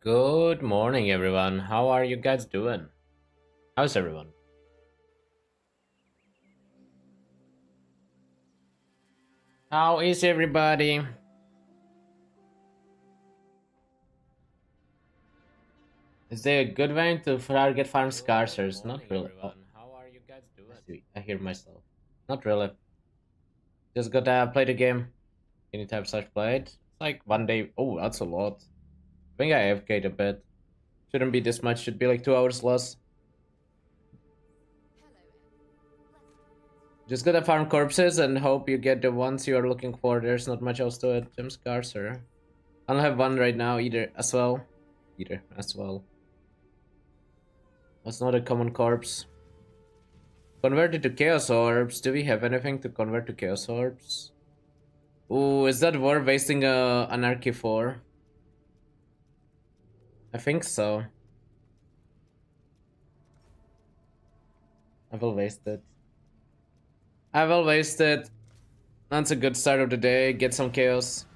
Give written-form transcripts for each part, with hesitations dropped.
Good morning, everyone. How are you guys doing? How's everyone? How is everybody? Is there a good way to target farm scarcers? Not really. Oh, I see. I hear myself. Not really. Just gotta play the game. Any time such played. It's like one day. Oh, that's a lot. I think I AFK'd a bit. Shouldn't be this much. Should be like 2 hours less. Just gotta farm corpses and hope you get the ones you are looking for. There's not much else to it. Gem scarcer. I don't have one right now either as well. Either as well. That's not a common corpse. Converted to Chaos Orbs. Do we have anything to convert to Chaos Orbs? Ooh, is that worth wasting a Anarchy for? I think so. I will waste it. I will waste it. That's a good start of the day. Get some Chaos.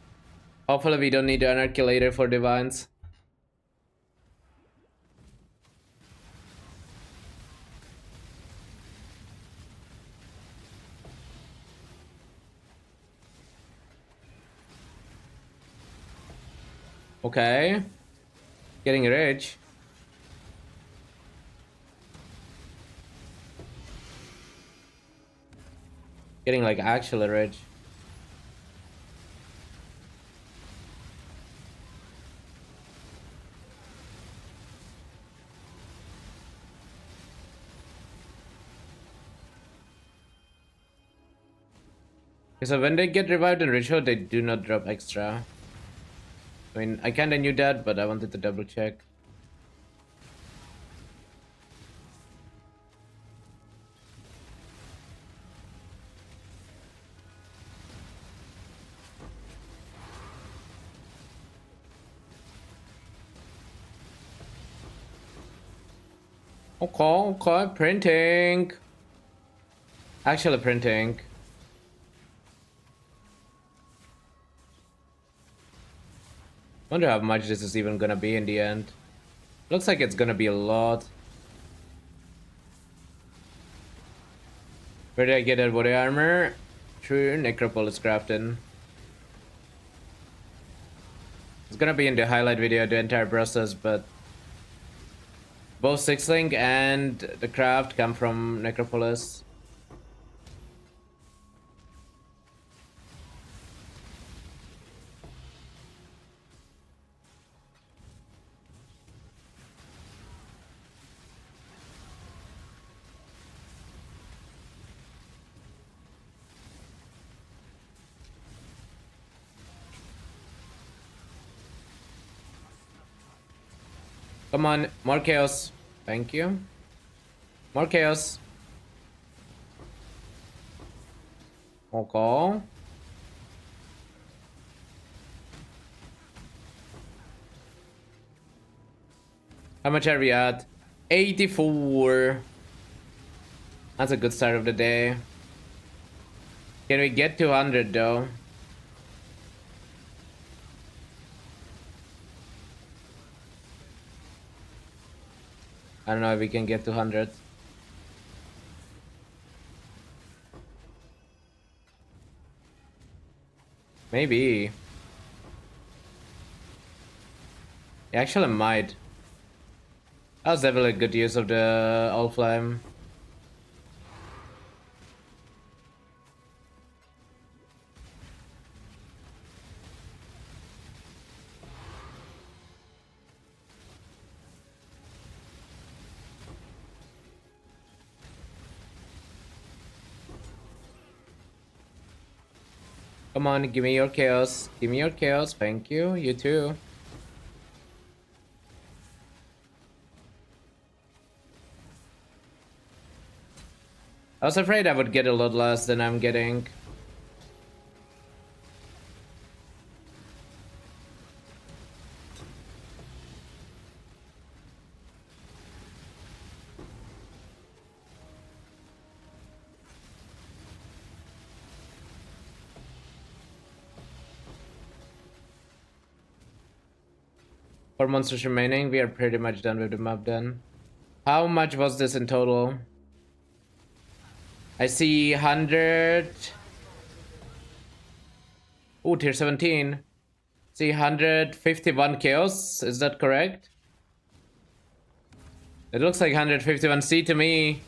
Hopefully we don't need the Anarchy later for Divines. Okay. Getting rich. Getting like actually rich. Okay, so when they get revived in Ritual, they do not drop extra. I mean, I kinda knew that, but I wanted to double check. Okay, printing. Actually printing. Wonder how much this is even gonna be in the end. Looks like it's gonna be a lot. Where did I get that body armor? True Necropolis crafting. It's gonna be in the highlight video, the entire process, but both Six Link and the craft come from Necropolis. Come on, more chaos. Thank you. More chaos. Okay. How much are we at? 84. That's a good start of the day. Can we get to 100 though? I don't know if we can get to 100. Maybe. I actually might. That was definitely a good use of the All Flame. Come on, give me your chaos. Give me your chaos. Thank you. You too. I was afraid I would get a lot less than I'm getting. 4 monsters remaining. We are pretty much done with the map then. How much was this in total? I see 100. Oh, tier 17. See 151 chaos. Is that correct? It looks like 151C to me.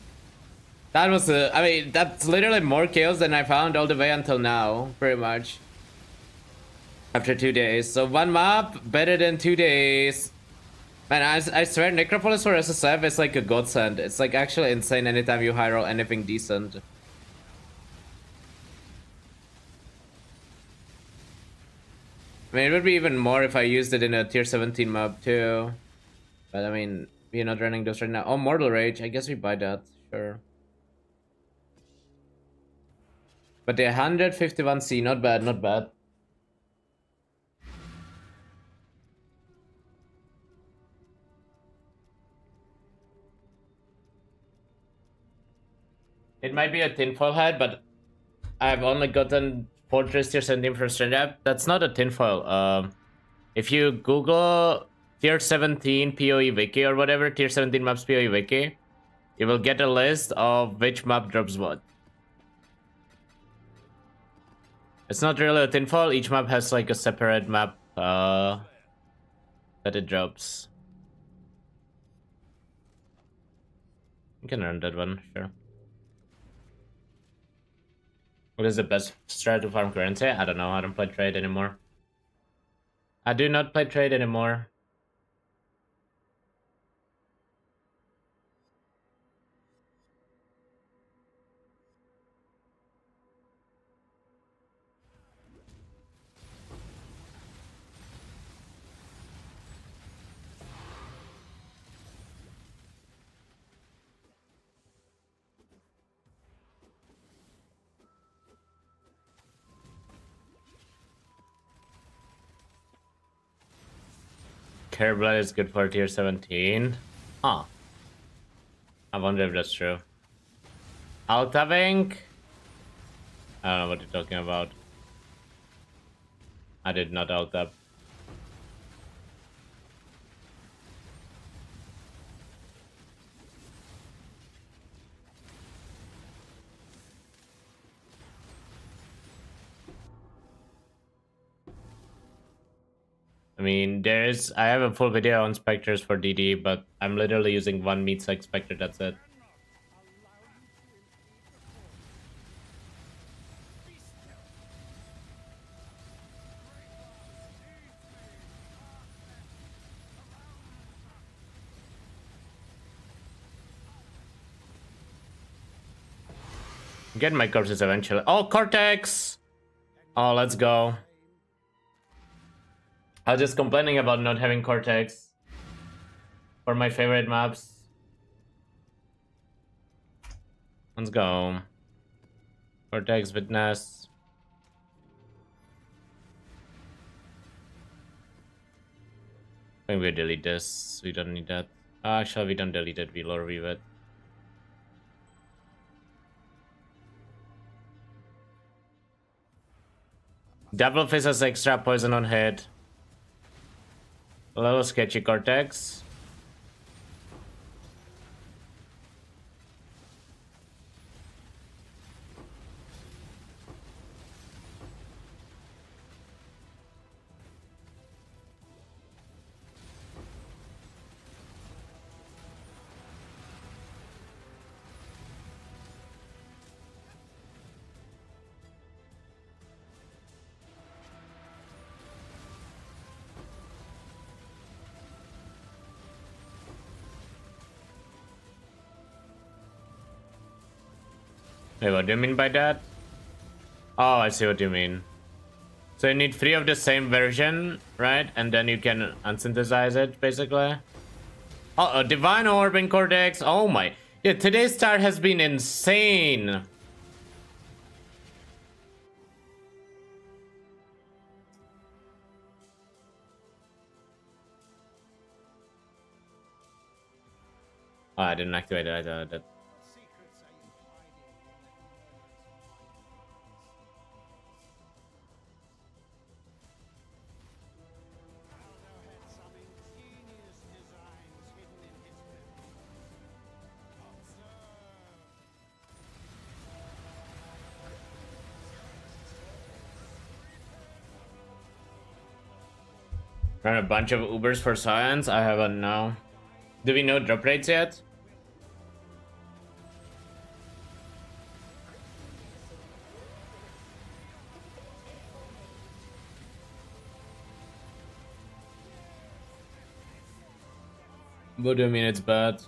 That was I mean, that's literally more chaos than I found all the way until now, pretty much. After 2 days. So 1 map, better than 2 days. Man, I swear, Necropolis for SSF is like a godsend. It's like actually insane anytime you high roll anything decent. I mean, it would be even more if I used it in a tier 17 map too. But I mean, we're not running those right now. Oh, Mortal Rage. I guess we buy that. Sure. But the 151C, not bad, not bad. It might be a tinfoil hat, but I've only gotten Fortress tier 17 from Strange. That's not a tinfoil. If you Google tier 17 PoE wiki or whatever, tier 17 maps PoE wiki, you will get a list of which map drops what. It's not really a tinfoil. Each map has like a separate map that it drops. You can earn that one, sure. What is the best strat to farm currency? I don't know. I don't play trade anymore. I do not play trade anymore. Blood is good for tier 17. Huh. I wonder if that's true. Altavink? I don't know what you're talking about. I did not altab. I mean, I have a full video on Spectres for DD, but I'm literally using one meat sec Spectre, that's it. Get my corpses eventually. Oh, Cortex! Oh, let's go. I was just complaining about not having Cortex for my favorite maps. Let's go. Cortex, Witness. I think we delete this. We don't need that. Actually, we don't delete it. We'll review it. Devilfish has extra poison on hit. A little sketchy Cortex. Wait, what do you mean by that? Oh, I see what you mean. So you need 3 of the same version, right? And then you can unsynthesize it, basically. Oh, a Divine Orb in Cortex. Oh my. Yeah, today's start has been insane. Oh, I didn't activate it. I thought that. Run a bunch of Ubers for science? I haven't, no. Do we know drop rates yet? What do you mean it's bad?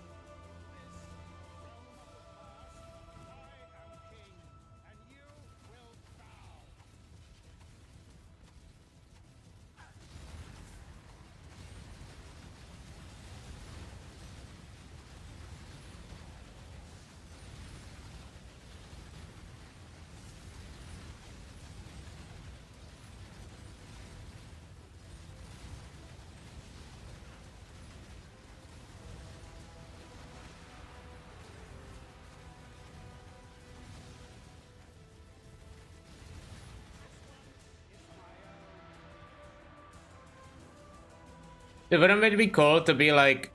It wouldn't it be cool to be like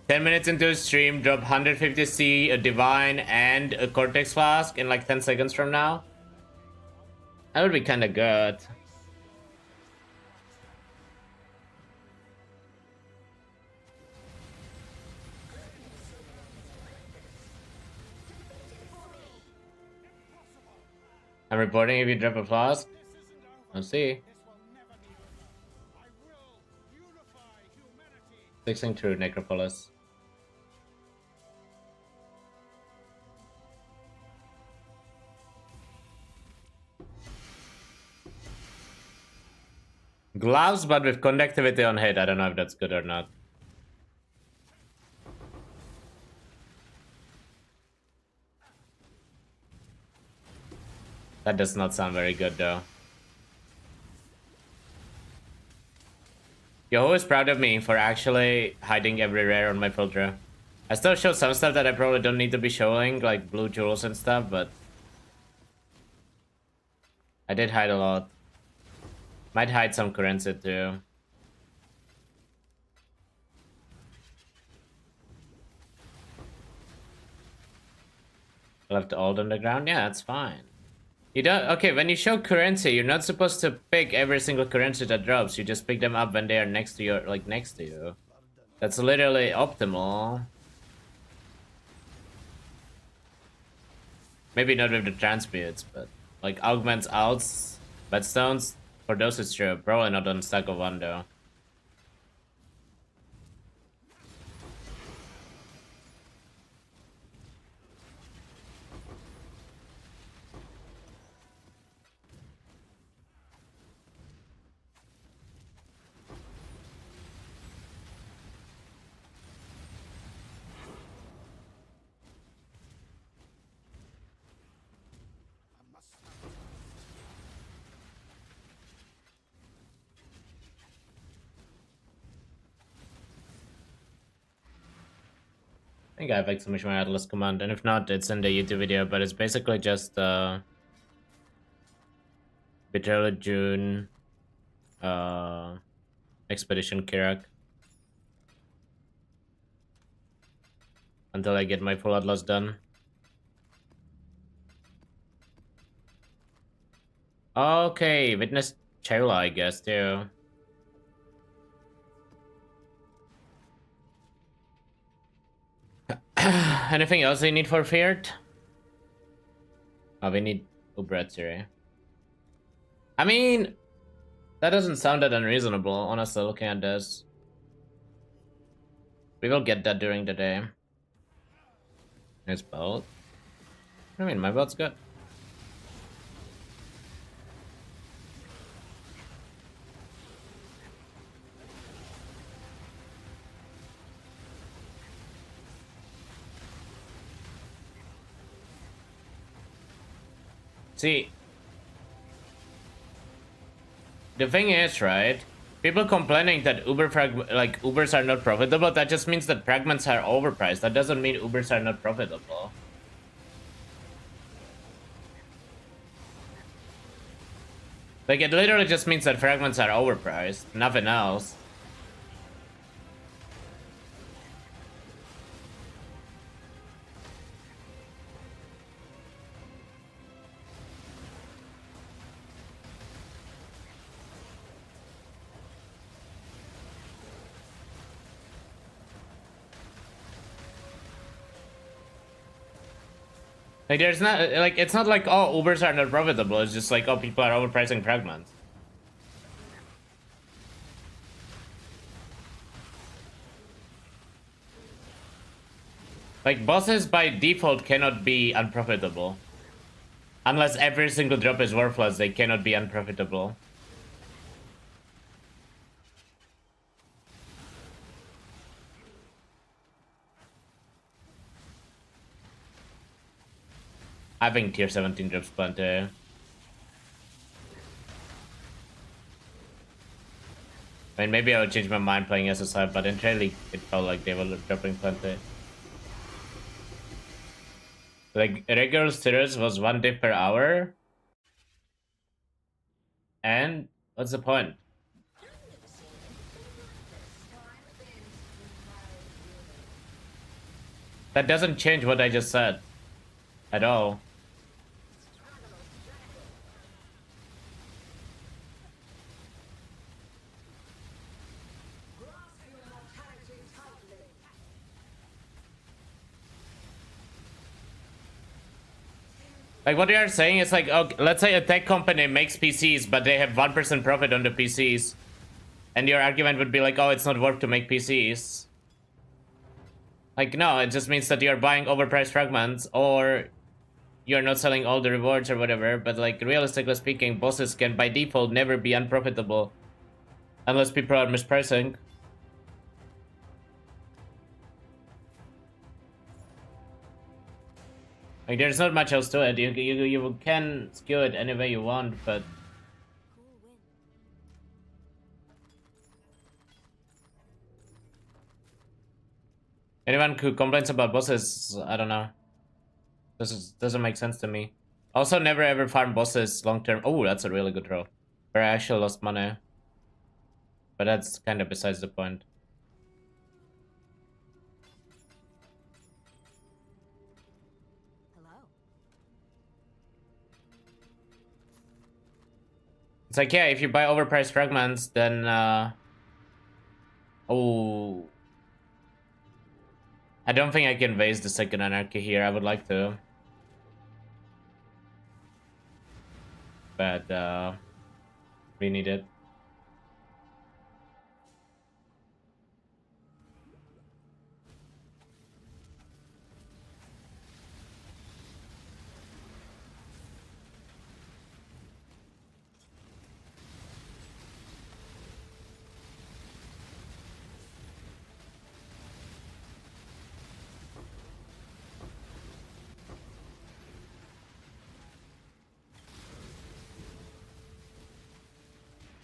10 minutes into a stream, drop 150C, a Divine, and a Cortex Flask in like 10 seconds from now? That would be kind of good. I'm reporting if you drop a flask. Let's see. Fixing through Necropolis. Gloves, but with conductivity on hit. I don't know if that's good or not. That does not sound very good, though. Yo is proud of me for actually hiding every rare on my filter. I still show some stuff that I probably don't need to be showing, like blue jewels and stuff, but I did hide a lot. Might hide some currency too. Left old on the ground? Yeah, that's fine. You don't. Okay, when you show currency, you're not supposed to pick every single currency that drops. You just pick them up when they are next to you, like next to you. That's literally optimal. Maybe not with the transmutes, but like augments, outs, bedstones. For those it's true. Probably not on stack of one though. I think I have exclamation mark Atlas command, and if not, it's in the YouTube video, but it's basically just Betrayal of June, Expedition Kirak. Until I get my full Atlas done. Okay, Witness Chayla, I guess, too. Anything else they need for Feared? Oh, we need Ubretziri. I mean, that doesn't sound that unreasonable, honestly, looking at this. We will get that during the day. His boat. I mean, my boat's good. See, the thing is, right? People complaining that Ubers are not profitable. That just means that fragments are overpriced. That doesn't mean Ubers are not profitable. Like, it literally just means that fragments are overpriced, nothing else. Like there's not like it's not like oh Ubers are not profitable. It's just like oh people are overpricing fragments. Like bosses by default cannot be unprofitable. Unless every single drop is worthless, they cannot be unprofitable. I think tier 17 drops plenty. I mean, maybe I would change my mind playing SSF, but in trade league, it felt like they were dropping plenty. Like, regular series was 1 div per hour. And what's the point? That doesn't change what I just said. At all. Like what they are saying is like, okay, let's say a tech company makes PCs, but they have 1% profit on the PCs. And your argument would be like, oh, it's not worth to make PCs. Like, no, it just means that you're buying overpriced fragments or you're not selling all the rewards or whatever. But like, realistically speaking, bosses can by default never be unprofitable. Unless people are mispricing. Like, there's not much else to it. You can skew it any way you want, but... Anyone who complains about bosses, I don't know. This doesn't make sense to me. Also, never ever farm bosses long term. Oh, that's a really good roll. Where I actually lost money. But that's kind of besides the point. It's like, yeah, if you buy overpriced fragments, then, oh. I don't think I can base the second anarchy here. I would like to. But, we need it.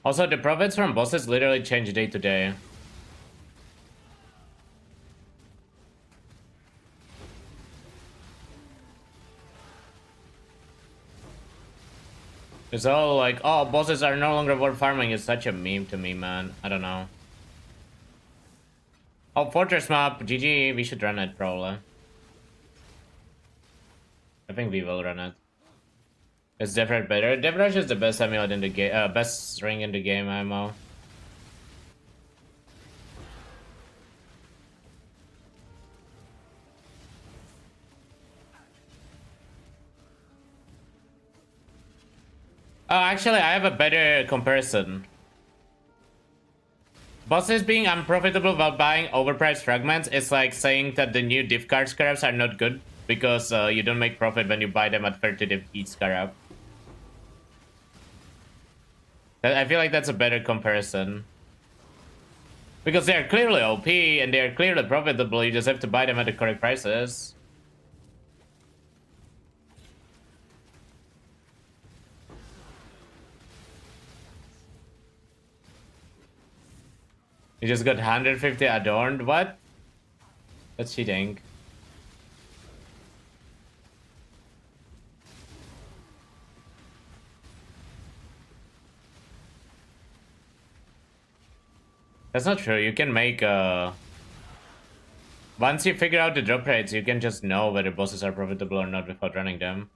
Also, the profits from bosses literally change day to day. It's all like, oh, bosses are no longer worth farming. It's such a meme to me, man. I don't know. Oh, Fortress map. GG. We should run it, probably. I think we will run it. It's definitely better. Deathrush is the best amulet in the game. Best ring in the game, ammo. Oh, actually, I have a better comparison. Bosses being unprofitable while buying overpriced fragments is like saying that the new div card scarabs are not good because you don't make profit when you buy them at 30 div each scarab. I feel like that's a better comparison. Because they are clearly OP and they are clearly profitable, you just have to buy them at the correct prices. You just got 150 adorned? What? That's cheating. That's not true. You can make once you figure out the drop rates, you can just know whether bosses are profitable or not without running them.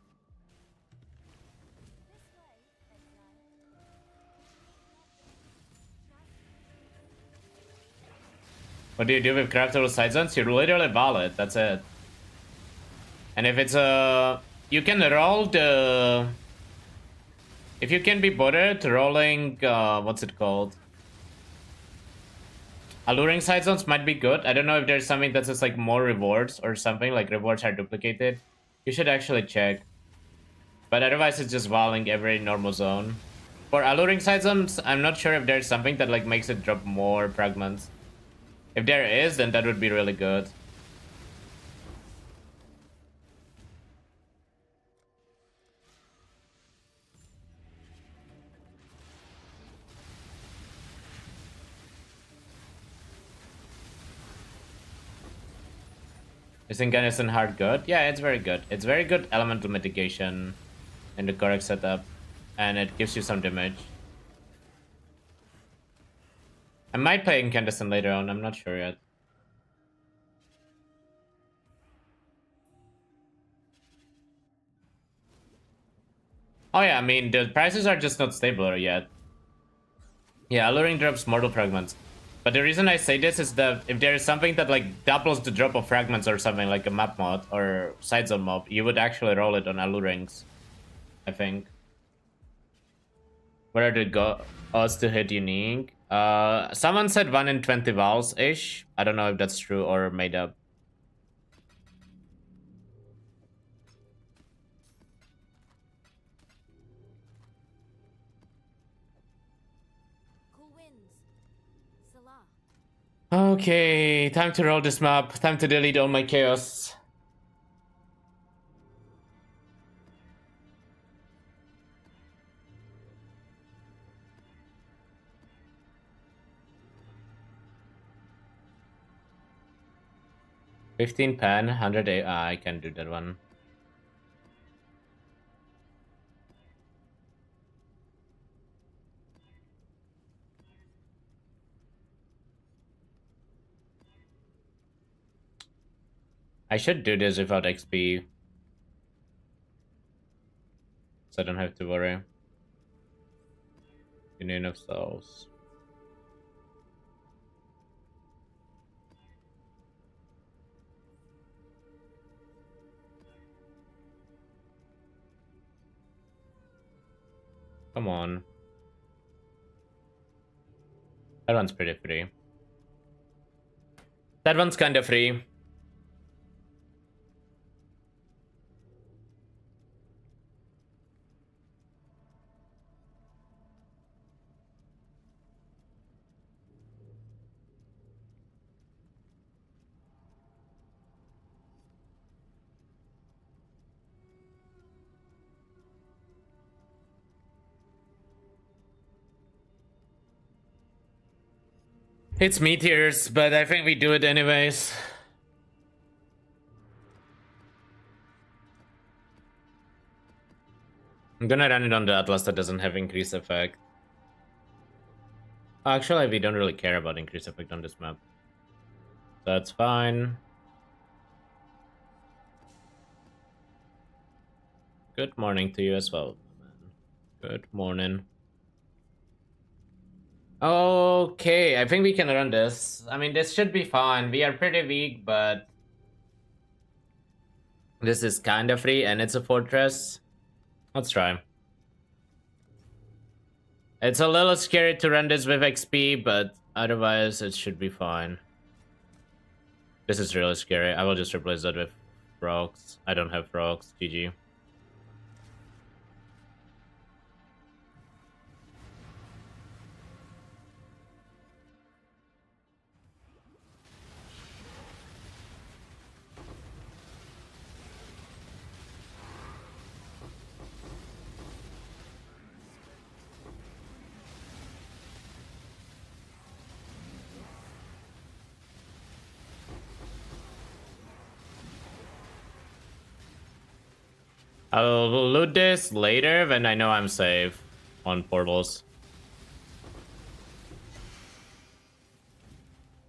What do you do with craftable side zones? You literally ball it, that's it. And if it's a you can roll the... If you can be bothered rolling, what's it called? Alluring side zones might be good. I don't know if there's something that's just like more rewards or something, like rewards are duplicated. You should actually check. But otherwise it's just walling every normal zone. For alluring side zones, I'm not sure if there's something that like makes it drop more fragments. If there is, then that would be really good. Is Incandescent Heart good? Yeah, it's very good. It's very good elemental mitigation in the correct setup. And it gives you some damage. I might play Incandescent later on, I'm not sure yet. Oh yeah, I mean, the prices are just not stable yet. Yeah, Alluring drops Mortal Fragments. But the reason I say this is that if there is something that like doubles the drop of fragments or something, like a map mod or side zone mob, you would actually roll it on Allurings, I think. What are the odds to hit unique? Someone said 1 in 20 vowels-ish. I don't know if that's true or made up. Okay, time to roll this map. Time to delete all my chaos. $15 pen, 100 A. I can do that one. I should do this without XP. So I don't have to worry. Union of Souls. Come on. That one's pretty free. That one's kind of free. It's meteors, but I think we do it anyways. I'm gonna run it on the Atlas that doesn't have increase effect. Actually, we don't really care about increase effect on this map. That's fine. Good morning to you as well, man. Good morning. Okay, I think we can run this. I mean, this should be fine. We are pretty weak, but this is kind of free and it's a fortress. Let's try. It's a little scary to run this with XP, but otherwise it should be fine. This is really scary. I will just replace that with frogs. I don't have frogs. GG. I'll loot this later when I know I'm safe on portals.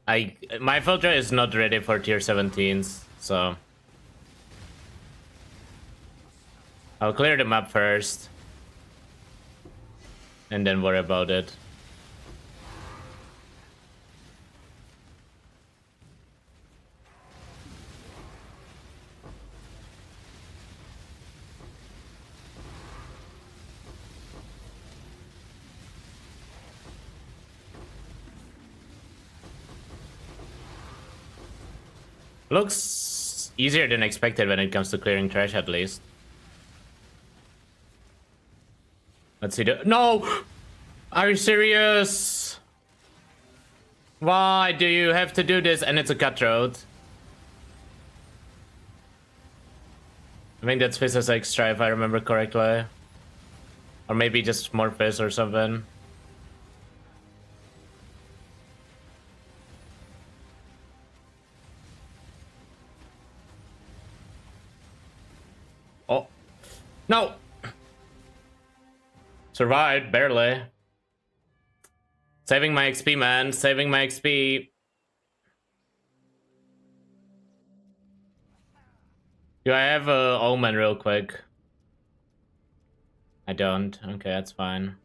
My filter is not ready for tier 17s, so I'll clear the map first and then worry about it. Looks easier than expected when it comes to clearing trash, at least. Let's see the... No! Are you serious? Why do you have to do this? And it's a cutthroat. I think that's Fizz's extra, if I remember correctly. Or maybe just more Fizz or something. Oh. No! Survived, barely. Saving my XP, man. Saving my XP. Do I have a Omen real quick? I don't. Okay, that's fine.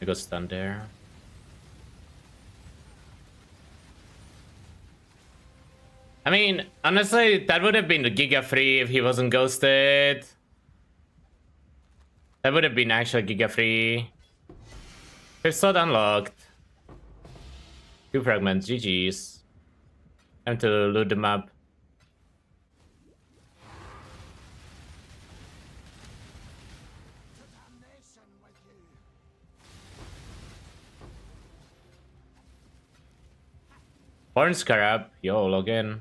I go stun there. I mean, honestly, that would have been the Giga free if he wasn't ghosted. That would have been actually Giga free. Pistol unlocked. 2 fragments, GG's. Time to loot them up. Horn Scarab, yo, log in.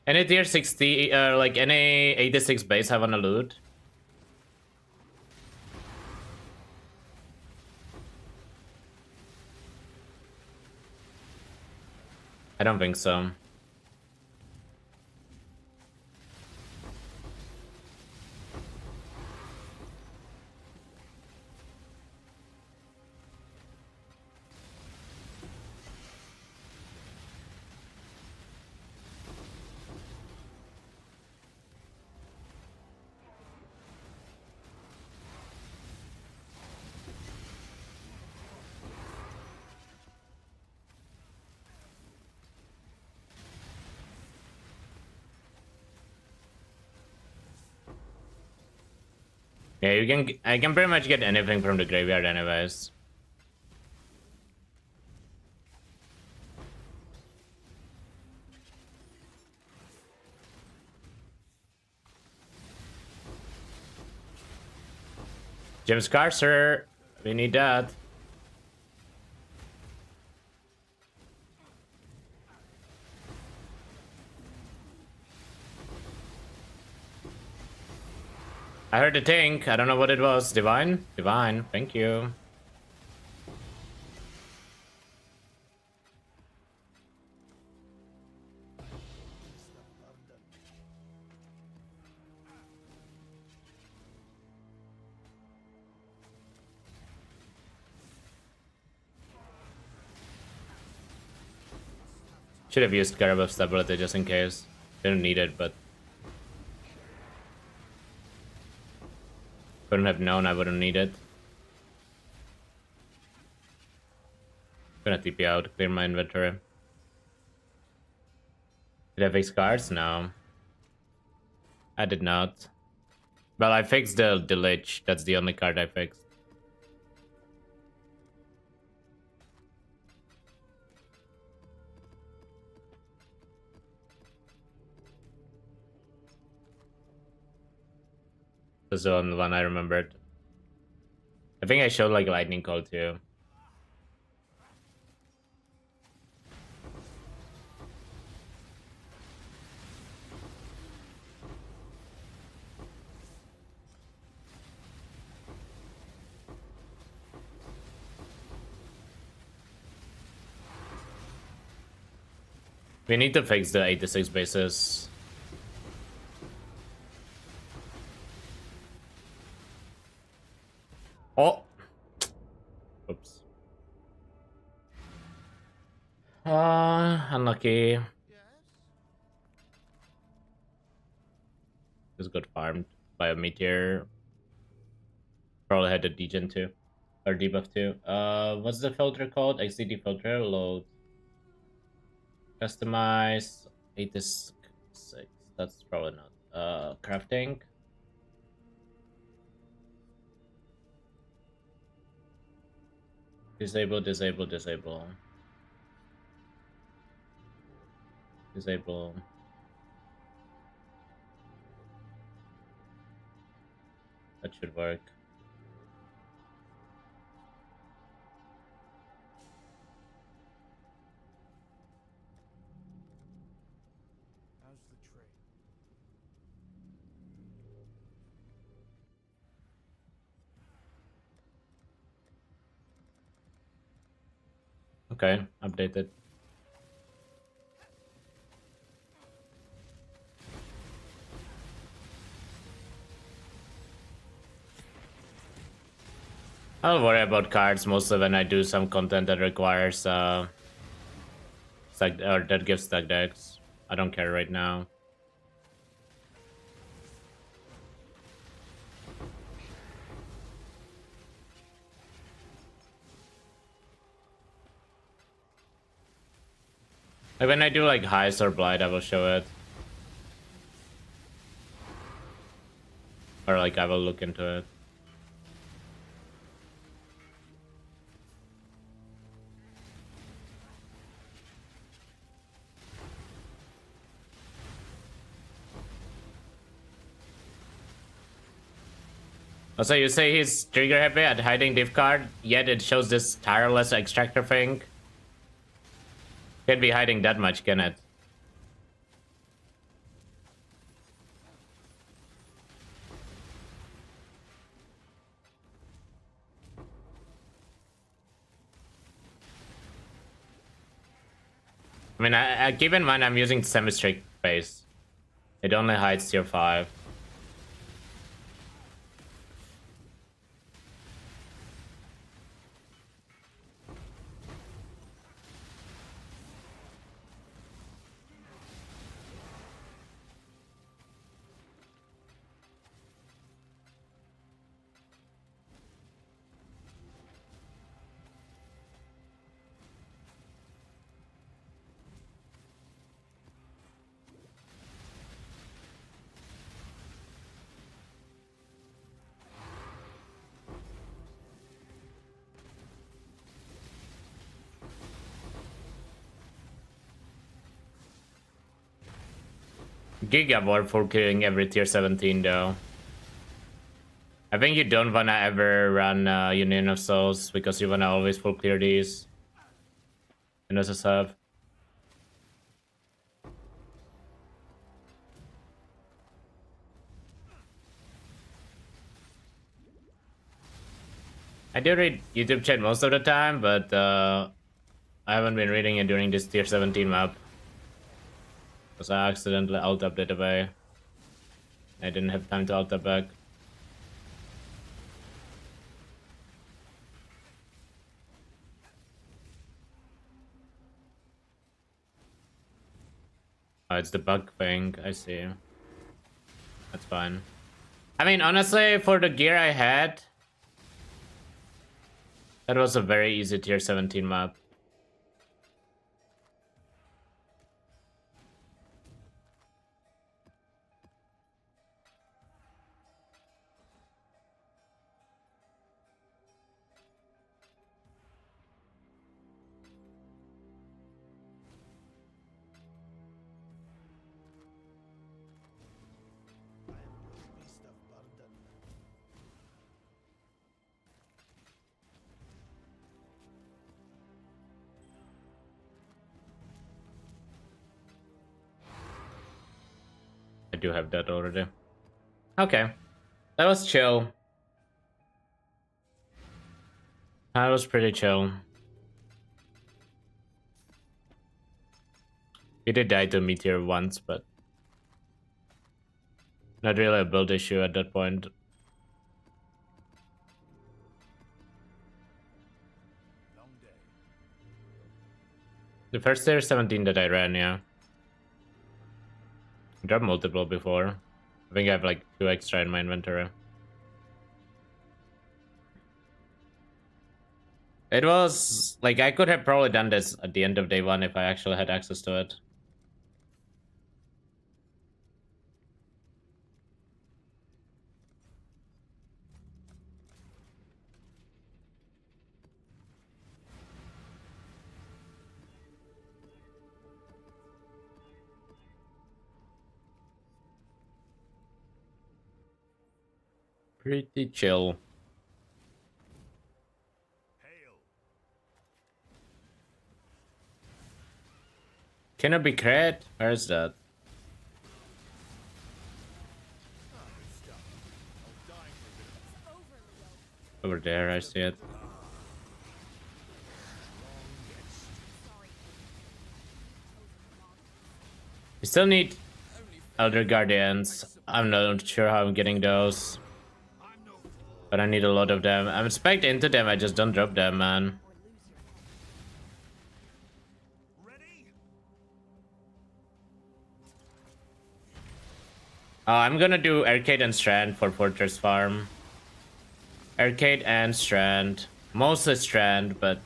Any tier 60, like any 86 base have on a loot? I don't think so. Yeah, you can. I can pretty much get anything from the graveyard, anyways. Jim Scarcer, we need that. I heard a tank. I don't know what it was. Divine? Divine. Thank you. Should have used Garab stability just in case. Didn't need it, but... Couldn't have known I wouldn't need it. Gonna TP out, clear my inventory. Did I fix cards? No. I did not. Well, I fixed the Lich. That's the only card I fixed. That's the only one I remembered. I think I showed like Lightning Call too. We need to fix the 86 bases. Oh! Oops. Unlucky. Just got farmed by a meteor. Probably had a degen too. Or debuff too. What's the filter called? XDD filter? Load. Customize 86. That's probably not. Crafting. Disable, disable, disable. Disable. That should work. How's the trade? Okay, updated. I'll worry about cards mostly when I do some content that requires stack, or that gives stack decks. I don't care right now. Like when I do like Heist or Blight, I will show it. Or like I will look into it. Also, you say he's trigger happy at hiding div card, yet it shows this tireless extractor thing. Can't be hiding that much, can it? I mean, I keep in mind I'm using semi-strict base. It only hides tier 5. Gigabor for clearing every tier 17 though. I think you don't wanna ever run Union of Souls because you wanna always full clear these in SSF. I do read YouTube chat most of the time, but I haven't been reading it during this tier 17 map. Because I accidentally alt-tabbed it away. I didn't have time to alt-tab back. Oh, it's the bug thing. I see. That's fine. I mean, honestly, for the gear I had, that was a very easy tier 17 map. Beast of burden. I do have that already. Okay. That was chill. That was pretty chill. We did die to Meteor once, but not really a build issue at that point. Long day. The first tier 17 that I ran, yeah. I dropped multiple before. I think I have like 2 extra in my inventory. It was like I could have probably done this at the end of day one if I actually had access to it. Pretty chill. Hail. Can it be crit? Where is that? Good stuff. I'll die for a bit of Over there, I see it. We still need Elder Guardians. I'm not sure how I'm getting those. I'm no But I need a lot of them. I'm spec'd into them, I just don't drop them, man. ready. I'm gonna do Arcade and Strand for Fortress Farm. Arcade and Strand. Mostly Strand, but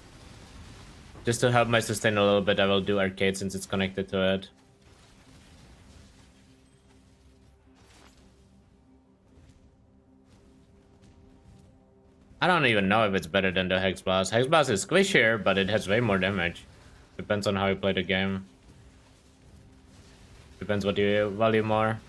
just to help my sustain a little bit, I will do Arcade since it's connected to it. I don't even know if it's better than the Hex Blast. Hex Blast is squishier, but it has way more damage. Depends on how you play the game. Depends what you value more.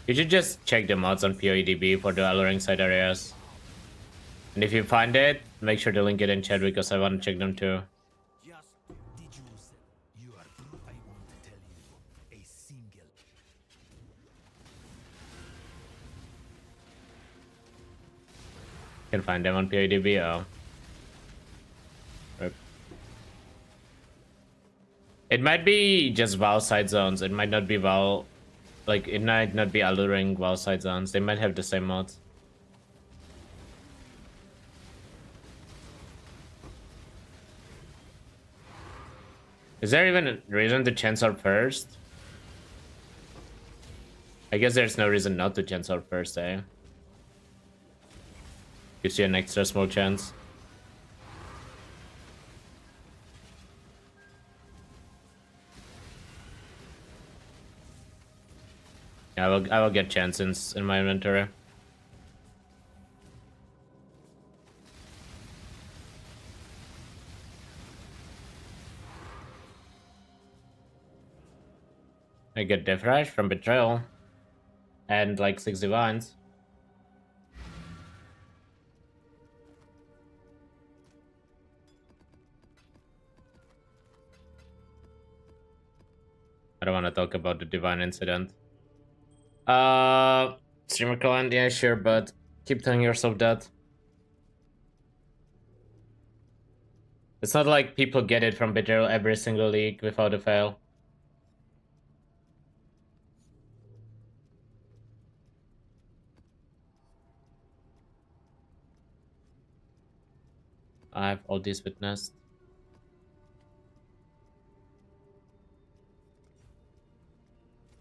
You should just check the mods on PoEDB for the alluring side areas. And if you find it, make sure to link it in chat because I want to check them too. Just did you are I want to tell you a single Can find them on PoEDB. Oh. Rip. It might be just Val side zones. It might not be Val. Like, it might not be alluring Val side zones. They might have the same mods. Is there even a reason to Chancellor first? I guess there's no reason not to Chancellor first, eh? Gives you an extra small chance. Yeah, I will get chances in my inventory. I get Death Rush from Betrayal. And like 6 divines. I don't want to talk about the divine incident. Streamer Command, yeah, sure, but keep telling yourself that. It's not like people get it from Betrayal every single league without a fail. I have all these witnessed.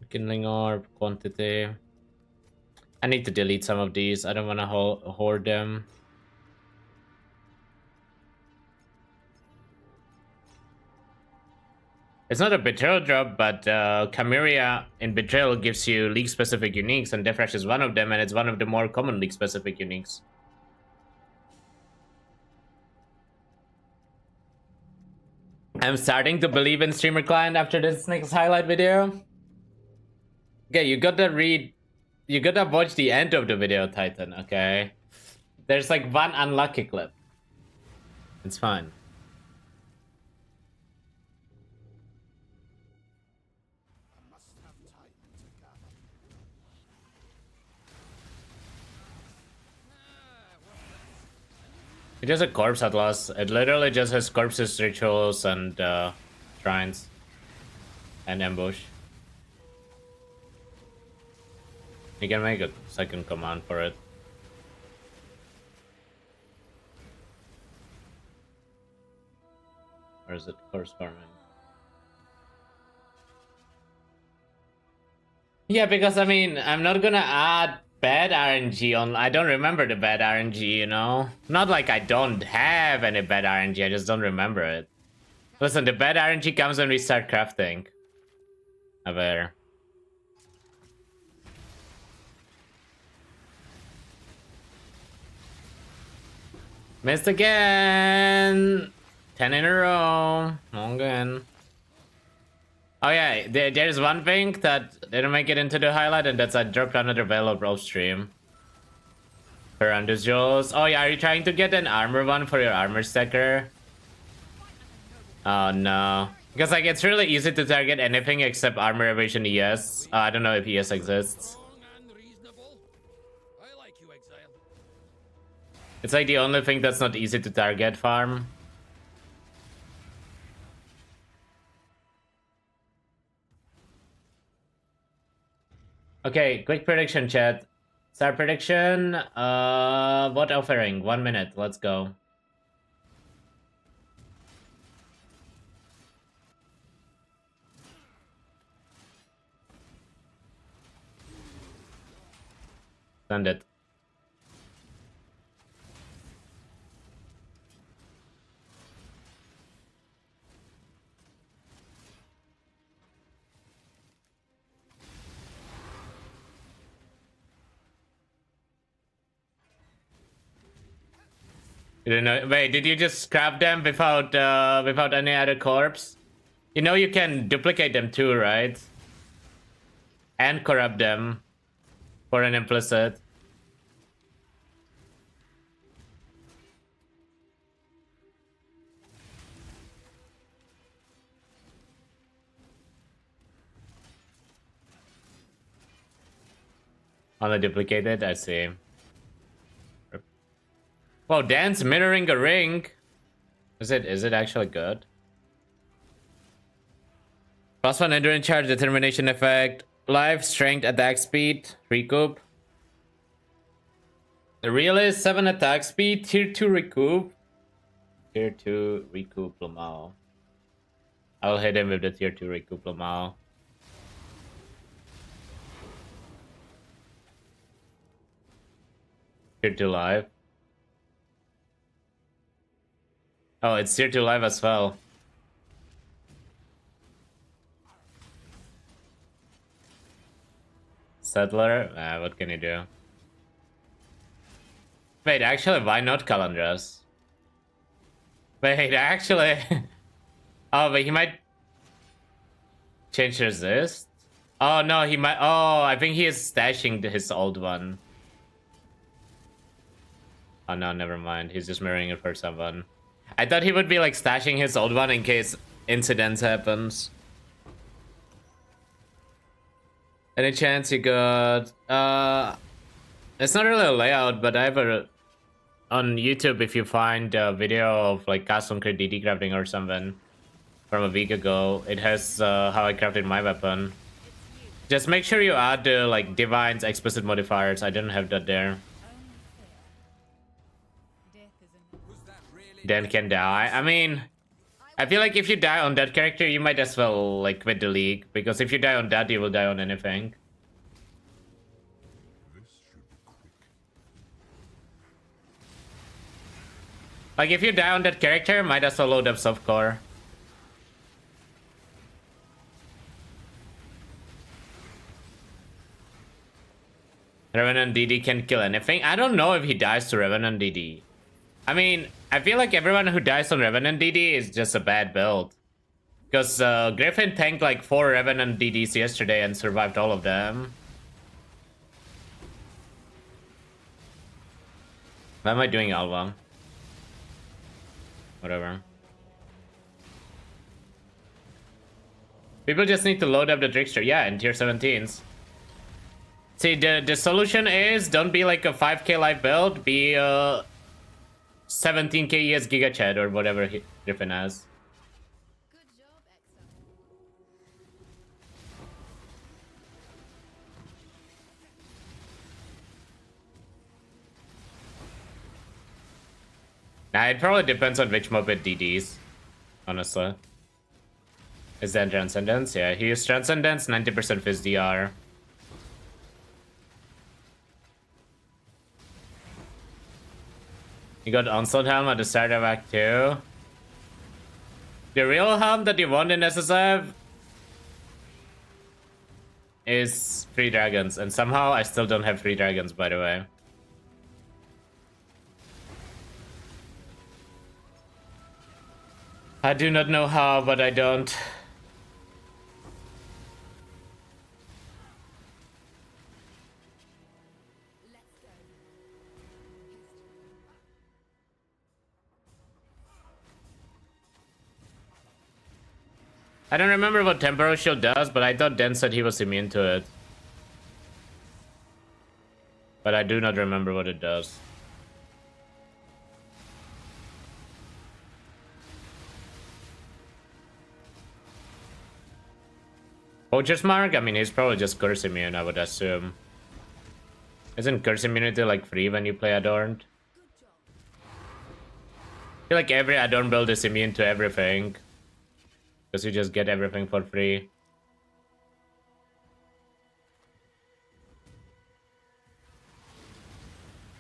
Kindling Orb, Quantity. I need to delete some of these. I don't want to hoard them. It's not a Betrayal drop, but Chimera in Betrayal gives you league-specific uniques, and Death Rush is one of them, and it's one of the more common league-specific uniques. I'm starting to believe in Streamer Client after this next highlight video. Okay, you gotta read... You gotta watch the end of the video, Titan, okay? There's like one unlucky clip. It's fine. I must have time to gather. It has a corpse atlas. It literally just has corpses, rituals, and shrines. And ambush. You can make a second command for it. Or is it course farming? Yeah, because I mean, I'm not gonna add bad RNG on. I don't remember the bad RNG, you know? Not like I don't have any bad RNG, I just don't remember it. Listen, the bad RNG comes when we start crafting. A ver. Missed again! 10 in a row. Again. Oh yeah, there's one thing that didn't make it into the highlight, and that's I dropped another Velo Bro stream. Ferrando's Jules. Oh yeah, are you trying to get an armor one for your armor stacker? Oh no. Because like it's really easy to target anything except armor evasion ES. I don't know if ES exists. It's like the only thing that's not easy to target farm. Okay, quick prediction, chat. Start prediction. What offering? 1 minute. Let's go. Send it. You don't know. Wait, did you just scrap them without without any other corpse? You know you can duplicate them too, right? And corrupt them for an implicit. Only duplicated, I see. Wow, dance mirroring a ring. Is it actually good? +1 endurance charge, determination effect, life, strength, attack speed, recoup. The real is 7 attack speed, tier 2 recoup. Tier 2 recoup Lamau. I'll hit him with the tier 2 recoup Lamau. Tier 2 live. Oh, it's tier 2 live as well. Settler? What can you do? Wait, actually, why not Calandras? Wait, actually... oh, but he might... change resist? Oh, no, he might... oh, I think he is stashing his old one. Oh, no, never mind. He's just mirroring it for someone. I thought he would be, like, stashing his old one in case incidents happens. Any chance you got... it's not really a layout, but I have a... on YouTube, if you find a video of, like, custom crit DD crafting or something from a week ago, it has how I crafted my weapon. Just make sure you add the, like, Divine's explicit modifiers. I didn't have that there. Then can die. I mean... I feel like if you die on that character, you might as well, like, quit the league. Because if you die on that, you will die on anything. Like, if you die on that character, might as well load up softcore. Revenant DD can kill anything. I don't know if he dies to Revenant DD. I mean, I feel like everyone who dies on Revenant DD is just a bad build. Because Griffin tanked like 4 Revenant DDs yesterday and survived all of them. Why am I doing Alva? Whatever. People just need to load up the Trickster. Yeah, in tier 17s. See, the solution is don't be like a 5k life build. Be 17k ES Giga Chad or whatever Griffin has. Good job, Exo. Nah, it probably depends on which mob it DDs. honestly. Is that Transcendence? Yeah, he used Transcendence, 90% of his DR. He got Onslaught Helm at the start of Act 2. The real helm that you want in SSF is 3 dragons, and somehow I still don't have 3 dragons, by the way. I do not know how, but I don't. Let's go. I don't remember what Temporal Shield does, but I thought Den said he was immune to it. But I do not remember what it does. Poacher's Mark? I mean, he's probably just curse immune, I would assume. Isn't curse immunity like free when you play Adorned? Good job. I feel like every Adorned build is immune to everything. Because you just get everything for free.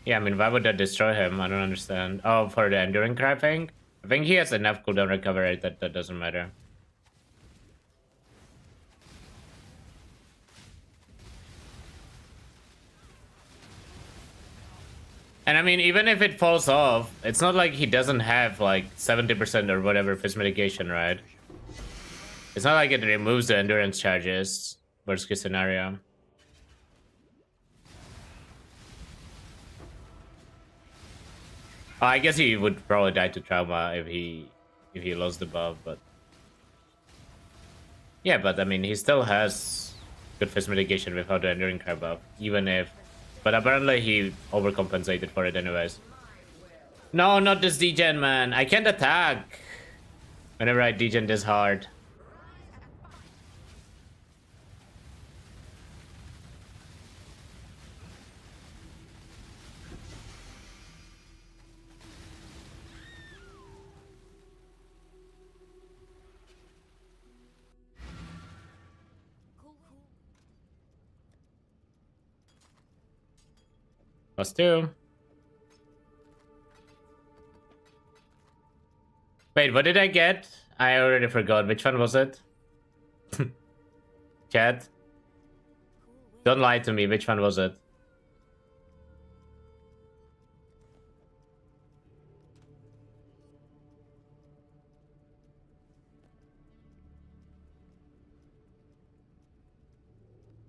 Yeah, I mean, why would that destroy him? I don't understand. Oh, for the Enduring Cry thing? I think he has enough cooldown recovery that doesn't matter. And I mean, even if it falls off, it's not like he doesn't have like 70% or whatever fizz mitigation, right? It's not like it removes the endurance charges. Worst case scenario. Oh, I guess he would probably die to trauma if he lost the buff, but yeah, but I mean, he still has good fizz mitigation without the enduring cry buff, even if. But apparently he overcompensated for it anyways. No, not this degen, man. I can't attack whenever I degen this hard. Cool. +2. Wait, what did I get? I already forgot. Which one was it? Chat? Don't lie to me. Which one was it?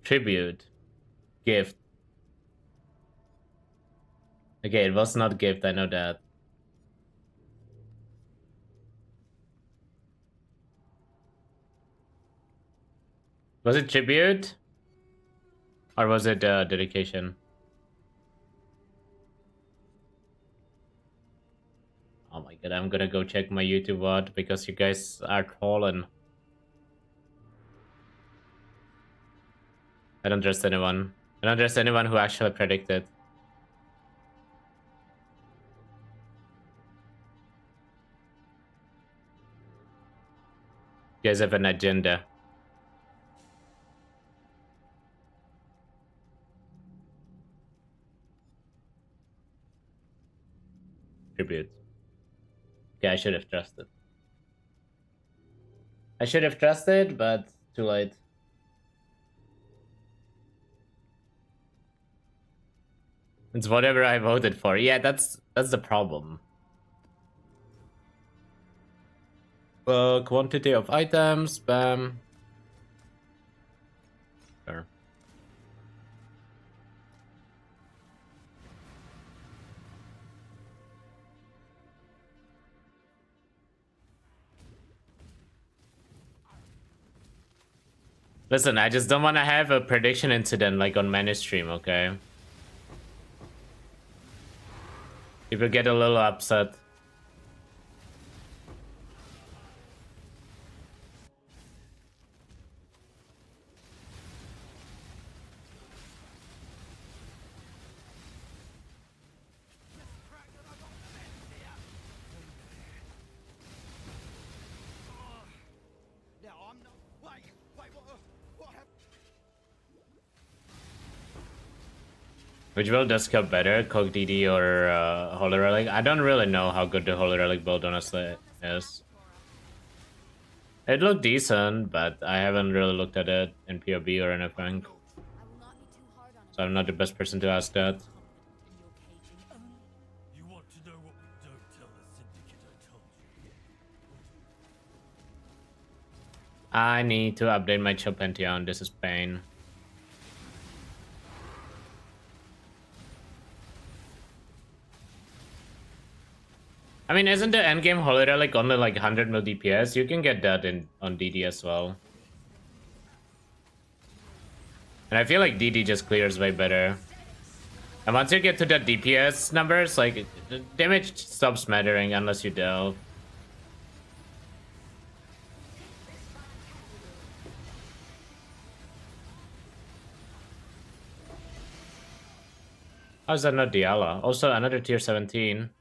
Tribute. Gift. Okay, it was not gift. I know that. Was it tribute? Or was it dedication? Oh my god, I'm gonna go check my YouTube VOD because you guys are trolling. I don't trust anyone. I don't trust anyone who actually predicted. You guys have an agenda. Tribute. Yeah, I should have trusted. I should have trusted, but too late. It's whatever I voted for. Yeah, that's the problem. Quantity of items, spam. Sure. Listen, I just don't want to have a prediction incident like on many stream, okay? People get a little upset. Which build does kill better, CoC DD or Holy Relic? I don't really know how good the Holy Relic build honestly is. It looked decent, but I haven't really looked at it in POB or anything. I will not be too hard on So I'm not the best person to ask that. in your caging. You want to know what? Don't tell the syndicate I told you. I need to update my Chill Pantheon. This is pain. I mean, isn't the endgame Holy Relic only like 100 mil DPS? You can get that on DD as well. And I feel like DD just clears way better. And once you get to the DPS numbers, like, the damage stops mattering unless you delve. How is that not Diala? Also, another tier 17.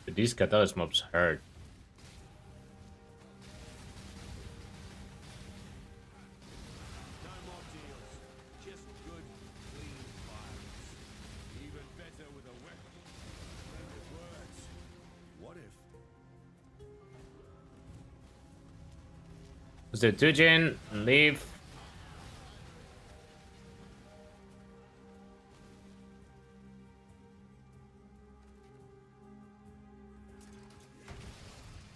But these Catalyst mobs hurt. No more deals. Just good, clean violence. Even better with a weapon. And it works. What if? Let's do Tujin, leave.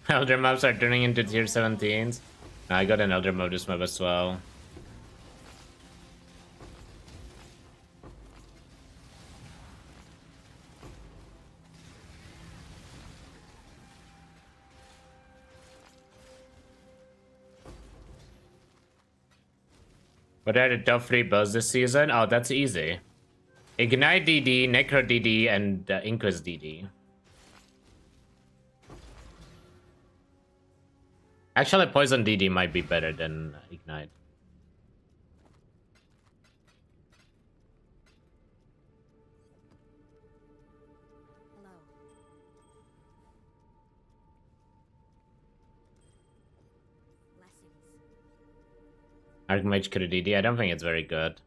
Elder mobs are turning into tier 17s. I got an Elder mob this mob as well. What are the top 3 builds this season? Oh, that's easy. Ignite DD, Necro DD, and Inquis DD. Actually, Poison DD might be better than Ignite. Hello. Blessings. Archmage Crit DD, I don't think it's very good.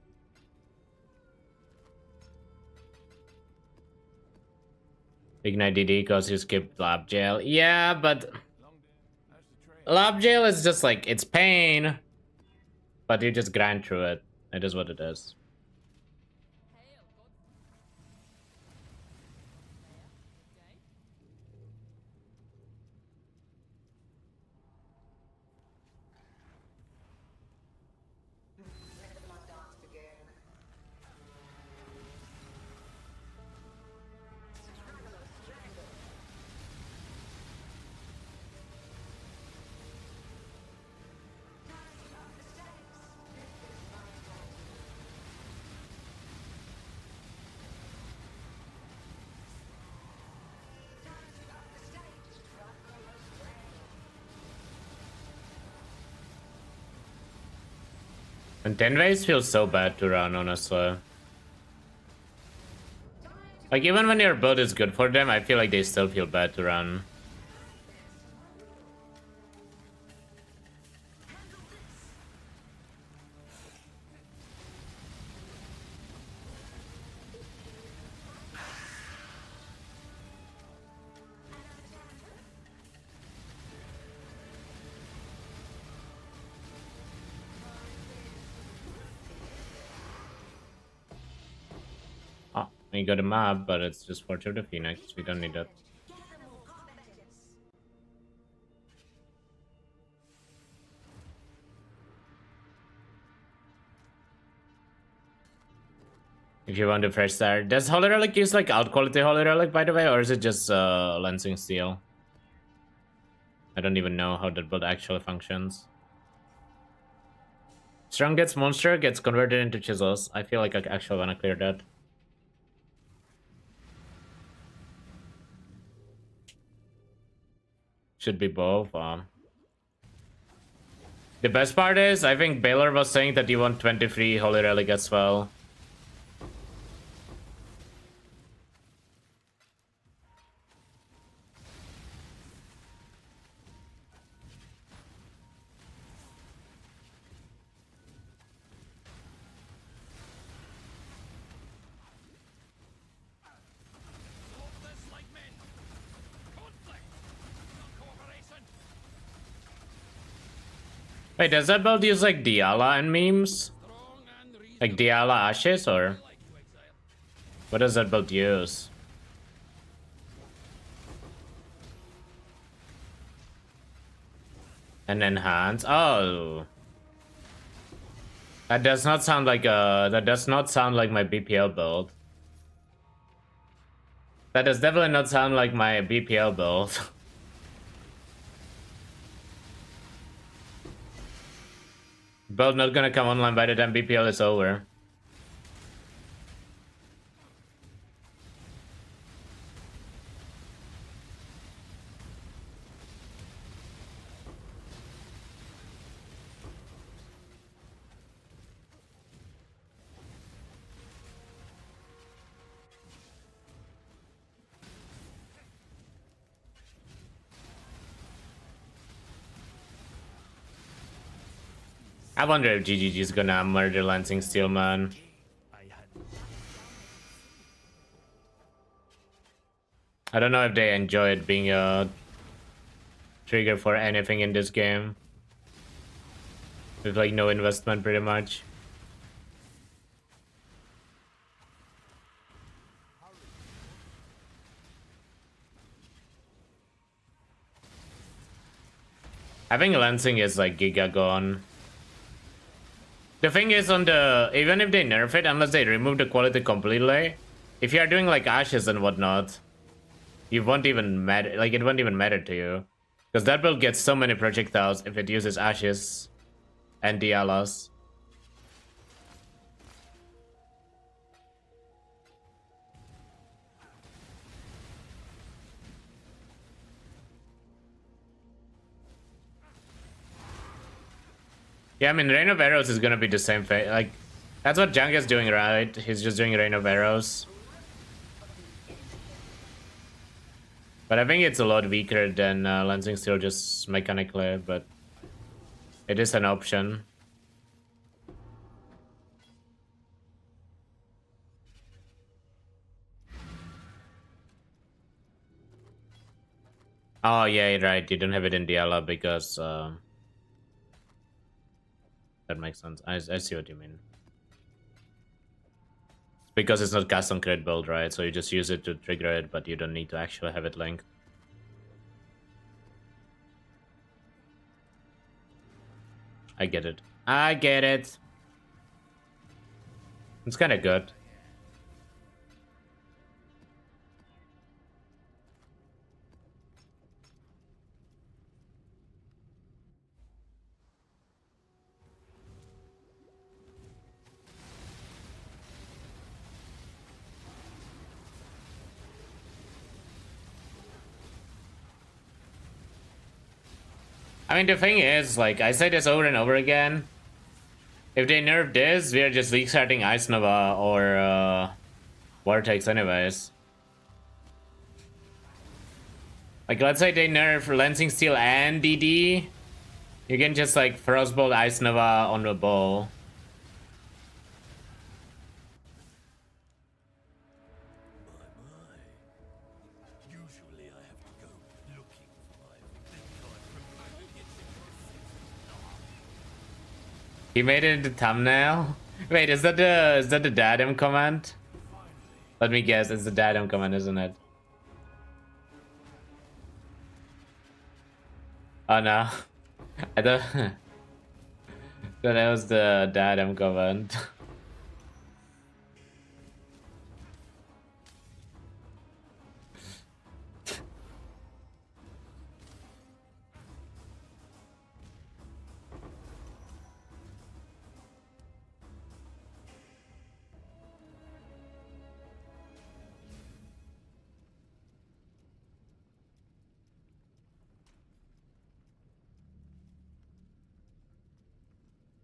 Ignite DD because you skip Lab Jail. Yeah, but Lab Jail is just like, it's pain, but you just grind through it. It is what it is. And 10 ways feels so bad to run, honestly. Like, even when your build is good for them, I feel like they still feel bad to run. Oh, we got a map, but it's just Forge of the Phoenix. We don't need it. If you want to fresh start. Does Holy Relic use like out quality Holy Relic, by the way, or is it just Lancing Steel? I don't even know how that build actually functions. Strong gets monster, gets converted into chisels. I feel like I actually want to clear that. Should be both. The best part is, I think Baylor was saying that you want 20 free Holy Relic as well. Thoughtless like men. Conflict, not cooperation. Wait, does that build use like Diala and memes? Strong and reasonable. Like Diala Ashes, or Like you, exile. what does that build use? And enhance. Oh, that does not sound like my BPL build. That does definitely not sound like my BPL build. Build not gonna come online by the time BPL is over. I wonder if GGG is gonna murder Lansing Steel, man. I don't know if they enjoy it being a trigger for anything in this game. With like no investment pretty much. I think Lansing is like Giga gone. The thing is, on the even if they nerf it, unless they remove the quality completely, if you are doing like ashes and whatnot, you won't even matter. Like it won't even matter to you, because that build gets so many projectiles if it uses ashes and Dialas. Yeah, I mean, Rain of Arrows is gonna be the same thing. Like, that's what Junk is doing, right? He's just doing Rain of Arrows. But I think it's a lot weaker than Lansing Steel just mechanically, but it is an option. Oh, yeah, you're right. You don't have it in Diala because... that makes sense. I see what you mean. Because it's not custom crit build, right? So you just use it to trigger it, but you don't need to actually have it linked. I get it. I get it. It's kind of good. I mean, the thing is, like, I say this over and over again. If they nerf this, we are just restarting Ice Nova or Vortex anyways. Like, let's say they nerf Lansing Steel and DD. You can just, like, Frostbolt Ice Nova on the ball. Usually I have to go looking for my He made it in the thumbnail. Wait, is that the Dadam comment? Let me guess, it's the Dadam comment, isn't it? Oh no. I thought that was the Dadam comment.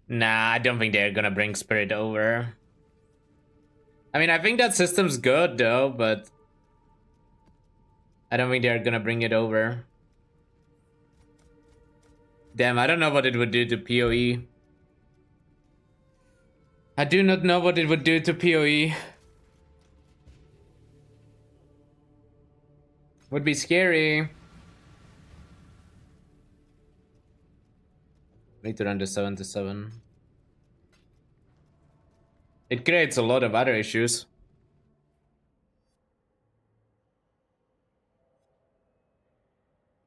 Nah, I don't think they're gonna bring Spirit over. I mean, I think that system's good though, but I don't think they're gonna bring it over. Damn, I don't know what it would do to PoE. I do not know what it would do to PoE. Would be scary. Need to run the 7 to 7. It creates a lot of other issues.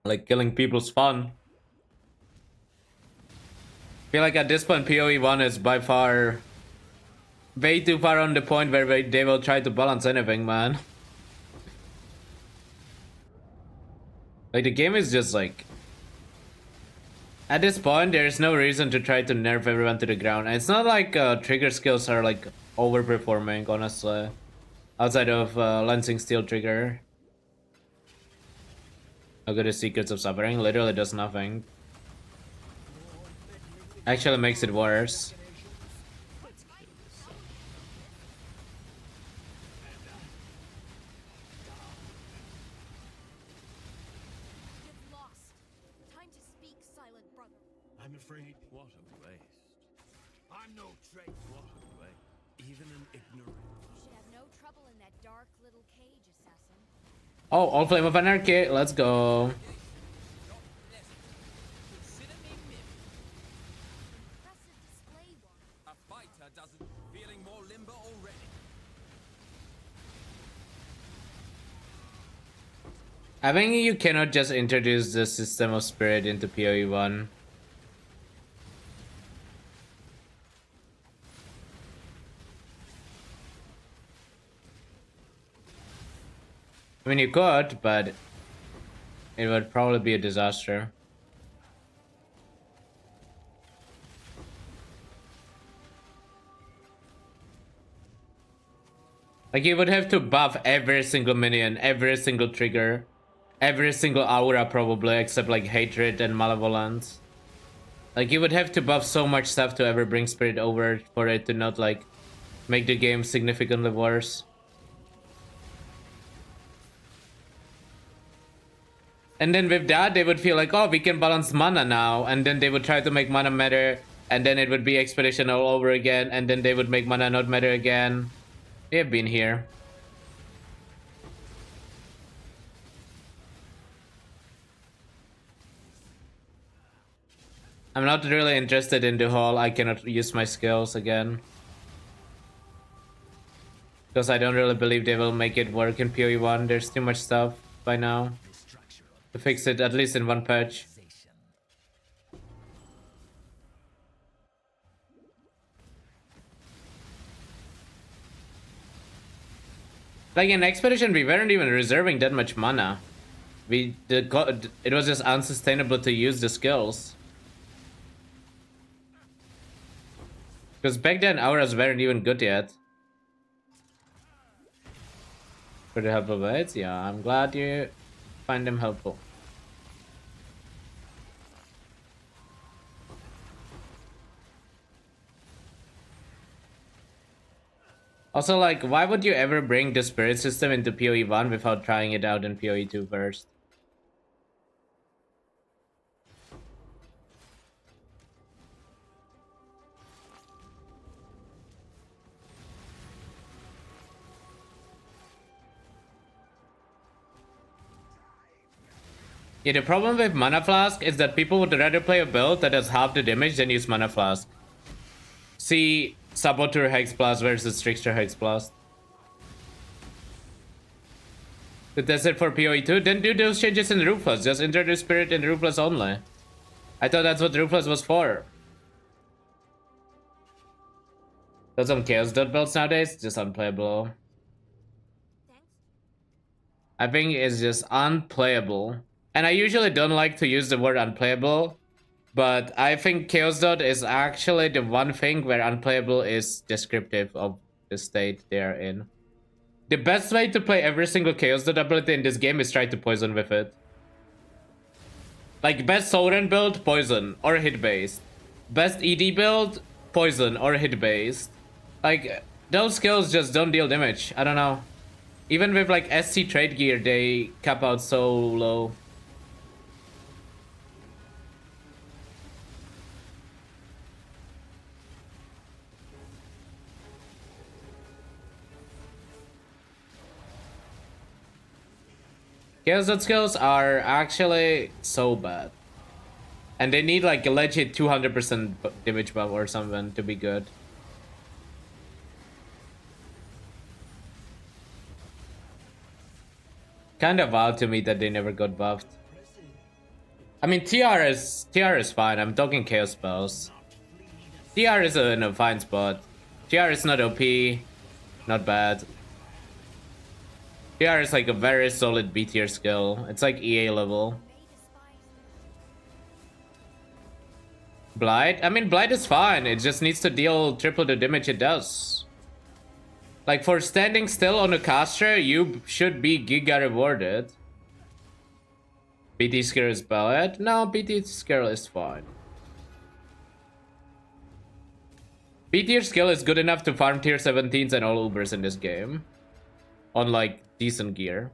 Like killing people's fun. I feel like at this point PoE 1 is by far way too far on the point where they will try to balance anything, man. Like the game is just like... At this point, there's no reason to try to nerf everyone to the ground. And it's not like trigger skills are like overperforming, honestly. Outside of Lancing Steel trigger. How good is Secrets of Suffering? Literally does nothing. Actually makes it worse. You've lost. Time to speak, silent brother. I'm afraid. What a waste. I'm no traitor. What a waste. Even an ignorant. You should have no trouble in that dark little cage, assassin. Oh, all Flame of Anarchy. Let's go. Impressive display, one. A fighter doesn't feeling more limber already. I think you cannot just introduce the system of spirit into PoE 1. I mean, you could, but it would probably be a disaster. Like, you would have to buff every single minion, every single trigger, every single aura probably, except like Hatred and Malevolence. Like, you would have to buff so much stuff to ever bring Spirit over for it to not, like, make the game significantly worse. And then with that, they would feel like, oh, we can balance mana now. And then they would try to make mana matter. And then it would be Expedition all over again. And then they would make mana not matter again. We have been here. I'm not really interested in the whole I cannot use my skills again. Because I don't really believe they will make it work in PoE 1. There's too much stuff by now to fix it, at least in one patch. Like in Expedition, we weren't even reserving that much mana. It was just unsustainable to use the skills. Because back then, auras weren't even good yet. Pretty helpful bits? Yeah, I'm glad you find them helpful. Also, like, why would you ever bring the spirit system into PoE 1 without trying it out in PoE 2 first? Yeah, the problem with Mana Flask is that people would rather play a build that has half the damage than use Mana Flask. See Saboteur Hex Blast versus Trickster Hex Blast. If that's it for PoE 2, then do those changes in Ruthless. Just introduce Spirit in Ruthless only. I thought that's what Ruthless was for. Got some Chaos Dot builds nowadays, just unplayable. Thanks. I think it's just unplayable. And I usually don't like to use the word unplayable, but I think Chaos Dot is actually the one thing where unplayable is descriptive of the state they are in. The best way to play every single Chaos Dot ability in this game is try to poison with it. Like, best Sovereign build, poison, or hit based. Best ED build, poison or hit based. Like, those skills just don't deal damage. I don't know. Even with like SC trade gear, they cap out so low. Chaos Dot skills are actually so bad. And they need like a legit 200% damage buff or something to be good. Kind of wild to me that they never got buffed. I mean, TR is fine. I'm talking chaos spells. TR is in a fine spot. TR is not OP, not bad. TR is like a very solid B tier skill. It's like EA level. Blight? I mean, Blight is fine. It just needs to deal triple the damage it does. Like, for standing still on a caster, you should be giga rewarded. BT skill is bad? No, BT skill is fine. B tier skill is good enough to farm tier 17s and all Ubers in this game. On, like, decent gear.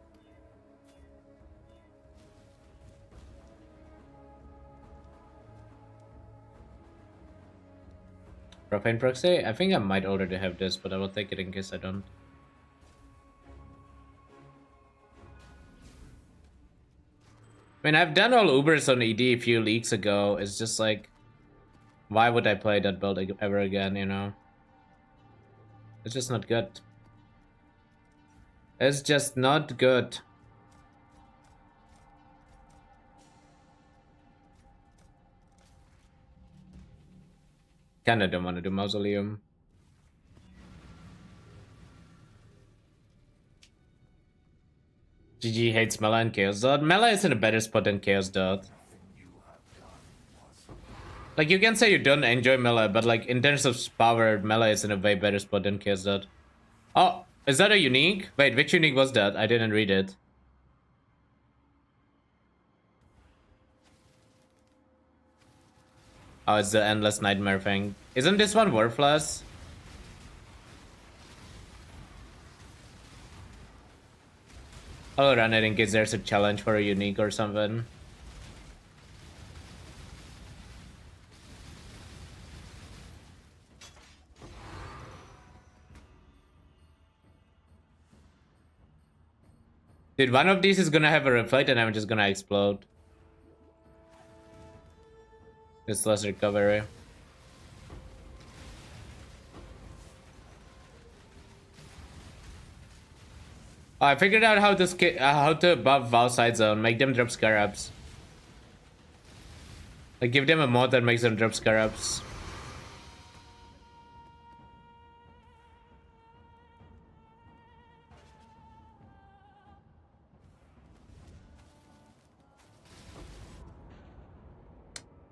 Profane proxy? I think I might already have this, but I will take it in case I don't. I mean, I've done all Ubers on ED a few leagues ago. It's just like, why would I play that build ever again, you know? It's just not good. It's just not good. Kinda don't want to do Mausoleum. GG hates Mela and Chaos Dot. Mela is in a better spot than Chaos Dot. Like, you can say you don't enjoy Mela, but like, in terms of power, Mela is in a way better spot than Chaos Dot. Oh, is that a unique? Wait, which unique was that? I didn't read it. Oh, it's the Endless Nightmare thing. Isn't this one worthless? I'll run it in case there's a challenge for a unique or something. Dude, one of these is gonna have a reflect and I'm just gonna explode. It's less recovery. Oh, I figured out how to buff Vow Side Zone, make them drop Scarabs. Like, give them a mod that makes them drop Scarabs.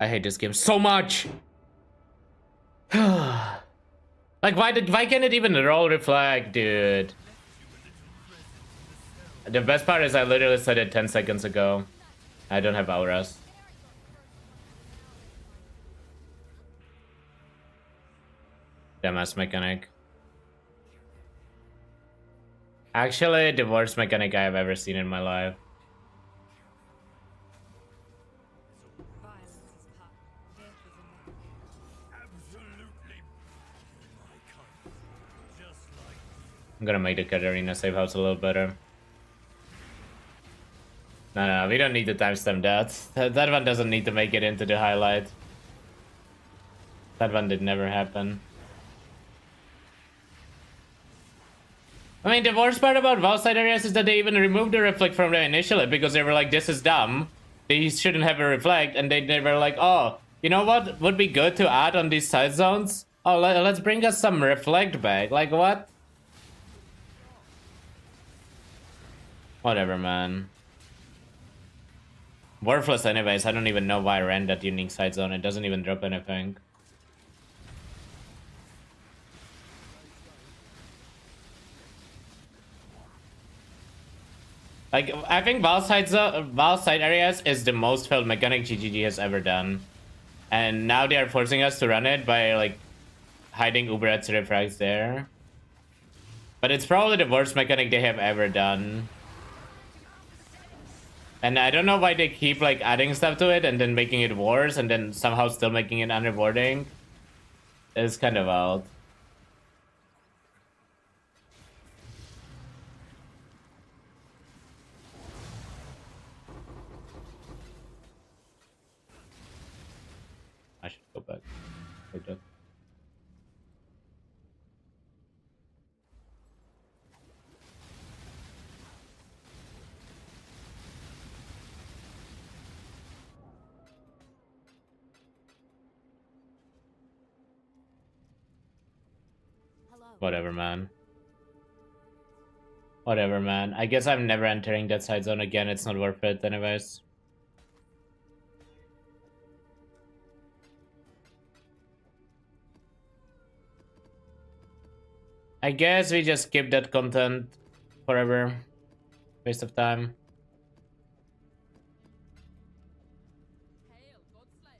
I hate this game so much. Like, why can't it even roll reflect, dude? The best part is I literally said it 10 seconds ago. I don't have auras. Dumbass mechanic. Actually, the worst mechanic I have ever seen in my life. I'm gonna make the Katarina safe house a little better. No, we don't need to timestamp that. That one doesn't need to make it into the highlight. That one did never happen. I mean, the worst part about Vow Side areas is that they even removed the reflect from there initially because they were like, this is dumb. They shouldn't have a reflect, and they were like, oh, you know what would be good to add on these side zones? Oh, let's bring us some reflect back. Like, what? Whatever, man. Worthless anyways. I don't even know why I ran that unique side zone. It doesn't even drop anything. Like, I think Val side areas is the most failed mechanic GGG has ever done. And now they are forcing us to run it by, like, hiding Uberet's refracts there. But it's probably the worst mechanic they have ever done. And I don't know why they keep like adding stuff to it and then making it worse and then somehow still making it unrewarding. It's kind of wild. I should go back. Like that. Hello. Whatever, man. Whatever, man. I guess I'm never entering that side zone again. It's not worth it anyways. I guess we just skip that content forever. Waste of time. Hail, Godslayer.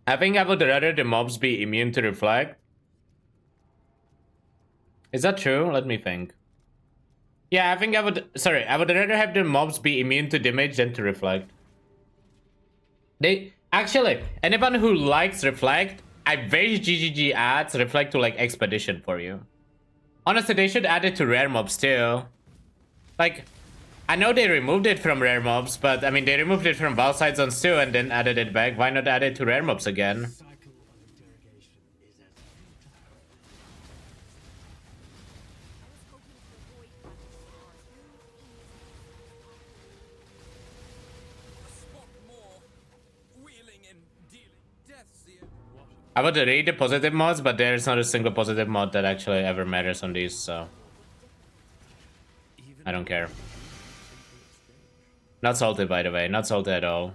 I think I would rather the mobs be immune to reflect. Is that true? Let me think. Yeah, I think I would... Sorry, I would rather have the mobs be immune to damage than to reflect. They... Actually, anyone who likes reflect, I wish GGG adds reflect to like expedition for you. Honestly, they should add it to rare mobs too. Like, I know they removed it from rare mobs, but I mean, they removed it from wild side zones too and then added it back. Why not add it to rare mobs again? Spot more. Wheeling and dealing. Death's here. I would read the positive mods, but there's not a single positive mod that actually ever matters on these, so... I don't care. Not salty, by the way. Not salty at all.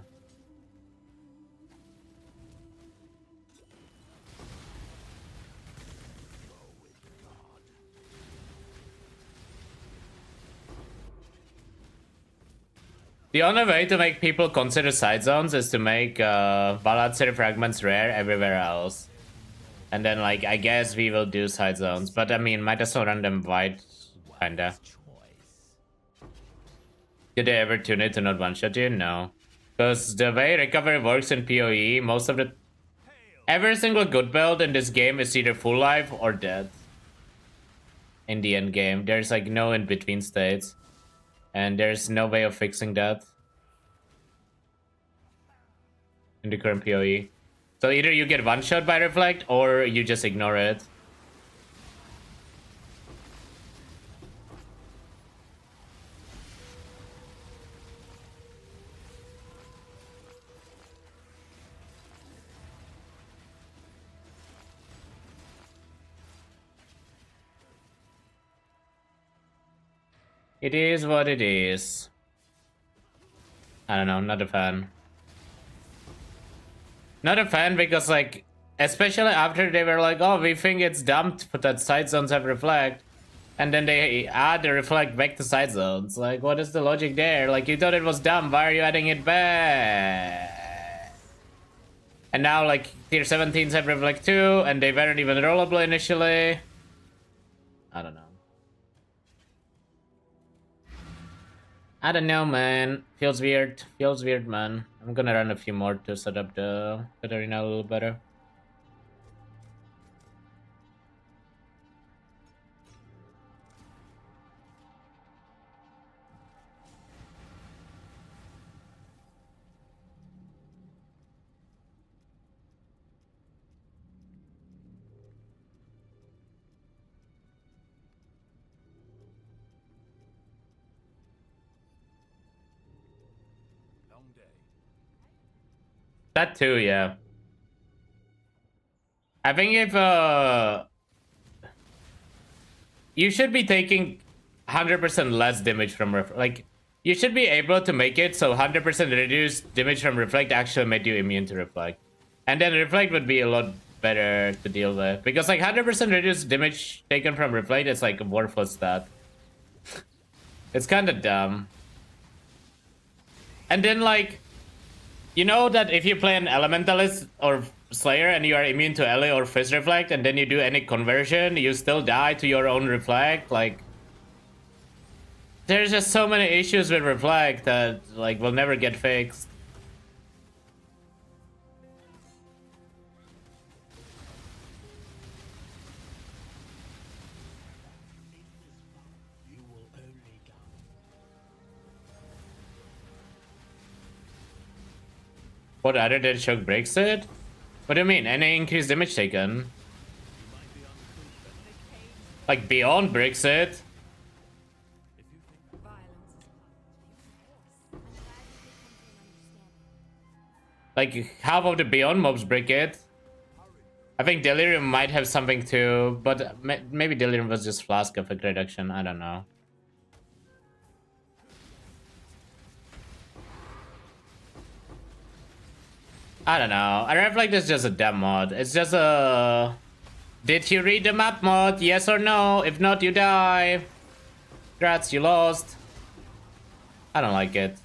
The only way to make people consider side zones is to make Balatzer fragments rare everywhere else. And then, like, I guess we will do side zones. But, I mean, might as well run them wide, kinda. Did they ever tune it to not one-shot you? No. Because the way recovery works in PoE, most of the... Every single good build in this game is either full life or dead. In the end game. There's, like, no in-between states. And there's no way of fixing that. In the current PoE. So either you get one-shot by reflect, or you just ignore it. It is what it is. I don't know, not a fan. Not a fan because, like, especially after they were like, oh, we think it's dumb to put that side zones have reflect. And then they add the reflect back to side zones. Like, what is the logic there? Like, you thought it was dumb, why are you adding it back? And now, like, tier 17s have reflect too, and they weren't even rollable initially. I don't know. I don't know, man. Feels weird. Feels weird, man. I'm gonna run a few more to set up the arena a little better. Long day. That too, yeah. I think if you should be taking 100% less damage from like you should be able to make it so 100% reduced damage from reflect actually made you immune to reflect, and then reflect would be a lot better to deal with because like 100% reduced damage taken from reflect is like a worthless stat. It's kind of dumb. And then, like, you know that if you play an Elementalist or Slayer and you are immune to Ele or Fist Reflect, and then you do any conversion, you still die to your own Reflect. Like, there's just so many issues with Reflect that, like, will never get fixed. What other than choke breaks it? What do you mean? Any increased damage taken? Like beyond breaks it? Like half of the beyond mobs break it. I think Delirium might have something too, but maybe Delirium was just flask effect reduction. I don't know. I don't know. I reflect is just a dumb mod. It's just a... Did you read the map mod? Yes or no? If not, you die. Congrats, you lost. I don't like it.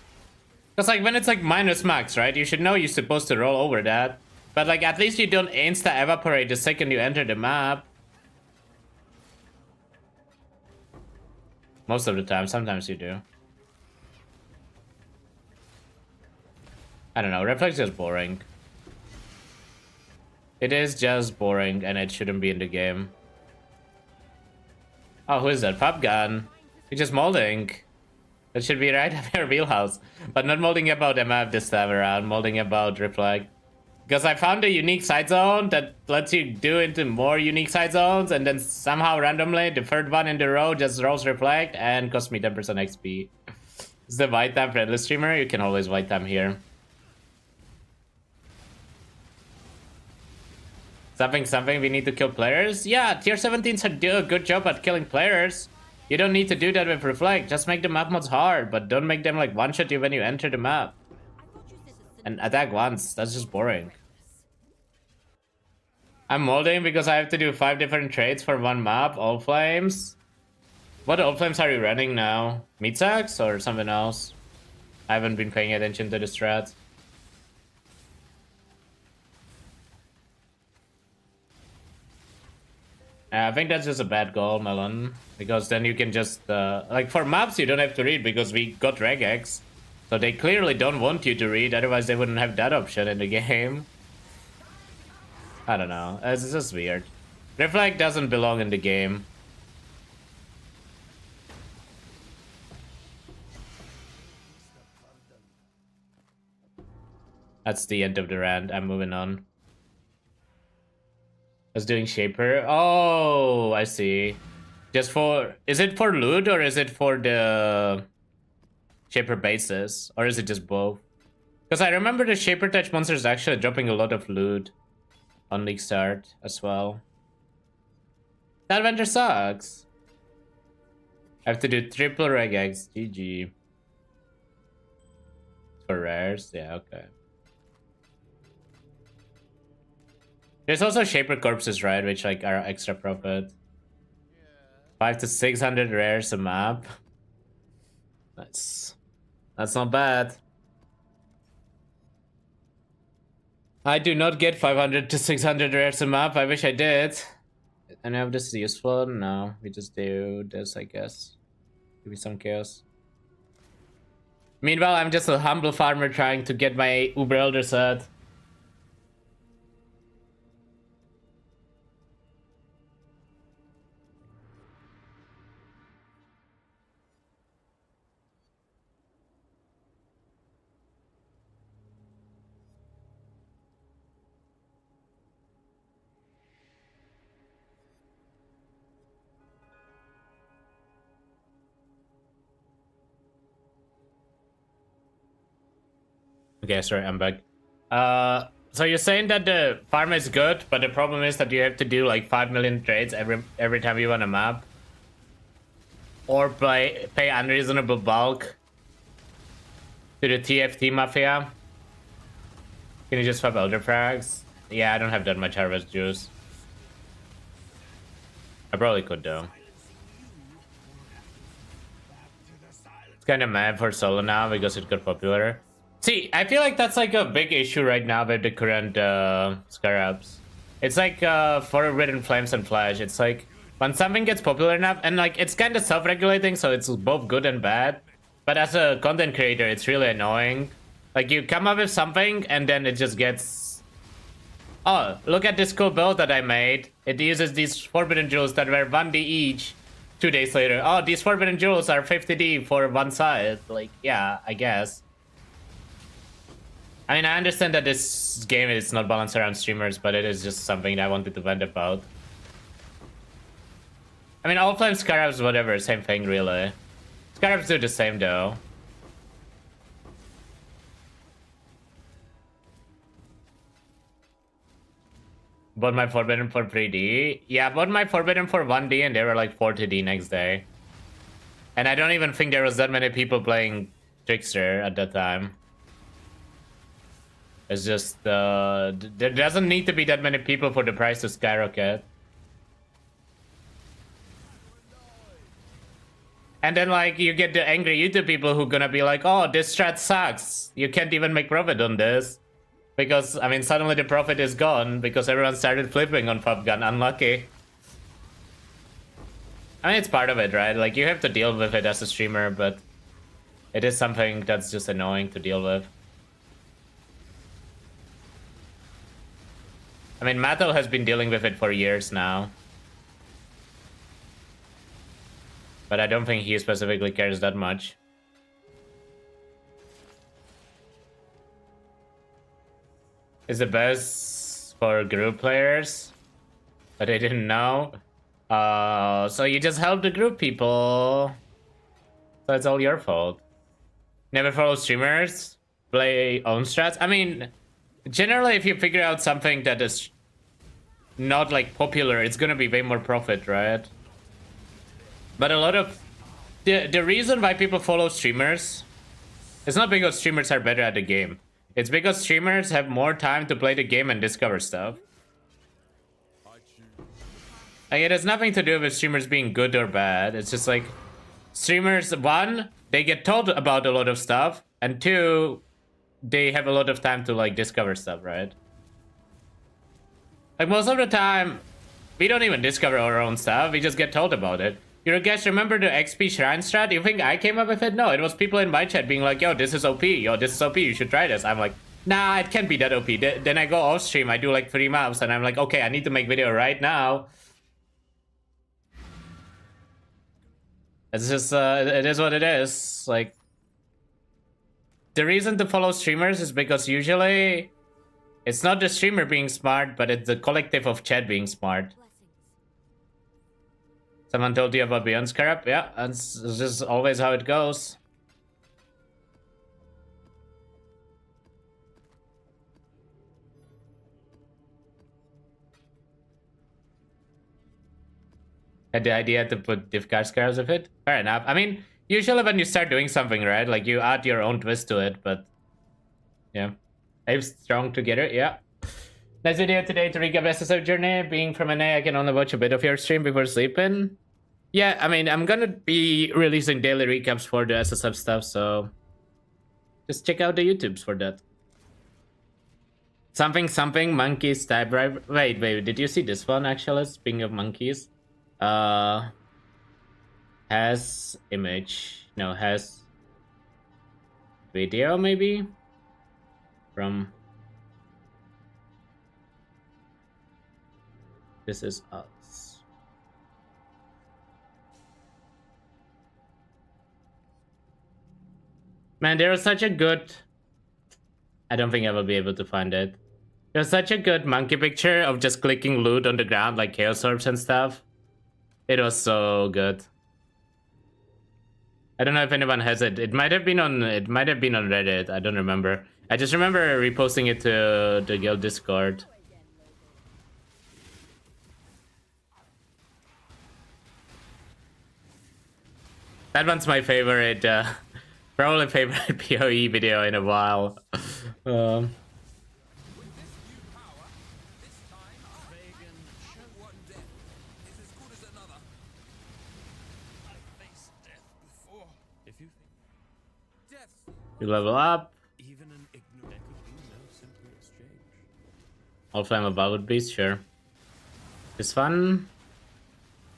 Because like when it's like minus max, right? You should know you're supposed to roll over that. But like at least you don't insta-evaporate the second you enter the map. Most of the time. Sometimes you do. I don't know. Reflex is boring. It is just boring and it shouldn't be in the game. Oh, who is that? Pop gun. He's just molding. That should be right up your wheelhouse. But not molding about MF this time around. Molding about Reflect. Because I found a unique side zone that lets you do into more unique side zones. And then somehow randomly the third one in the row just rolls Reflect and costs me 10% XP. It's the white time friendly streamer. You can always white time here. Something, we need to kill players? Yeah, tier 17s do a good job at killing players. You don't need to do that with Reflect. Just make the map mods hard, but don't make them like one-shot you when you enter the map. And attack once. That's just boring. I'm molding because I have to do 5 different trades for one map. All Flames. What All Flames are you running now? Meat sacks or something else? I haven't been paying attention to the strats. I think that's just a bad goal, Melon. Because then you can just... like, for maps, you don't have to read because we got regex. So they clearly don't want you to read, otherwise they wouldn't have that option in the game. I don't know. It's just weird. Reflect doesn't belong in the game. That's the end of the rant. I'm moving on. I was doing Shaper. Oh, I see. Just for... Is it for loot or is it for the Shaper bases? Or is it just both? Because I remember the Shaper Touch monsters actually dropping a lot of loot on League Start as well. That vendor sucks. I have to do triple regex. GG. For rares? Yeah, okay. There's also Shaper Corpses, right? Which like are extra profit. 500 to 600 rares a map. That's not bad. I do not get 500 to 600 rares a map. I wish I did. Any of this is useful? No, we just do this, I guess. Maybe some chaos. Meanwhile, I'm just a humble farmer trying to get my Uber Elder set. Okay, sorry, I'm back. So you're saying that the farm is good, but the problem is that you have to do like 5 million trades every time you run a map, or pay unreasonable bulk to the TFT mafia. Can you just swap elder frags? Yeah, I don't have that much harvest juice. I probably could though. It's kind of mad for solo now because it got popular. See, I feel like that's like a big issue right now with the current Scarabs. It's like Forbidden Flames and Flash. It's like when something gets popular enough, and like it's kind of self-regulating, so it's both good and bad. But as a content creator, it's really annoying. Like you come up with something, and then it just gets... Oh, look at this cool build that I made. It uses these Forbidden Jewels that were 1D each. 2 days later, oh, these Forbidden Jewels are 50D for one side. Like, yeah, I guess. I mean, I understand that this game is not balanced around streamers, but it is just something that I wanted to vent about. I mean, all flame Scarabs, whatever, same thing, really. Scarabs do the same, though. Bought my Forbidden for 3D. Yeah, bought my Forbidden for 1D, and they were like 40D next day. And I don't even think there was that many people playing Trickster at that time. It's just, there doesn't need to be that many people for the price to skyrocket. And then, like, you get the angry YouTube people who gonna be like, oh, this strat sucks. You can't even make profit on this. Because, I mean, suddenly the profit is gone because everyone started flipping on Pop Gun. Unlucky. I mean, it's part of it, right? Like, you have to deal with it as a streamer, but it is something that's just annoying to deal with. I mean, Matto has been dealing with it for years now. But I don't think he specifically cares that much. It's the best for group players, but I didn't know. So you just help the group people. So it's all your fault. Never follow streamers, play own strats. I mean, generally, if you figure out something that is not like popular, it's gonna be way more profit, right? But a lot of the reason why people follow streamers is not because streamers are better at the game. It's because streamers have more time to play the game and discover stuff. Like, it has nothing to do with streamers being good or bad. It's just like streamers, one, they get told about a lot of stuff, and two, they have a lot of time to like discover stuff, right? Like most of the time, we don't even discover our own stuff. We just get told about it. You guys remember the XP Shrine strat? You think I came up with it? No, it was people in my chat being like, yo, this is OP. Yo, this is OP. You should try this. I'm like, nah, it can't be that OP. Then I go off stream. I do like 3 maps and I'm like, okay, I need to make video right now. It's just, it is what it is. Like, the reason to follow streamers is because usually it's not the streamer being smart, but it's the collective of chat being smart. Someone told you about Beyond Scarab? Yeah, that's just always how it goes. Had the idea to put diff card scarabs with it? Fair enough. I mean, usually when you start doing something, right? Like, you add your own twist to it, but... yeah. They've strong together, yeah. Nice video today to recap SSF journey. Being from NA, I can only watch a bit of your stream before sleeping. Yeah, I mean, I'm gonna be releasing daily recaps for the SSF stuff, so just check out the YouTubes for that. Something monkeys type right. Wait, did you see this one actually? Speaking of monkeys, has image, no, has video maybe from This Is Us. Man, there was such a good... I don't think I will be able to find it. There's such a good monkey picture of just clicking loot on the ground like chaos orbs and stuff. It was so good. I don't know if anyone has it. It might have been on Reddit. I don't remember. I just remember reposting it to the guild Discord. That one's my favorite, probably favorite PoE video in a while. You level up. Even an All Flame Above would be, sure. This one?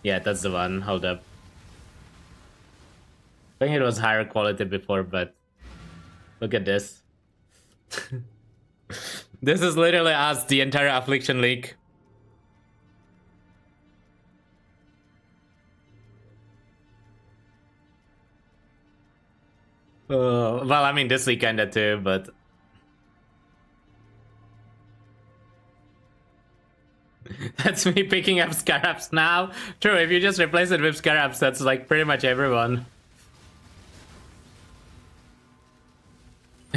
Yeah, that's the one. Hold up. I think it was higher quality before, but look at this. This is literally us, the entire Affliction League. Well, I mean, this league kinda too, but... That's me picking up Scarabs now. True, if you just replace it with Scarabs, that's like pretty much everyone.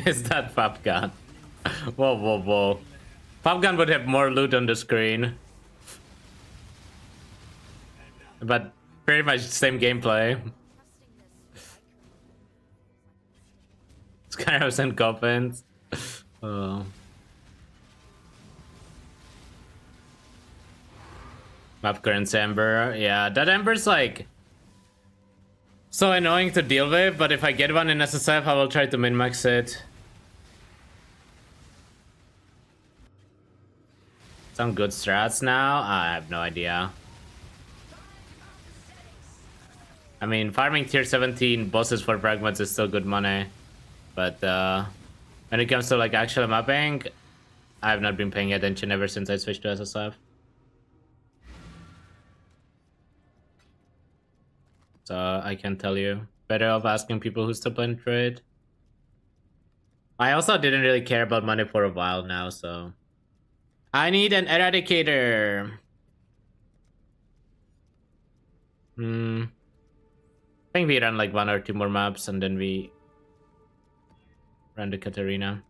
Is that Popgun? Whoa, whoa, whoa. Popgun would have more loot on the screen. But pretty much same gameplay. Scarabs and coffins. Oh. Map current Ember. Yeah, that Ember's like so annoying to deal with, but if I get one in SSF, I will try to min-max it. Some good strats now? I have no idea. I mean, farming tier 17 bosses for fragments is still good money. But when it comes to like actual mapping, I have not been paying attention ever since I switched to SSF. So I can't tell you. Better off asking people who still play trade. I also didn't really care about money for a while now, so... I need an Eradicator! I think we run like 1 or 2 more maps and then we... run the Katarina.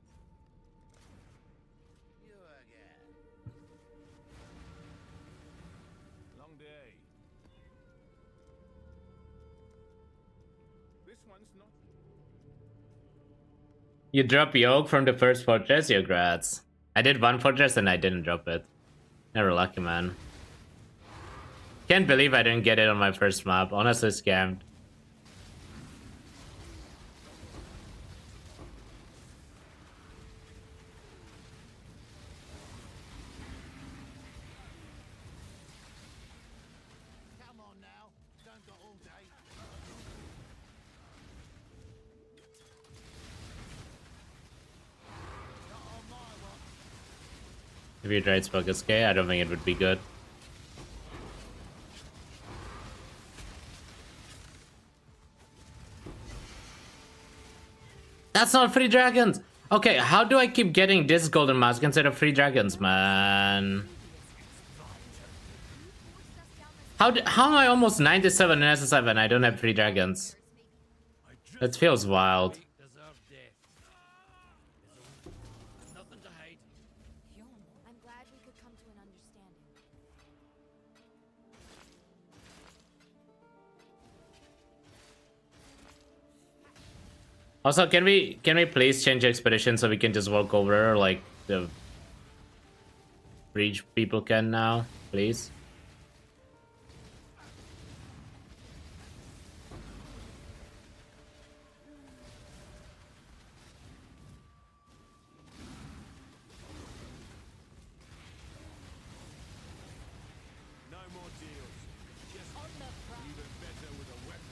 Long day. This one's not. You drop Yoke from the first fortress? Congrats. I did 1 fortress and I didn't drop it. Never lucky, man. Can't believe I didn't get it on my first map. Honestly scammed. Come on now. Don't go all day. Not on my watch. If you tried Spocus K, I don't think it would be good. That's not free dragons! Okay, how do I keep getting this golden mask instead of free dragons, man? How am I almost 97 in SSF and I don't have free dragons? That feels wild. I'm glad we could come to an understanding. Also, can we please change expedition so we can just walk over like the breach people can now, please? No more deals. Just even better with a weapon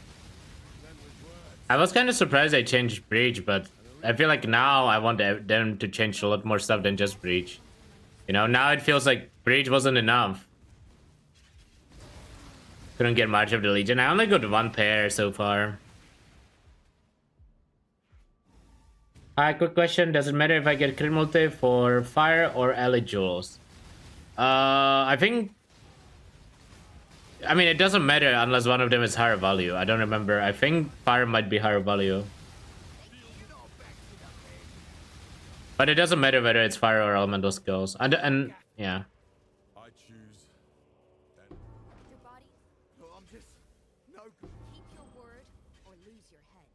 than with words. I was kind of surprised I changed breach, but I feel like now I want them to change a lot more stuff than just breach. You know, now it feels like breach wasn't enough. Couldn't get much of the Legion. I only got 1 pair so far. Hi, quick question. Does it matter if I get crit multi for fire or ally jewels? I think... I mean, it doesn't matter unless one of them is higher value. I don't remember. I think fire might be higher value. But it doesn't matter whether it's fire or elemental skills. And yeah. I choose. Your body, I'm just no good. keep your word or lose your head.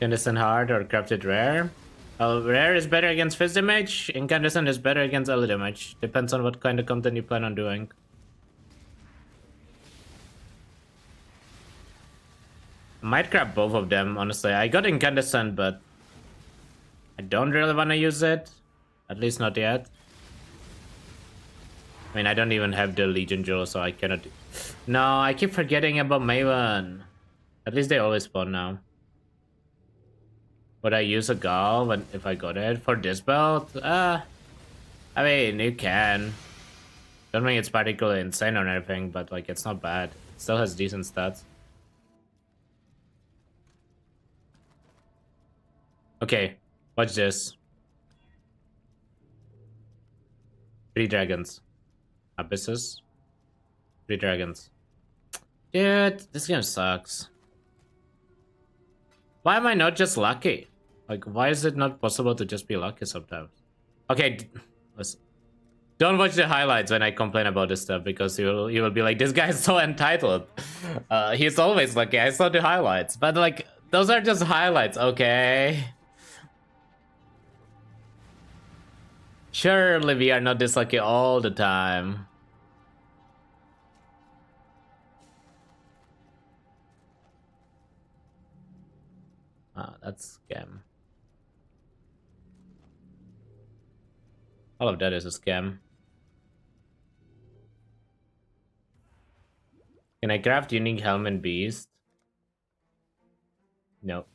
Incandescent hard or crafted rare? Well, rare is better against fizz damage. Incandescent is better against ally damage. Depends on what kind of content you plan on doing. Might grab both of them, honestly. I got incandescent, but I don't really want to use it. At least not yet. I mean, I don't even have the Legion Jewel, so I cannot do... No, I keep forgetting about Maven. At least they always spawn now. Would I use a Gall when if I got it for this belt? I mean, you can. Don't think it's particularly insane or anything, but like it's not bad. It still has decent stats. Okay, watch this. 3 dragons. Abysses. 3 dragons. Dude, this game sucks. Why am I not just lucky? Like, why is it not possible to just be lucky sometimes? Okay, listen. Don't watch the highlights when I complain about this stuff, because you will be like, this guy's so entitled. He's always lucky. I saw the highlights, but like, those are just highlights, okay? Surely we are not this lucky all the time. Ah, that's scam. All of that is a scam. Can I craft unique helm and beast? No.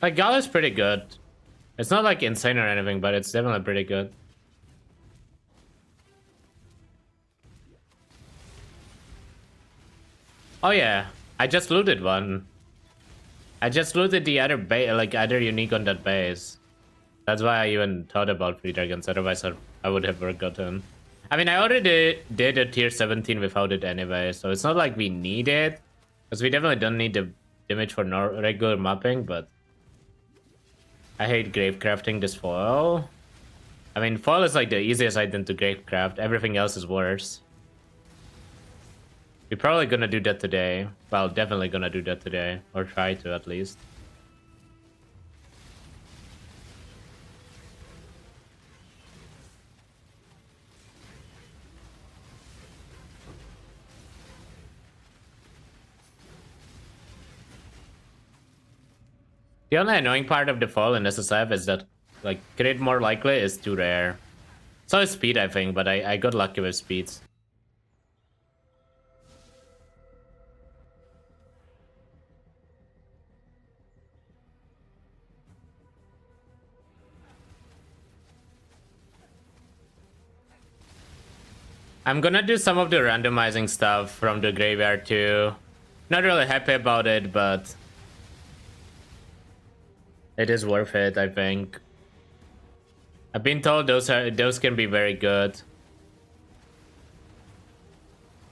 Like, Gall is pretty good. It's not like insane or anything, but it's definitely pretty good. Oh yeah, I just looted one. I just looted the other other unique on that base. That's why I even thought about 3 dragons, otherwise I would have forgotten. I mean, I already did a tier 17 without it anyway, so it's not like we need it. Because we definitely don't need the damage for regular mapping, but... I hate grave crafting this foil. I mean, foil is like the easiest item to grave craft, everything else is worse. We're probably gonna do that today. Well, definitely gonna do that today. Or try to, at least. The only annoying part of the fall in SSF is that, like, crit more likely is too rare. So is speed, I think, but I got lucky with speeds. I'm gonna do some of the randomizing stuff from the graveyard too. Not really happy about it, but it is worth it, I think. I've been told those can be very good.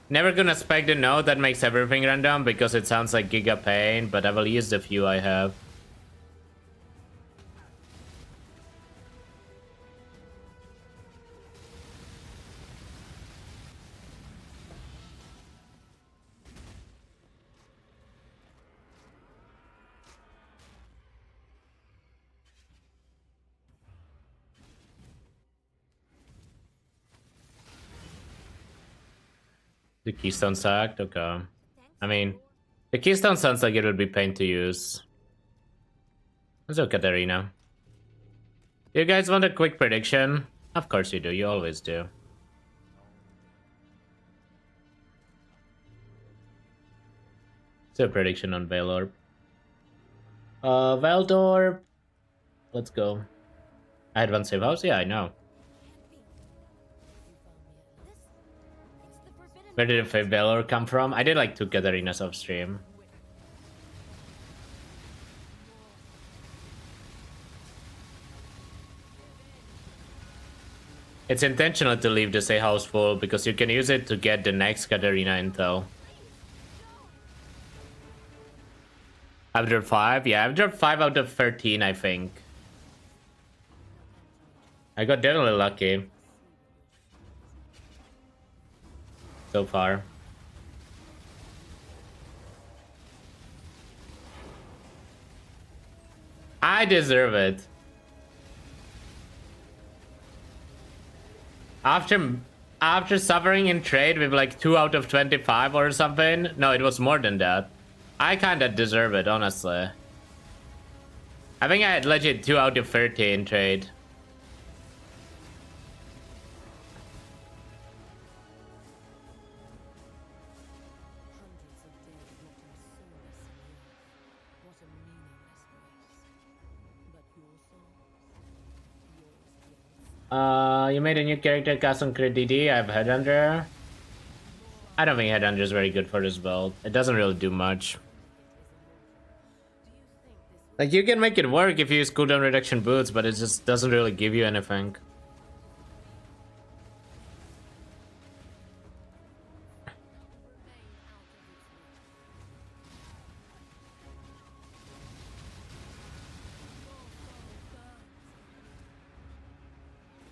Never gonna spec the node that makes everything random because it sounds like giga pain, but I will use the few I have. The keystone sacked? Okay. I mean, the keystone sounds like it would be pain to use. Let's look at Arena. You guys want a quick prediction? Of course you do, you always do. It's a prediction on Veilorb. Veldorb. Let's go. I had one save house? Yeah, I know. Where did the Veilorb come from? I did like 2 Katharinas off stream. It's intentional to leave the save house full because you can use it to get the next Katharina intel. I've dropped 5? Yeah, I've dropped 5 out of 13, I think. I got definitely lucky. So far. I deserve it. After suffering in trade with like 2 out of 25 or something. No, it was more than that. I kinda deserve it, honestly. I think I had legit 2 out of 30 in trade. You made a new character cast on CoC DD. I have Headhunter. I don't think Headhunter is very good for this build. It doesn't really do much. Like, you can make it work if you use cooldown reduction boots, but it just doesn't really give you anything.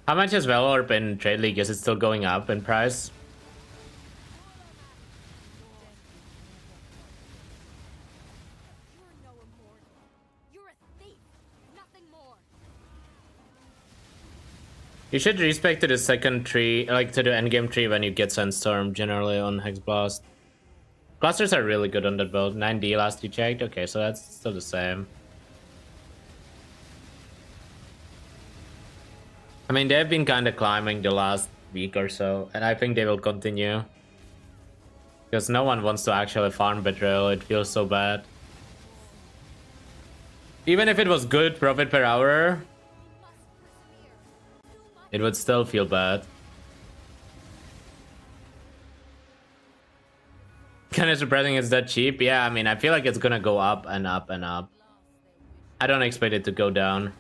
How much is Valorp in Trade League? Is it still going up in price? You're no immortal. You're a thief. Nothing more. You should respect to the second tree, like to the endgame tree when you get Sandstorm, generally on Hex Blast. Clusters are really good on that build. 9D last you checked? Okay, so that's still the same. I mean, they've been kind of climbing the last week or so, and I think they will continue. Because no one wants to actually farm Betrayal, it feels so bad. Even if it was good profit per hour, it would still feel bad. Kinda surprising it's that cheap. Yeah, I mean, I feel like it's gonna go up and up and up. I don't expect it to go down.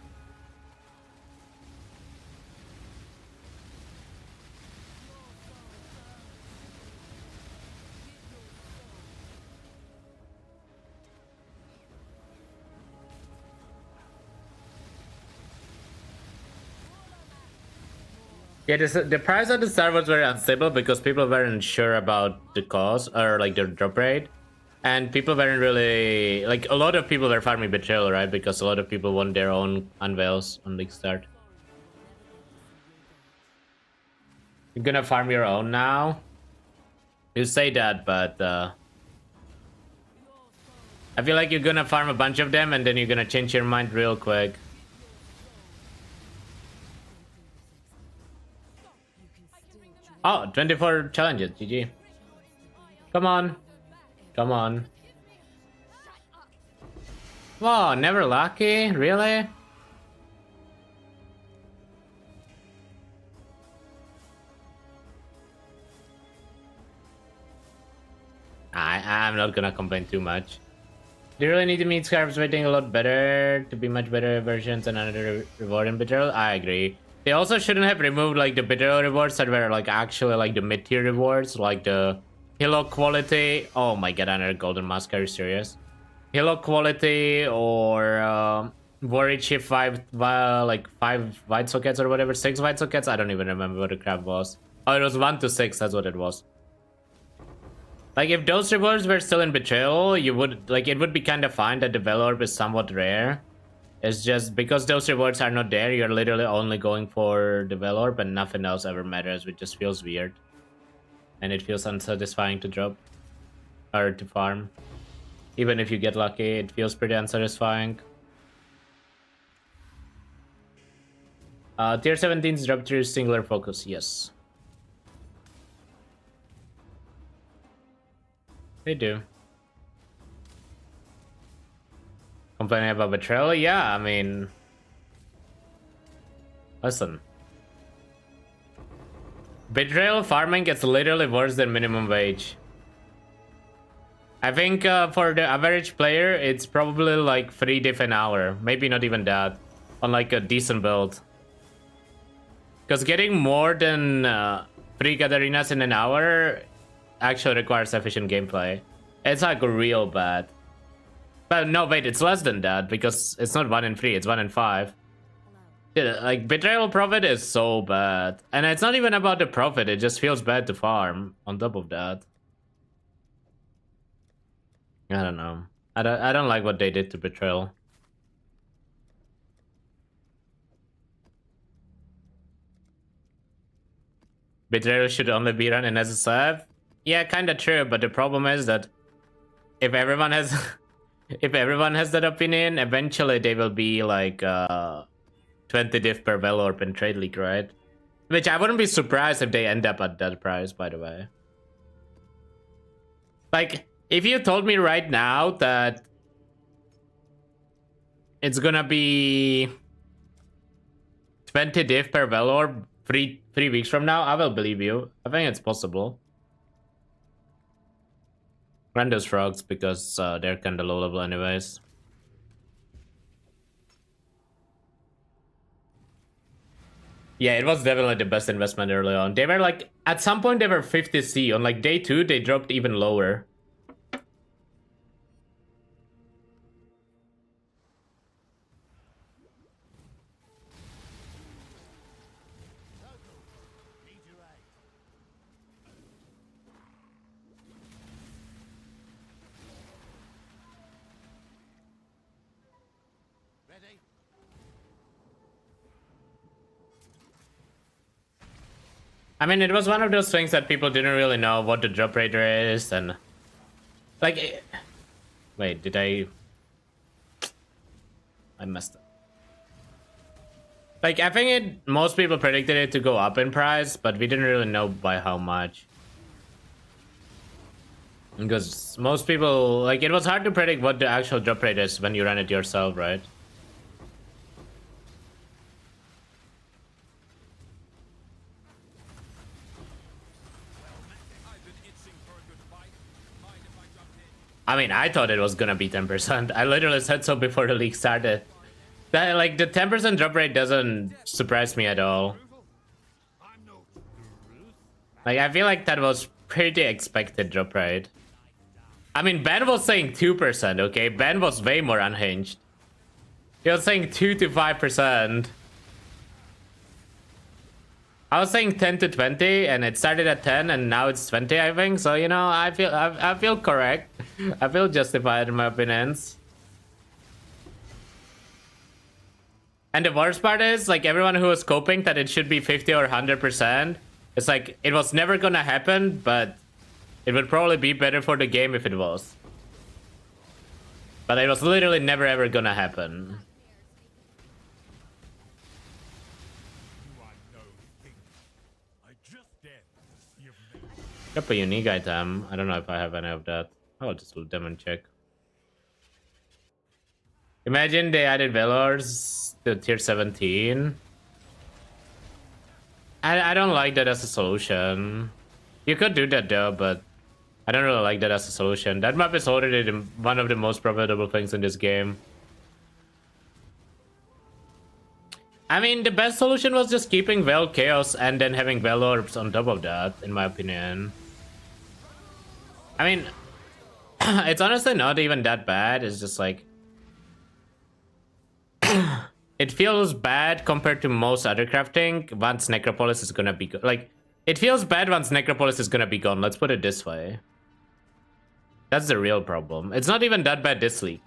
Yeah, the price at the start was very unstable because people weren't sure about the cost or like the drop rate, and people weren't really like, a lot of people were farming Betrayal, right? Because a lot of people want their own unveils on league start. You're gonna farm your own now? You say that, but I feel like you're gonna farm a bunch of them and then you're gonna change your mind real quick. Oh, 24 challenges, GG. Come on. Come on. Whoa, never lucky? Really? I'm not gonna complain too much. Do you really need to meet Scarab's rating a lot better to be much better versions and another reward in Betrayal? I agree. They also shouldn't have removed like the Betrayal rewards that were like actually like the mid-tier rewards, like the Hilo quality. Oh my god, another golden mask, are you serious? Hilo quality or Worry Chip 5, like 5 white sockets or whatever, 6 white sockets? I don't even remember what the crap was. Oh, it was 1 to 6, that's what it was. Like, if those rewards were still in Betrayal, you would, like, it would be kind of fine that the Valorp is somewhat rare. It's just because those rewards are not there, you're literally only going for the Valorp and nothing else ever matters, which just feels weird. And it feels unsatisfying to drop. Or to farm. Even if you get lucky, it feels pretty unsatisfying. Tier 17's drop through singular focus, yes. They do. Complaining about Betrayal? Yeah, I mean... Listen. Betrayal farming gets literally worse than minimum wage. I think for the average player, it's probably like 3 diff an hour. Maybe not even that. On like a decent build. Because getting more than 3 Katharinas in an hour actually requires efficient gameplay. It's like real bad. But no, wait, it's less than that because it's not 1 in 3, it's 1 in 5. Yeah, like Betrayal profit is so bad. And it's not even about the profit, it just feels bad to farm on top of that. I don't know. I don't like what they did to Betrayal. Betrayal should only be run in SSF. Yeah, kinda true, but the problem is that if everyone has if everyone has that opinion, eventually they will be like 20 diff per Velorp in Trade League, right? Which I wouldn't be surprised if they end up at that price, by the way. Like, if you told me right now that it's gonna be 20 diff per Velorp 3 weeks from now, I will believe you. I think it's possible. Run those frogs because they're kinda low level anyways. Yeah, it was definitely the best investment early on. They were like, at some point they were 50C. On like day 2, they dropped even lower. I mean, it was one of those things that people didn't really know what the drop rate is, and like, wait, did I messed up. Like, I think most people predicted it to go up in price, but we didn't really know by how much. Because most people, like, it was hard to predict what the actual drop rate is when you run it yourself, right? I mean, I thought it was gonna be 10%. I literally said so before the league started. That, like, the 10% drop rate doesn't surprise me at all. Like, I feel like that was pretty expected drop rate. I mean, Ben was saying 2%, okay? Ben was way more unhinged. He was saying 2 to 5%. I was saying 10 to 20, and it started at 10, and now it's 20, I think. So, you know, I feel correct. I feel justified in my opinions. And the worst part is, like, everyone who was coping that it should be 50 or 100%, it's like, it was never gonna happen, but it would probably be better for the game if it was. But it was literally never ever gonna happen. Drop a unique item. I don't know if I have any of that. I'll just loot them and check. Imagine they added Velors to tier 17. I don't like that as a solution. You could do that though, but I don't really like that as a solution. That map is already one of the most profitable things in this game. I mean, the best solution was just keeping Vel Chaos and then having Vel Orbs on top of that, in my opinion. I mean, it's honestly not even that bad. It's just like... it feels bad compared to most other crafting once Necropolis is gonna be good. Like, it feels bad once Necropolis is gonna be gone. Let's put it this way. That's the real problem. It's not even that bad this league.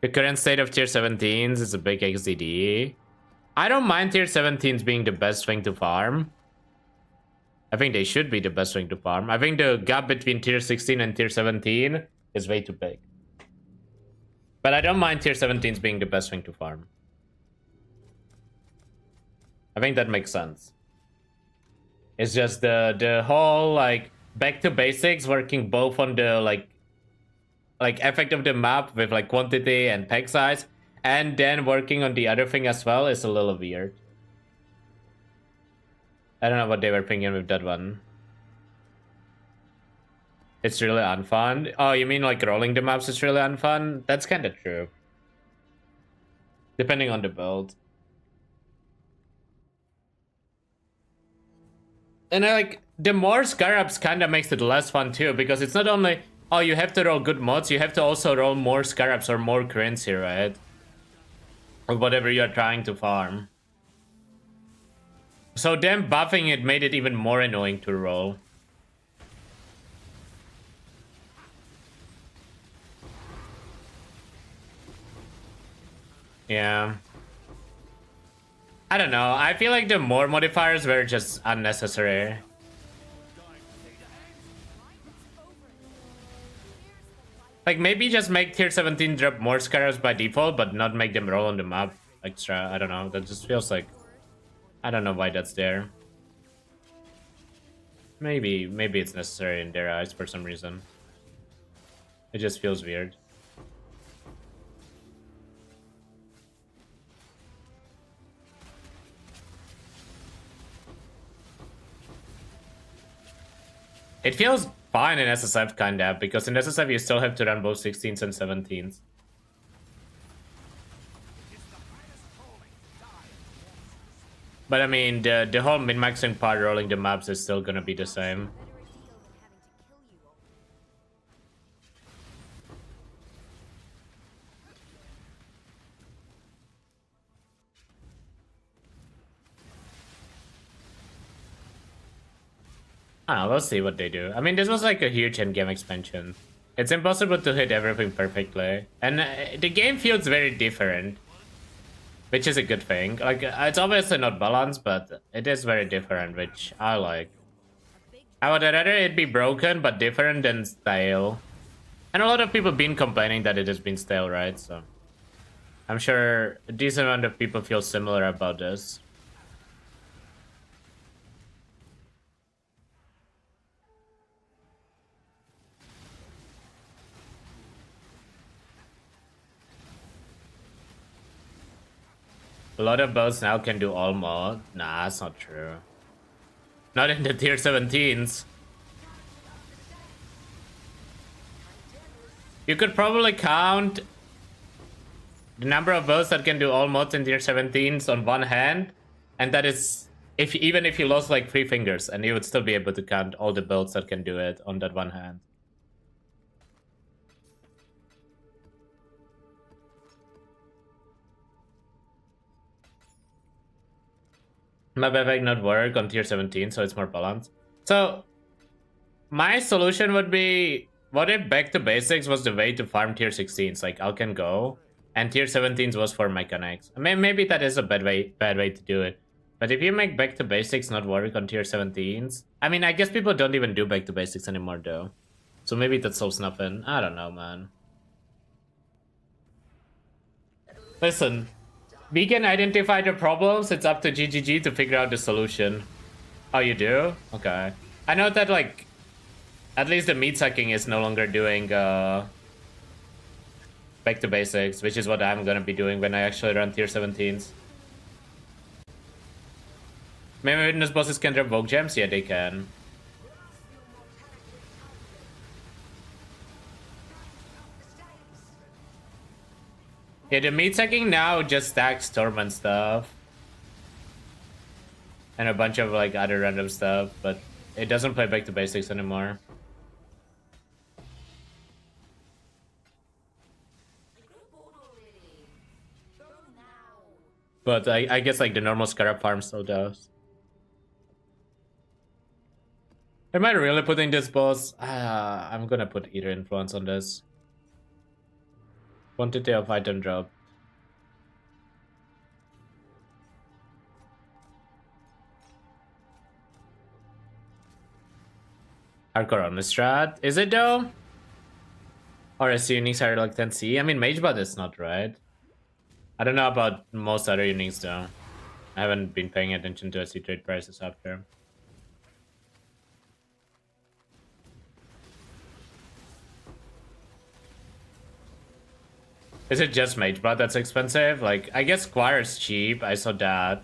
The current state of tier 17s is a big XDD. I don't mind tier 17s being the best thing to farm. I think they should be the best thing to farm. I think the gap between tier 16 and tier 17 is way too big. But I don't mind tier 17s being the best thing to farm. I think that makes sense. It's just the whole, like, back to basics, working both on the, like effect of the map with, like, quantity and pack size, and then working on the other thing as well is a little weird. I don't know what they were thinking with that one. It's really unfun. Oh, you mean like rolling the maps is really unfun? That's kind of true. Depending on the build. And like, the more scarabs kind of makes it less fun too, because it's not only, oh, you have to roll good mods, you have to also roll more scarabs or more currency, right? Or whatever you're trying to farm. So them buffing it made it even more annoying to roll. Yeah. I don't know. I feel like the more modifiers were just unnecessary. Like, maybe just make tier 17 drop more scarabs by default, but not make them roll on the map extra. I don't know. That just feels like... I don't know why that's there. Maybe it's necessary in their eyes for some reason. It just feels weird. It feels fine in SSF, kind of, because in SSF you still have to run both 16s and 17s. But I mean, the whole min-maxing part rolling the maps is still gonna be the same. I don't know, we'll see what they do. I mean, this was like a huge endgame expansion. It's impossible to hit everything perfectly. And the game feels very different. Which is a good thing. Like, it's obviously not balanced, but it is very different, which I like. I would rather it be broken, but different than stale. And a lot of people been complaining that it has been stale, right? So I'm sure a decent amount of people feel similar about this. A lot of boats now can do all mod. Nah, that's not true. Not in the tier 17s. You could probably count the number of boats that can do all mods in tier 17s on one hand, and that is even if you lost like 3 fingers, and you would still be able to count all the boats that can do it on that one hand. Map effect not work on tier 17, so it's more balanced. So my solution would be, what if back to basics was the way to farm tier 16s, like Alcan Go, and tier 17s was for mechanics. I mean, maybe that is a bad way to do it. But if you make back to basics not work on tier 17s, I mean, I guess people don't even do back to basics anymore though. So maybe that solves nothing. I don't know, man. Listen. We can identify the problems, it's up to GGG to figure out the solution. Oh, you do? Okay. I know that, like, at least the meat sucking is no longer doing back to basics, which is what I'm gonna be doing when I actually run tier 17s. Maybe witness bosses can drop Vogue gems? Yeah, they can. Yeah, the meat sacking now just stacks Torment stuff. And a bunch of like other random stuff, but it doesn't play back to basics anymore. But I guess like the normal Scarab farm still does. Am I really putting this boss? I'm gonna put Eater Influence on this. Quantity of item drop. Hardcore on the strat. Is it though? Or is uniques are like 10C? I mean, Mageblood is not, right? I don't know about most other uniques though. I haven't been paying attention to SC trade prices after. Is it just Mageblood that's expensive? Like, I guess Squire's cheap. I saw that.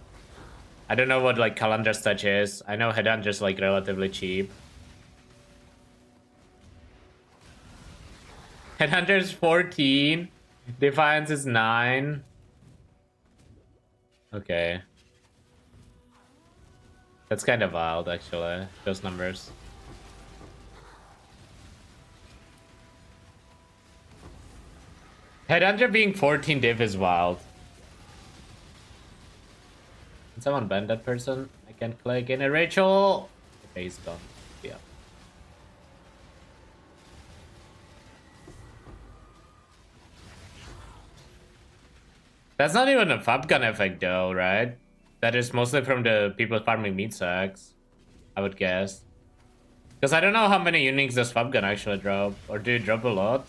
I don't know what, like, Calandra's touch is. I know Headhunter's, like, relatively cheap. Headhunter's 14. Defiance is 9. Okay. That's kind of wild, actually, those numbers. Headhunter being 14 div is wild. Can someone ban that person? I can't play again. Rachel! Okay, he's gone. Yeah. That's not even a fab gun effect though, right? That is mostly from the people farming meat sacks, I would guess. Because I don't know how many uniques does fab gun actually drop. Or do you drop a lot?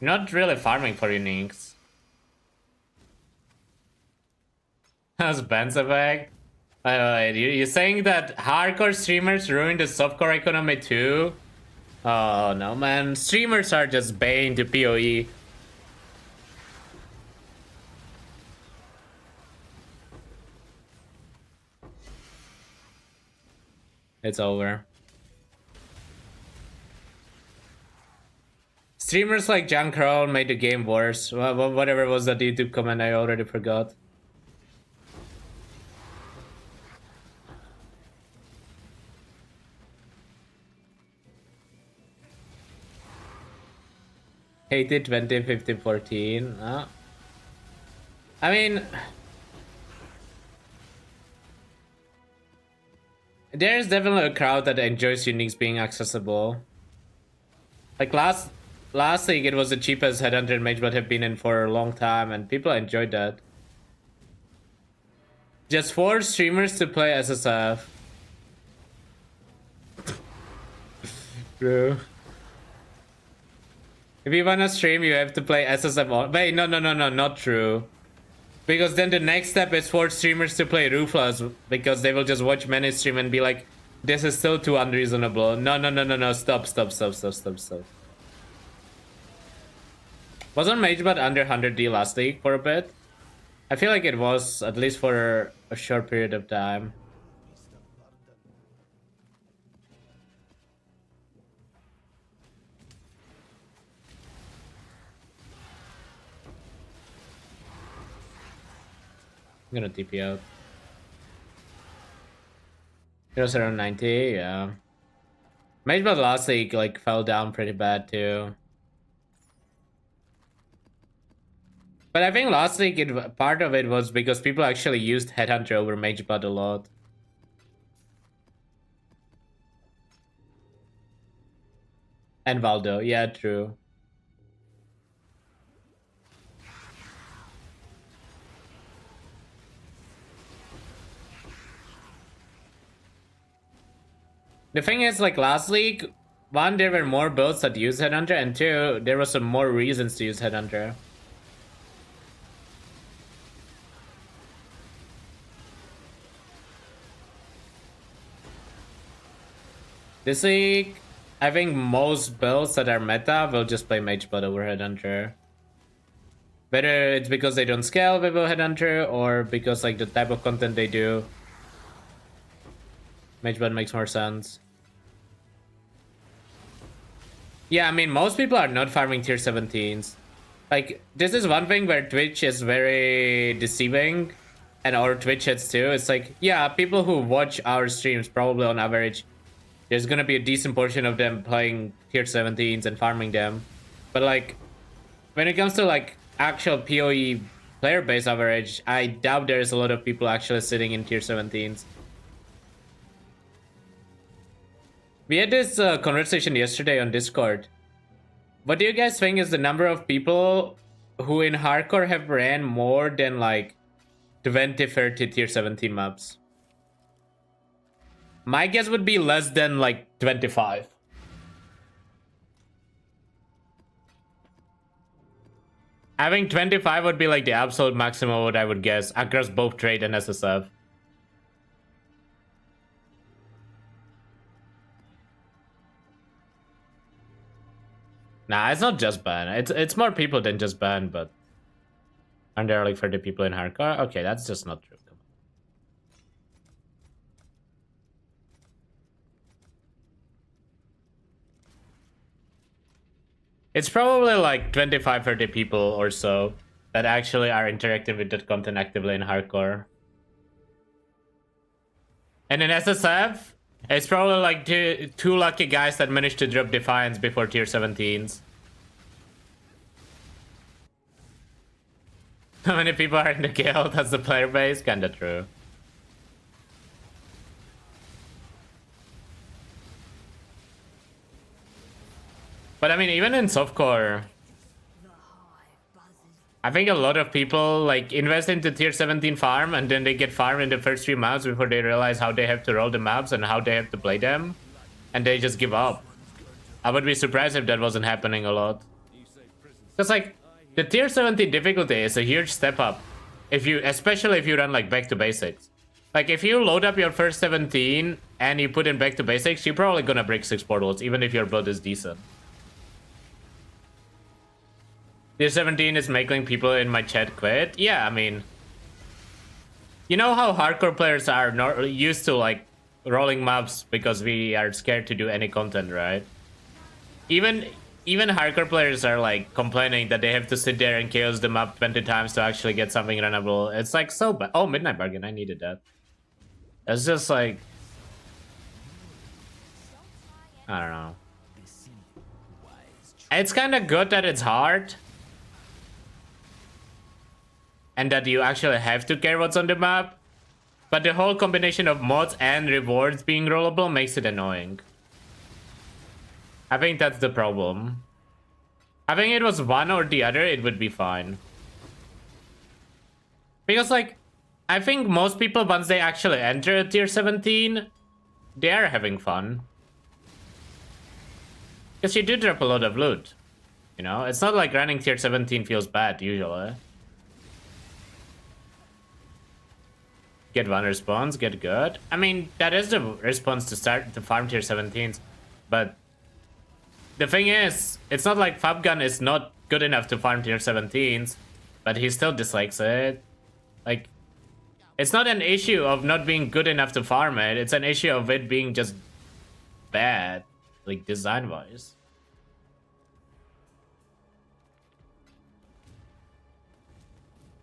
You're not really farming for uniques. How's Ben's effect? Wait, you're saying that hardcore streamers ruined the softcore economy too? Oh no, man. Streamers are just bane to PoE. It's over. Streamers like John Crow made the game worse. Whatever was that YouTube comment, I already forgot. Hated 20, 15, 14. I mean, there's definitely a crowd that enjoys uniques being accessible. Like last league, it was the cheapest headhunter mage but have been in for a long time, and people enjoyed that. Just 4 streamers to play SSF. Bro. If you wanna stream, you have to play SSF on. Wait, no, not true. Because then the next step is for streamers to play Ruthless, because they will just watch many stream and be like, this is still too unreasonable. No, stop. Wasn't Magebot under 100D last league for a bit? I feel like it was, at least for a short period of time. I'm gonna TP out. It was around 90, yeah. Magebot last league like fell down pretty bad too. But I think last league, part of it was because people actually used Headhunter over Magebot a lot. And Valdo, yeah, true. The thing is, like last league, 1, there were more builds that used Headhunter, and 2, there was some more reasons to use Headhunter. This league, I think most builds that are meta will just play Magebot over Headhunter. Whether it's because they don't scale with Headhunter, or because like the type of content they do, Magebot makes more sense. Yeah, I mean, most people are not farming tier 17s. Like, this is one thing where Twitch is very deceiving, and our Twitch hits too. It's like, yeah, people who watch our streams, probably on average, there's gonna be a decent portion of them playing tier 17s and farming them. But like, when it comes to like actual PoE player base average, I doubt there's a lot of people actually sitting in tier 17s. We had this conversation yesterday on Discord. What do you guys think is the number of people who in hardcore have ran more than like 20, 30 tier 17 maps? My guess would be less than like 25. I think 25 would be like the absolute maximum what I would guess across both trade and SSF. Nah, it's not just ban. It's more people than just ban, but aren't there like 30 people in hardcore? Okay, that's just not true. Come on. It's probably like 25, 30 people or so that actually are interacting with that content actively in hardcore. And in SSF, it's probably like two lucky guys that managed to drop Defiance before tier 17s. How many people are in the guild as the player base? Kinda true. But I mean, even in softcore, I think a lot of people like invest into tier 17 farm and then they get farmed in the first 3 maps before they realize how they have to roll the maps and how they have to play them, and they just give up. I would be surprised if that wasn't happening a lot. Because like the tier 17 difficulty is a huge step up. Especially if you run like back to basics. Like if you load up your first 17 and you put in back to basics, you're probably gonna break 6 portals, even if your build is decent. Tier 17 is making people in my chat quit. Yeah, I mean, you know how hardcore players are not used to like rolling mobs because we are scared to do any content, right? Even hardcore players are like complaining that they have to sit there and chaos the map 20 times to actually get something runnable. It's like so bad. Oh, Midnight Bargain, I needed that. It's just like, I don't know. It's kind of good that it's hard. And that you actually have to care what's on the map. But the whole combination of mods and rewards being rollable makes it annoying. I think that's the problem. I think it was one or the other, it would be fine. Because like, I think most people, once they actually enter tier 17, they are having fun. Because you do drop a lot of loot. You know, it's not like running tier 17 feels bad usually. Get one response, get good. I mean, that is the response to start to farm tier 17s. But the thing is, it's not like Fabgun is not good enough to farm tier 17s, but he still dislikes it. Like, it's not an issue of not being good enough to farm it, it's an issue of it being just bad, like design-wise.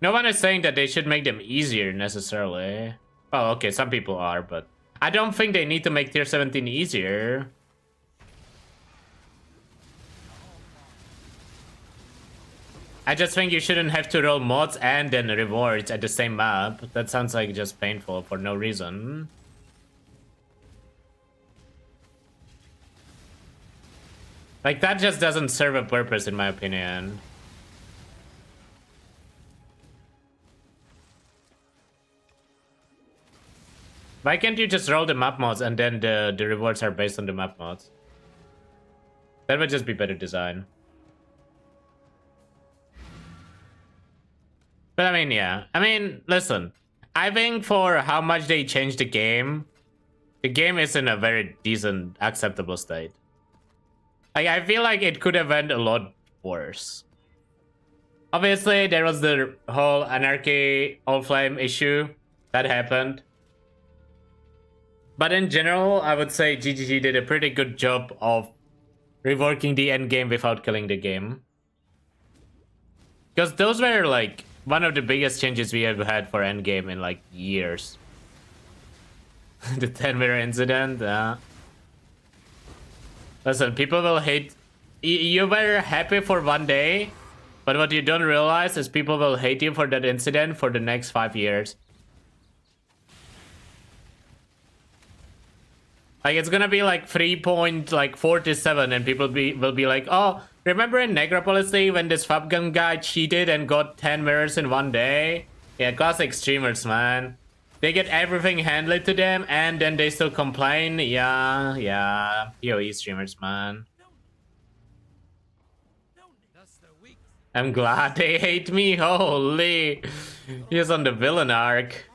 No one is saying that they should make them easier necessarily. Well, okay, some people are, but I don't think they need to make tier 17 easier. I just think you shouldn't have to roll mods and then rewards at the same map. That sounds like just painful for no reason. Like, that just doesn't serve a purpose in my opinion. Why can't you just roll the map mods and then the rewards are based on the map mods? That would just be better design. But I mean, yeah. I mean, listen. I think for how much they changed the game is in a very decent, acceptable state. Like, I feel like it could have went a lot worse. Obviously, there was the whole Anarchy All Flame issue that happened. But in general, I would say GGG did a pretty good job of reworking the endgame without killing the game. Because those were like one of the biggest changes we have had for endgame in like years. The 10-mirror incident, Listen, people will hate... You were happy for one day, but what you don't realize is people will hate you for that incident for the next 5 years. Like, it's gonna be like 3.47 and people will be like, oh, remember in Necropolis League when this Fabgun guy cheated and got 10 mirrors in one day? Yeah, classic streamers, man. They get everything handed to them and then they still complain. Yeah. PoE streamers, man. I'm glad they hate me. Holy. He's on the villain arc.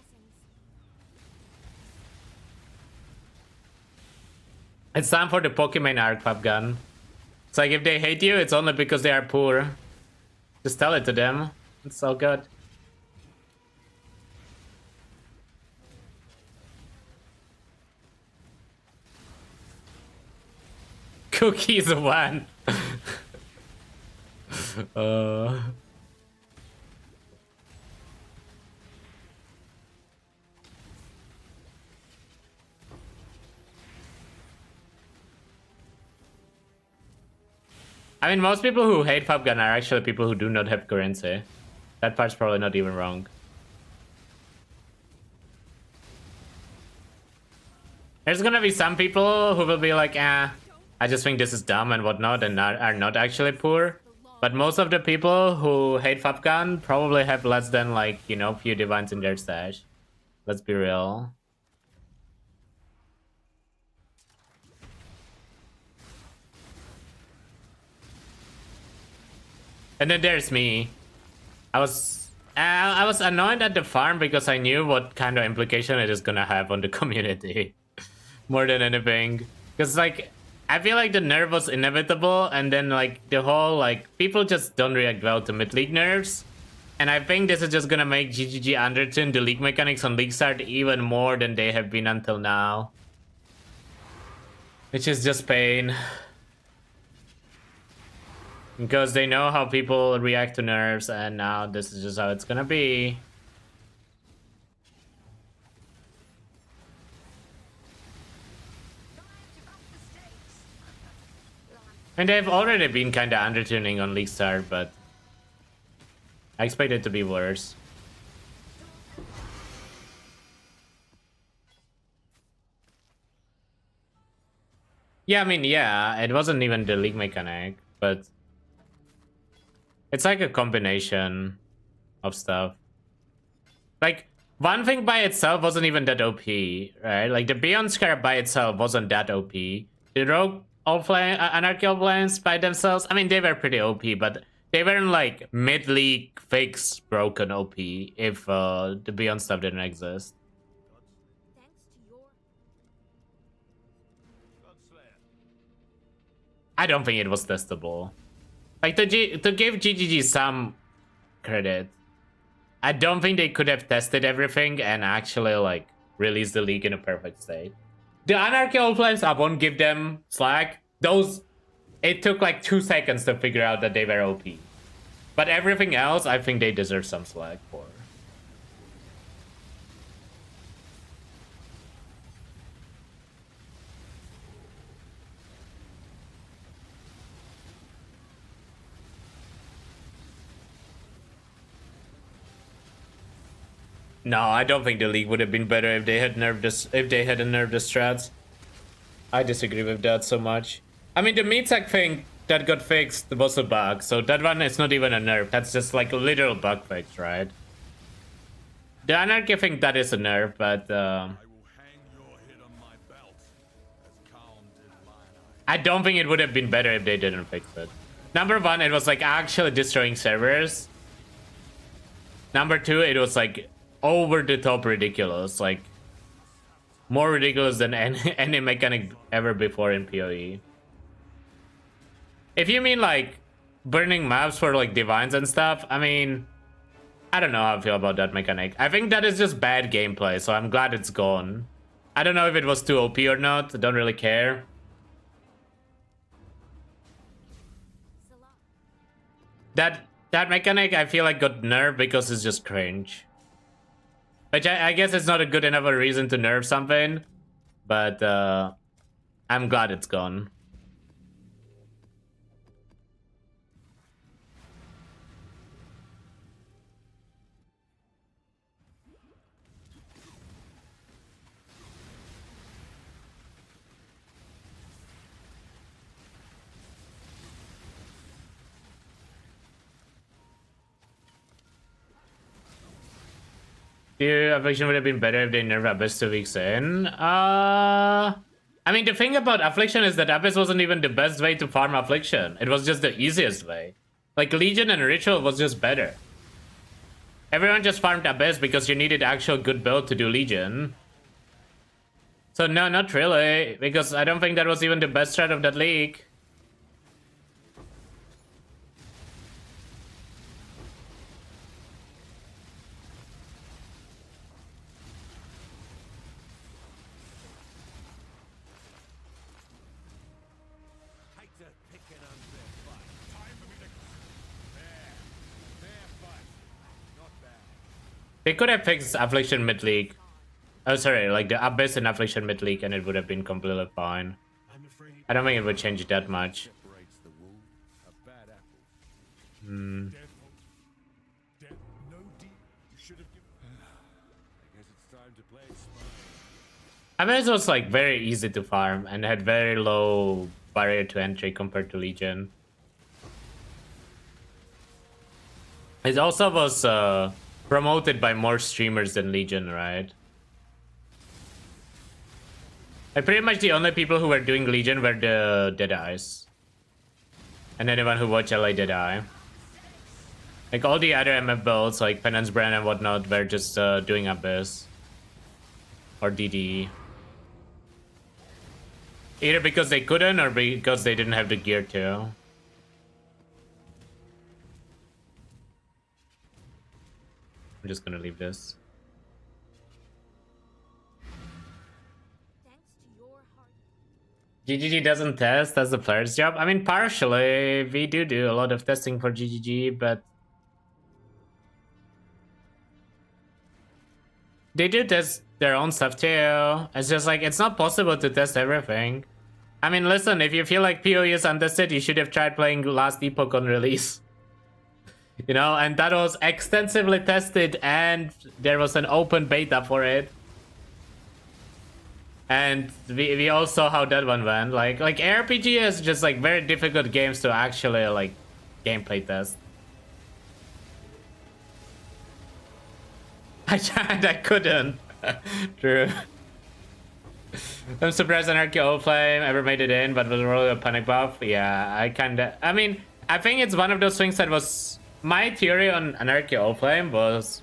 It's time for the Pokemon arc, Fabgun. It's like if they hate you, it's only because they are poor. Just tell it to them. It's so good. Cookies one. I mean, most people who hate Fabgun are actually people who do not have currency. That part's probably not even wrong. There's gonna be some people who will be like, I just think this is dumb and whatnot, and are not actually poor. But most of the people who hate Fabgun probably have less than, like, you know, few divines in their stash. Let's be real. And then there's me. I was annoyed at the farm because I knew what kind of implication it is gonna have on the community. More than anything. Because, like, I feel like the nerf was inevitable, and then, like, the whole, like, people just don't react well to mid-league nerfs. And I think this is just gonna make GGG undertune the league mechanics on League Start even more than they have been until now. Which is just pain. Because they know how people react to nerfs, and now this is just how it's gonna be. And they've already been kinda undertuning on League Start, but I expect it to be worse. Yeah, I mean, yeah, it wasn't even the league mechanic, but it's like a combination of stuff. Like, one thing by itself wasn't even that OP, right? Like, the Beyond Scarab by itself wasn't that OP. The Rogue Anarchy All-Planes by themselves, I mean, they were pretty OP, but they weren't, like, mid-league fix broken OP if the Beyond stuff didn't exist. Thanks to your I don't think it was testable. Like, to give GGG some credit, I don't think they could have tested everything and actually, like, release the league in a perfect state. The Anarchy All-Planes, I won't give them slack. Those, it took like 2 seconds to figure out that they were OP. But everything else, I think they deserve some slack for. No, I don't think the league would have been better if they had nerfed this, if they hadn't nerfed the strats. I disagree with that so much. I mean, the meat sack thing that got fixed was a bug, so that one is not even a nerf. That's just like a literal bug fix, right? The Anarchy thing, that is a nerf, but I will hang your head on my belt, as Khan did mine. I don't think it would have been better if they didn't fix it. Number one, it was like actually destroying servers. Number two, it was like over the top ridiculous, like more ridiculous than any mechanic ever before in PoE. If you mean like burning maps for like divines and stuff, I mean, I don't know how I feel about that mechanic. I think that is just bad gameplay, so I'm glad it's gone. I don't know if it was too OP or not, I don't really care. Salah. That mechanic I feel like got nerfed because it's just cringe. Which I guess it's not a good enough a reason to nerf something, but I'm glad it's gone. The Affliction would have been better if they nerfed Abyss 2 weeks in. I mean, the thing about Affliction is that Abyss wasn't even the best way to farm Affliction. It was just the easiest way. Like, Legion and Ritual was just better. Everyone just farmed Abyss because you needed actual good build to do Legion. So no, not really, because I don't think that was even the best strat of that league. Hate to pick an unfair fight. Time for me to... Fair fight. Not bad. They could have fixed Affliction mid-league. Oh, sorry, like the Abyss and Affliction mid-league, and it would have been completely fine. I'm afraid I don't think it would change that much. separates the wool. A bad apple. Death. No deal. You should have given... I guess it's time to play it smart. Abyss was like very easy to farm and had very low barrier to entry compared to Legion. It also was promoted by more streamers than Legion, right? Like pretty much the only people who were doing Legion were the Deadeyes. And anyone who watched LA Deadeye. Like all the other MF builds, like Penance Brand and whatnot, were just doing Abyss or DD. Either because they couldn't or because they didn't have the gear to. I'm just gonna leave this. Thanks to your hard GGG doesn't test, that's the player's job. I mean, partially, we do a lot of testing for GGG, but they do test their own stuff too. It's just like, it's not possible to test everything. I mean, listen, if you feel like PoE is untested, you should have tried playing Last Epoch on release. You know, and that was extensively tested and there was an open beta for it. And we all saw how that one went. Like ARPG is just like very difficult games to actually like gameplay test. I tried, I couldn't. True. I'm surprised Anarchy Old Flame ever made it in, but was really a panic buff. Yeah, I mean, I think it's one of those things that was... My theory on Anarchy Old Flame was...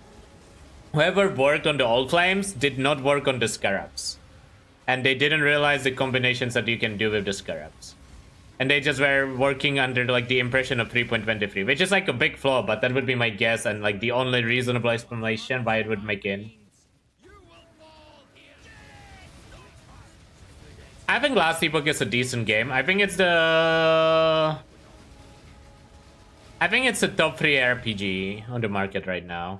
Whoever worked on the Old Flames did not work on the Scarabs. And they didn't realize the combinations that you can do with the Scarabs. And they just were working under like the impression of 3.23, which is like a big flaw, but that would be my guess and like the only reasonable explanation why it would make in. I think Last Epoch is a decent game. I think it's the top 3 RPG on the market right now.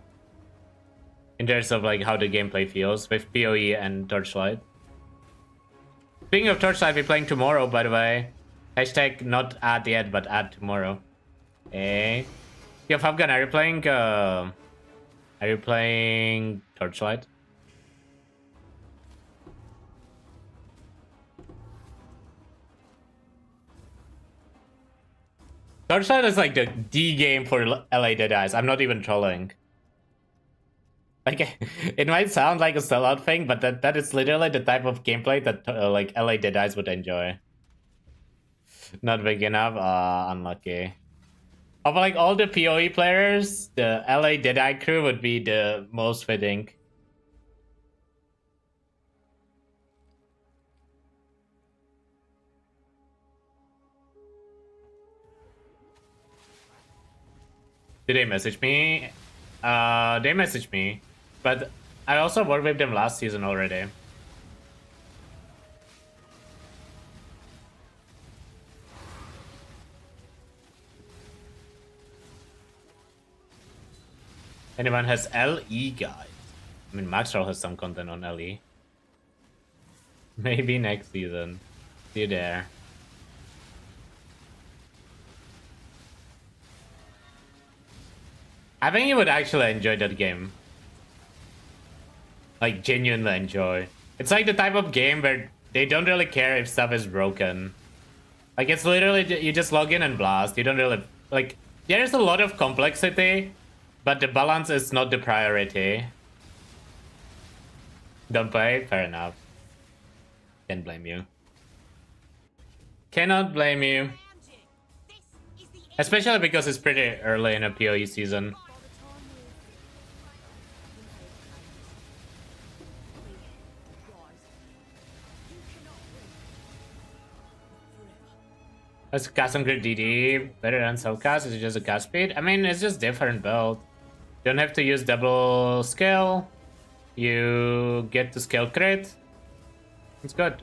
In terms of like how the gameplay feels with PoE and Torchlight. Speaking of Torchlight, we're playing tomorrow, by the way. Hashtag not add yet, but add tomorrow. Hey. Yo, Fabgun, are you playing Torchlight? Torchlight is like the D game for LA Deadites. I'm not even trolling. Like, it might sound like a sellout thing, but that is literally the type of gameplay that like LA Deadites would enjoy. Not big enough? Unlucky. Of like all the PoE players, the LA Deadeye crew would be the most fitting. Did they message me? They messaged me, but I also worked with them last season already. Anyone has LE guide? I mean, Maxwell has some content on LE. Maybe next season. See you there. I think you would actually enjoy that game. Like, genuinely enjoy. It's like the type of game where they don't really care if stuff is broken. Like, it's literally, you just log in and blast. You don't really, like, there's a lot of complexity, but the balance is not the priority. Don't play? Fair enough. Can't blame you. Cannot blame you. Especially because it's pretty early in a PoE season. Let's cast some grid DD. Better than self-cast. Is it just a cast speed? I mean, it's just different build. You don't have to use double scale. You get to scale crit. It's good.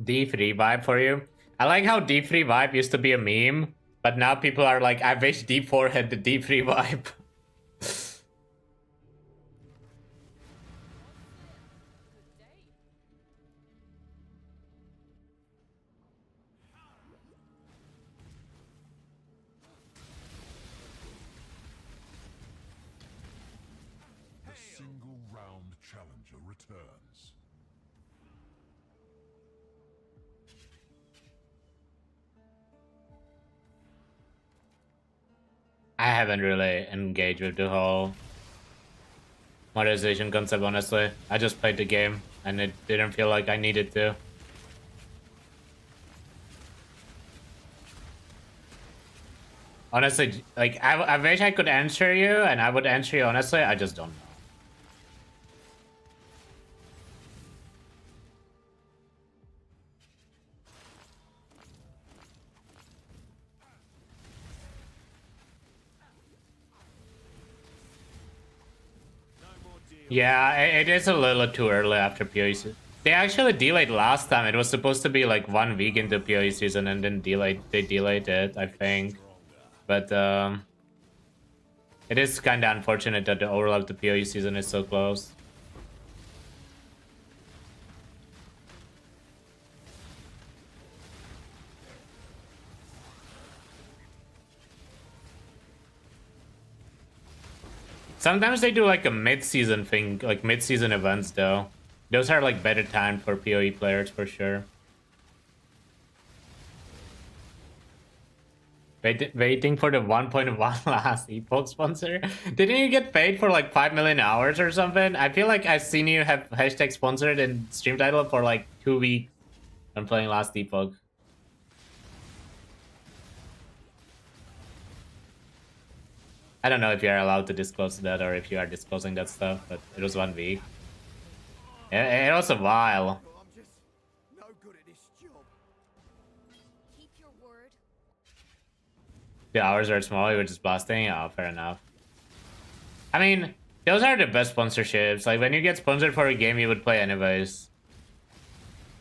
D3 vibe for you. I like how D3 vibe used to be a meme, but now people are like, I wish D4 had the D3 vibe. The single round challenger returns. haven't really engaged with the whole monetization concept, honestly. I just played the game, and it didn't feel like I needed to. Honestly, like, I wish I could answer you, and I would answer you honestly, I just don't know. Yeah, it is a little too early after PoE season. They actually delayed last time. It was supposed to be like 1 week into PoE season, and then they delayed it, I think. But it is kind of unfortunate that the overlap to PoE season is so close. Sometimes they do like a mid-season thing, like mid-season events though. Those are like better time for PoE players for sure. Waiting for the 1.1 last epoch sponsor. Didn't you get paid for like 5 million hours or something? I feel like I've seen you have hashtag sponsored in stream title for like 2 weeks on playing last epoch. I don't know if you're allowed to disclose that or if you are disclosing that stuff, but it was 1 week. It was a while. I'm just no good at this job. Keep your word. The hours are small, you were just blasting? Oh, fair enough. I mean, those are the best sponsorships. Like, when you get sponsored for a game you would play anyways.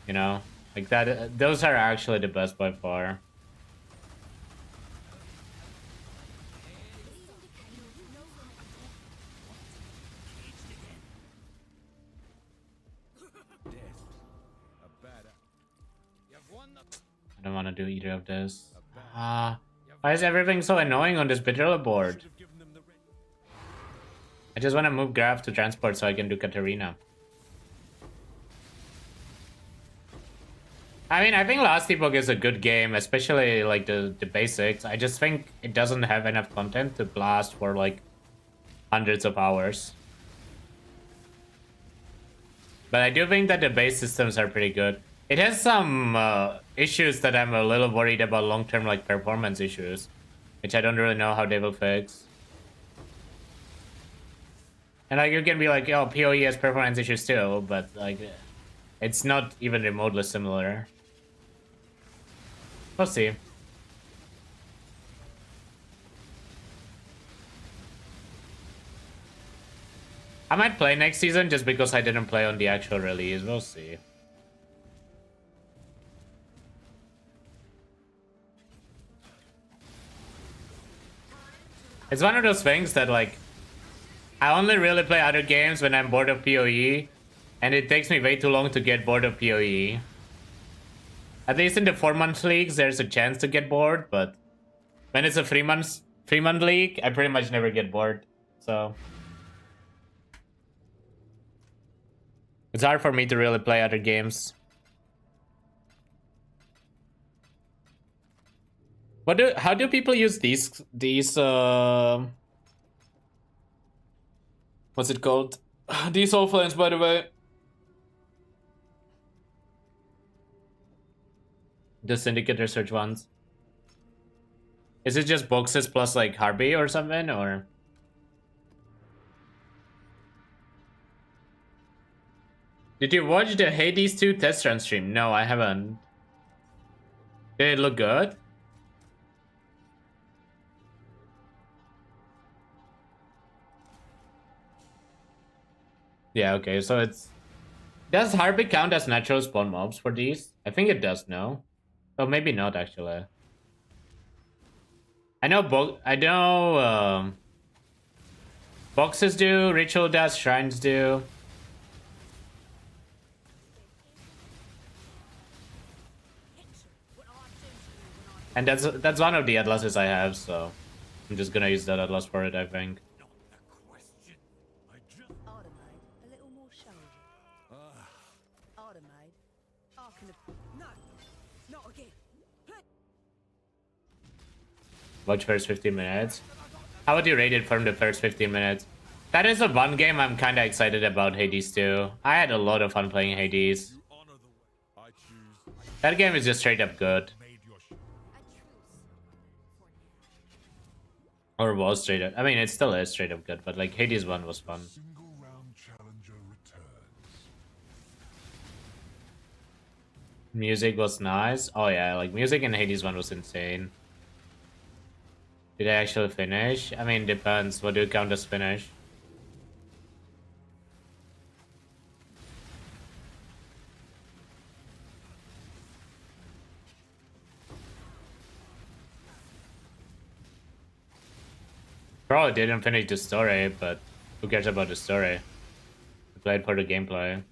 You know? Like, that. Those are actually the best by far. I don't want to do either of this. Why is everything so annoying on this Ventrua board? I just want to move Graph to transport so I can do Katarina. I mean, I think Last Epoch is a good game, especially like the basics. I just think it doesn't have enough content to blast for like hundreds of hours. But I do think that the base systems are pretty good. It has some issues that I'm a little worried about long-term, like performance issues, which I don't really know how they will fix. And like, you can be like, oh, PoE has performance issues too, but like, it's not even remotely similar. We'll see. I might play next season just because I didn't play on the actual release. We'll see. It's one of those things that, like, I only really play other games when I'm bored of PoE, and it takes me way too long to get bored of PoE. At least in the 4-month leagues, there's a chance to get bored, but when it's a 3-month league, I pretty much never get bored. So it's hard for me to really play other games. How do people use these what's it called? These offlines, by the way. The Syndicate research ones. Is it just boxes plus like Harvey or something, or? Did you watch the Hades 2 test run stream? No, I haven't. Did it look good? Yeah, okay, so it's... Does Harvey count as natural spawn mobs for these? I think it does, no? Oh, maybe not, actually. I know boxes do, ritual does, shrines do. And that's one of the atlases I have, so I'm just gonna use that atlas for it, I think. Watch first 15 minutes. How would you rate it from the first 15 minutes? That is a one game I'm kind of excited about Hades too. I had a lot of fun playing Hades. You honor the way. I choose. That game is just straight up good. Made your A truce. For now. Or was straight up. I mean, it still is straight up good, but like Hades 1 was fun. single round challenger returns. Music was nice. Oh yeah, like music in Hades 1 was insane. Did I actually finish? I mean, depends. What do you count as finish? Probably didn't finish the story, but who cares about the story? I played for the gameplay.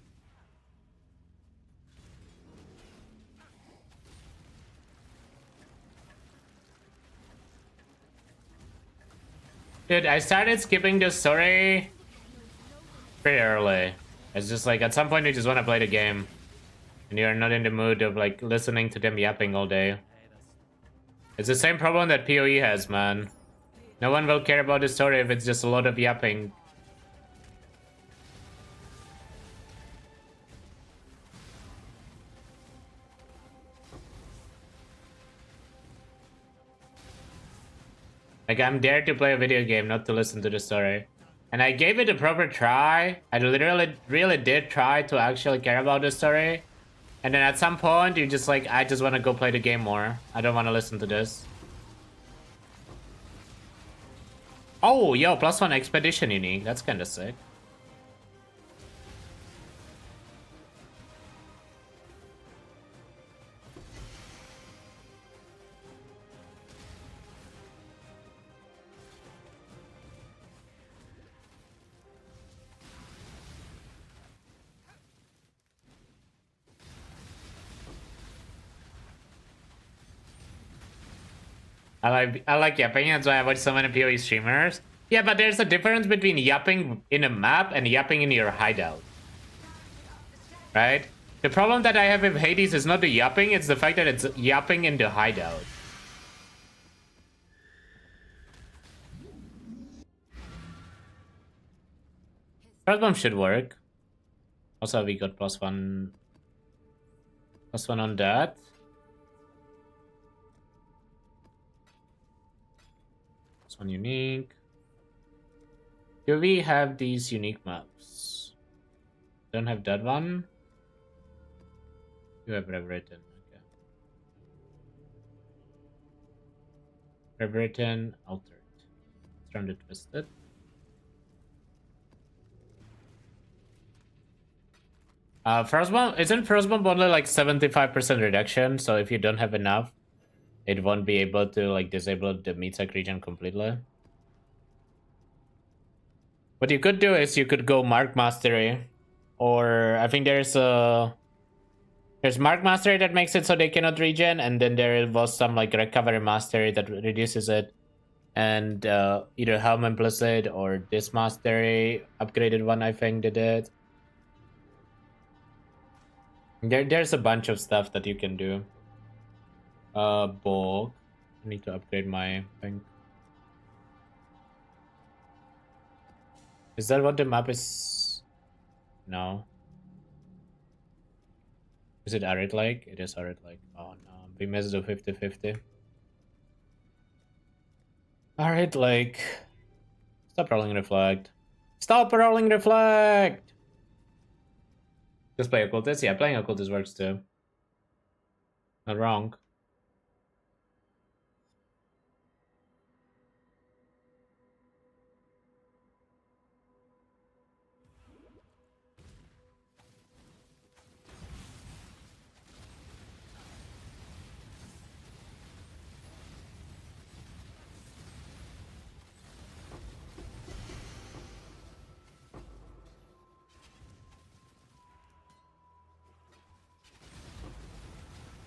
Dude, I started skipping the story pretty early. It's just like at some point you just want to play the game. And you're not in the mood of like listening to them yapping all day. It's the same problem that PoE has, man. No one will care about the story if it's just a lot of yapping. Like, I'm there to play a video game, not to listen to the story. And I gave it a proper try. I literally really did try to actually care about the story. And then at some point, you're just like, I just want to go play the game more. I don't want to listen to this. Oh, yo, +1 expedition unique. That's kind of sick. I like yapping, that's why I watch so many PoE streamers. Yeah, but there's a difference between yapping in a map and yapping in your hideout. Right? The problem that I have with Hades is not the yapping, it's the fact that it's yapping in the hideout. First bomb should work. Also, we got +1 on that. +1 unique. Do we have these unique maps? Don't have that one. You have rewritten. Okay. Rewritten, altered. Let's run the twisted. First bomb, isn't first bomb only like 75% reduction? So if you don't have enough, it won't be able to like disable the meat-sack region completely. What you could do is you could go Mark Mastery, or I think there's Mark Mastery that makes it so they cannot regen, and then there was some like Recovery Mastery that reduces it, and either Helm Implicit or this Mastery upgraded one I think they did. There's a bunch of stuff that you can do. Bulk. I need to upgrade my thing. Is that what the map is? No. Is it Arid Lake? It is Arid Lake. Oh no, we missed the 50-50. Arid Lake. Stop rolling Reflect. Stop rolling Reflect! Just play Occultist? Yeah, playing Occultist works too. Not wrong.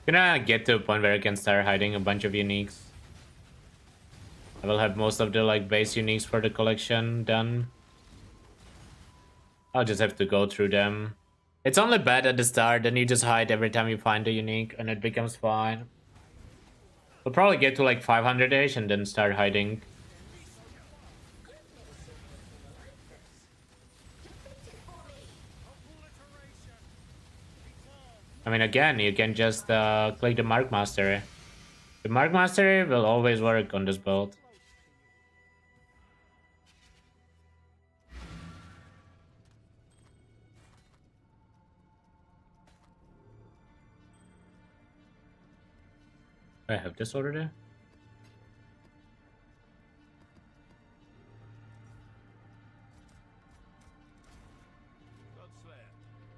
Gonna get to a point where I can start hiding a bunch of uniques. I will have most of the like base uniques for the collection done. I'll just have to go through them. It's only bad at the start, then you just hide every time you find a unique and it becomes fine. We'll probably get to like 500-ish and then start hiding. I mean, again, you can just click the Mark Mastery. The Mark Mastery will always work on this build. I have this already.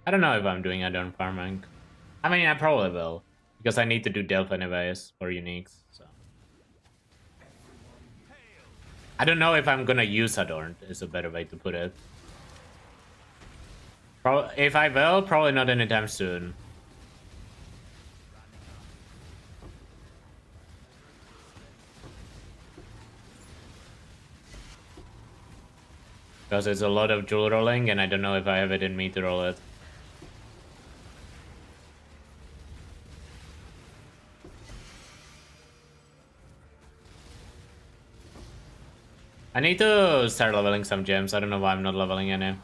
I don't know if I'm doing add-on farming. I mean, I probably will. Because I need to do Delph anyways for uniques, so. I don't know if I'm gonna use Adorned, is a better way to put it. If I will, probably not anytime soon. Because it's a lot of jewel rolling, and I don't know if I have it in me to roll it. I need to start leveling some gems. I don't know why I'm not leveling any.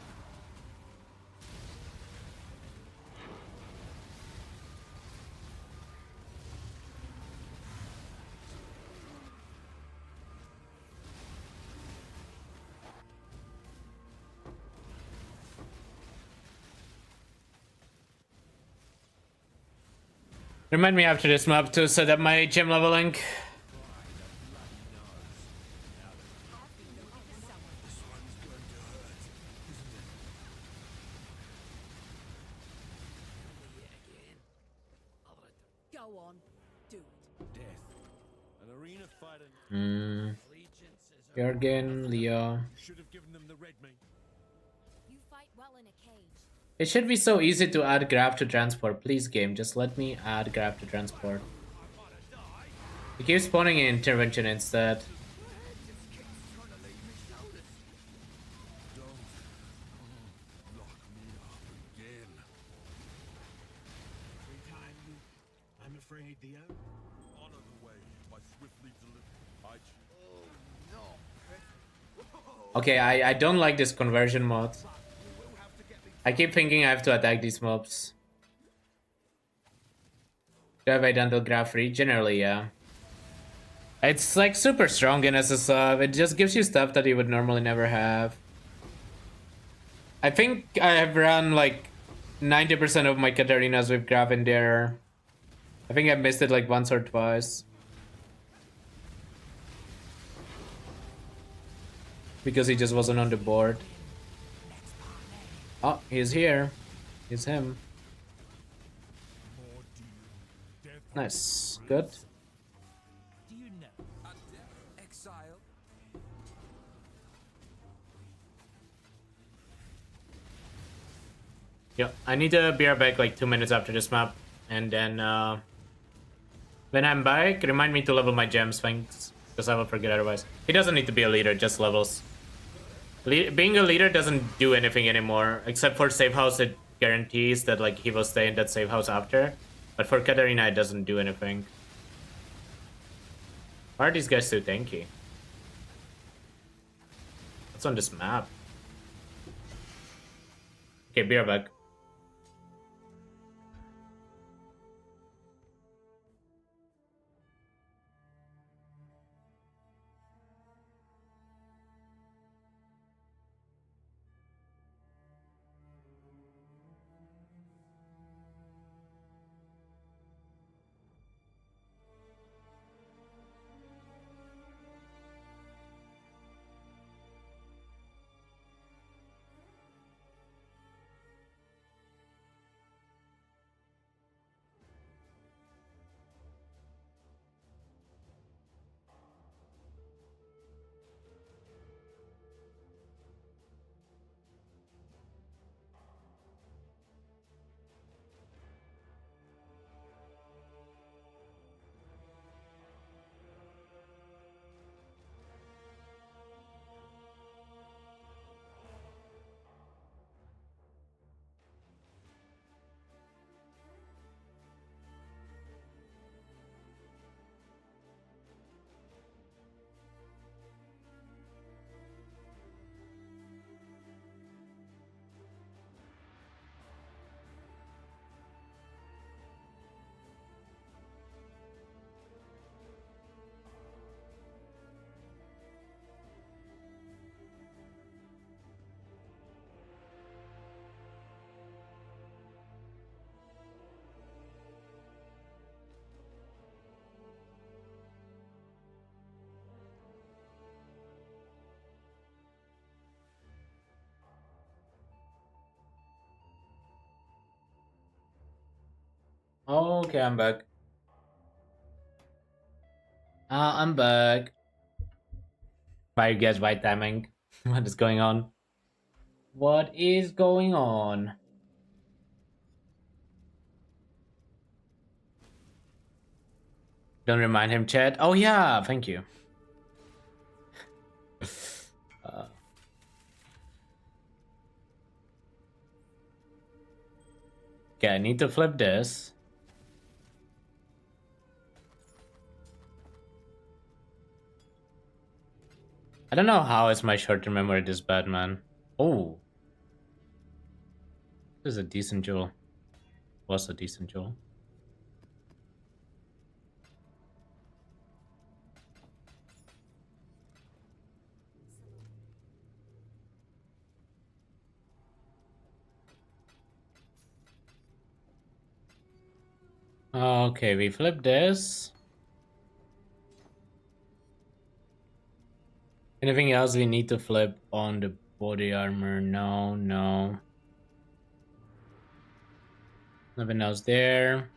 Remind me after this map to set up my gem leveling. Go on, do it. Death. An arena fighting. Jurgen, Leo. Should have given them the red meat. You fight well in a cage. It should be so easy to add grab to transport. Please, game, just let me add grab to transport. You keep spawning in intervention instead. I'm afraid the honor the way by swiftly delivered. Okay, I don't like this conversion mod. I keep thinking I have to attack these mobs. Do I wait until grab free? Generally, yeah. It's like super strong in SSF. It just gives you stuff that you would normally never have. I think I have run like 90% of my Katarinas with grab in there. I think I missed it like once or twice. Because he just wasn't on the board. Oh, he's here. He's him. Nice. Good. Do you know? Exile. Yeah, I need to be right back like 2 minutes after this map. And then when I'm back, remind me to level my gems, thanks. Because I will forget otherwise. He doesn't need to be a leader, just levels. Being a leader doesn't do anything anymore, except for safe house. It guarantees that like he will stay in that safe house after, but for Katarina it doesn't do anything. Why are these guys so tanky? What's on this map? Okay, be right back. Okay, I'm back. I'm back. Why you guys white timing? What is going on? What is going on? Don't remind him, chat. Oh yeah, thank you. uh, okay, I need to flip this. I don't know how is my short-term memory this bad, man. Oh, this is a decent jewel. Was a decent jewel. Okay, we flip this. Anything else we need to flip on the body armor? No, no. Nothing else there.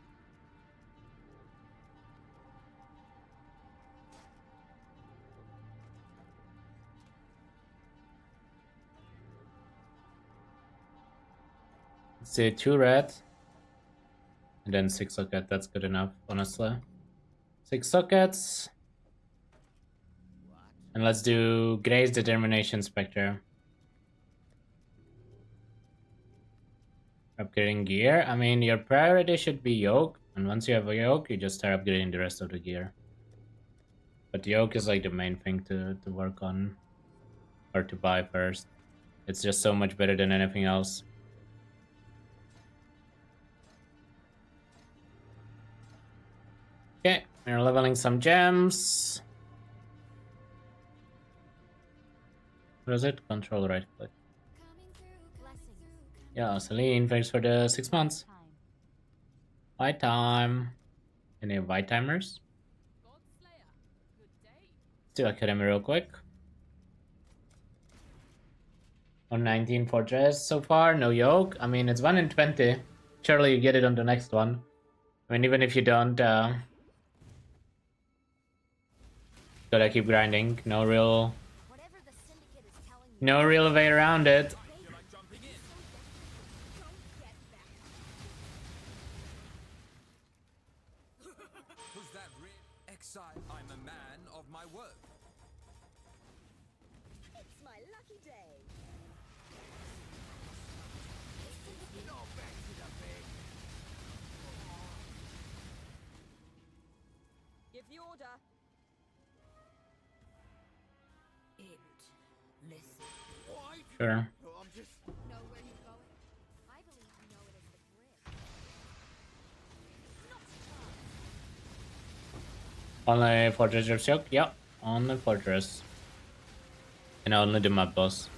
Let's say 2 red. And then 6 socket. That's good enough, honestly. 6 sockets. And let's do Gray's Determination Spectre. Upgrading gear. I mean, your priority should be yoke. And once you have a yoke, you just start upgrading the rest of the gear. But yoke is like the main thing to work on. Or to buy first. It's just so much better than anything else. Okay, we're leveling some gems. What is it? Control right click. Yeah, Celine, thanks for the 6 months. White time. Any white timers? Let's do Academy real quick. 119 Fortress so far, no yoke. I mean, it's 1 in 20. Surely you get it on the next one. I mean, even if you don't, gotta keep grinding. No real way around it. Who's that exile? I'm a man of my word. It's my lucky day. Give the order. Listen. Sure. I'm just. Know where you're going? I believe you know it as the bridge. Only Fortress of Silk? Yep, only Fortress. And only the map boss.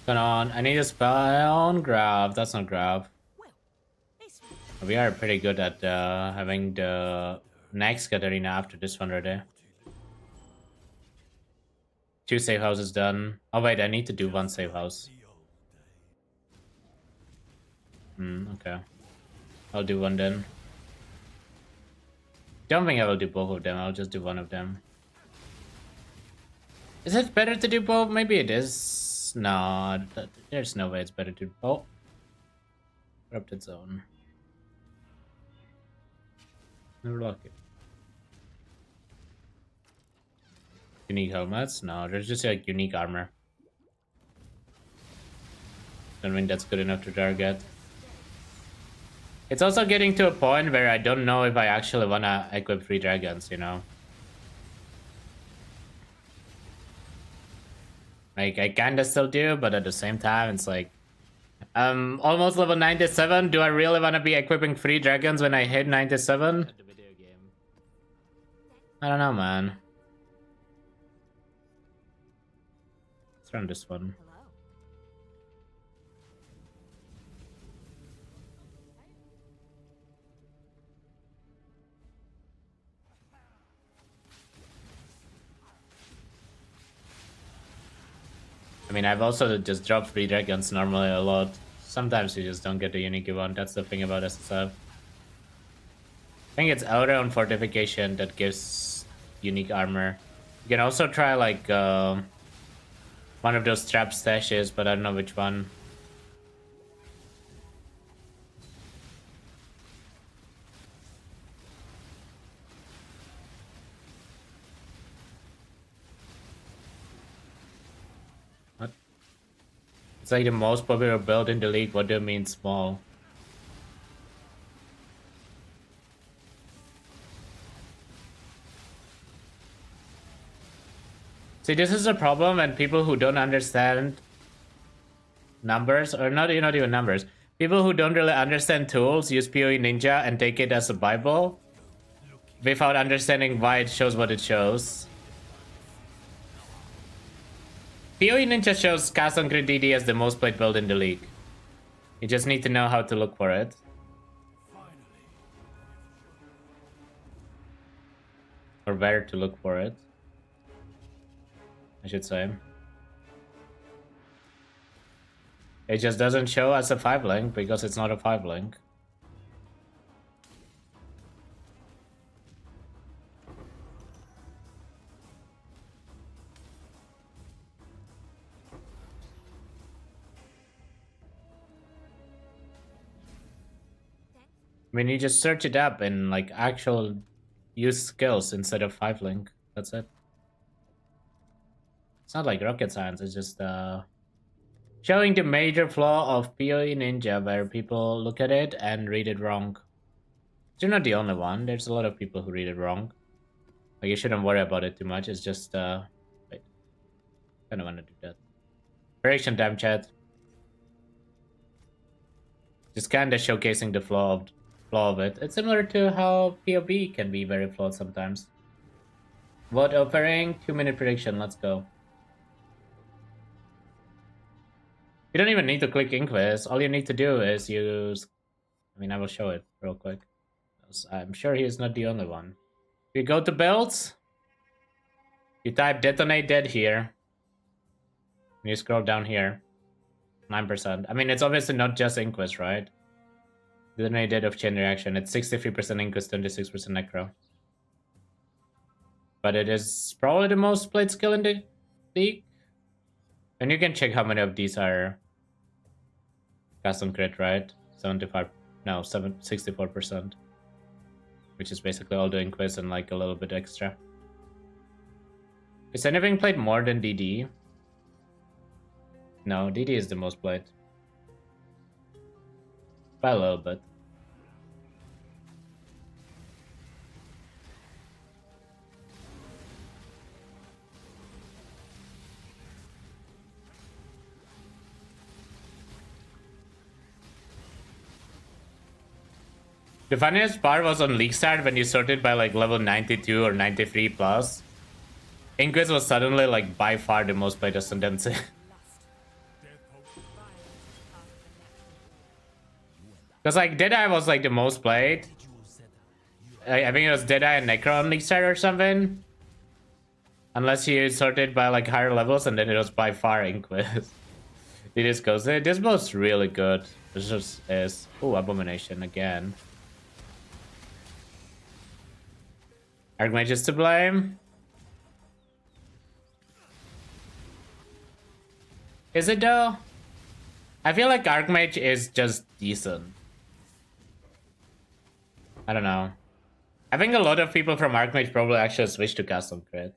Going on, I need a spell on grab. That's not grab. We are pretty good at having the next Katarina after this one already. 2 safe houses done. Oh wait, I need to do 1 safe house. Okay. I'll do 1 then. Don't think I will do both of them, I'll just do 1 of them. Is it better to do both? Maybe it is. No, there's no way it's better to do both. Corrupted zone. Never lock it. Unique helmets? No, there's just like unique armor. Don't think that's good enough to target. It's also getting to a point where I don't know if I actually wanna equip 3 dragons, you know? Like, I kinda still do, but at the same time, it's like... Almost level 97. Do I really want to be equipping 3 dragons when I hit 97? I don't know, man. Let's run this one. Hello. I mean, I've also just dropped 3 dragons normally a lot. Sometimes you just don't get the unique you want. That's the thing about SSF. I think it's Elder on Fortification that gives unique armor. You can also try like one of those trap stashes, but I don't know which one. What? It's like the most popular build in the league. What do you mean small? See, this is a problem when people who don't understand numbers, or not even numbers, people who don't really understand tools use PoE Ninja and take it as a Bible without understanding why it shows what it shows. PoE Ninja shows CoC DD as the most played build in the league. You just need to know how to look for it. Or where to look for it, I should say. It just doesn't show as a 5-link because it's not a 5-link. I mean, you just search it up in like actual use skills instead of 5-link. That's it. It's not like rocket science. It's just showing the major flaw of PoE Ninja, where people look at it and read it wrong. You're not the only one. There's a lot of people who read it wrong. Like, you shouldn't worry about it too much. It's just wait. I don't want to do that. Correction time, chat. Just kind of showcasing the flaw of it. It's similar to how PoB can be very flawed sometimes. Vote offering, 2-minute prediction. Let's go. You don't even need to click Inquis. All you need to do is use... I mean, I will show it real quick. I'm sure he is not the only one. You go to builds. You type detonate dead here. And you scroll down here. 9%. I mean, it's obviously not just Inquis, right? Detonate dead of chain reaction. It's 63% Inquis, 26% Necro. But it is probably the most played skill in the league. And you can check how many of these are custom crit, right? 64%. Which is basically all the Inquis and like a little bit extra. Is anything played more than DD? No, DD is the most played. By a little bit. The funniest part was on League Start when you sorted by like level 92 or 93 plus. Inquis was suddenly like by far the most played ascendancy. Because like Deadeye was like the most played. I think it was Deadeye and Necro on League Start or something. Unless you sorted by like higher levels, and then it was by far Inquis. It just goes there. This build's really good. This just is. Ooh, Abomination again. Archmage is to blame. Is it though? I feel like Archmage is just decent. I don't know. I think a lot of people from Archmage probably actually switched to custom crit.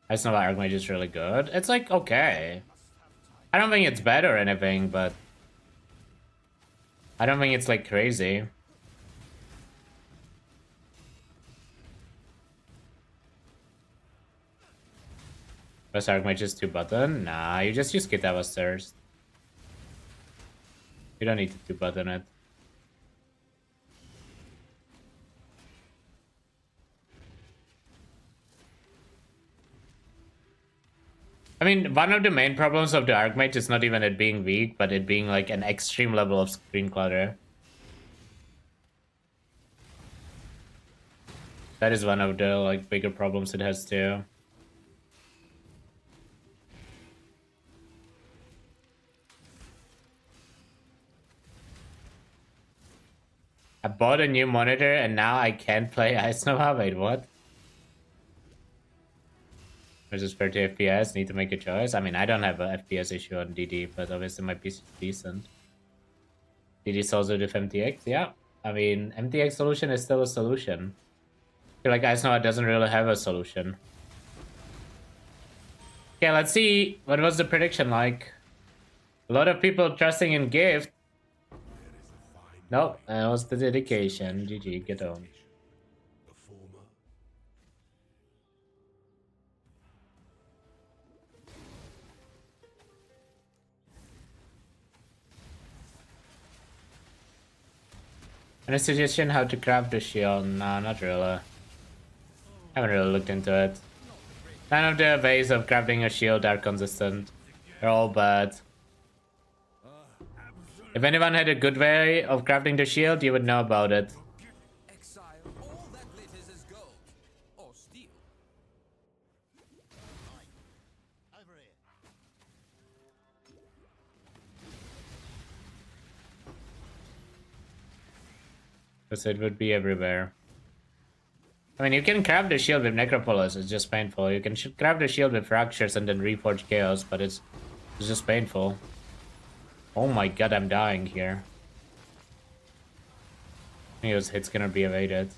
I just know that Archmage is really good. It's like okay. I don't think it's bad or anything, but I don't think it's like crazy. Plus Archmage is 2 button? Nah, you just use Kitava's thirst. You don't need to 2 button it. I mean, one of the main problems of the Archmage is not even it being weak, but it being like an extreme level of screen clutter. That is one of the like bigger problems it has too. I bought a new monitor and now I can't play Ice Nova. Wait, what? Versus 30 FPS, need to make a choice. I mean, I don't have a FPS issue on DD, but obviously my PC is decent. DD solves with MTX, yeah. I mean, MTX solution is still a solution. I feel like Ice Nova doesn't really have a solution. Okay, let's see what was the prediction like. A lot of people trusting in Gift. Nope, that was the dedication. GG, get on. Any suggestion how to craft the shield? No, not really. Haven't really looked into it. None of the ways of crafting a shield are consistent. They're all bad. If anyone had a good way of crafting the shield, you would know about it. Exile all that glitters as gold or steel. Because it would be everywhere. I mean, you can craft the shield with Necropolis, it's just painful. You can craft the shield with Fractures and then Reforge Chaos, but it's just painful. Oh my god, I'm dying here. I think those hits gonna be evaded.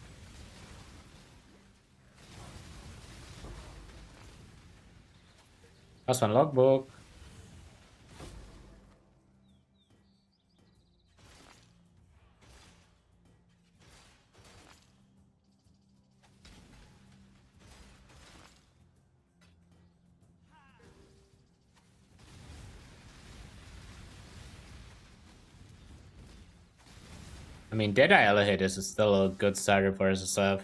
Last one, logbook. I mean, Deadeye Elahidus is still a good starter for SSF.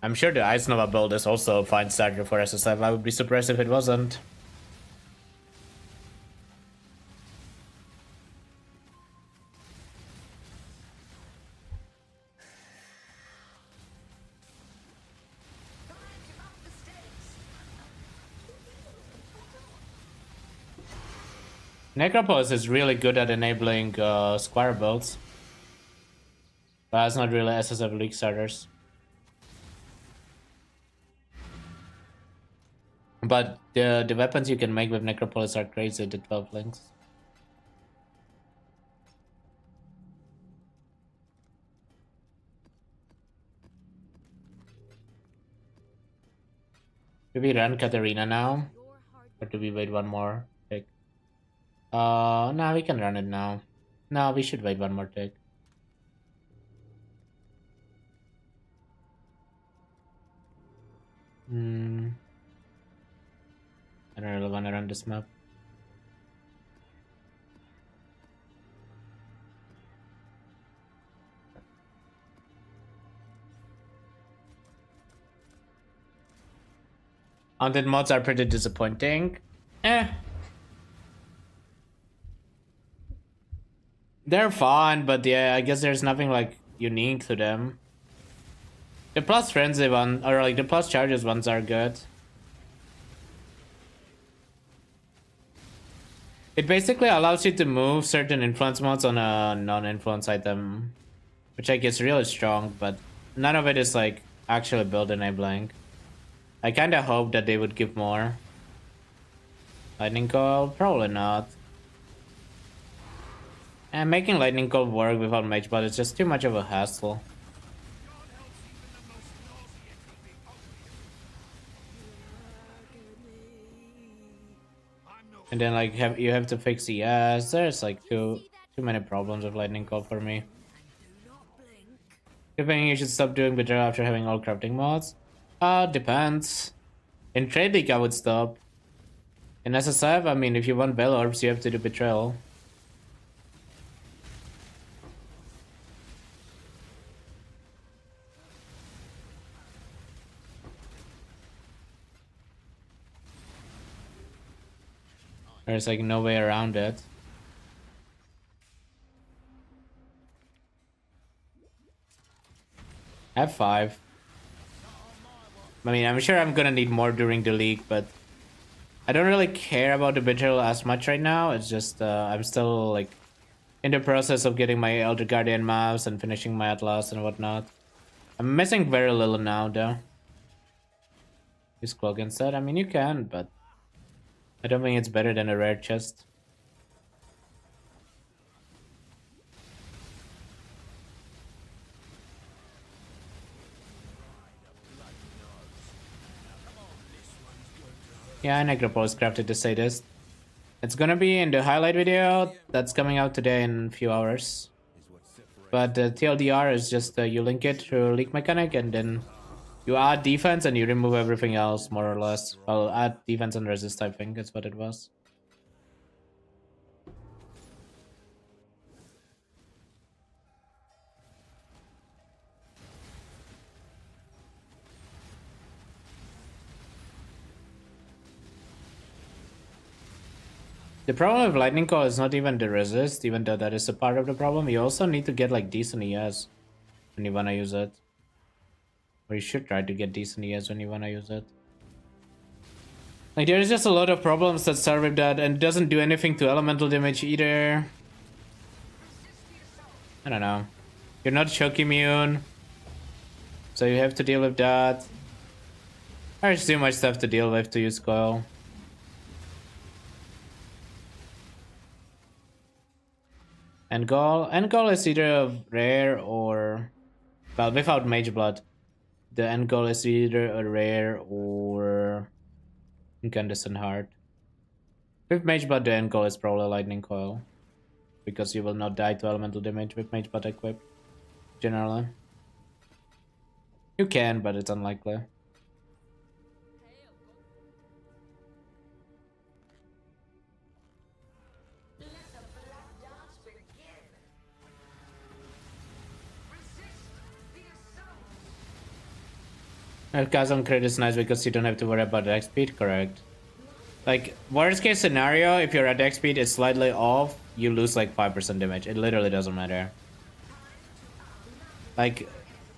I'm sure the Ice Nova build is also a fine starter for SSF. I would be surprised if it wasn't. Necropolis is really good at enabling square builds. But it's not really SSF League starters. But the weapons you can make with Necropolis are crazy, the 12 links. Do we run Katarina now? Or do we wait one more tick? No, we can run it now. No, we should wait one more tick. I don't really want to run this map. Undead mods are pretty disappointing. They're fun, but yeah, I guess there's nothing like unique to them. The plus frenzy one, or like the plus charges ones are good. It basically allows you to move certain influence mods on a non-influence item, which I guess really strong, but none of it is like actually build enabling. I kinda hope that they would give more. Lightning Coil? Probably not. And making Lightning Coil work without Magebot is just too much of a hassle. And then like you have to fix the ES. There's like too many problems with Lightning Coil for me. You think you should stop doing Betrayal after having all crafting mods? Depends. In Trade League, I would stop. In SSF, I mean, if you want Bell Orbs, you have to do Betrayal. There's like no way around it. F5. I mean, I'm sure I'm gonna need more during the league, but I don't really care about the Betrayal as much right now. It's just, I'm still like in the process of getting my Elder Guardian maps and finishing my Atlas and whatnot. I'm missing very little now, though. Use Cloak instead? I mean, you can, but I don't think it's better than a rare chest. Yeah, Necropole is crafted to say this. It's gonna be in the highlight video that's coming out today in a few hours. But the TLDR is just you link it through leak mechanic and then you add defense and you remove everything else, more or less. Well, add defense and resist, I think that's what it was. The problem with Lightning Call is not even the resist, even though that is a part of the problem. You also need to get like decent ES when you wanna use it. Or you should try to get decent ES when you wanna use it. Like there's just a lot of problems that start with that, and it doesn't do anything to elemental damage either. I don't know. You're not shock immune, so you have to deal with that. There's too much stuff to deal with to use coil. And goal is either a rare or, well, without Mage Blood, the end goal is either a rare or Incandescent Heart. With Mage Blood, the end goal is probably Lightning Coil, because you will not die to elemental damage with Mage Blood equipped. Generally, you can, but it's unlikely. Chasm crit is nice because you don't have to worry about the X speed, correct? Like, worst case scenario, if your attack speed is slightly off, you lose like 5% damage. It literally doesn't matter. Like,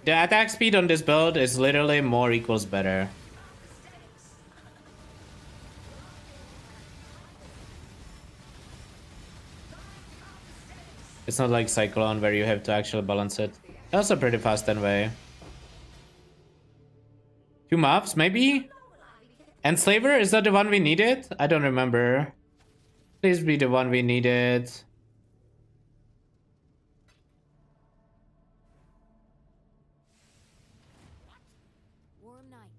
the attack speed on this build is literally more equals better. It's not like Cyclone where you have to actually balance it. That's a pretty fast anyway. 2 maps, maybe? Enslaver, is that the one we needed? I don't remember. Please be the one we needed. Warm nights.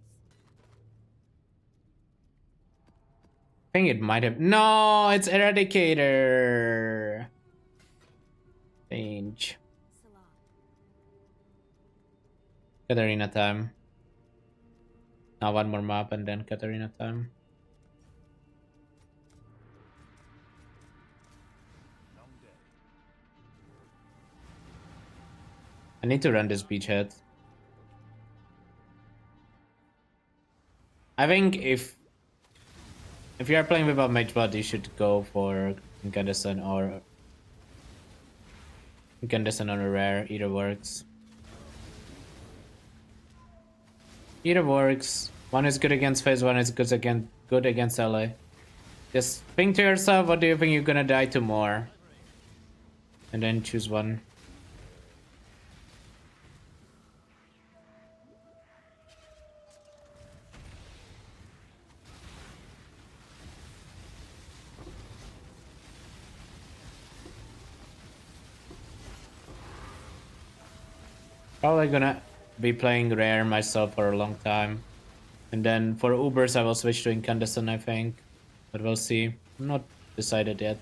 I think it might have. No, it's Eradicator. Change. Salah. Katarina time. Now one more map and then Katarina time. I need to run this beachhead. I think if you are playing without Mage Blood, you should go for Incandescent or Incandescent on a rare. Either works. Either works. One is good against phase, one is good against LA. Just think to yourself, what do you think you're gonna die to more? And then choose one. Probably gonna be playing rare myself for a long time. And then for Ubers I will switch to Incandescent, I think. But we'll see. I'm not decided yet.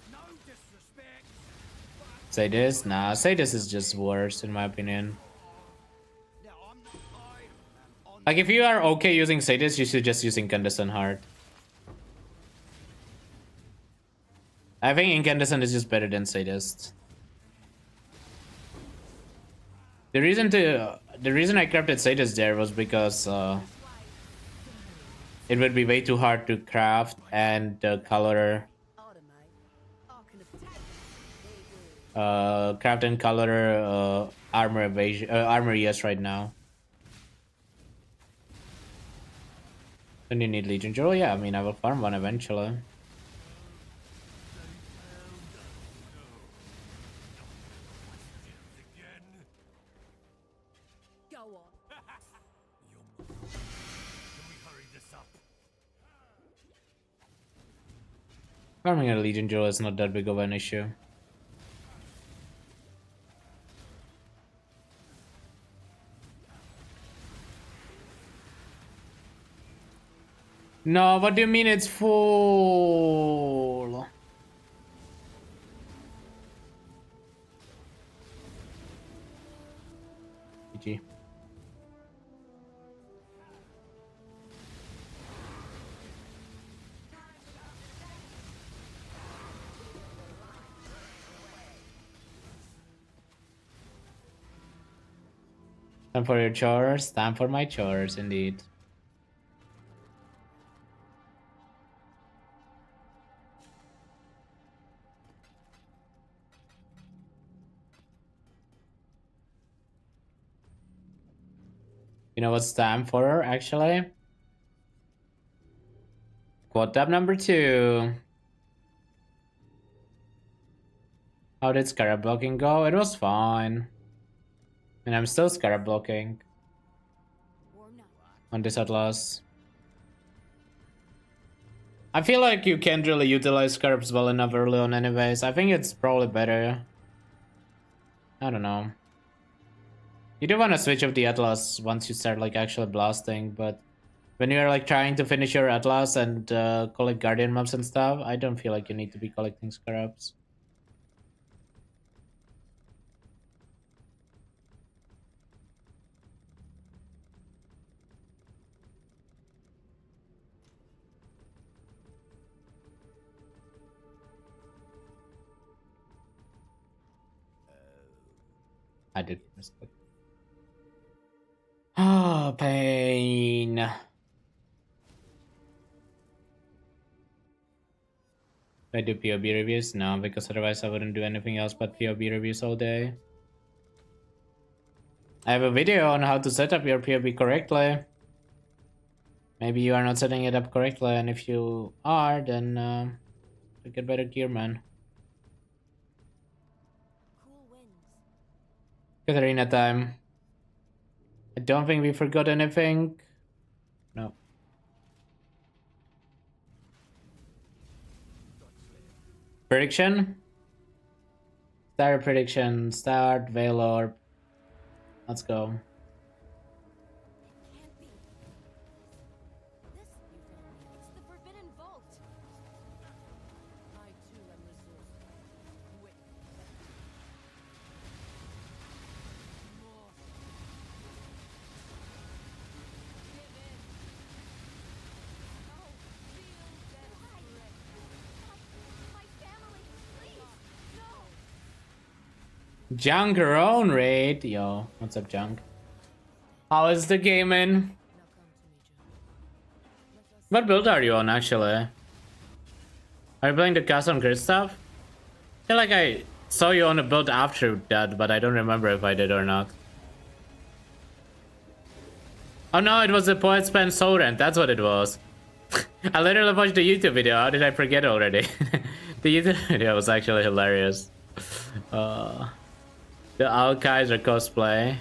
No disrespect. Say this? Nah, say this is just worse in my opinion. Like, if you are okay using Sadist, you should just use Incandescent Heart. I think Incandescent is just better than Sadist. The reason I crafted Sadist there was because it would be way too hard to craft and color. Craft and color armor evasion, armor yes right now. Don't you need Legion Jewel? Yeah, I mean I will farm one eventually. Go on. Can we hurry this up? Farming a Legion Jewel is not that big of an issue. No, what do you mean it's full? GG. Time for your chores. Time for my chores, indeed. You know what's time for, actually? Quad tab number 2. How did Scarab blocking go? It was fine. And I'm still Scarab blocking on this Atlas. I feel like you can't really utilize Scarabs well enough early on anyways. I think it's probably better. I don't know. You do want to switch up the Atlas once you start like actually blasting, but when you're like trying to finish your Atlas and collect Guardian mobs and stuff, I don't feel like you need to be collecting Scarabs. I did miss it. Oh, pain. I do POB reviews? No, because otherwise I wouldn't do anything else but POB reviews all day. I have a video on how to set up your POB correctly. Maybe you are not setting it up correctly, and if you are, then get better gear, man. Cool winds. Katarina time. I don't think we forgot anything. No. Prediction? Start prediction. Start, Veil Orb. Let's go. Can't be. This, you tell me, is the Forbidden Vault. I too am resourceful. Quick. More. Give in. No. Feel desperate. My family, please. No. Junk own raid. Yo, what's up, Junk? How is the gaming? Now come to me, Joe. Let us What build are you on, actually? Are you playing the Castle and Grid stuff? I feel like I saw you on a build after that, but I don't remember if I did or not. Oh no, it was the Poet's Pen Soul Rant, that's what it was. I literally watched the YouTube video, how did I forget already? The YouTube video was actually hilarious. The Alkaiser cosplay.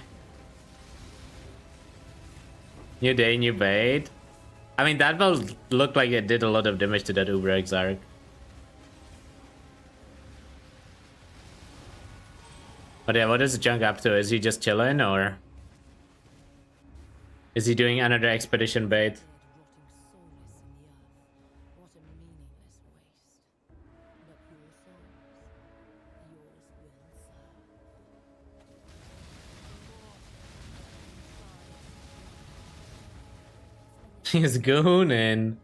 New day, new bait. I mean, that build looked like it did a lot of damage to that Uber Exarch. But yeah, what is Junk up to? Is he just chilling, or is he doing another expedition bait? rotting soulless in the earth. What a meaningless waste. But your souls, yours will serve. He's gooning.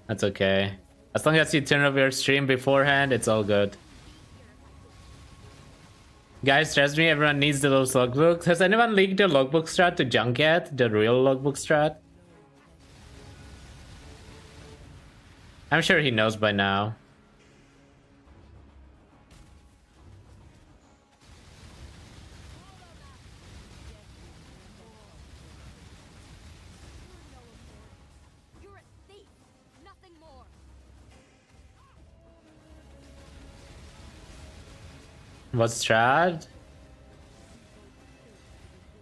That's okay. As long as you turn off your stream beforehand, it's all good. Guys, trust me, everyone needs those logbooks. Has anyone leaked the logbook strat to Junk yet? The real logbook strat? I'm sure he knows by now. You're a thief, nothing more. What's strat?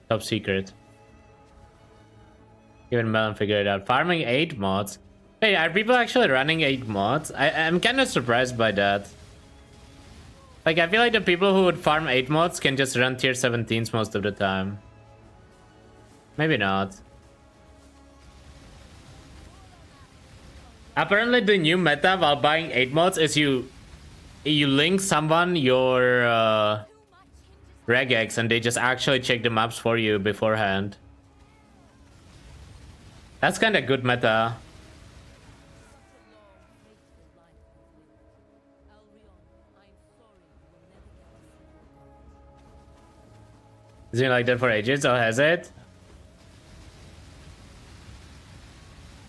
Top secret. Even Melon figured it out. Farming 8 mods. Hey, are people actually running 8 mods? I'm kind of surprised by that. Like, I feel like the people who would farm 8 mods can just run tier 17s most of the time. Maybe not. Apparently the new meta while buying 8 mods is you link someone your regex and they just actually check the maps for you beforehand. That's kind of good meta. Has it been like that for ages, or has it?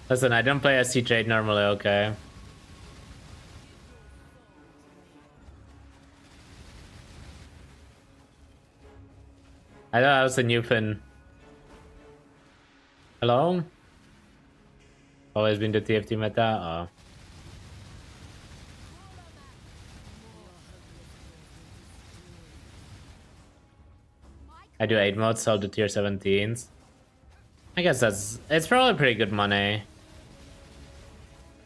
Listen, I don't play SC trade normally, okay? I thought I was a new pin. Hello? Always been the TFT meta? Oh. I do 8 mods, sell the tier 17s. I guess it's probably pretty good money.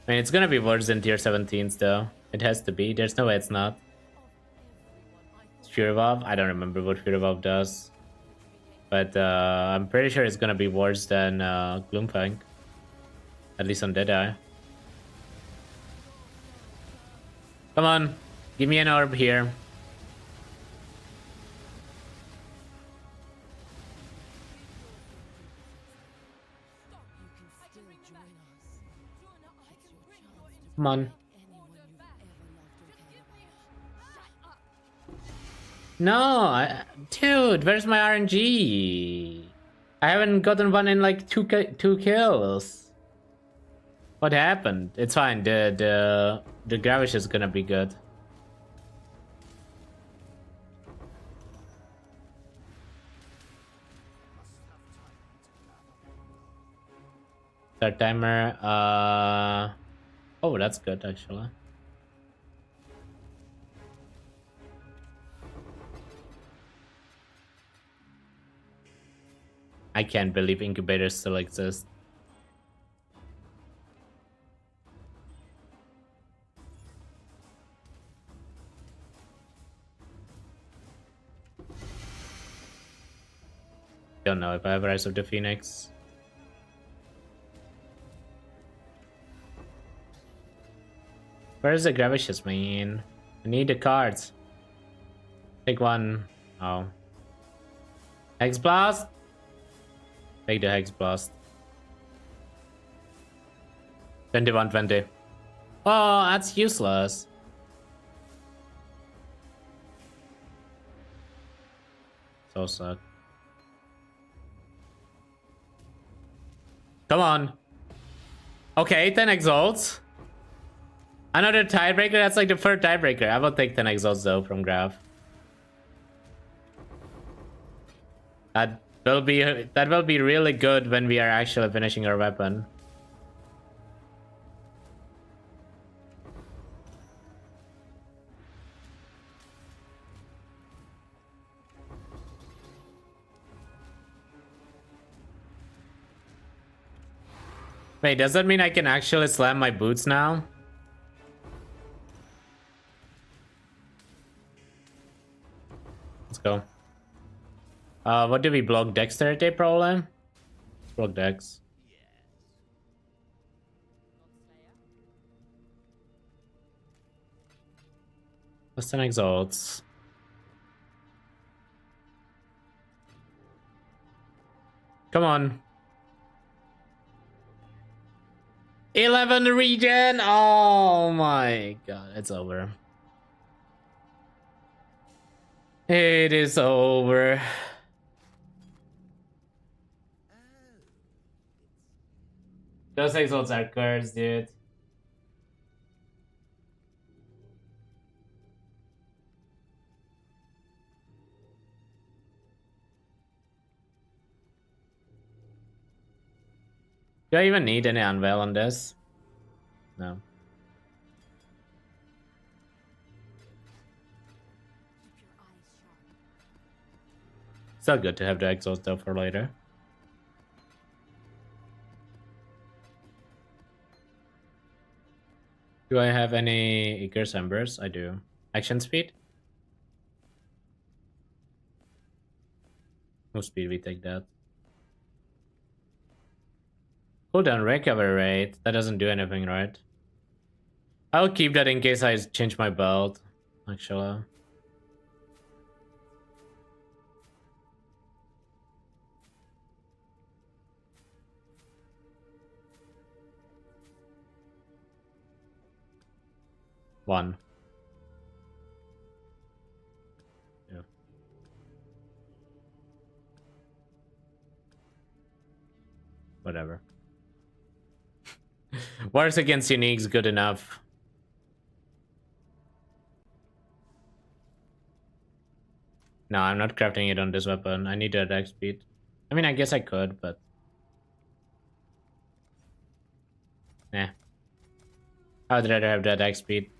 I mean, it's gonna be worse than tier 17s though. It has to be, there's no way it's not. Fury Evolve? I don't remember what Fury Evolve does. But I'm pretty sure it's gonna be worse than Gloomfang. At least on Deadeye. Come on, give me an orb here. Come on. No, dude, where's my RNG? I haven't gotten one in like two kills. What happened? It's fine. The Gravish is gonna be good. Third timer. Oh, that's good actually. I can't believe incubators still exist. Don't know if I have Rise of the Phoenix. Where's the Gravicious, man? I need the cards. Take one. Oh. Hex Blast? Take the Hex Blast. 2120. Oh, that's useless. So sad. Come on. Okay, 10 exalts. Another tiebreaker? That's like the third tiebreaker. I will take 10 exalts though from Graph. That will be really good when we are actually finishing our weapon. Wait, does that mean I can actually slam my boots now? Let's go. What do we block? Dexterity problem? Let's block Dex. Plus 10 exalts. Come on. 11 regen. Oh my god, it's over. It is over. Those exalts are cursed, dude. Do I even need any unveil on this? No. Keep your eyes sharp. Still good to have the exhaust though for later. Do I have any Icarus Embers? I do. Action speed? Move speed, we take that. Cooldown recovery rate. That doesn't do anything, right? I'll keep that in case I change my belt, actually. One. Yeah. Whatever. Works against unique's good enough. No, I'm not crafting it on this weapon. I need a attack speed. I mean, I guess I could, but... Nah. I would rather have the attack speed.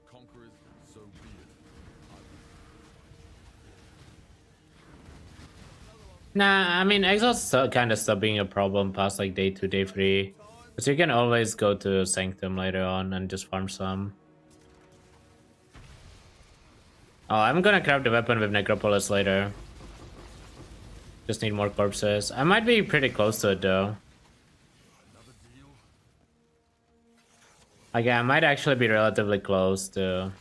Conquerors, so be it. Nah, I mean, exhaust kind of stopped being a problem past like day 2, day 3. Because you can always go to Sanctum later on and just farm some. Oh, I'm gonna craft the weapon with Necropolis later. Just need more corpses. I might be pretty close to it though. Like, I might actually be relatively close to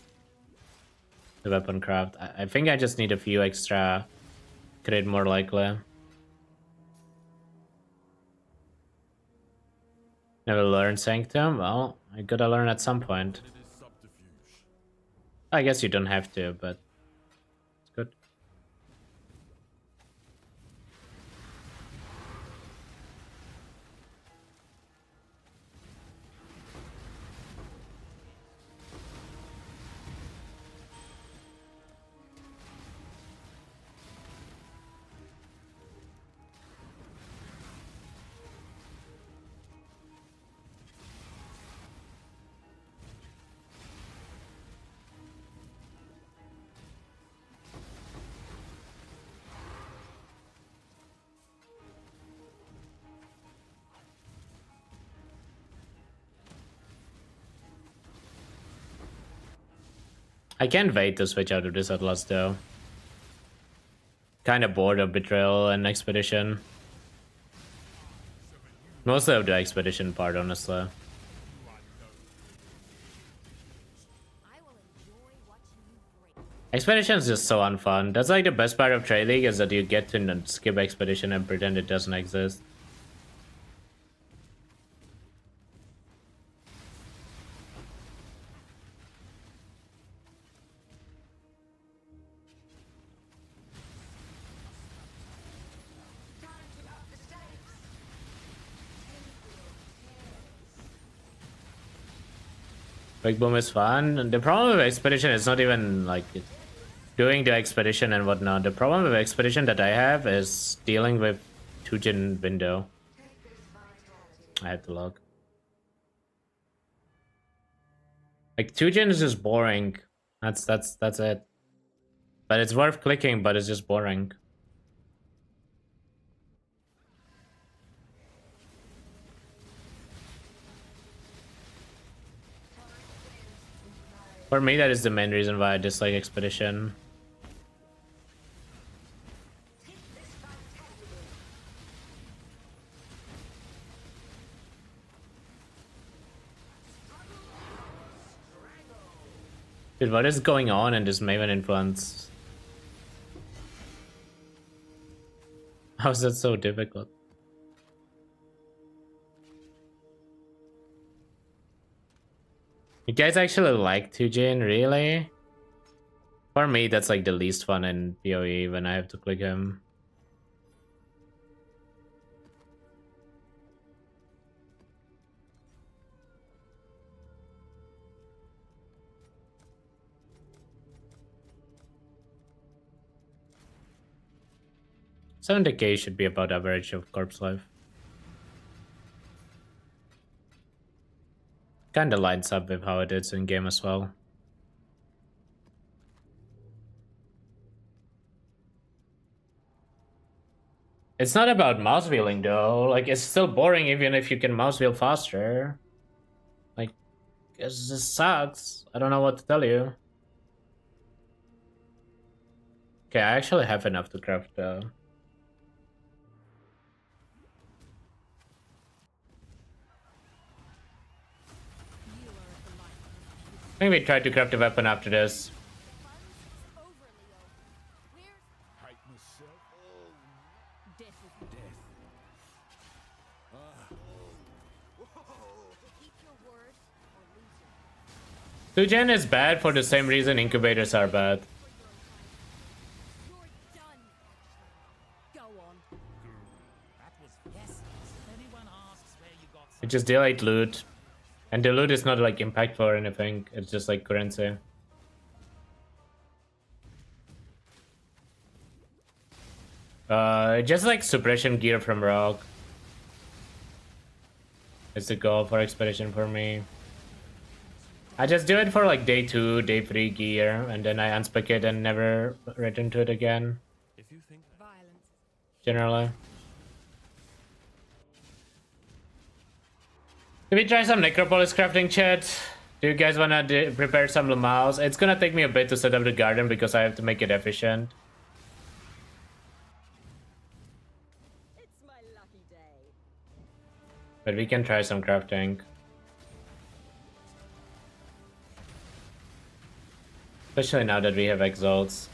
the weapon craft. I think I just need a few extra crit more likely. Never learned Sanctum? Well, I gotta learn at some point. I guess you don't have to, but it's good. I can't wait to switch out of this Atlas though. Kinda bored of Betrayal and Expedition. Mostly of the Expedition part, honestly. I will enjoy watching you break. Expedition is just so unfun. That's like the best part of Trade League, is that you get to skip Expedition and pretend it doesn't exist. Big Boom is fun. And the problem with Expedition is not even like doing the Expedition and whatnot. The problem with Expedition that I have is dealing with Tujin window. I have to log. Like, Tujin is just boring. That's it. But it's worth clicking, but it's just boring. For me, that is the main reason why I dislike Expedition. Dude, what is going on in this Maven influence? How is that so difficult? You guys actually like 2Jin, really? For me, that's like the least fun in PoE when I have to click him. $70K should be about average of corpse life. Kinda lines up with how it is in game as well. It's not about mouse wheeling though. Like, it's still boring even if you can mouse wheel faster. Like, it just sucks. I don't know what to tell you. Okay, I actually have enough to craft though. I think we try to craft a weapon after this. Hate myself. Death is Death. keep your word or lose it. 2Gen is bad for the same reason incubators are bad. You're done. Go on. That was yes. If anyone asks where you got It just delete loot. And the loot is not like impactful or anything. It's just like currency. Just like suppression gear from Rock. It's the goal for expedition for me. I just do it for like day 2, day 3 gear, and then I unspec it and never return to it again. If you think Violence. Generally. Can we try some Necropolis crafting, chat? Do you guys wanna prepare some Lamals? It's gonna take me a bit to set up the garden because I have to make it efficient. It's my lucky day. But we can try some crafting. Especially now that we have exalts.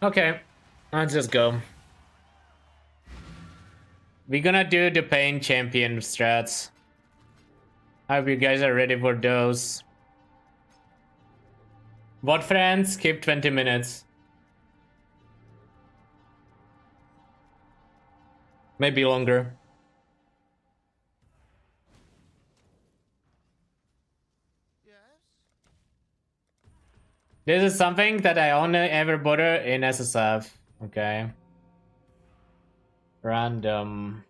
Okay, let's just go. We're gonna do the pain champion strats. I hope you guys are ready for those. What friends? Keep 20 minutes. Maybe longer. This is something that I only ever bother in SSF. Okay. Random.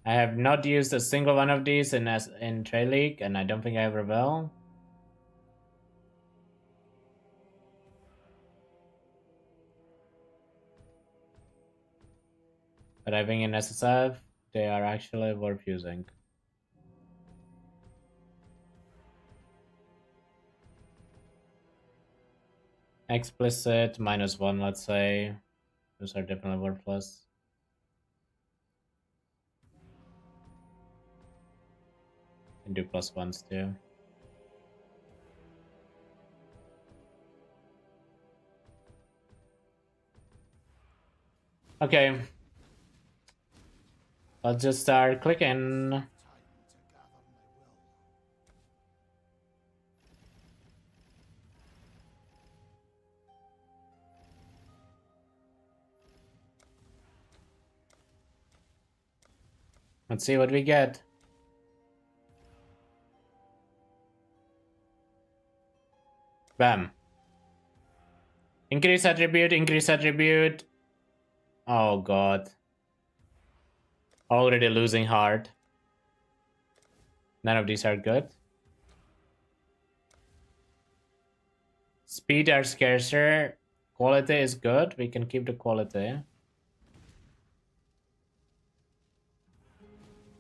I have not used a single one of these in Trail League, and I don't think I ever will. But I think in SSF, they are actually worth using. Explicit, -1, let's say. Those are definitely worthless. And do +1s too. Okay. Let's just start clicking. Let's see what we get. Bam. Increase attribute, increase attribute. Oh god. Already losing heart. None of these are good. Speed are scarcer. Quality is good. We can keep the quality.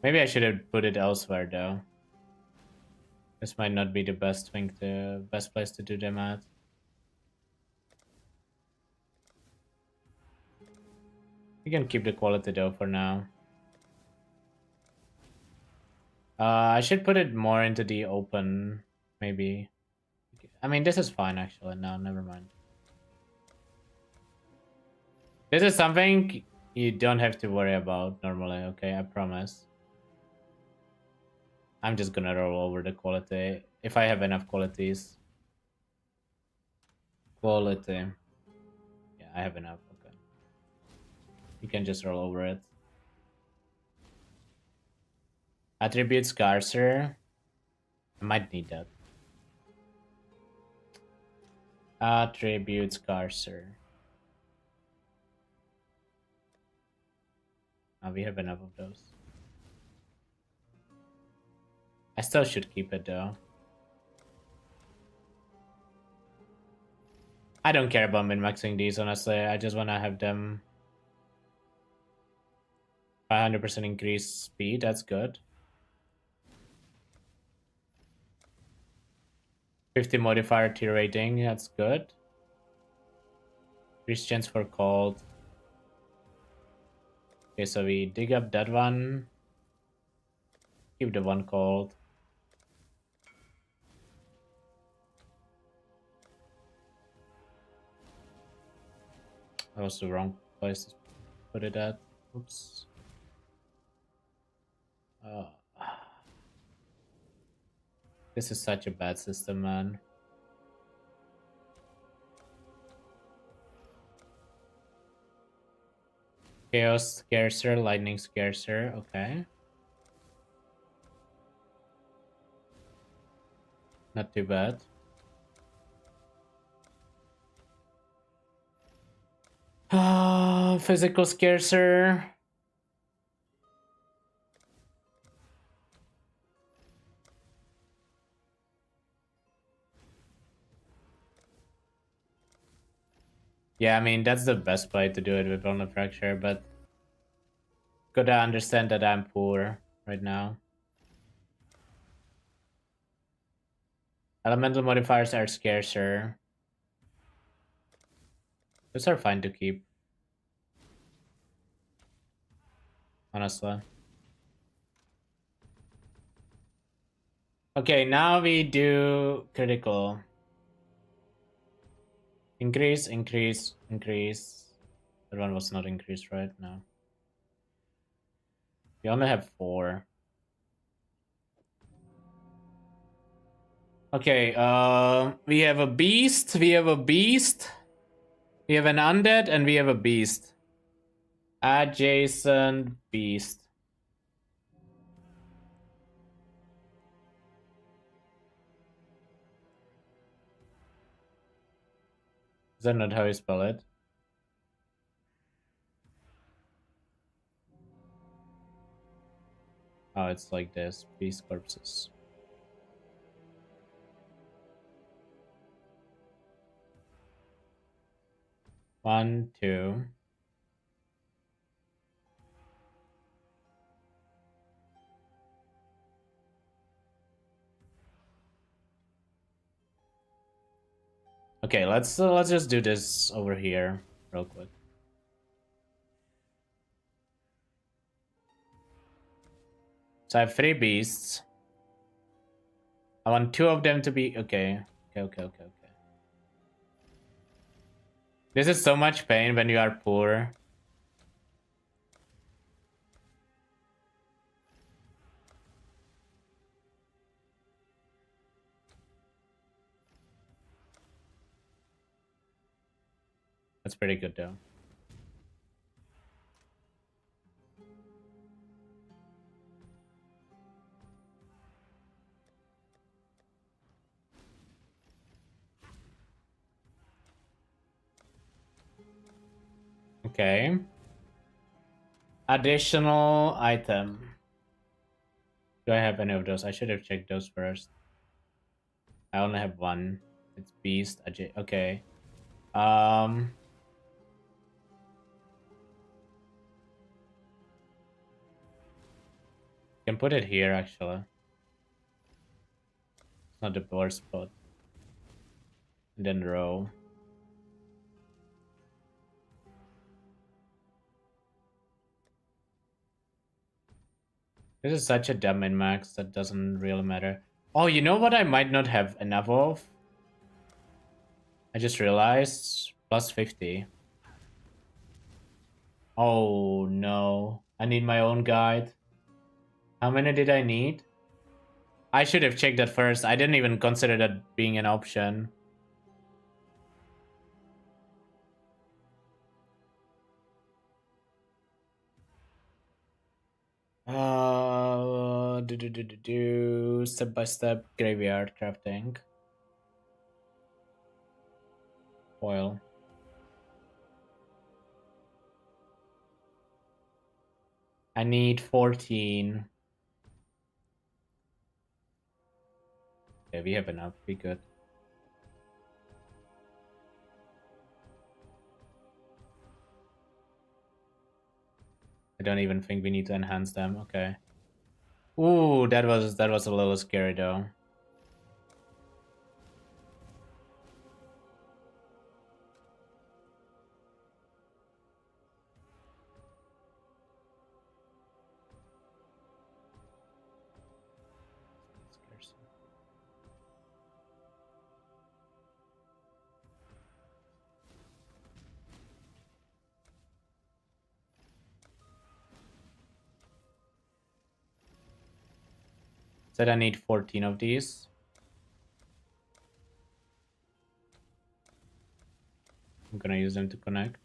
Maybe I should have put it elsewhere though. This might not be the best place to do them at. We can keep the quality though for now. I should put it more into the open, maybe. I mean, this is fine actually. No, never mind. This is something you don't have to worry about normally, okay? I promise. I'm just gonna roll over the quality if I have enough qualities. Quality. Yeah, I have enough. Okay. You can just roll over it. Attribute scarcer. I might need that. Attribute scarcer. We have enough of those. I still should keep it though. I don't care about min-maxing these, honestly. I just want to have them 500% increase speed. That's good. 50 modifier tier rating. That's good. Increase chance for cold. Okay, so we dig up that one. Keep the one cold. That was the wrong place to put it at. Oops. This is such a bad system, man. Chaos scarcer, lightning scarcer, okay. Not too bad. Physical scarcer. Yeah, I mean, that's the best way to do it with Vulnerable Fracture, but gotta understand that I'm poor right now. Elemental modifiers are scarcer. Those are fine to keep. Honestly. Okay, now we do critical. Increase, increase, increase. That one was not increased, right? No. We only have 4. Okay, we have a beast, we have a beast, we have an undead, and we have a beast. Adjacent beast. Is that not how you spell it? Oh, it's like this. Beast corpses. One, two. Okay, let's just do this over here real quick. So I have 3 beasts. I want 2 of them to be okay. Okay. This is so much pain when you are poor. That's pretty good though. Okay. Additional item. Do I have any of those? I should have checked those first. I only have 1. It's beast. Okay. Can put it here actually. It's not the worst spot. And then row. This is such a dumb min-max that doesn't really matter. Oh, you know what I might not have enough of? I just realized plus 50. Oh no. I need my own guide. How many did I need? I should have checked that first. I didn't even consider that being an option. Step by step graveyard crafting. Oil. I need 14. Okay, we have enough. Be good. I don't even think we need to enhance them. Okay. Ooh, that was a little scary though. Said I need 14 of these. I'm gonna use them to connect.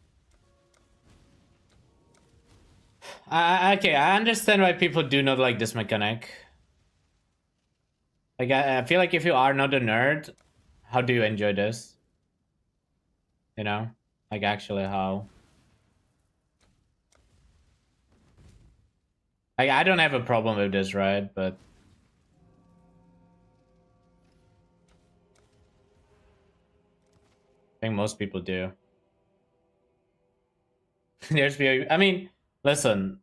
Okay, I understand why people do not like this mechanic. Like, I feel like if you are not a nerd, how do you enjoy this? You know? Like, actually, how? Like, I don't have a problem with this, right? But I think most people do. I mean, listen.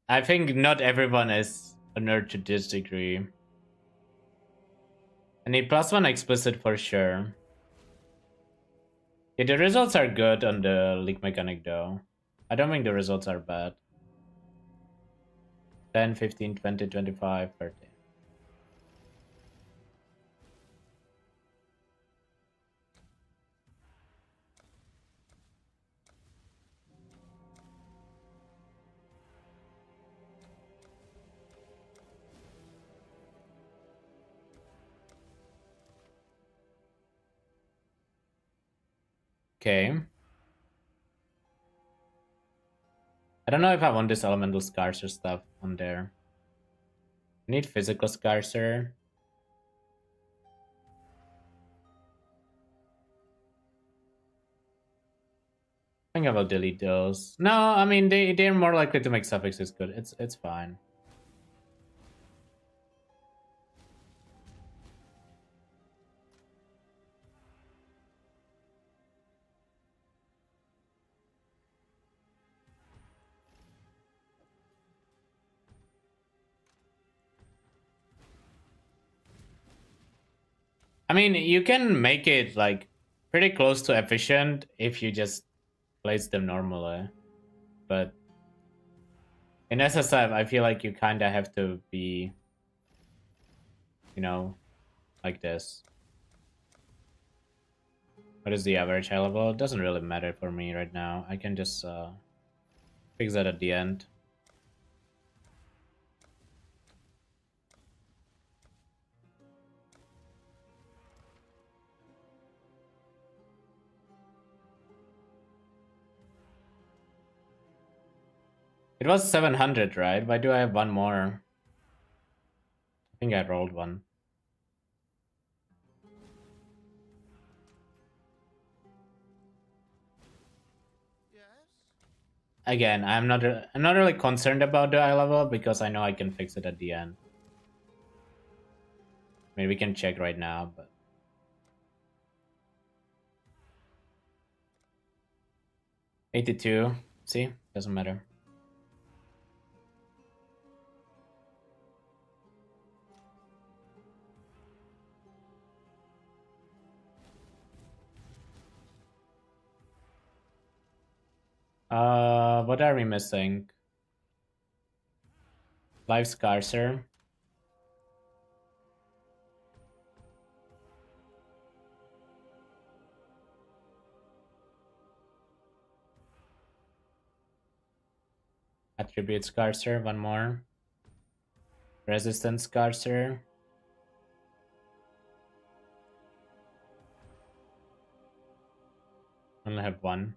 I think not everyone is a nerd to this degree. I need +1 explicit for sure. Yeah, the results are good on the leak mechanic though. I don't think the results are bad. 10, 15, 20, 25, 30. Okay. I don't know if I want this elemental scarcer stuff on there. I need physical scarcer. I think I will delete those. No, I mean they're more likely to make suffixes good. It's fine. I mean, you can make it like pretty close to efficient if you just place them normally. But in SSF, I feel like you kind of have to be, you know, like this. What is the average high level? It doesn't really matter for me right now. I can just fix that at the end. It was 700, right? Why do I have one more? I think I rolled one. Again, I'm not really concerned about the eye level because I know I can fix it at the end. I mean, we can check right now, but 82. See? Doesn't matter. What are we missing? Life scarcer. Attribute scarcer, one more. Resistance scarcer. Only have one.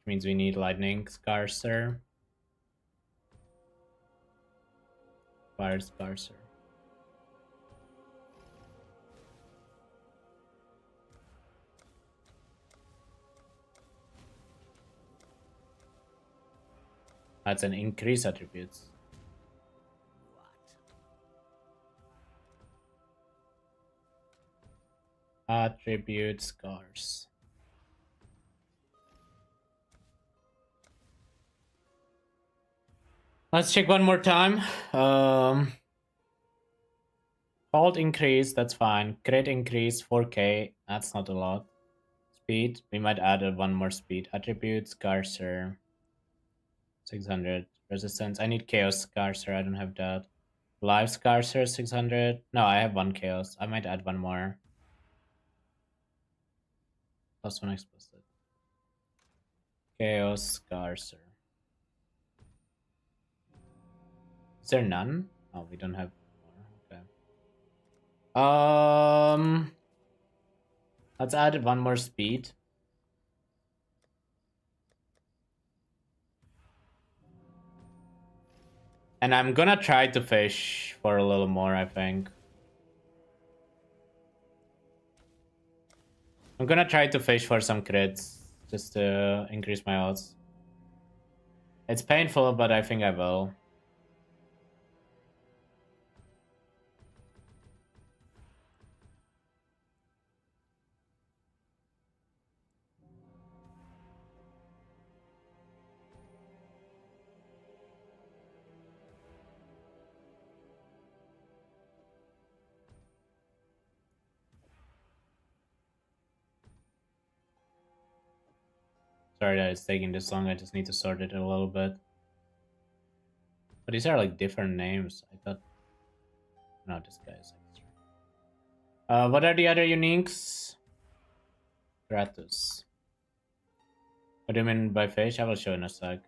Which means we need lightning scarcer. Fire scarcer. That's an increase attributes. Attribute scars. Let's check one more time. Hold increase, that's fine. Crit increase, 4k, that's not a lot. Speed, we might add one more speed. Attribute, scarcer, 600. Resistance, I need chaos scarcer, I don't have that. Life scarcer, 600. No, I have one chaos. I might add one more. +1 explicit. Chaos scarcer. Is there none? Oh, we don't have more. Okay. Let's add one more speed. And I'm gonna try to fish for a little more, I think. I'm gonna try to fish for some crits just to increase my odds. It's painful, but I think I will. Sorry that it's taking this long, I just need to sort it a little bit. But these are like different names. I thought... No, this guy is extra. What are the other uniques? Gratus. What do you mean by fish? I will show in a sec.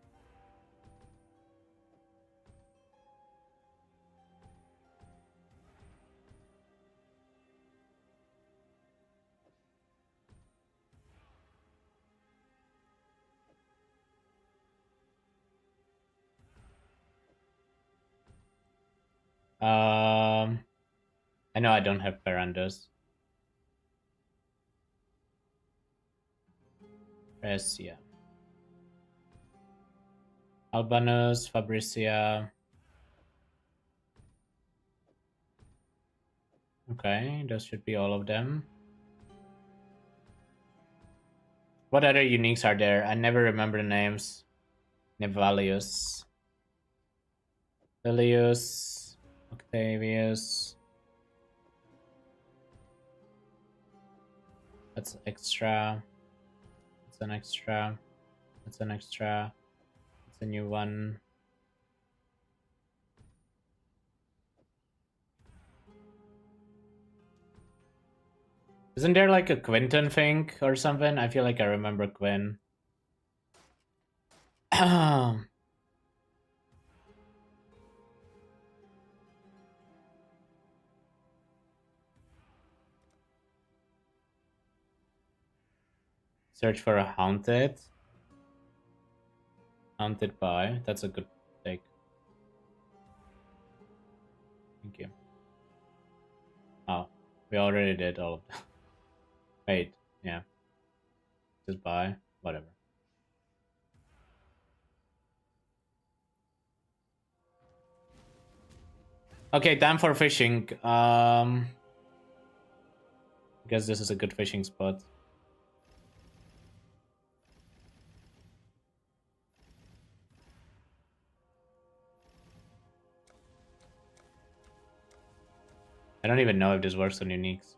I know I don't have Perandas. Resia. Albanus, Fabricia. Okay, those should be all of them. What other uniques are there? I never remember the names. Nevalius. Lilius. Octavius. That's extra. That's an extra. That's an extra. That's a new one. Isn't there like a Quinton thing or something? I feel like I remember Quinn. Search for a haunted. Haunted by. That's a good take. Thank you. Oh, we already did all of that. Wait, yeah. Just buy. Whatever. Okay, time for fishing. I guess this is a good fishing spot. I don't even know if this works on uniques.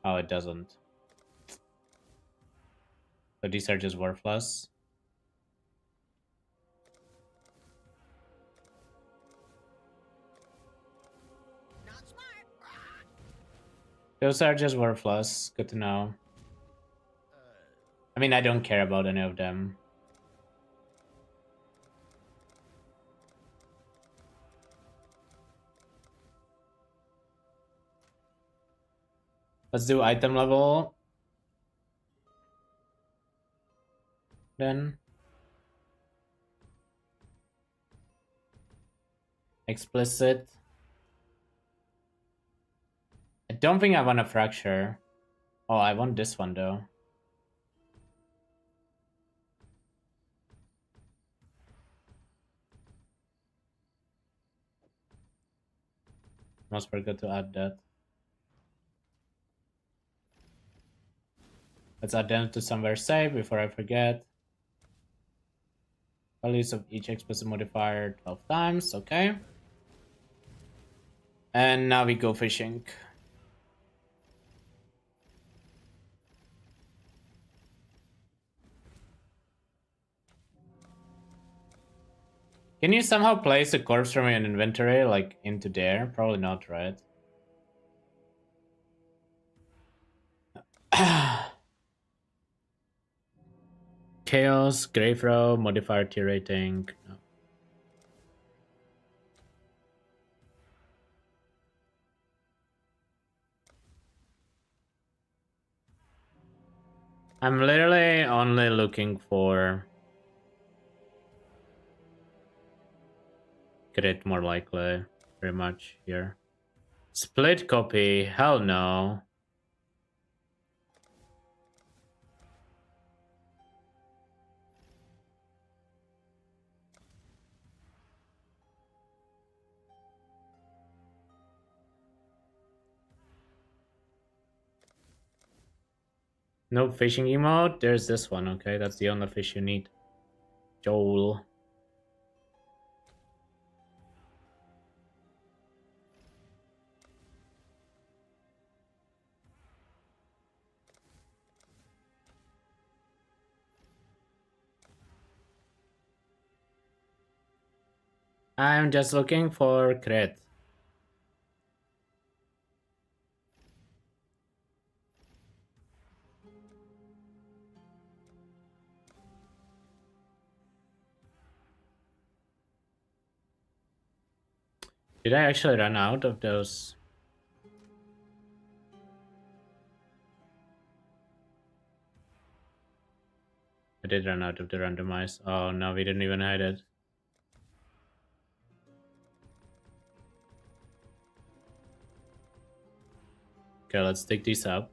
Oh, it doesn't. So these are just worthless. Those are just worthless. Good to know. I mean, I don't care about any of them. Let's do item level. Then. Explicit. I don't think I want a fracture. Oh, I want this one though. Must forget to add that. Let's add them to somewhere safe before I forget. Values of each explicit modifier 12 times, okay. And now we go fishing. Can you somehow place a corpse from your inventory, like, into there? Probably not, right? Chaos, Grave Row, modifier tier rating. No. I'm literally only looking for crit, more likely, very much here. Split copy, hell no. No fishing emote, there's this one, okay? That's the only fish you need. Joel. I'm just looking for crit. Did I actually run out of those? I did run out of the randomized. Oh no, we didn't even hide it. Okay, let's dig these up.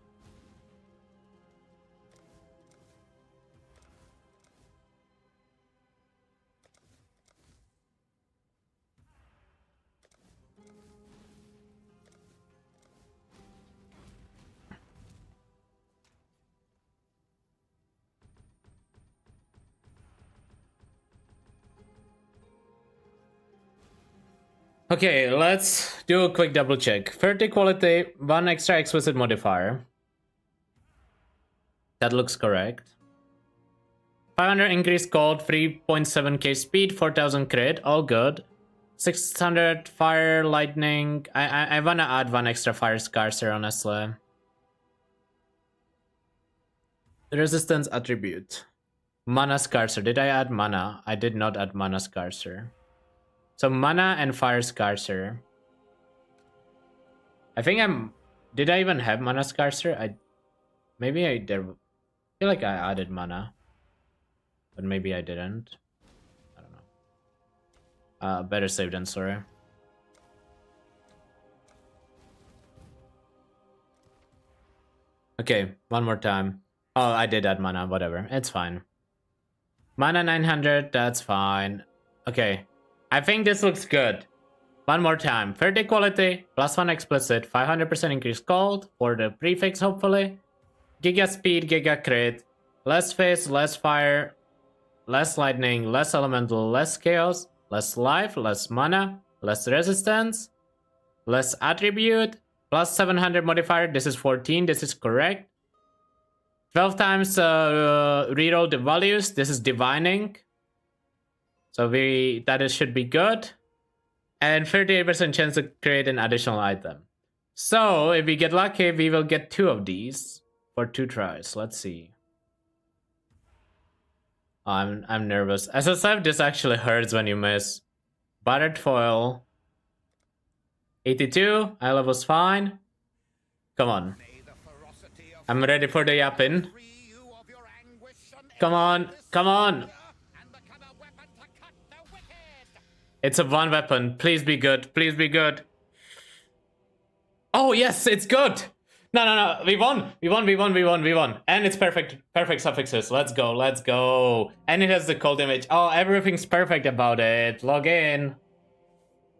Okay, let's do a quick double check. 30 quality, 1 extra explicit modifier. That looks correct. 500 increased cold, 3.7k speed, 4000 crit, all good. 600 fire, lightning. I wanna add 1 extra fire scarcer, honestly. Resistance attribute. Mana scarcer. Did I add mana? I did not add mana scarcer. So mana and fire scarcer. I think did I even have mana scarcer? Maybe I did. I feel like I added mana, but maybe I didn't. I don't know. Better save than sorry. Okay, one more time. Oh, I did add mana. Whatever, it's fine. Mana 900. That's fine. Okay. I think this looks good. One more time. 30 quality, plus 1 explicit, 500% increased cold for the prefix, hopefully. Giga speed, giga crit, less face, less fire, less lightning, less elemental, less chaos, less life, less mana, less resistance, less attribute, Plus 700 modifier. This is 14. This is correct. 12 times reroll the values. This is divining. So should be good. And 38% chance to create an additional item. So if we get lucky, we will get 2 of these for 2 tries. Let's see. I'm nervous. SSF, this actually hurts when you miss. Battered foil. 82. I was fine. Come on. I'm ready for the yapping. Come on. Come on. It's a 1 weapon. Please be good. Please be good. Oh, yes, it's good. No. We won. And it's perfect. Perfect suffixes. Let's go. Let's go. And it has the cold image. Oh, everything's perfect about it. Log in.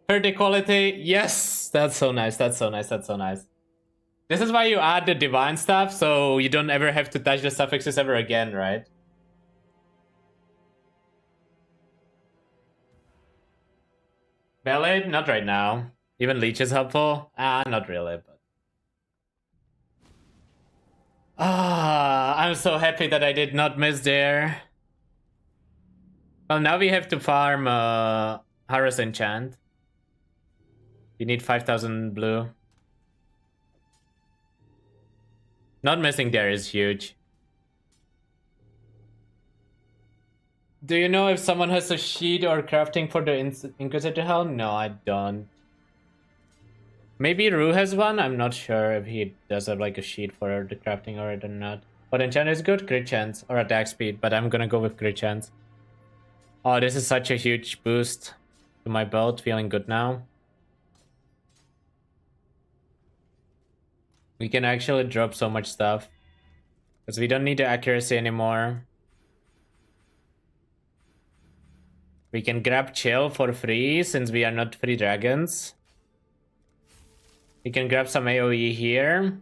30 quality. Yes. That's so nice. That's so nice. That's so nice. This is why you add the divine stuff, so you don't ever have to touch the suffixes ever again, right? Ballad? Not right now. Even Leech is helpful? Not really, but... I'm so happy that I did not miss there. Well, now we have to farm Harass Enchant. You need 5,000 blue. Not missing there is huge. Do you know if someone has a sheet or crafting for the Inquisitor helm? No, I don't. Maybe Rue has one? I'm not sure if he does have like a sheet for the crafting or it or not. But enchant is good, crit chance or attack speed, but I'm gonna go with crit chance. Oh, this is such a huge boost to my belt, feeling good now. We can actually drop so much stuff. Because we don't need the accuracy anymore. We can grab chill for free since we are not free dragons. We can grab some AoE here.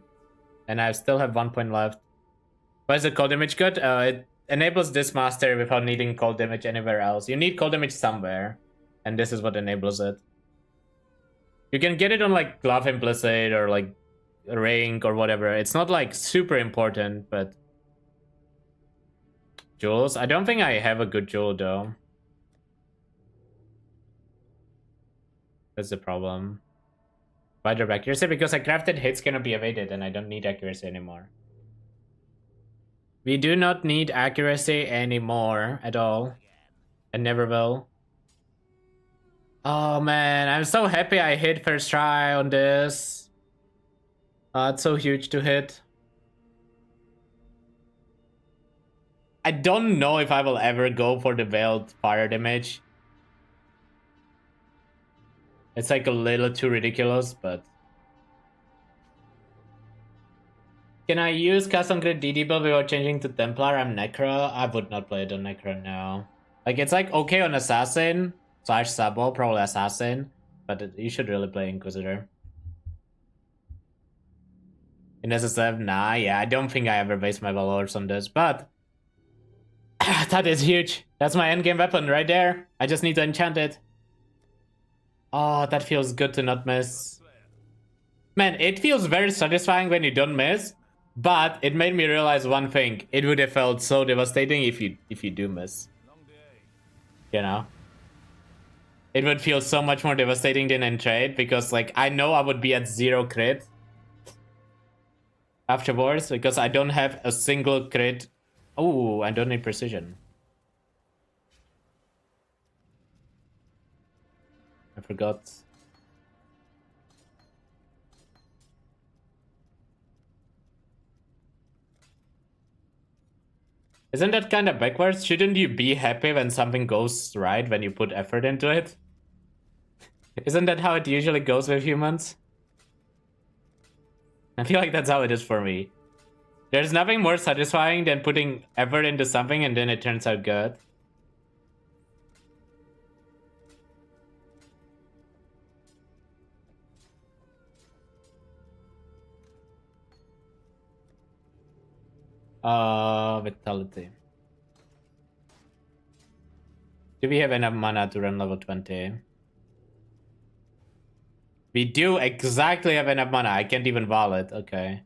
And I still have 1 point left. Why is the cold damage good? It enables this master without needing cold damage anywhere else. You need cold damage somewhere. And this is what enables it. You can get it on like Glove Implicit or like Ring or whatever. It's not like super important, but... Jewels? I don't think I have a good jewel though. That's the problem. Why drop accuracy? Because I crafted hits cannot be evaded and I don't need accuracy anymore. We do not need accuracy anymore at all. And never will. Oh man, I'm so happy I hit first try on this. It's so huge to hit. I don't know if I will ever go for the veiled fire damage. It's like a little too ridiculous, but... Can I use custom grid DD build without changing to Templar? I'm Necro. I would not play it on Necro now. Like, it's like okay on Assassin / Sabo, probably Assassin, but you should really play Inquisitor. In SSF, nah, yeah, I don't think I ever waste my Valors on this, but... that is huge. That's my endgame weapon right there. I just need to enchant it. Oh, that feels good to not miss. Man, it feels very satisfying when you don't miss, but it made me realize one thing. It would have felt so devastating if you do miss. You know? It would feel so much more devastating than in trade, because like I know I would be at 0 crit afterwards, because I don't have a single crit. Oh, I don't need precision. I forgot. Isn't that kind of backwards? Shouldn't you be happy when something goes right, when you put effort into it? Isn't that how it usually goes with humans? I feel like that's how it is for me. There's nothing more satisfying than putting effort into something and then it turns out good. Vitality. Do we have enough mana to run level 20? We do exactly have enough mana. I can't even wall it. Okay.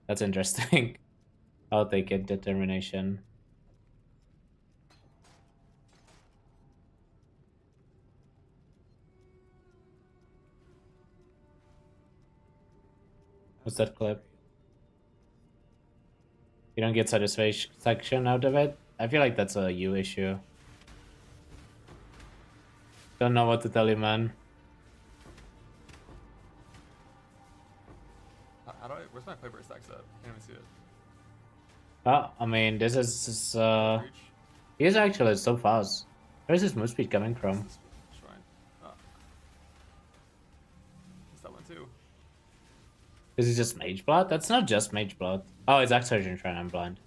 That's interesting. I'll take it. Determination. What's that clip? You don't get satisfaction out of it? I feel like that's a you issue. Don't know what to tell you, man. How do I? Where's my Piper stacks at? I can't even see it. Oh, I mean, this is Reach. he is actually so fast. Where's his move speed coming from? This shrine. Oh. Missed that one too. Is it just Mage Blood? That's not just Mage Blood. Oh, it's Exorcian Shrine. I'm blind.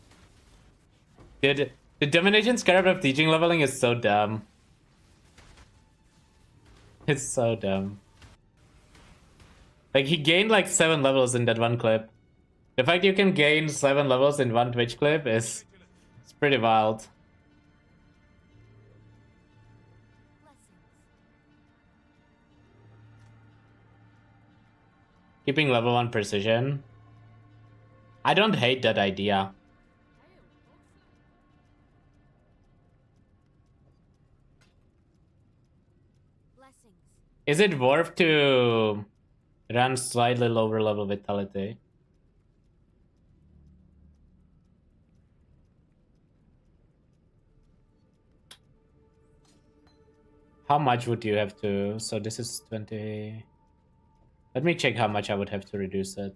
Dude, the Domination Scarab of teaching leveling is so dumb. It's so dumb. Like, he gained like 7 levels in that one clip. The fact you can gain 7 levels in one Twitch clip is it's pretty wild. Blessings. Keeping level 1 precision. I don't hate that idea. Blessings. Is it worth to run slightly lower level vitality? How much would you have to? So this is 20. Let me check how much I would have to reduce it.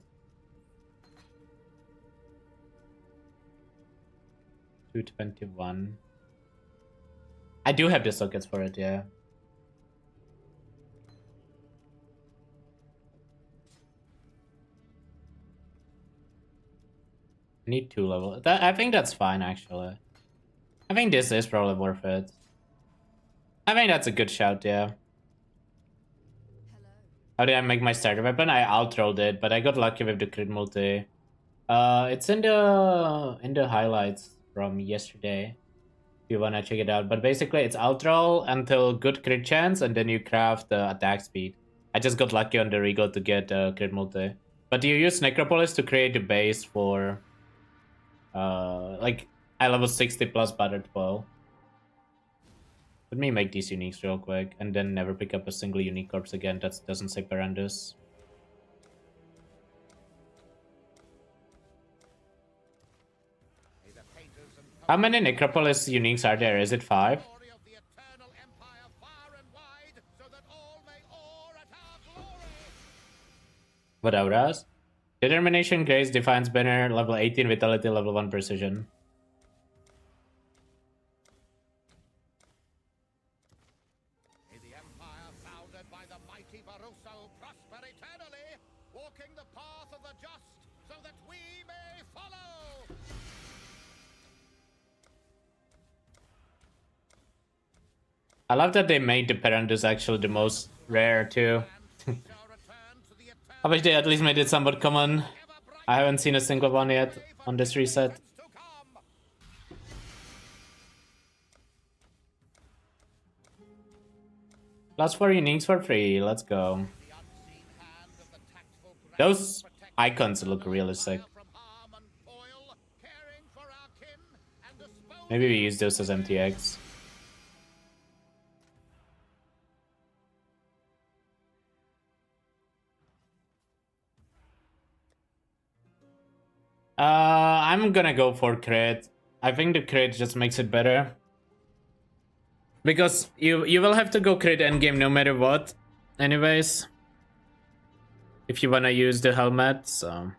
221. I do have the sockets for it, yeah. I need 2 level. I think that's fine, actually. I think this is probably worth it. I think that's a good shout, yeah. Hello. How did I make my starter weapon? I outrolled it, but I got lucky with the crit multi. It's in the highlights from yesterday. If you wanna check it out. But basically, it's outroll until good crit chance, and then you craft the attack speed. I just got lucky on the regal to get crit multi. But you use Necropolis to create the base for like I level 60 plus battered foil. Let me make these uniques real quick, and then never pick up a single unique corpse again that doesn't say Perandus. How many Necropolis uniques are there? Is it 5? Glory of the eternal empire far and wide, so that all may awe at our glory. What auras? Determination, Grace, Defiance, Banner, level 18, Vitality, level 1, Precision. May the empire founded by the mighty Baruso prosper eternally, walking the path of the just, so that we may follow. I love that they made the Perandus actually the most rare too. And we shall return to the I wish they at least made it somewhat common. I haven't seen a single one yet on this reset. to come. Last 4 uniques for free. Let's go. The unseen hand of the tactful Those icons look really sick. from harm and toil, caring for our kin and disposing Maybe we use those as MTX. I'm gonna go for crit. I think the crit just makes it better. Because you will have to go crit endgame no matter what. Anyways. If you wanna use the helmet, so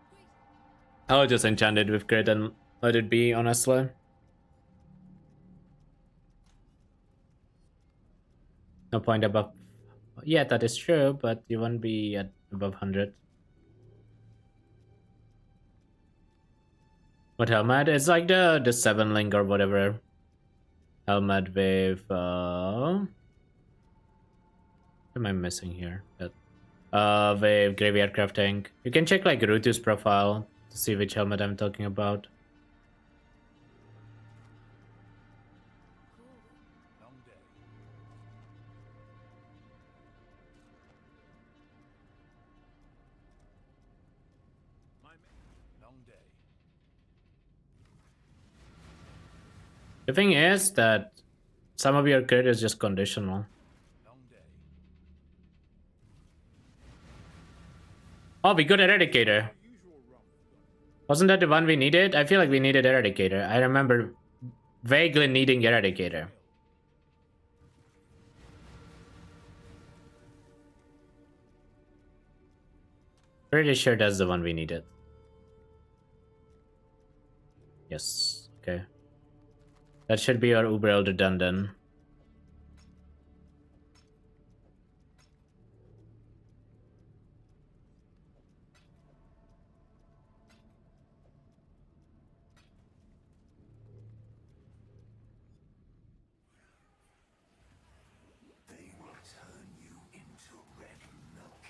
I'll just enchant it with crit and let it be, honestly. No point above. Yeah, that is true, but you won't be at above 100. What helmet? It's like the 7 link or whatever. Helmet with what am I missing here? With graveyard crafting. You can check like Rutu's profile to see which helmet I'm talking about. Long day. The thing is that some of your crit is just conditional. Long day. Oh, we got Eradicator. Wasn't that the one we needed? I feel like we needed Eradicator. I remember vaguely needing Eradicator. Pretty sure that's the one we needed. Yes, okay. That should be our Uber Elder done then. They will turn you into red milk.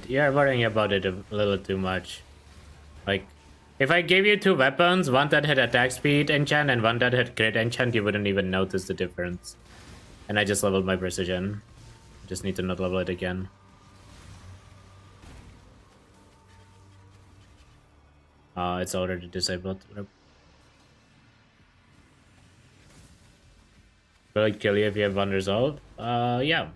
You're worrying about it a little too much. Like, if I gave you two weapons, one that had attack speed enchant and one that had crit enchant, you wouldn't even notice the difference. And I just leveled my precision. Just need to not level it again. It's already disabled. Will it kill you if you have one resolve? Yeah.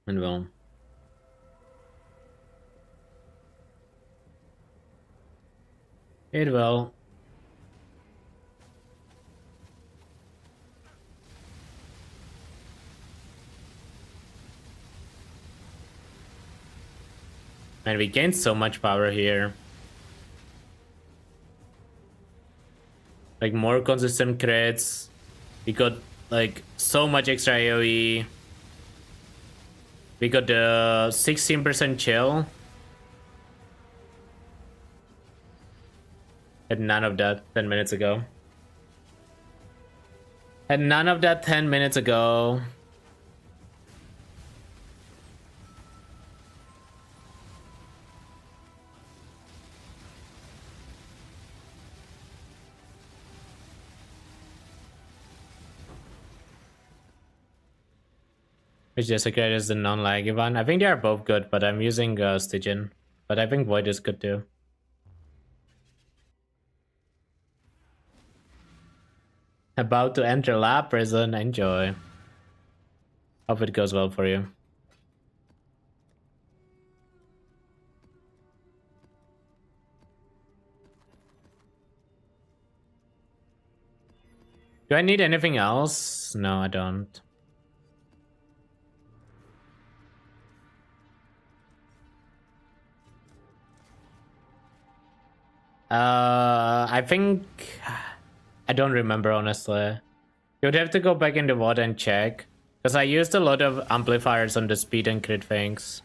And will. It will. And we gained so much power here. Like more consistent crits. We got like so much extra AoE. We got the 16% chill. Had none of that 10 minutes ago. Had none of that 10 minutes ago. Which Jessica is the non-laggy one. I think they are both good, but I'm using Stygian. But I think Void is good too. About to enter lab prison. Enjoy. Hope it goes well for you. Do I need anything else? No, I don't. I think I don't remember honestly. You would have to go back into water and check, because I used a lot of amplifiers on the speed and crit things.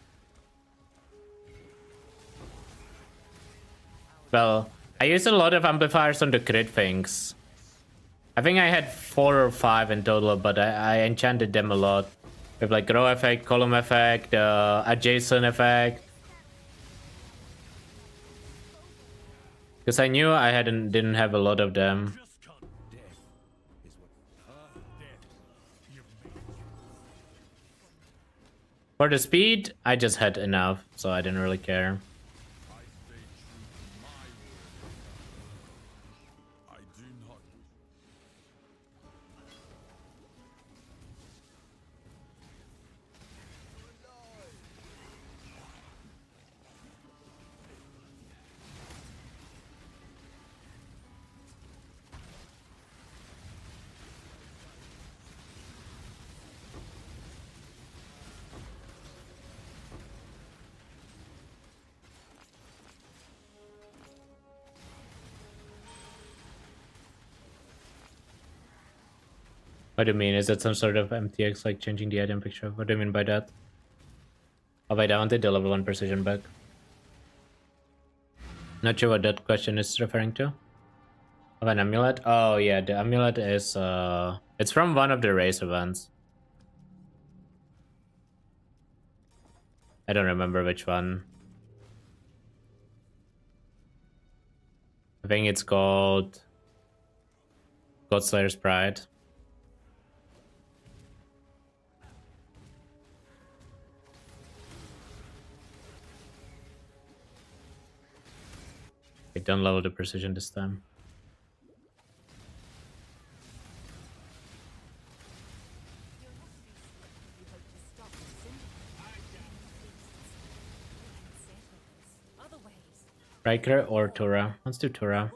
Well, I used a lot of amplifiers on the crit things. I think I had 4 or 5 in total, but I enchanted them a lot with like row effect, column effect, adjacent effect. Because I knew I didn't have a lot of them. For the speed, I just had enough, so I didn't really care. What do you mean? Is that some sort of MTX, like changing the item picture? What do you mean by that? Oh wait, I wanted the level 1 precision back. Not sure what that question is referring to. Of an amulet? Oh yeah, the amulet is it's from one of the race events. I don't remember which one. I think it's called Godslayer's Pride. I don't level the precision this time. Riker or Tura? Let's do Tura.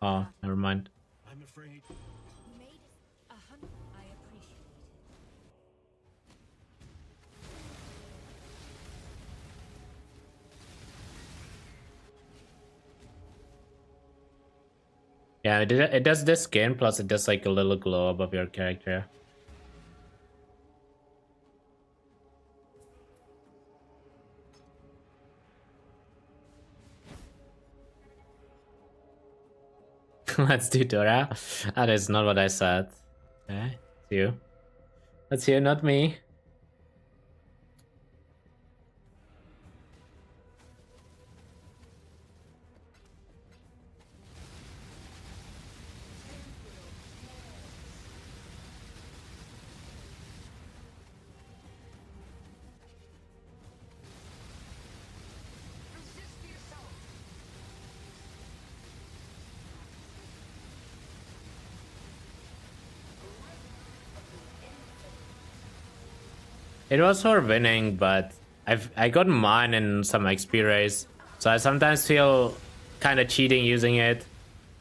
Oh, never mind. I'm afraid. You made it 100. I appreciate it. Yeah, it does this skin, plus it does like a little glow above your character. Let's do Dora. That is not what I said. Okay, it's you. That's you, not me. It was for winning, but I got mine in some XP race, so I sometimes feel kind of cheating using it,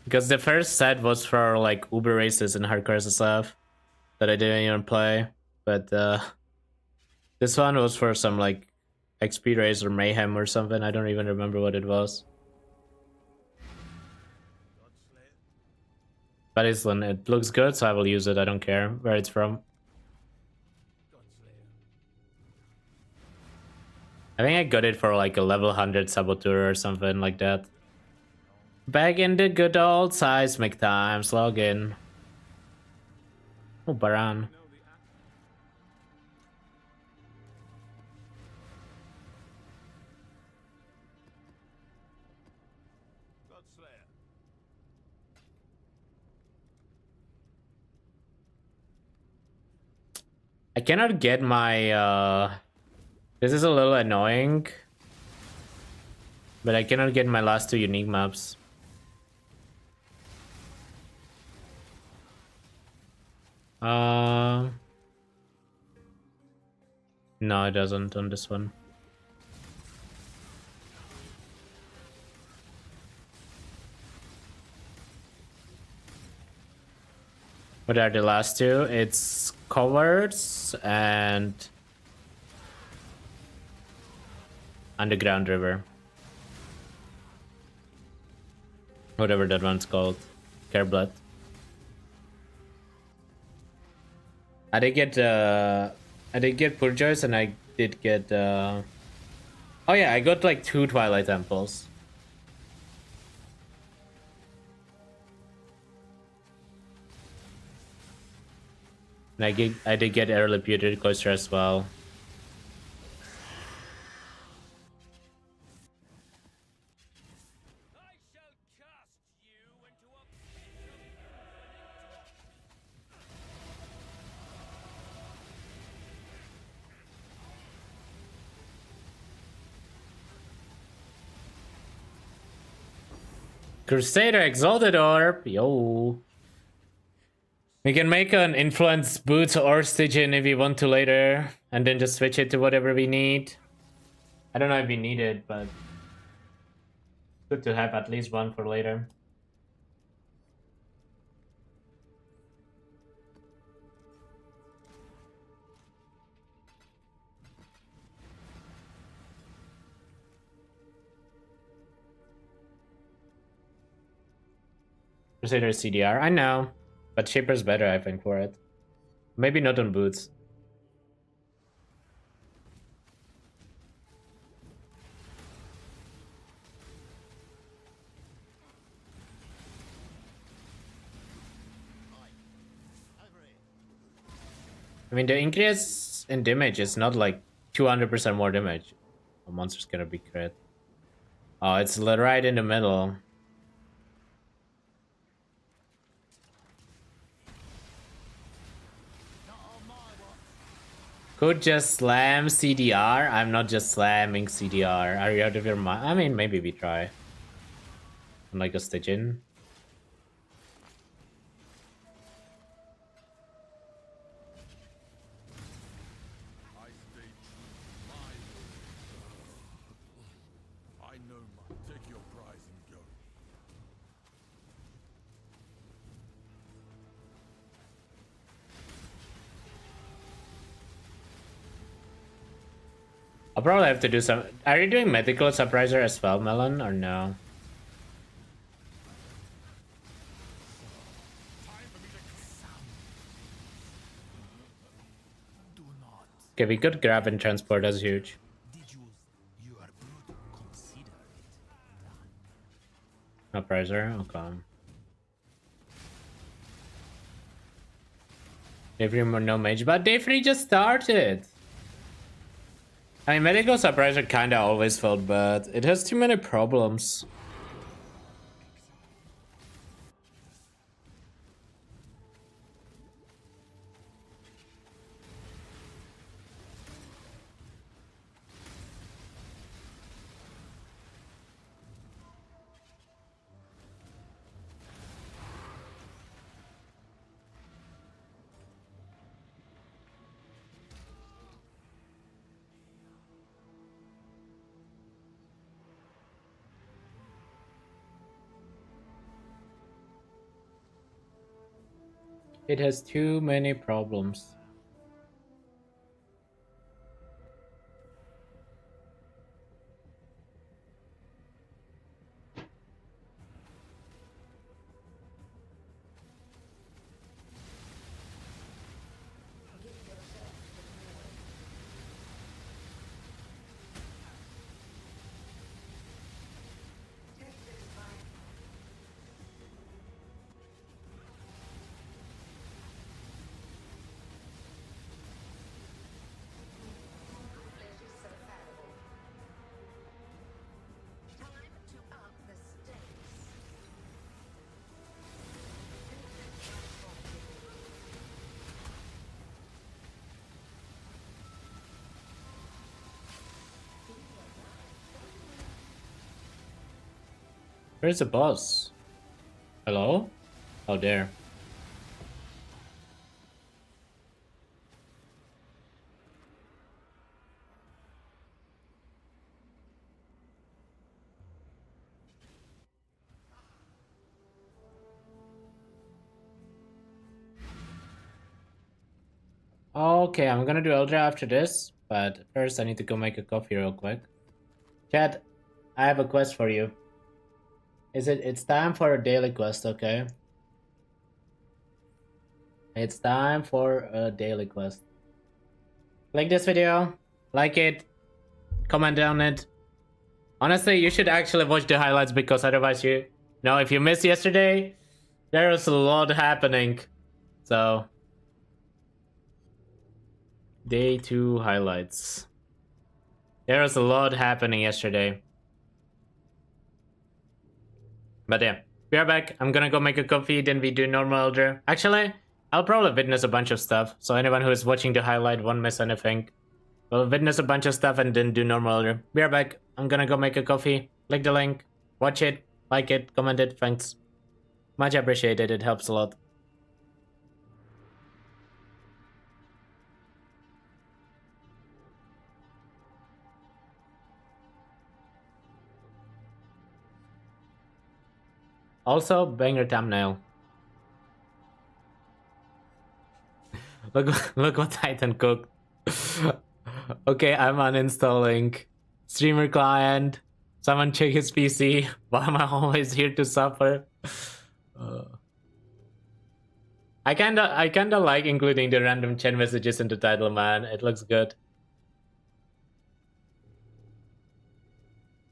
because the first set was for like Uber races and hardcore SSF that I didn't even play, but this one was for some like XP race or mayhem or something. I don't even remember what it was. But it looks good, so I will use it. I don't care where it's from. I think I got it for like a level 100 saboteur or something like that. Back in the good old seismic times, log in. Oh, Baran. I cannot get my this is a little annoying, but I cannot get my last two unique maps. No, it doesn't on this one. What are the last two? It's Cowards and Underground River. Whatever that one's called. Careblood. I did get Purjoys, and I did get oh yeah, I got like 2 Twilight Temples. And I did get Early Putrid Cloister as well. Crusader Exalted Orb, yo. We can make an Influence Boots or Stygian if we want to later, and then just switch it to whatever we need. I don't know if we need it, but good to have at least one for later. Crusader CDR, I know, but Shaper's better, I think, for it. Maybe not on boots. I mean, the increase in damage is not like 200% more damage. A monster's gonna be crit. Oh, it's right in the middle. Could just slam CDR. I'm not just slamming CDR. Are you out of your mind? I mean, maybe we try. Like a stitch in. I stay true to my word. I know my. Take your prize and go. I'll probably have to do some. Are you doing medical surpriser as well, Melon, or no? Okay, we could grab and transport. That's huge. You are brute. Consider it. Surpriser, okay. Day 3 more no mage, but day 3 just started. I mean, medical surpriser kinda always felt bad. It has too many problems. It has too many problems. Where's the boss? Hello? Oh, there. Okay, I'm gonna do Ultra after this, but first I need to go make a coffee real quick. Chat, I have a quest for you. It's time for a daily quest, okay? It's time for a daily quest. Like this video, like it, comment on it. Honestly, you should actually watch the highlights because otherwise you know, if you missed yesterday, there was a lot happening. So, day 2 highlights. There was a lot happening yesterday. But yeah, we are back. I'm gonna go make a coffee, then we do normal Elder. Actually, I'll probably witness a bunch of stuff, so anyone who is watching the highlight won't miss anything. We'll witness a bunch of stuff and then do normal Elder. We are back. I'm gonna go make a coffee. Click the link, watch it, like it, comment it, thanks. Much appreciated, it helps a lot. Also, banger thumbnail. Look what Titan cooked. Okay, I'm uninstalling streamer client. Someone check his PC. Why am I always here to suffer? I kinda like including the random chat messages in the title, man. It looks good.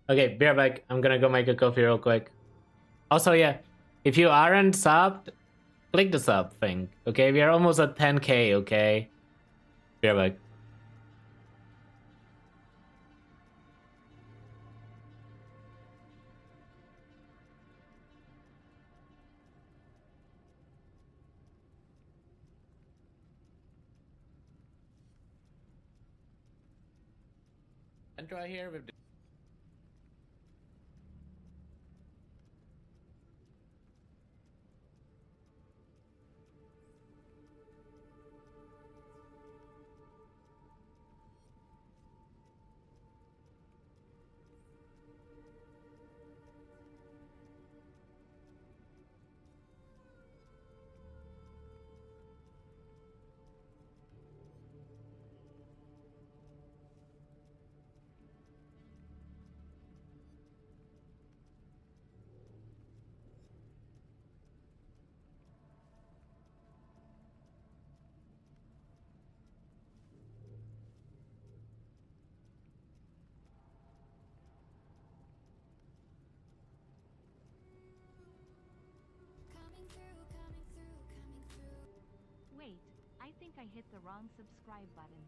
Okay, be right back. I'm gonna go make a coffee real quick. Also, yeah, if you aren't subbed, click the sub thing, okay? We are almost at 10k, okay? Yeah, like. Ventrua here with. Coming through, coming through, coming through. Wait, I think I hit the wrong subscribe button.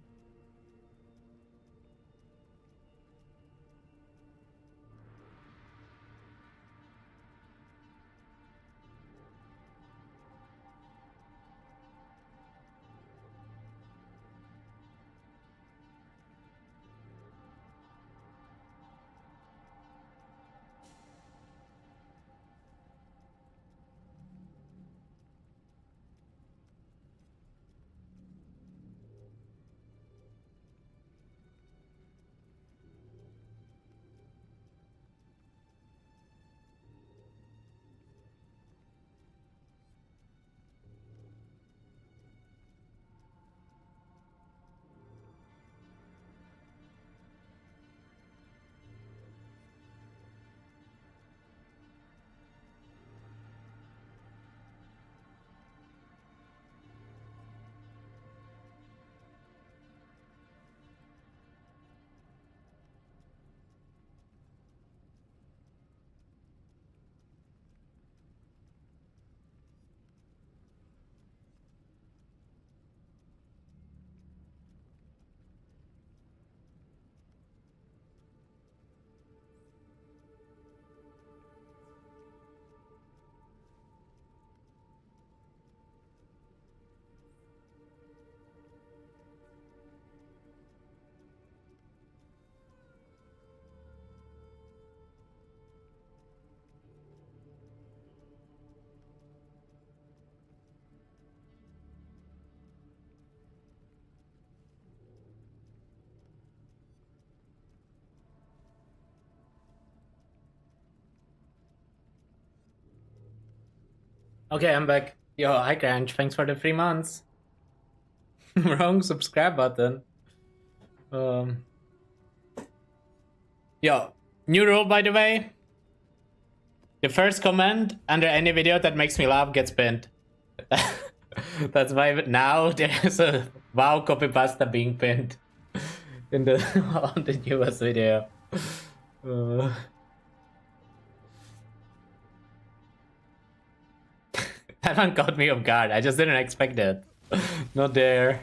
Okay, I'm back. Yo, hi Crunch. Thanks for the 3 months. Wrong subscribe button. Yo, new rule by the way. The first comment under any video that makes me laugh gets pinned. That's why now there's a WoW copy pasta being pinned in the on the newest video. That one caught me off guard. I just didn't expect it. Not there.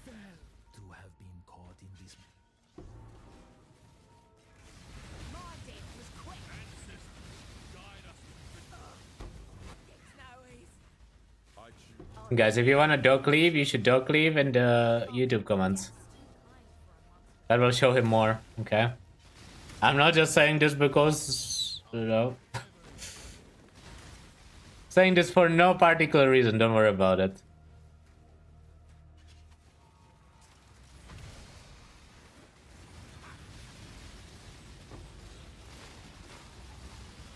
To have been caught in this. My death was quick. Guide us. It's no ease. I choose. Guys, if you want to dog leave, you should dog leave in the YouTube comments. That will show him more, okay? I'm not just saying this because, you know. Saying this for no particular reason, don't worry about it.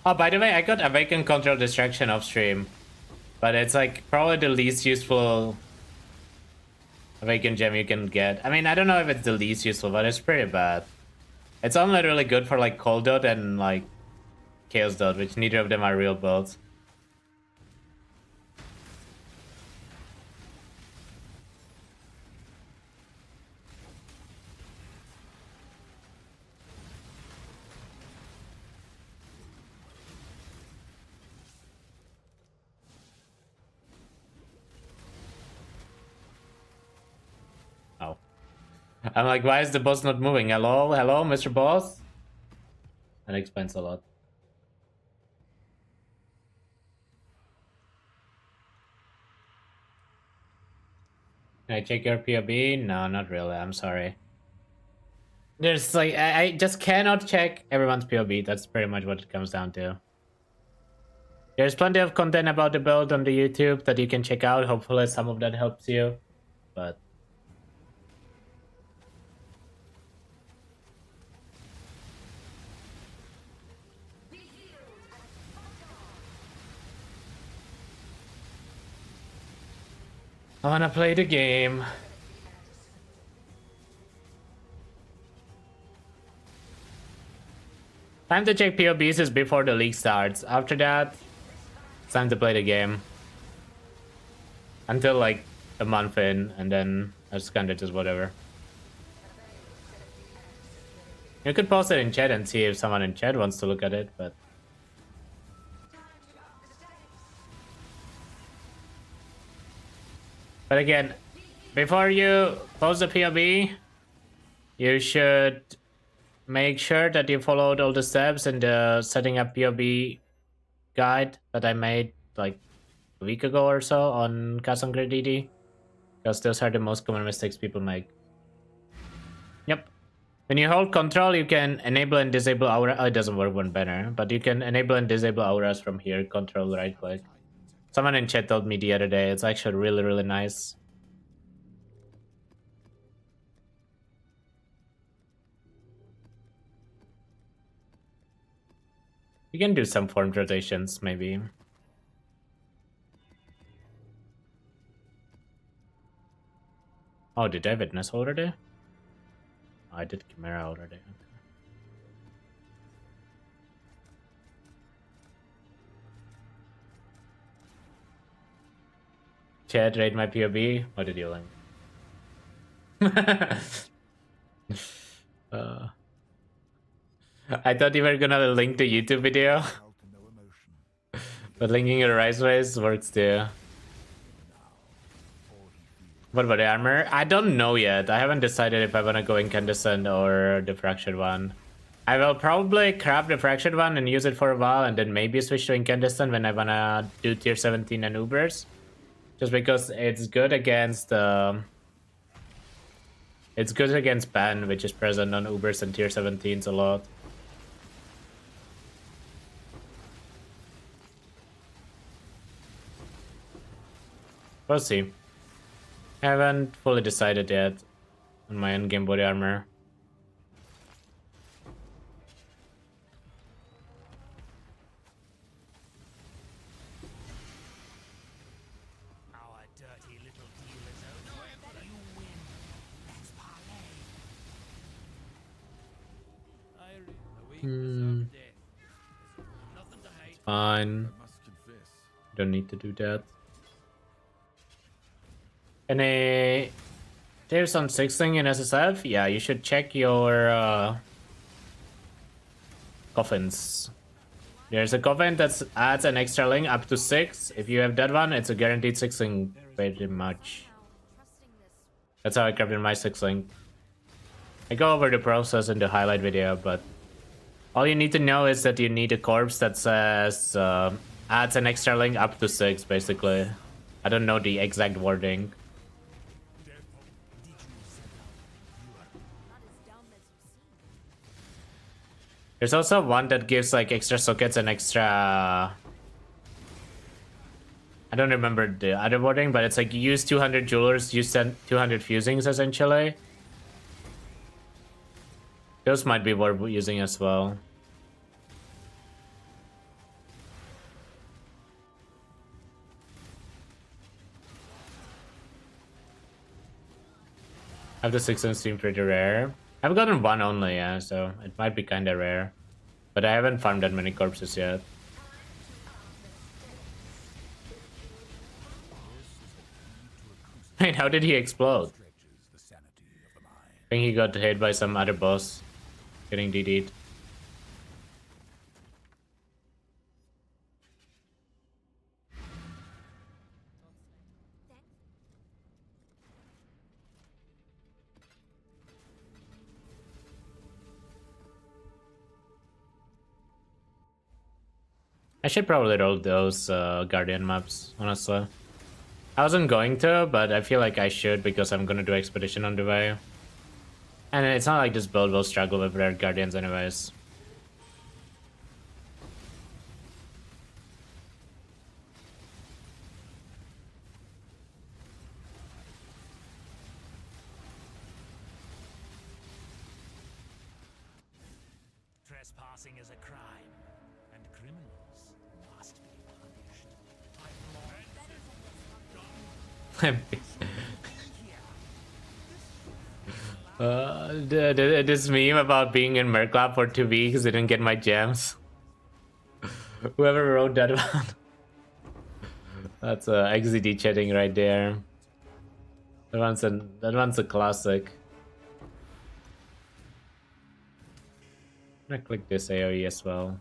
Oh, by the way, I got Awaken Control Distraction off stream. But it's like probably the least useful Awaken gem you can get. I mean, I don't know if it's the least useful, but it's pretty bad. It's only really good for like Cold Dot and like Chaos Dot, which neither of them are real builds. I'm like, why is the boss not moving? Hello, hello, Mr. Boss? That explains a lot. Can I check your POB? No, not really. I'm sorry. There's like, I just cannot check everyone's POB. That's pretty much what it comes down to. There's plenty of content about the build on the YouTube that you can check out. Hopefully some of that helps you. But I wanna play the game. Time to check POBs is before the league starts. After that, it's time to play the game. Until like a month in, and then it's kinda just whatever. You could post it in chat and see if someone in chat wants to look at it, but... But again, before you post the POB, you should make sure that you followed all the steps in the setting up POB guide that I made like a week ago or so on CoC DD, because those are the most common mistakes people make. Yep. When you hold control, you can enable and disable aura. Oh, it doesn't work one banner, but you can enable and disable auras from here. Control right click. Someone in chat told me the other day. It's actually really, really nice. You can do some formed rotations, maybe. Oh, did I witness already? I did Chimera already. Okay. Chat, rate my POB. What did you link? I thought you were gonna link the YouTube video. But linking your Rise Race works too. What about the armor? I don't know yet. I haven't decided if I wanna go Incandescent or the Fractured one. I will probably craft the Fractured one and use it for a while, and then maybe switch to Incandescent when I wanna do tier 17 and Ubers. Just because it's good against it's good against ban, which is present on Ubers and tier 17s a lot. We'll see. I haven't fully decided yet on my endgame body armor. Our dirty little deal is over. You win. Let's parlay. Nothing to hate. Fine. I must confess. Don't need to do that. Any tips on 6ing in SSF? Yeah, you should check your coffins. There's a coffin that adds an extra link up to 6. If you have that one, it's a guaranteed 6ing pretty much. That's how I crafted my 6ing. I go over the process in the highlight video, but all you need to know is that you need a corpse that says adds an extra link up to 6, basically. I don't know the exact wording. There's also one that gives like extra sockets and extra... I don't remember the other wording, but it's like you use 200 jewelers, use 200 fusings essentially. Those might be worth using as well. Have the 6 and stream pretty rare. I've gotten one only, yeah, so it might be kinda rare. But I haven't farmed that many corpses yet. Wait, how did he explode? I think he got hit by some other boss. Getting DD'd. I should probably roll those Guardian maps, honestly. I wasn't going to, but I feel like I should because I'm gonna do Expedition on the way. And it's not like this build will struggle with rare Guardians anyways. Trespassing is a crime, and criminals must be punished. This meme about being in Merclap for 2 weeks didn't get my gems. Whoever wrote that one. That's XZD chatting right there. That one's a classic. I'm gonna click this AoE as well.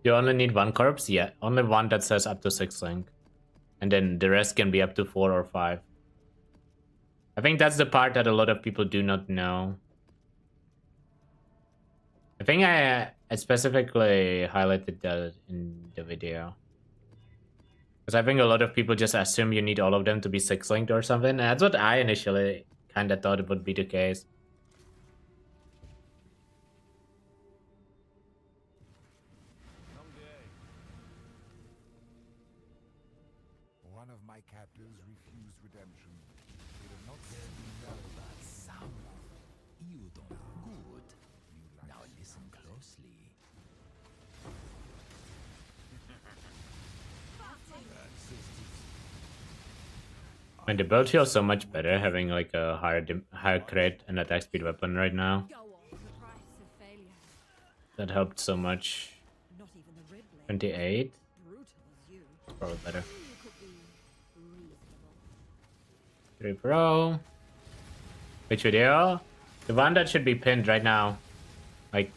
You only need 1 corpse? Yeah, only 1 that says up to 6 link. And then the rest can be up to 4 or 5. I think that's the part that a lot of people do not know. I think I specifically highlighted that in the video. Because I think a lot of people just assume you need all of them to be 6 linked or something. And that's what I initially kind of thought it would be the case. One of my captors refused redemption. They did not say no, but someone. You don't good. Now listen closely. And the build feels so much better having like a higher crit and attack speed weapon right now. Go on, the price of failure. That helped so much. Not even the red blade. 28? Brutal as you. It's probably better. You could be reasonable. 3 Pro. Which video? The one that should be pinned right now. Like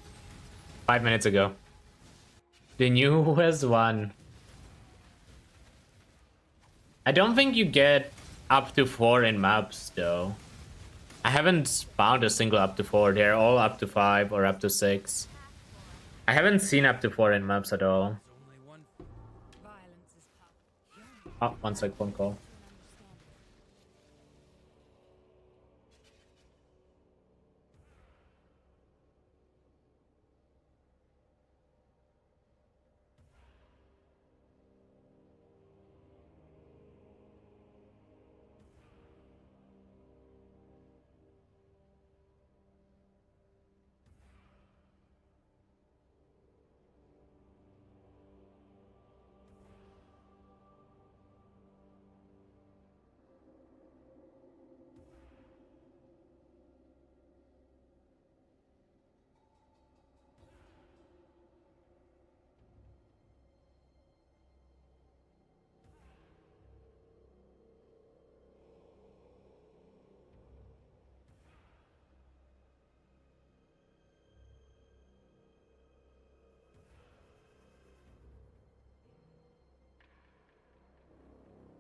5 minutes ago. The newest one. I don't think you get up to 4 in maps though. I haven't found a single up to 4. They're all up to 5 or up to 6. I haven't seen up to 4 in maps at all. Only one. Violence is power. Oh, 1 sec, phone call.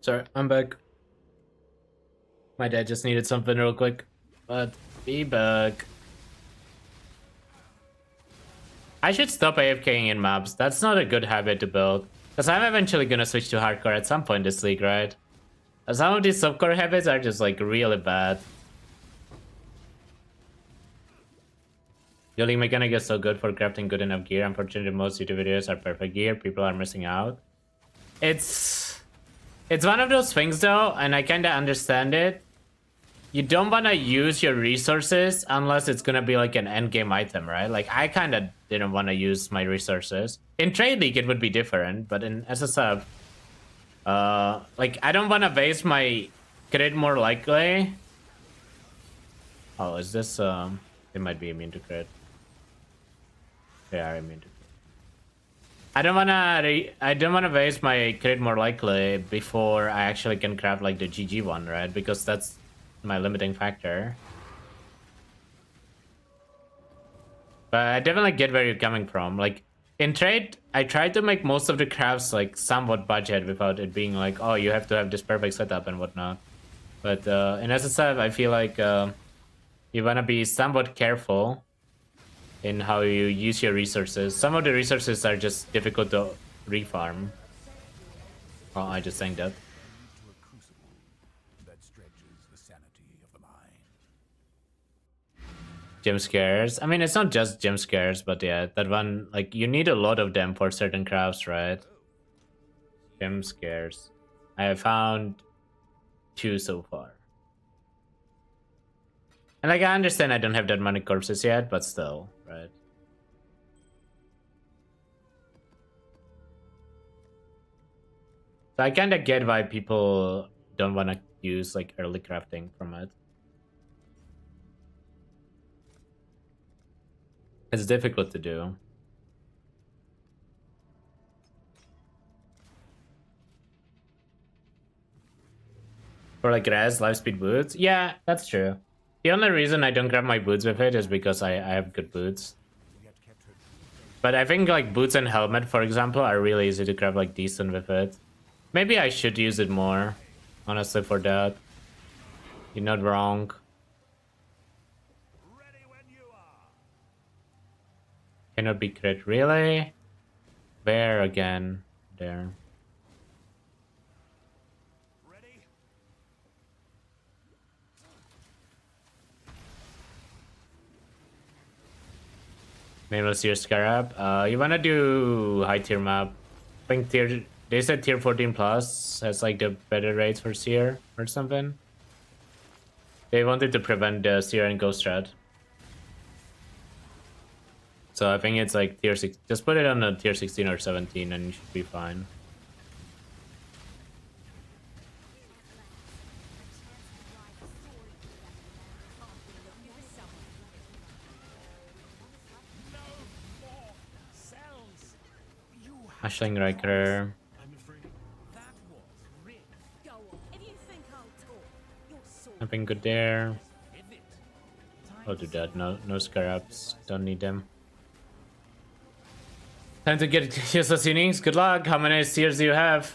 Sorry, I'm back. My dad just needed something real quick. But be back. I should stop AFKing in maps. That's not a good habit to build. Because I'm eventually gonna switch to hardcore at some point this league, right? Some of these subcore habits are just like really bad. Building mechanic is so good for crafting good enough gear. Unfortunately, most YouTube videos are perfect gear. People are missing out. It's one of those things though, and I kinda understand it. You don't wanna use your resources unless it's gonna be like an endgame item, right? Like I kinda didn't wanna use my resources. In Trade League it would be different, but in SSF, like I don't wanna waste my crit more likely. Oh, is this they might be immune to crit. They are immune to crit. I don't wanna waste my crit more likely before I actually can craft like the GG one, right? Because that's my limiting factor. But I definitely get where you're coming from. Like in trade, I tried to make most of the crafts like somewhat budget without it being like, oh, you have to have this perfect setup and whatnot. But in SSF, I feel like you wanna be somewhat careful in how you use your resources. Some of the resources are just difficult to refarm. Oh, I just sang that. To a crucible that stretches the sanity of the mind. Jump scares. I mean, it's not just jump scares, but yeah, that one, like, you need a lot of them for certain crafts, right? Jump scares. I have found 2 so far. And like, I understand I don't have that many corpses yet, but still, right? So I kind of get why people don't want to use like early crafting from it. It's difficult to do. For like res, life speed boots? Yeah, that's true. The only reason I don't grab my boots with it is because I have good boots. But I think like boots and helmet, for example, are really easy to grab like decent with it. Maybe I should use it more, honestly, for that. You're not wrong. Ready when you are. Cannot be crit, really? Where again? There. Ready? Maybe let's see your Scarab. You wanna do high tier map? I think tier. They said tier 14 plus has like the better rates for Seer or something. They wanted to prevent the Seer and Ghost Strat. So I think it's like tier 6. Just put it on a tier 16 or 17 and you should be fine. Ashling Riker. Go on. If you think I'll talk, you're sore. Nothing good there. I'll do that. No scarabs. Don't need them. Time to get useless unings. Good luck. How many seers do you have?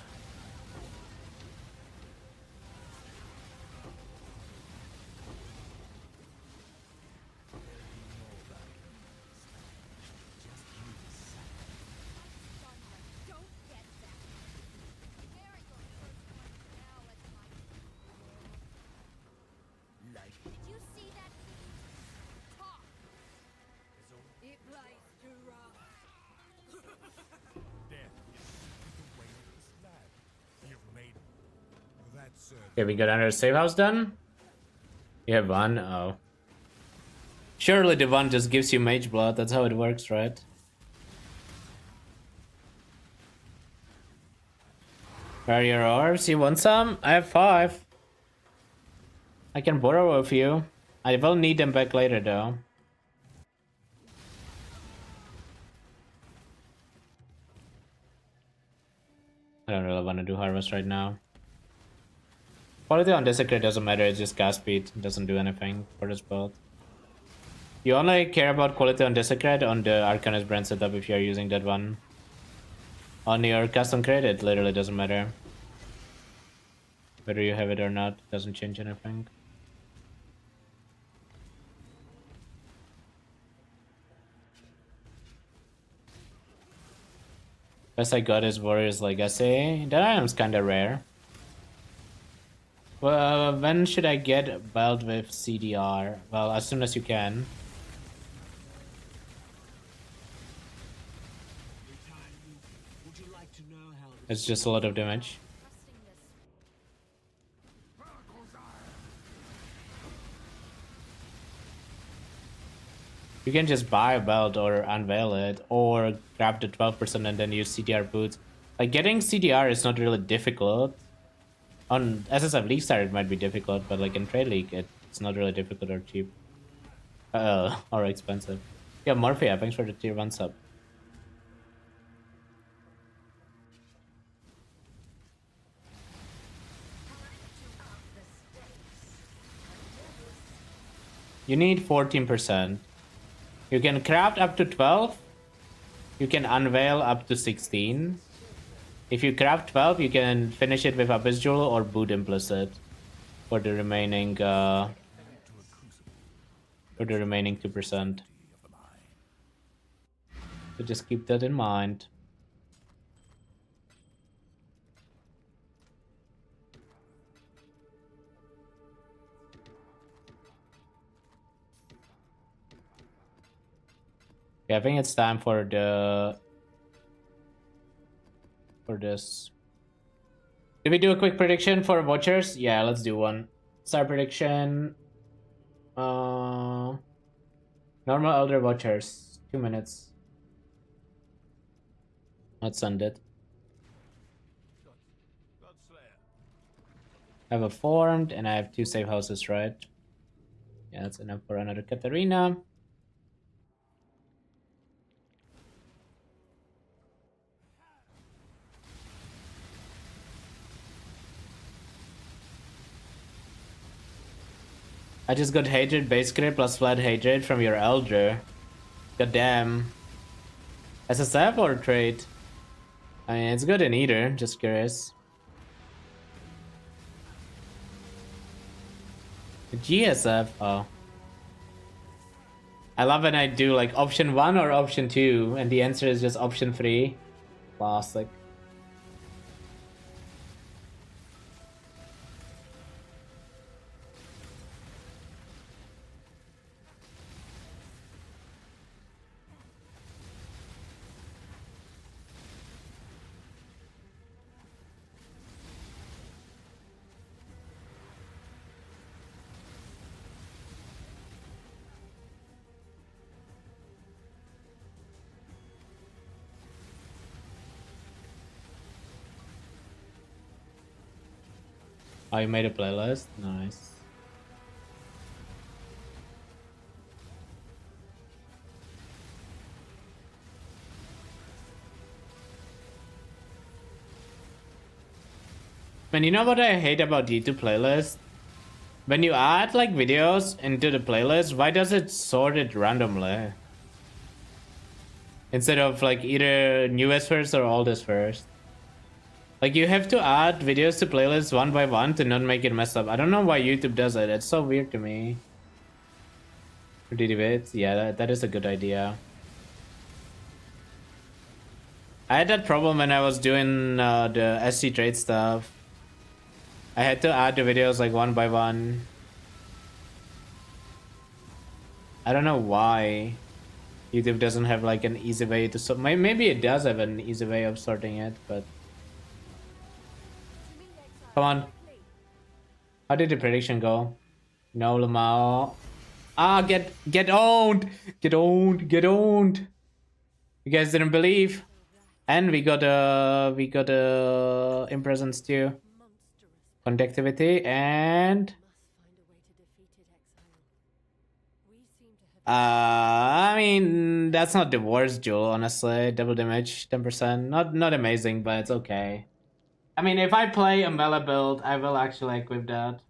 Don't get that. Very good. Now let's fight. Did you see that? Talk. It plays too rough. Death is the way of this lad. You've made that's Okay, we got another save house done. You have one. Oh. Surely the one just gives you mage blood. That's how it works, right? Where are your orbs? You want some? I have 5. I can borrow a few. I will need them back later though. I don't really want to do harvest right now. Quality on Desecrate doesn't matter, it's just cast speed. It doesn't do anything for this build. You only care about quality on Desecrate on the Arcanist brand setup if you're using that one. On your custom crate, it literally doesn't matter. Whether you have it or not, doesn't change anything. Best I got is Warrior's Legacy. That item's kinda rare. Well, when should I get build with CDR? Well, as soon as you can. It's just a lot of damage. You can just buy a belt or unveil it, or grab the 12% and then use CDR boots. Like, getting CDR is not really difficult. On SSF League Star it might be difficult, but like in Trade League it's not really difficult or cheap. Or expensive. Yeah, Morphia, thanks for the tier 1 sub. You need 14%. You can craft up to 12. You can unveil up to 16. If you craft 12, you can finish it with Abyss Jewel or Boot Implicit for the remaining 2%. So just keep that in mind. Okay, I think it's time for this. Did we do a quick prediction for Watchers? Yeah, let's do one. Star prediction. Normal Elder Watchers. 2 minutes. Not Sundet. I have a formed and I have 2 safe houses, right? Yeah, that's enough for another Katarina. I just got hatred base crit plus flat hatred from your elder. God damn. SSF or trade? I mean, it's good in either, just curious. GSF, oh. I love when I do like option 1 or option 2 and the answer is just option 3. Classic. Oh, you made a playlist? Nice. Man, you know what I hate about YouTube playlists? When you add like videos into the playlist, why does it sort it randomly? Instead of like either newest first or oldest first. Like you have to add videos to playlists one by one to not make it messed up. I don't know why YouTube does it. It's so weird to me. DD bits? Yeah, that is a good idea. I had that problem when I was doing the SC trade stuff. I had to add the videos like one by one. I don't know why YouTube doesn't have like an easy way to sort. Maybe it does have an easy way of sorting it, but come on. How did the prediction go? No, Lamau. Ah, get owned! Get owned! Get owned! You guys didn't believe. And we got a Impressions too. Conductivity and I mean that's not the worst jewel, honestly. Double damage, 10%. Not amazing, but it's okay. I mean, if I play a melee build, I will actually equip that.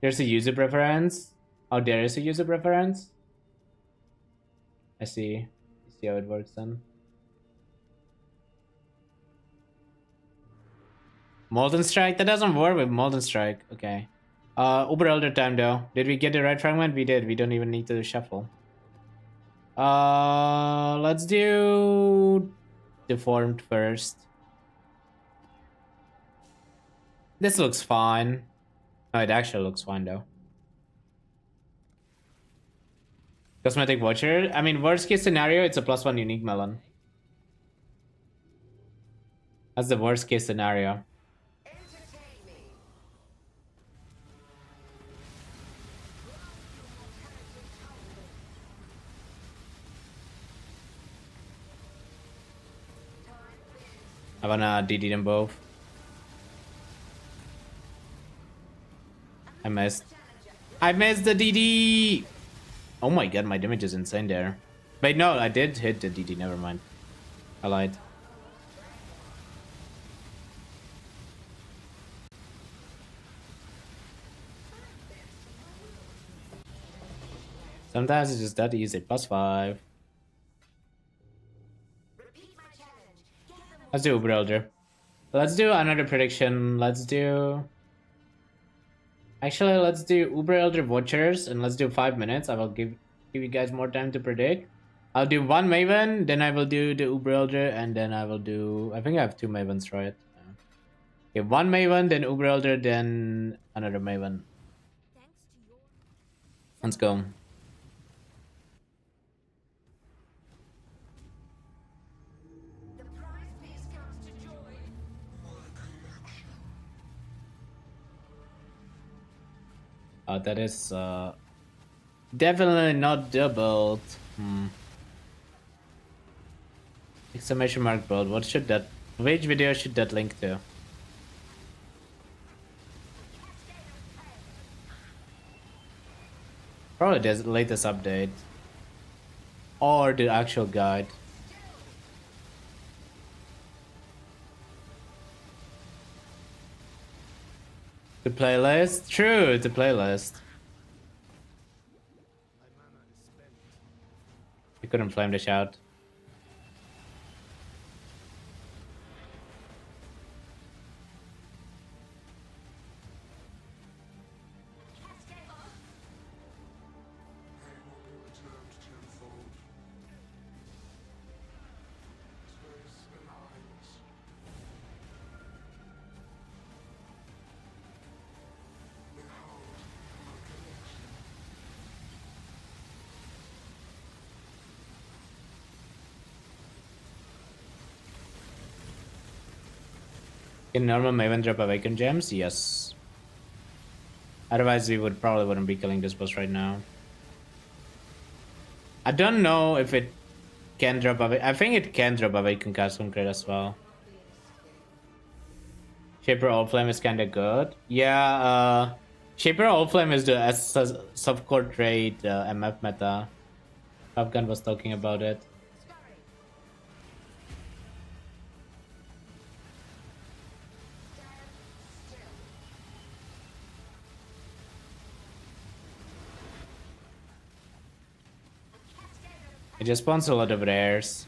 There's a user preference. Oh, there is a user preference. I see. See how it works then. Molten Strike? That doesn't work with Molten Strike. Okay. Uber Elder time though. Did we get the right fragment? We did. We don't even need to shuffle. Let's do Deformed first. This looks fine. No, it actually looks fine though. Cosmetic Watcher. I mean, worst case scenario, it's a +1 unique melon. That's the worst case scenario. I wanna DD them both. I missed the DD! Oh my god, my damage is insane there. Wait, no, I did hit the DD, never mind. I lied. Sometimes it's just that easy. +5. Let's do Uber Elder. Let's do another prediction. Let's do... Actually, let's do Uber Elder Watchers and let's do 5 minutes. I will give you guys more time to predict. I'll do one Maven, then I will do the Uber Elder, and then I will do... I think I have 2 Mavens, right? Okay, 1 Maven, then Uber Elder, then another Maven. Let's go. That is definitely not doubled. Exclamation mark build. What should that... Which video should that link to? Probably the latest update. Or the actual guide. The playlist? True, the playlist. You couldn't flame the shout. Can normal Maven drop Awaken gems? Yes. Otherwise, we probably wouldn't be killing this boss right now. I don't know if it can drop Awaken. I think it can drop Awaken Cast Concrete as well. Shaper Old Flame is kinda good. Yeah, Shaper Old Flame is the subcore trade MF meta. Top Gun was talking about it. It just spawns a lot of rares.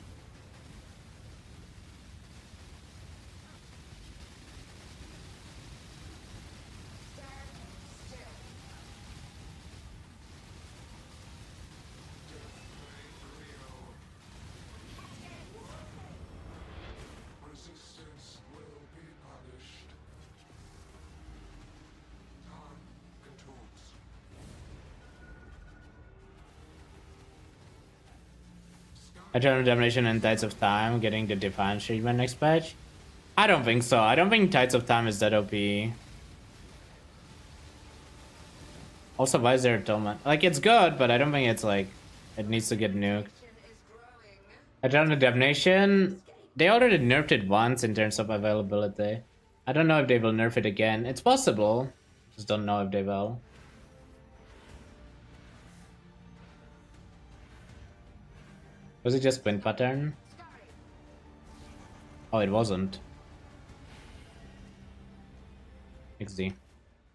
Eternal Damnation and Tides of Time getting the Defiance treatment next patch? I don't think so. I don't think Tides of Time is that OP. Also, why is there a Atonement? Like, it's good, but I don't think it's like... It needs to get nuked. Eternal Damnation... They already nerfed it once in terms of availability. I don't know if they will nerf it again. It's possible. Just don't know if they will. Was it just wind pattern? Oh, it wasn't. XD.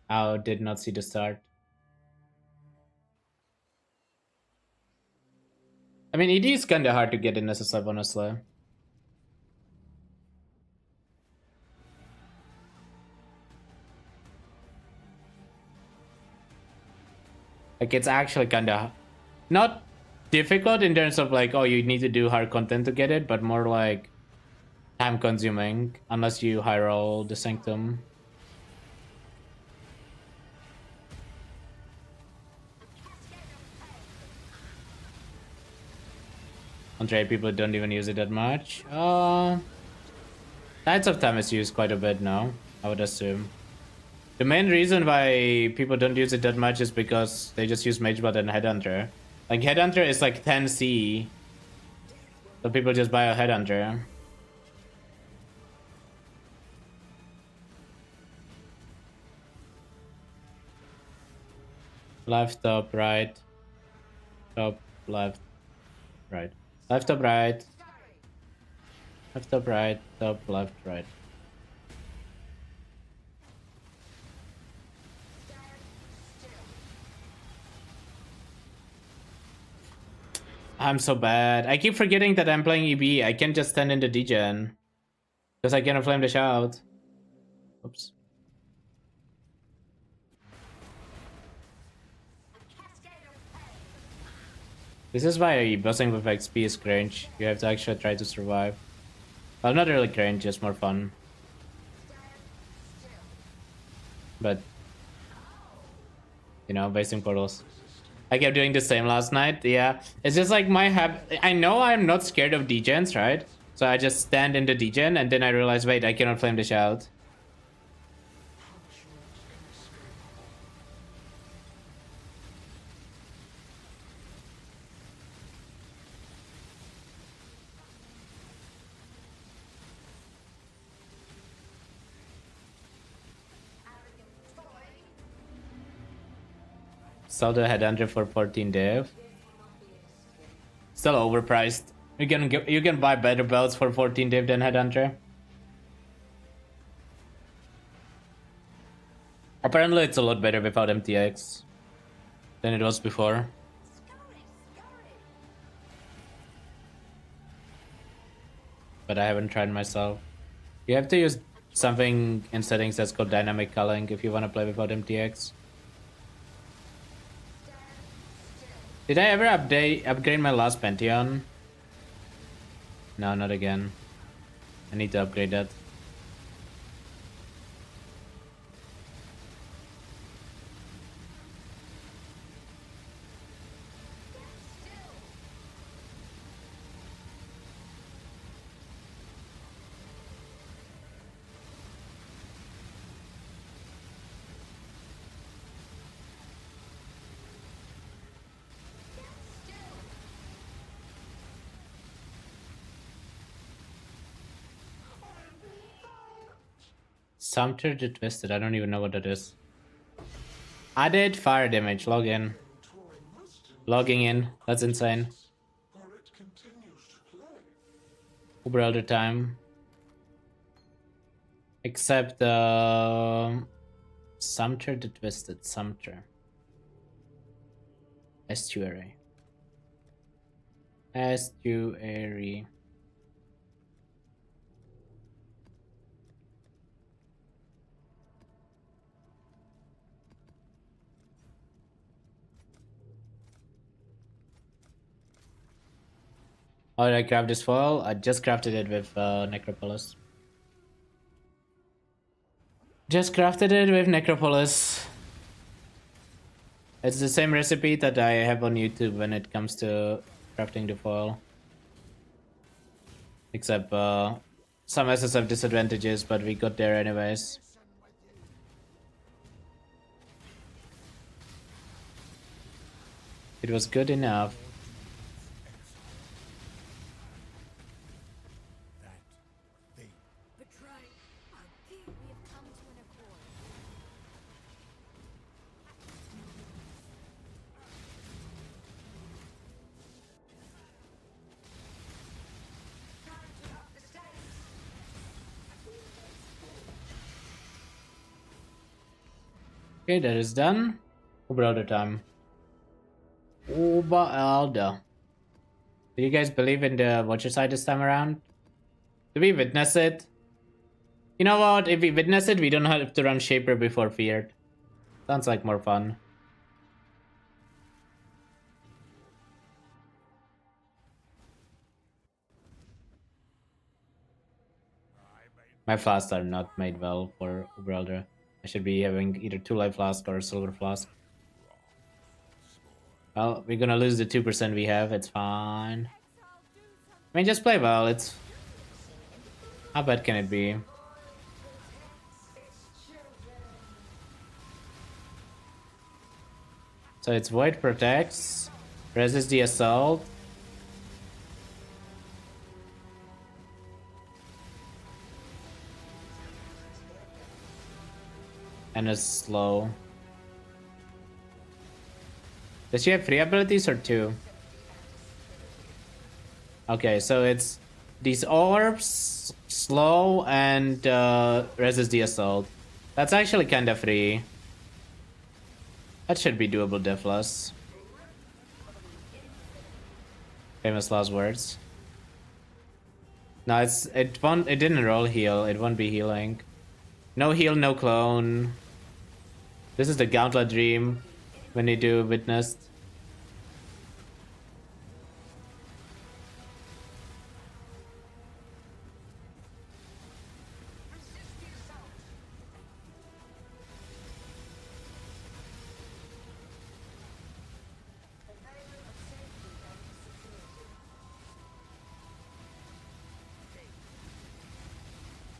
Oh, did not see the start. I mean, ED is kinda hard to get in SSF, honestly. Like, it's actually kinda... Not difficult in terms of like, oh, you need to do hard content to get it, but more like time consuming unless you high roll the Sanctum. On trade, people don't even use it that much. Tides of Time is used quite a bit now, I would assume. The main reason why people don't use it that much is because they just use Mageblood and Headhunter. Like, Headhunter is like 10C. So people just buy a Headhunter. Left, top, right. Top, left, right. Left, top, right. Left, top, right. Top, left, right. I'm so bad. I keep forgetting that I'm playing EB. I can't just stand in the degen. Because I cannot flame the shout. Oops. This is why buzzing with XP is cringe. You have to actually try to survive. Well, not really cringe, just more fun. But, you know, wasting portals. I kept doing the same last night, yeah. It's just like my habit. I know I'm not scared of degens, right? So I just stand in the degen and then I realize, wait, I cannot flame the shout. Sold the headhunter for 14 dev. Still overpriced. You can buy better belts for 14 dev than headhunter. Apparently it's a lot better without MTX than it was before. But I haven't tried myself. You have to use something in settings that's called dynamic culling if you want to play without MTX. Did I ever upgrade my last Pantheon? No, not again. I need to upgrade that. Sumter the Twisted, I don't even know what that is. Added fire damage, log in. Logging in, that's insane. Uber Elder time. Except Sumter the Twisted, Sumter. Estuary. Estuary. How did I craft this foil? I just crafted it with Necropolis. Just crafted it with Necropolis. It's the same recipe that I have on YouTube when it comes to crafting the foil. Except some SSF disadvantages, but we got there anyways. It was good enough. Okay, that is done. Uber time. Uber. Do you guys believe in the Watcher side this time around? Do we witness it? You know what? If we witness it, we don't have to run Shaper before Feared. Sounds like more fun. My flasks are not made well for Uber. I should be having either 2 life flask or a silver flask. Well, we're gonna lose the 2% we have. It's fine. I mean, just play well. It's... How bad can it be? So it's Void protects, resist the assault. And is slow. Does she have 3 abilities or 2? Okay, so it's these orbs, slow, and resist the assault. That's actually kind of free. That should be doable, Defless. Famous last words. No, it didn't roll heal. It won't be healing. No heal, no clone. This is the Gauntlet Dream when they do Witnessed.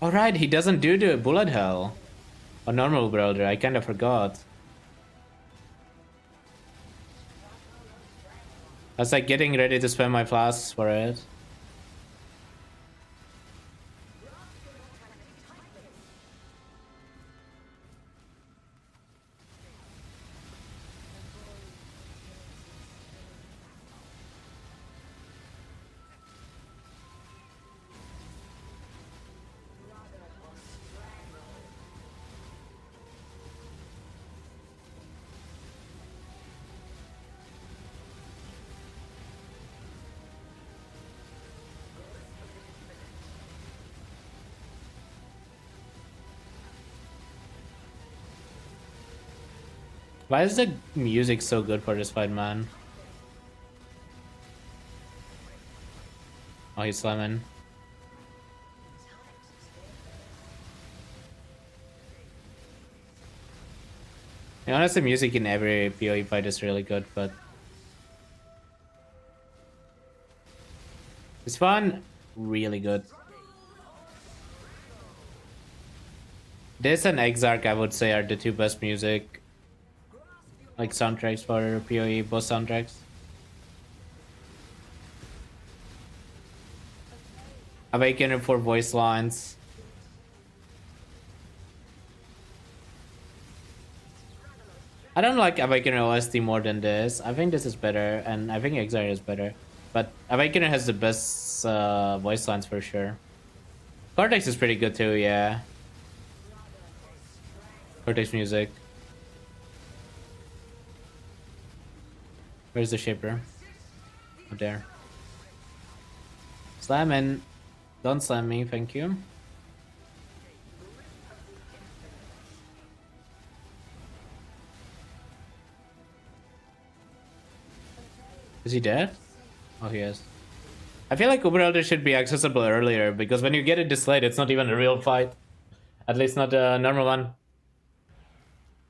Alright, he doesn't do the bullet hell. Or normal brother, I kinda forgot. I was like getting ready to spam my flasks for it. Why is the music so good for this fight, man? Oh, he's slamming. Yeah, honestly, music in every PoE fight is really good, but this one, really good. This and Exarch, I would say, are the two best music, like soundtracks for PoE, both soundtracks. Awakener for voice lines. I don't like Awakener OST more than this. I think this is better, and I think Exarch is better. But Awakener has the best voice lines for sure. Cortex is pretty good too, yeah. Cortex music. Where's the Shaper? Oh, there. Slamming. Don't slam me, thank you. Is he dead? Oh, he is. I feel like Uber Elder should be accessible earlier, because when you get it this late, it's not even a real fight. At least not a normal one.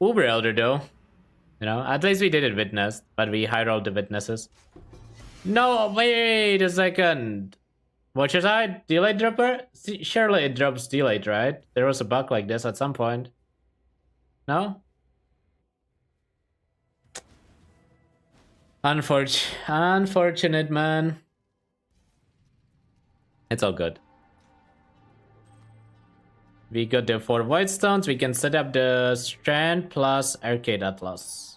Uber Elder, though. You know, at least we did it witnessed, but we high rolled the witnesses. No, wait a second. What should I? Delayed dropper? Surely it drops delayed, right? There was a bug like this at some point. No? Unfortunate, man. It's all good. We got the 4 Void Stones. We can set up the Strand plus Arcade Atlas.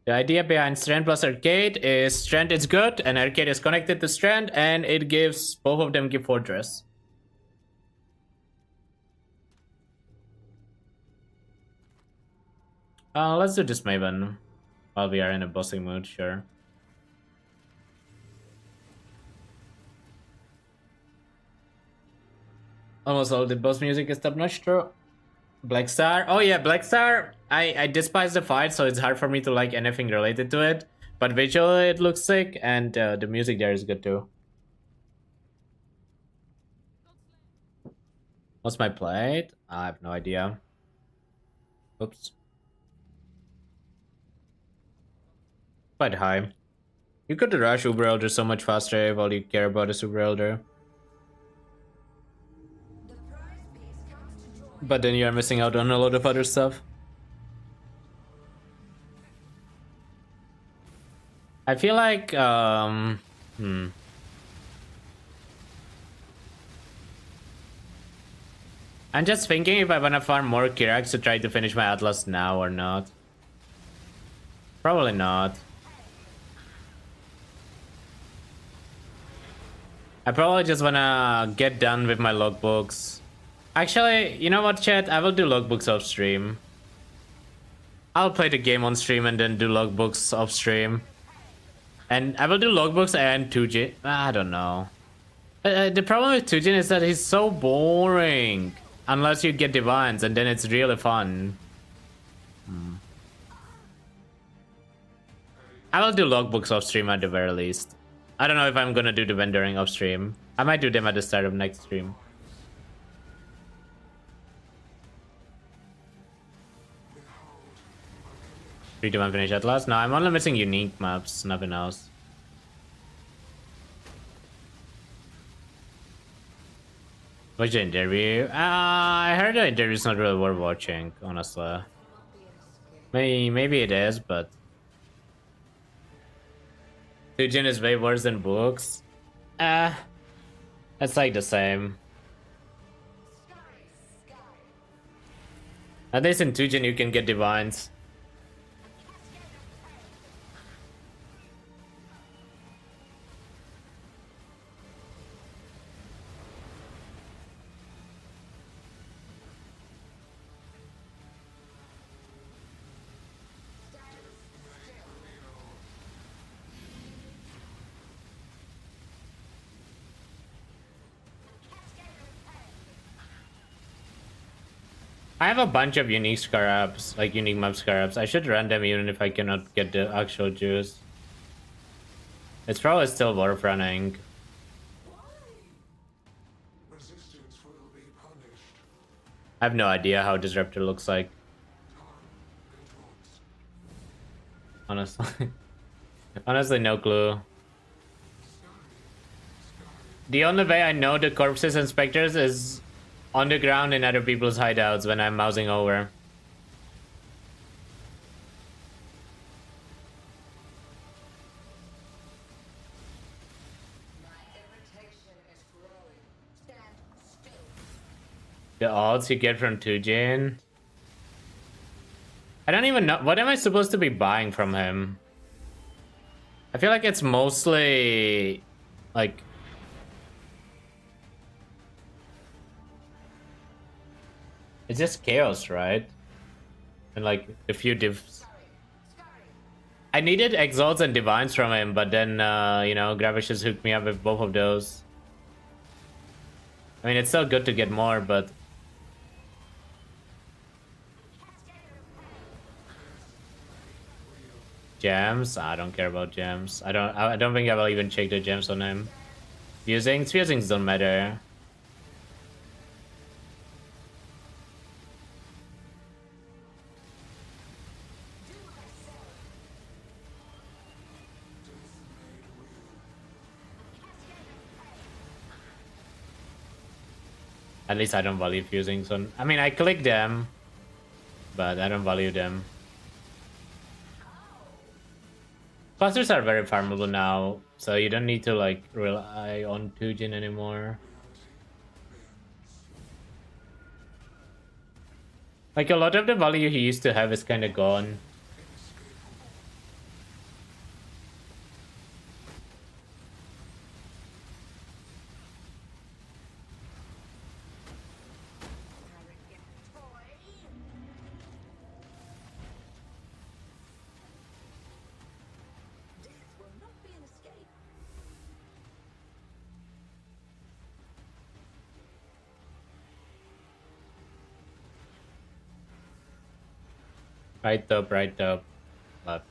The idea behind Strand plus Arcade is Strand is good and Arcade is connected to Strand, and it gives both of them give Fortress. Let's do this Maven while we are in a bossing mood, sure. Almost all the boss music is top notch, true. Black Star. Oh yeah, Black Star. I despise the fight, so it's hard for me to like anything related to it. But visually it looks sick, and the music there is good too. What's my plate? I have no idea. Oops. Quite high. You could rush Uber Elder so much faster if all you care about is Uber Elder. But then you are missing out on a lot of other stuff. I feel like, I'm just thinking if I wanna farm more Kirax to try to finish my Atlas now or not. Probably not. I probably just wanna get done with my logbooks Actually, you know what, chat? I will do logbooks off stream. I'll play the game on stream and then do logbooks off stream. And I will do logbooks and 2Jin. I don't know. The problem with 2Jin is that he's so boring. Unless you get divines, and then it's really fun. I will do logbooks off stream at the very least. I don't know if I'm gonna do the vendoring off stream. I might do them at the start of next stream. Free to finish at last? No, I'm only missing unique maps, nothing else. Watch the interview? I heard the interview's not really worth watching, honestly. Maybe it is, but... Tujin is way worse than books. It's like the same. At least in Tujin you can get divines. I have a bunch of unique scarabs, like unique map scarabs. I should run them even if I cannot get the actual juice. It's probably still worth running. I have no idea how Disruptor looks like. Honestly. Honestly, no clue. The only way I know the corpses and specters is on the ground in other people's hideouts when I'm mousing over. The odds you get from Tujin. I don't even know. What am I supposed to be buying from him? I feel like it's mostly like... It's just chaos, right? And like a few divs. I needed exalts and divines from him, but then, you know, Gravish just hooked me up with both of those. I mean, it's still good to get more, but... Gems? I don't care about gems. I don't think I will even check the gems on him. Fusings don't matter. At least I don't value fusings on... I mean, I click them, but I don't value them. Clusters are very farmable now, so you don't need to like rely on Tujin anymore. Like a lot of the value he used to have is kind of gone. Right up, left.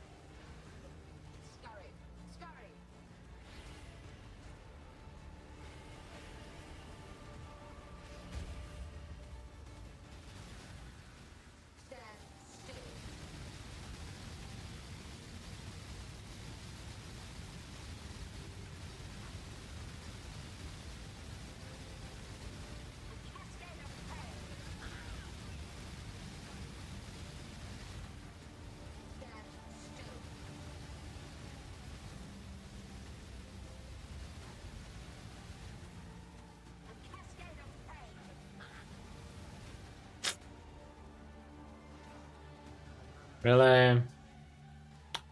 Really? I'm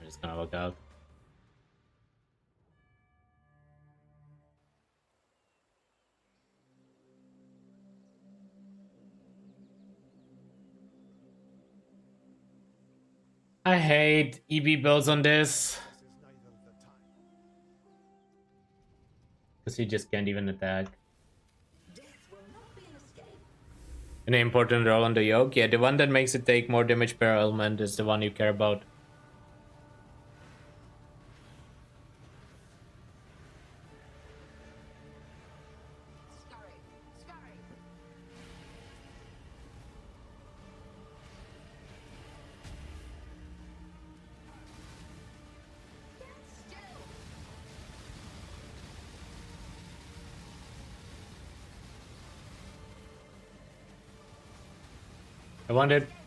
just gonna look out. I hate EB builds on this. Because he just can't even attack. An important roll on the yoke? Yeah, the one that makes it take more damage per element is the one you care about.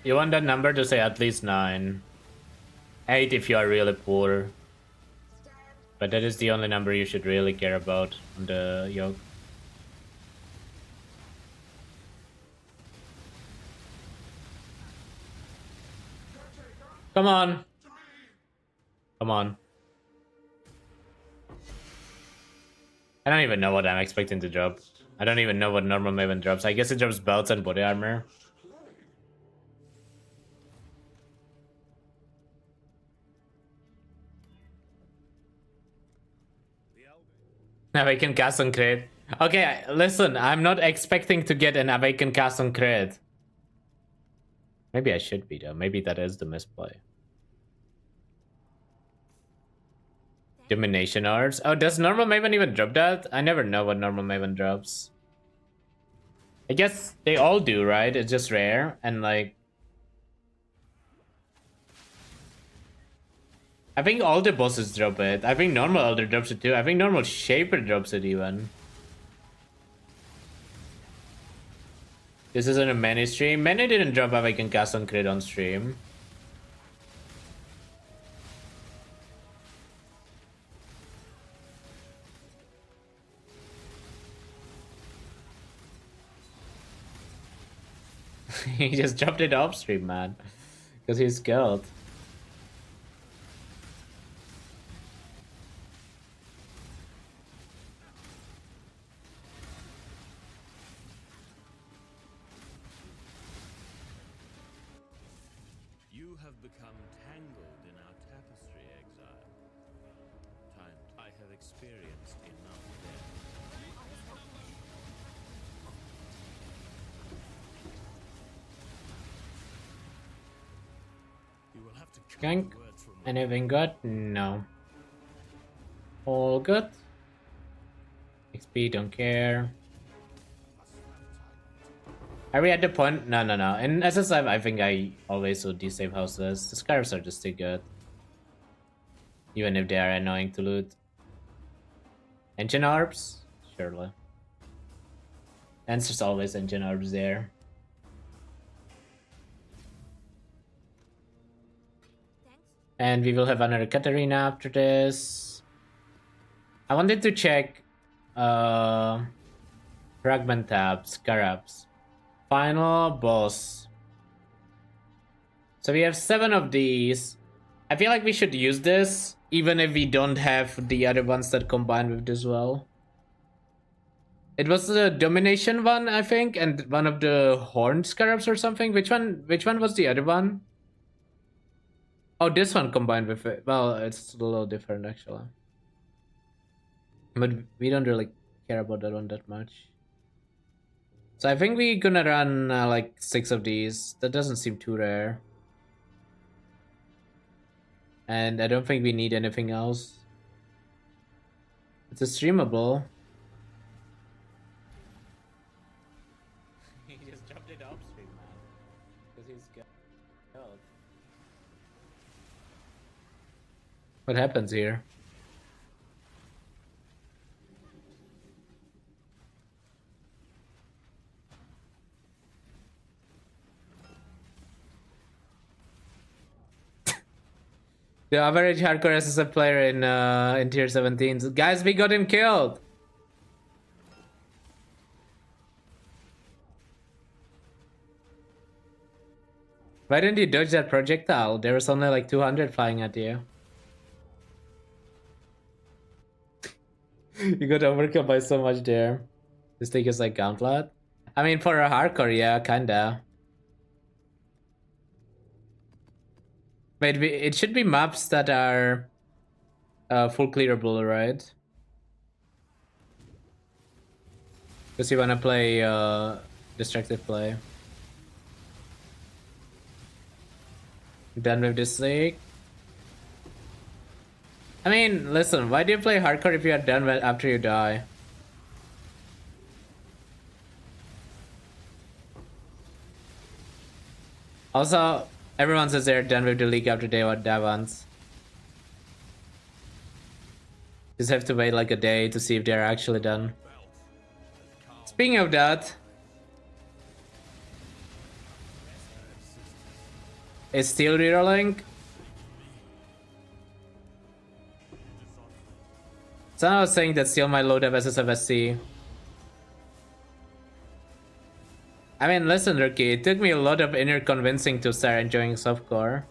You want that number to say at least 9. 8 if you are really poor. But that is the only number you should really care about on the yoke. Come on. Come on. I don't even know what I'm expecting to drop. I don't even know what normal Maven drops. I guess it drops belts and body armor. Awaken cast on crit. Okay, listen, I'm not expecting to get an awaken cast on crit. Maybe I should be though. Maybe that is the misplay. Domination arts. Oh, does normal Maven even drop that? I never know what normal Maven drops. I guess they all do, right? It's just rare and like... I think all the bosses drop it. I think normal Elder drops it too. I think normal Shaper drops it even. This isn't a Many stream. Many didn't drop Awaken Cast on crit on stream. He just dropped it off stream, man. Because he's skilled. You have become tangled in our tapestry, exile. Time I have experienced enough death. You will have to Gank. Anything good? No. All good. XP, don't care. Are we at the point? No. In SSF, I think I always would desave houses. The scarves are just too good. Even if they are annoying to loot. Engine orbs? Surely. And there's always engine orbs there. And we will have another Katarina after this. I wanted to check fragment tabs, scarabs. Final boss. So we have 7 of these. I feel like we should use this, even if we don't have the other ones that combine with this well. It was the domination one, I think, and one of the horned scarabs or something. Which one was the other one? Oh, this one combined with it. Well, it's a little different actually. But we don't really care about that one that much. So I think we're gonna run like 6 of these. That doesn't seem too rare. And I don't think we need anything else. It's a streamable. He just dropped it off stream, man. Because he's killed. What happens here? The average hardcore SSF player in tier 17. Guys, we got him killed. Why didn't you dodge that projectile? There was only like 200 flying at you. You got overkill by so much there. This thing is like gauntlet. I mean, for a hardcore, yeah, kinda. Wait, it should be maps that are full clearable, right? Because you wanna play destructive play. Done with this league. I mean, listen, why do you play hardcore if you are done with after you die? Also, everyone says they're done with the league after day one once. Just have to wait like a day to see if they're actually done. Speaking of that, is Steel rerolling? Someone was saying that Steel might load up SSF SC. I mean, listen, Rookie, it took me a lot of inner convincing to start enjoying softcore.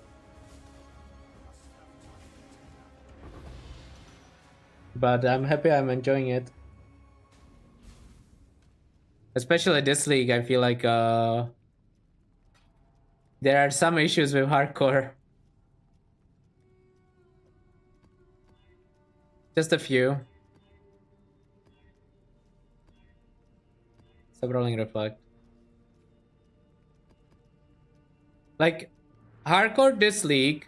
But I'm happy I'm enjoying it. Especially this league, I feel like there are some issues with hardcore. Just a few. Sub-rolling reflect. Like, hardcore this league,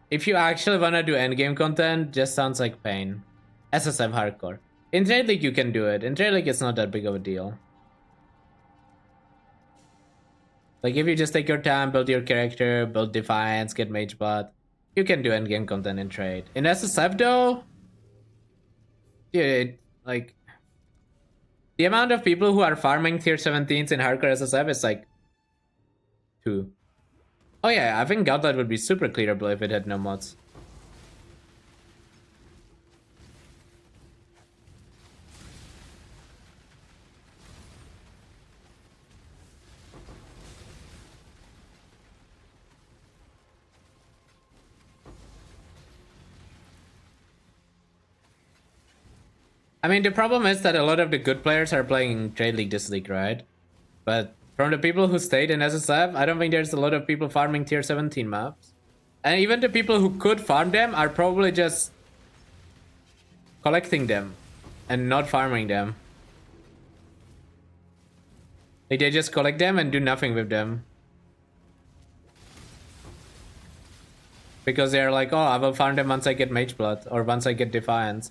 if you actually wanna do endgame content, just sounds like pain. SSF hardcore. In Trade League you can do it. In Trade League it's not that big of a deal. Like if you just take your time, build your character, build Defiance, get Mage Blood, you can do endgame content in Trade. In SSF though, dude, like the amount of people who are farming tier 17s in hardcore SSF is like 2. Oh yeah, I think Gauntlet would be super clearable if it had no mods. I mean, the problem is that a lot of the good players are playing Trade League this league, right? But from the people who stayed in SSF, I don't think there's a lot of people farming tier 17 maps. And even the people who could farm them are probably just collecting them and not farming them. Like they just collect them and do nothing with them. Because they're like, oh, I will farm them once I get Mage Blood or once I get Defiance.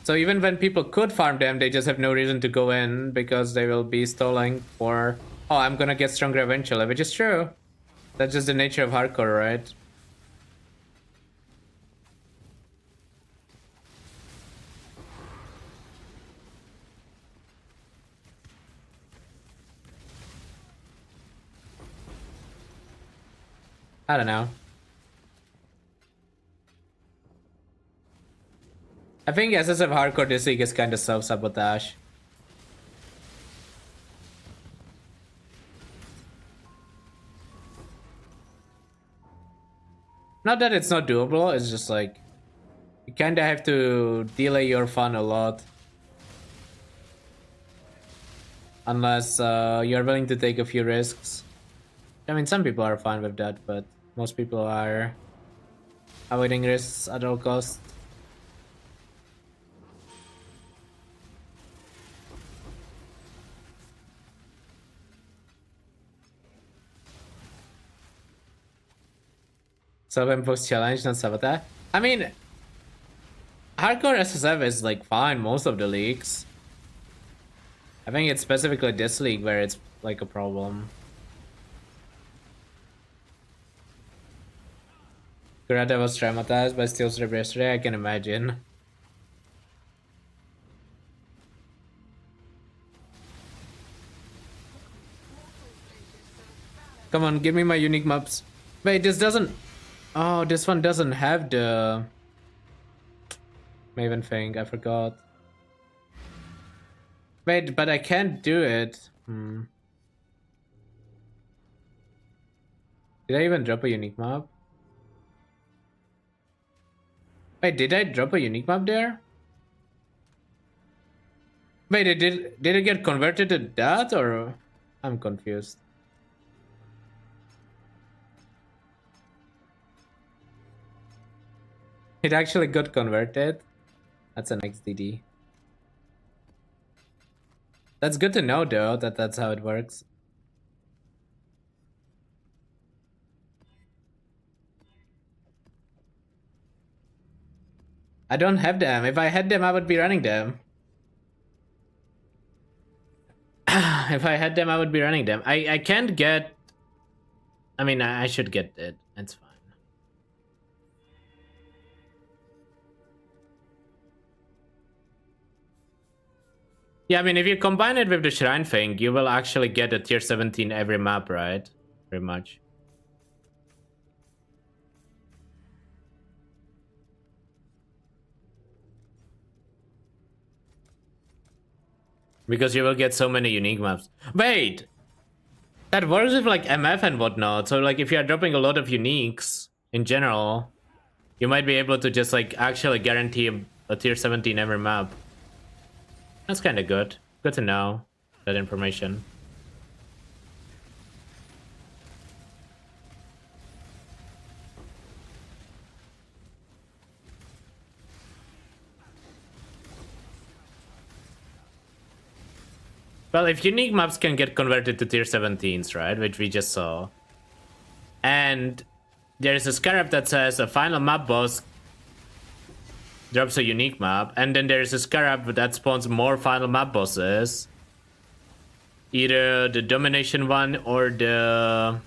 So even when people could farm them, they just have no reason to go in because they will be stalling for, oh, I'm gonna get stronger eventually, which is true. That's just the nature of hardcore, right? I don't know. I think SSF hardcore this league is kind of self-sabotage. Not that it's not doable, it's just like you kind of have to delay your fun a lot. Unless you're willing to take a few risks. I mean, some people are fine with that, but most people are avoiding risks at all costs. Self-imposed challenge, not sabotage. I mean, hardcore SSF is like fine most of the leagues. I think it's specifically this league where it's like a problem. Kurata was traumatized by Steel's rip yesterday, I can imagine. Come on, give me my unique maps. Wait, this doesn't... Oh, this one doesn't have the Maven thing, I forgot. Wait, but I can't do it. Did I even drop a unique map? Wait, did I drop a unique map there? Wait, did it get converted to that or... I'm confused. It actually got converted. That's an XDD. That's good to know, though, that that's how it works. I don't have them. If I had them, I would be running them. If I had them, I would be running them. I can't get... I mean, I should get it. It's fine. Yeah, I mean, if you combine it with the shrine thing, you will actually get a tier 17 every map, right? Pretty much. Because you will get so many unique maps. Wait! That works with like MF and whatnot. So like if you are dropping a lot of uniques in general, you might be able to just like actually guarantee a tier 17 every map. That's kind of good. Good to know that information. Well, if unique maps can get converted to tier 17s, right, which we just saw, and there's a scarab that says a final map boss drops a unique map, and then there's a scarab that spawns more final map bosses, either the domination one or the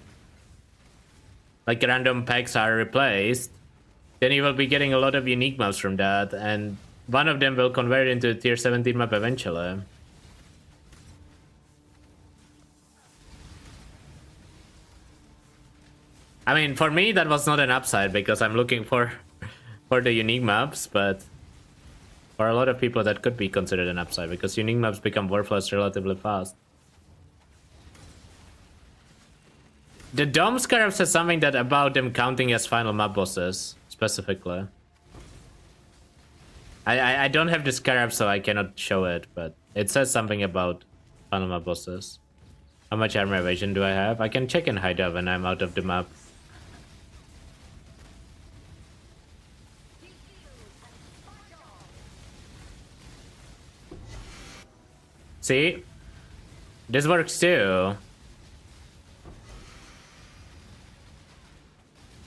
like random packs are replaced, then you will be getting a lot of unique maps from that, and one of them will convert into a tier 17 map eventually. I mean, for me, that was not an upside because I'm looking for the unique maps, but for a lot of people, that could be considered an upside because unique maps become worthless relatively fast. The Dome Scarab says something that about them counting as final map bosses, specifically. I don't have the Scarab, so I cannot show it, but it says something about final map bosses. How much armor evasion do I have? I can check in hideout when I'm out of the map. See? This works too.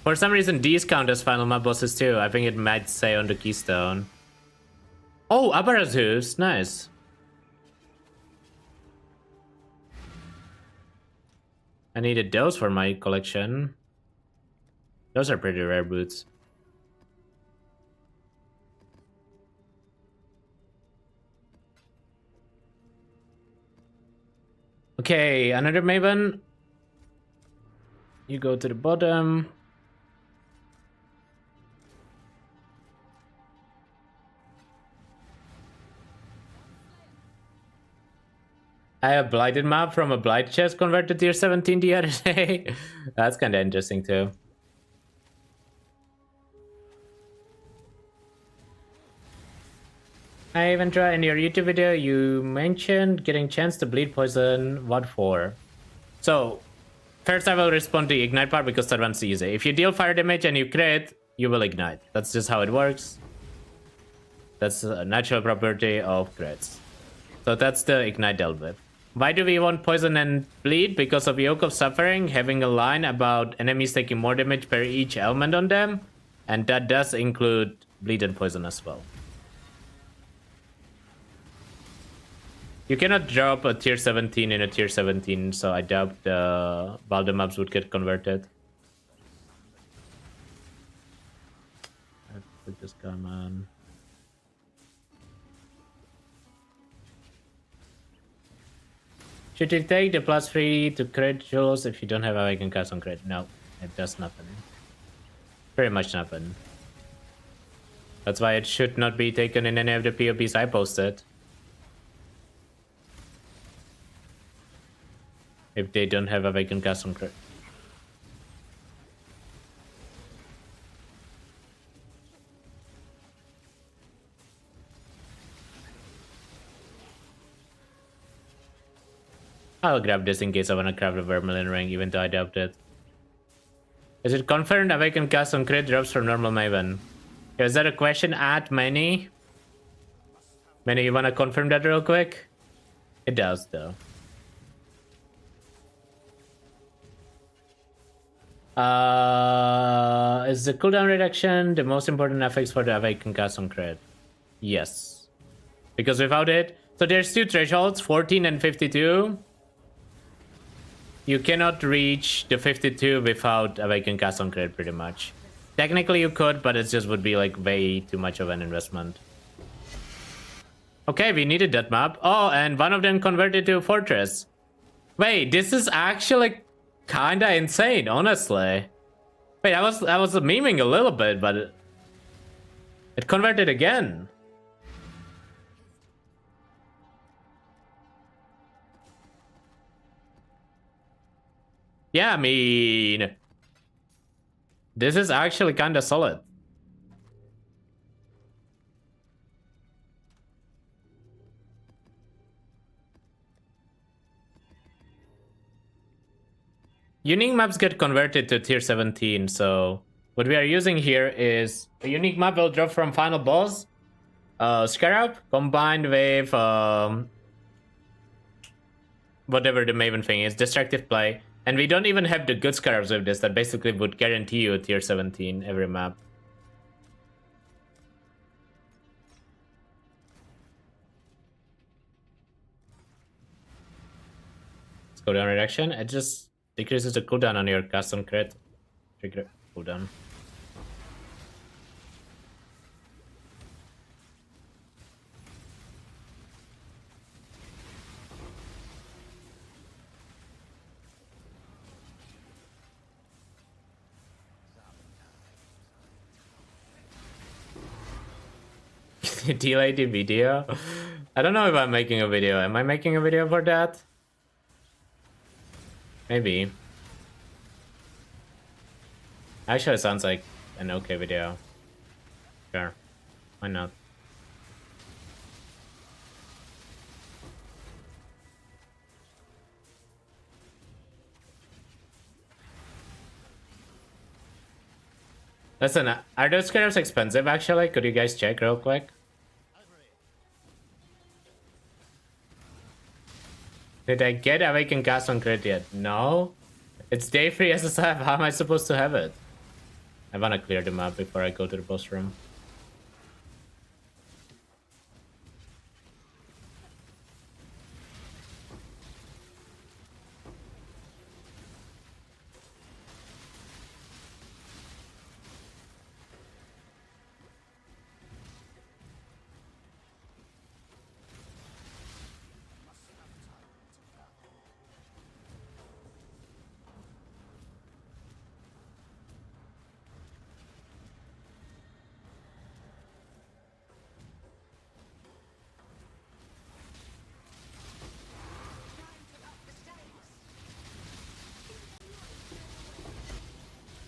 For some reason, these count as final map bosses too. I think it might say on the keystone. Oh, Abarazus! Nice. I needed those for my collection. Those are pretty rare boots. Okay, another Maven. You go to the bottom. I have a blighted map from a blight chest converted to tier 17 the other day. That's kind of interesting too. Hi Ventrua, in your YouTube video you mentioned getting chance to bleed poison. What for? So, first I will respond to the ignite part because that one's easy. If you deal fire damage and you crit, you will ignite. That's just how it works. That's a natural property of crits. So that's the ignite dealt with. Why do we want poison and bleed? Because of Yoke of Suffering having a line about enemies taking more damage per each element on them. And that does include bleed and poison as well. You cannot drop a tier 17 in a tier 17, so I doubt the Balder maps would get converted. I have to put this gun on. Should you take the +3 to crit jewels if you don't have Awaken Cast on crit? No, it does nothing. Pretty much nothing. That's why it should not be taken in any of the POPs I posted. If they don't have Awaken Cast on crit. I'll grab this in case I want to craft a Vermilion ring, even though I doubt it. Is it confirmed Awaken Cast on crit drops from normal Maven? Is that a question at Manny? Manny, you wanna confirm that real quick? It does though. Is the cooldown reduction the most important effects for the Awakened cast on crit? Yes. Because without it, so there's two thresholds, 14 and 52. You cannot reach the 52 without Awakened cast on crit pretty much. Technically you could, but it just would be like way too much of an investment. Okay, we needed that map. Oh, and one of them converted to Fortress. Wait, this is actually kinda insane, honestly. Wait, I was memeing a little bit, but it converted again. Yeah, I mean, this is actually kinda solid. Unique maps get converted to tier 17, so what we are using here is a unique map will drop from final boss, Scarab, combined with whatever the Maven thing is, Destructive Play. And we don't even have the good Scarabs with this that basically would guarantee you a tier 17 every map. Let's go down reduction. It just decreases the cooldown on your custom crit. Trigger cooldown. Delay the video? I don't know if I'm making a video. Am I making a video for that? Maybe. Actually, it sounds like an okay video. Sure. Why not? Listen, are those scarabs expensive actually? Could you guys check real quick? Did I get Awakened Cast on crit yet? No. It's day 3 SSF. How am I supposed to have it? I wanna clear the map before I go to the boss room.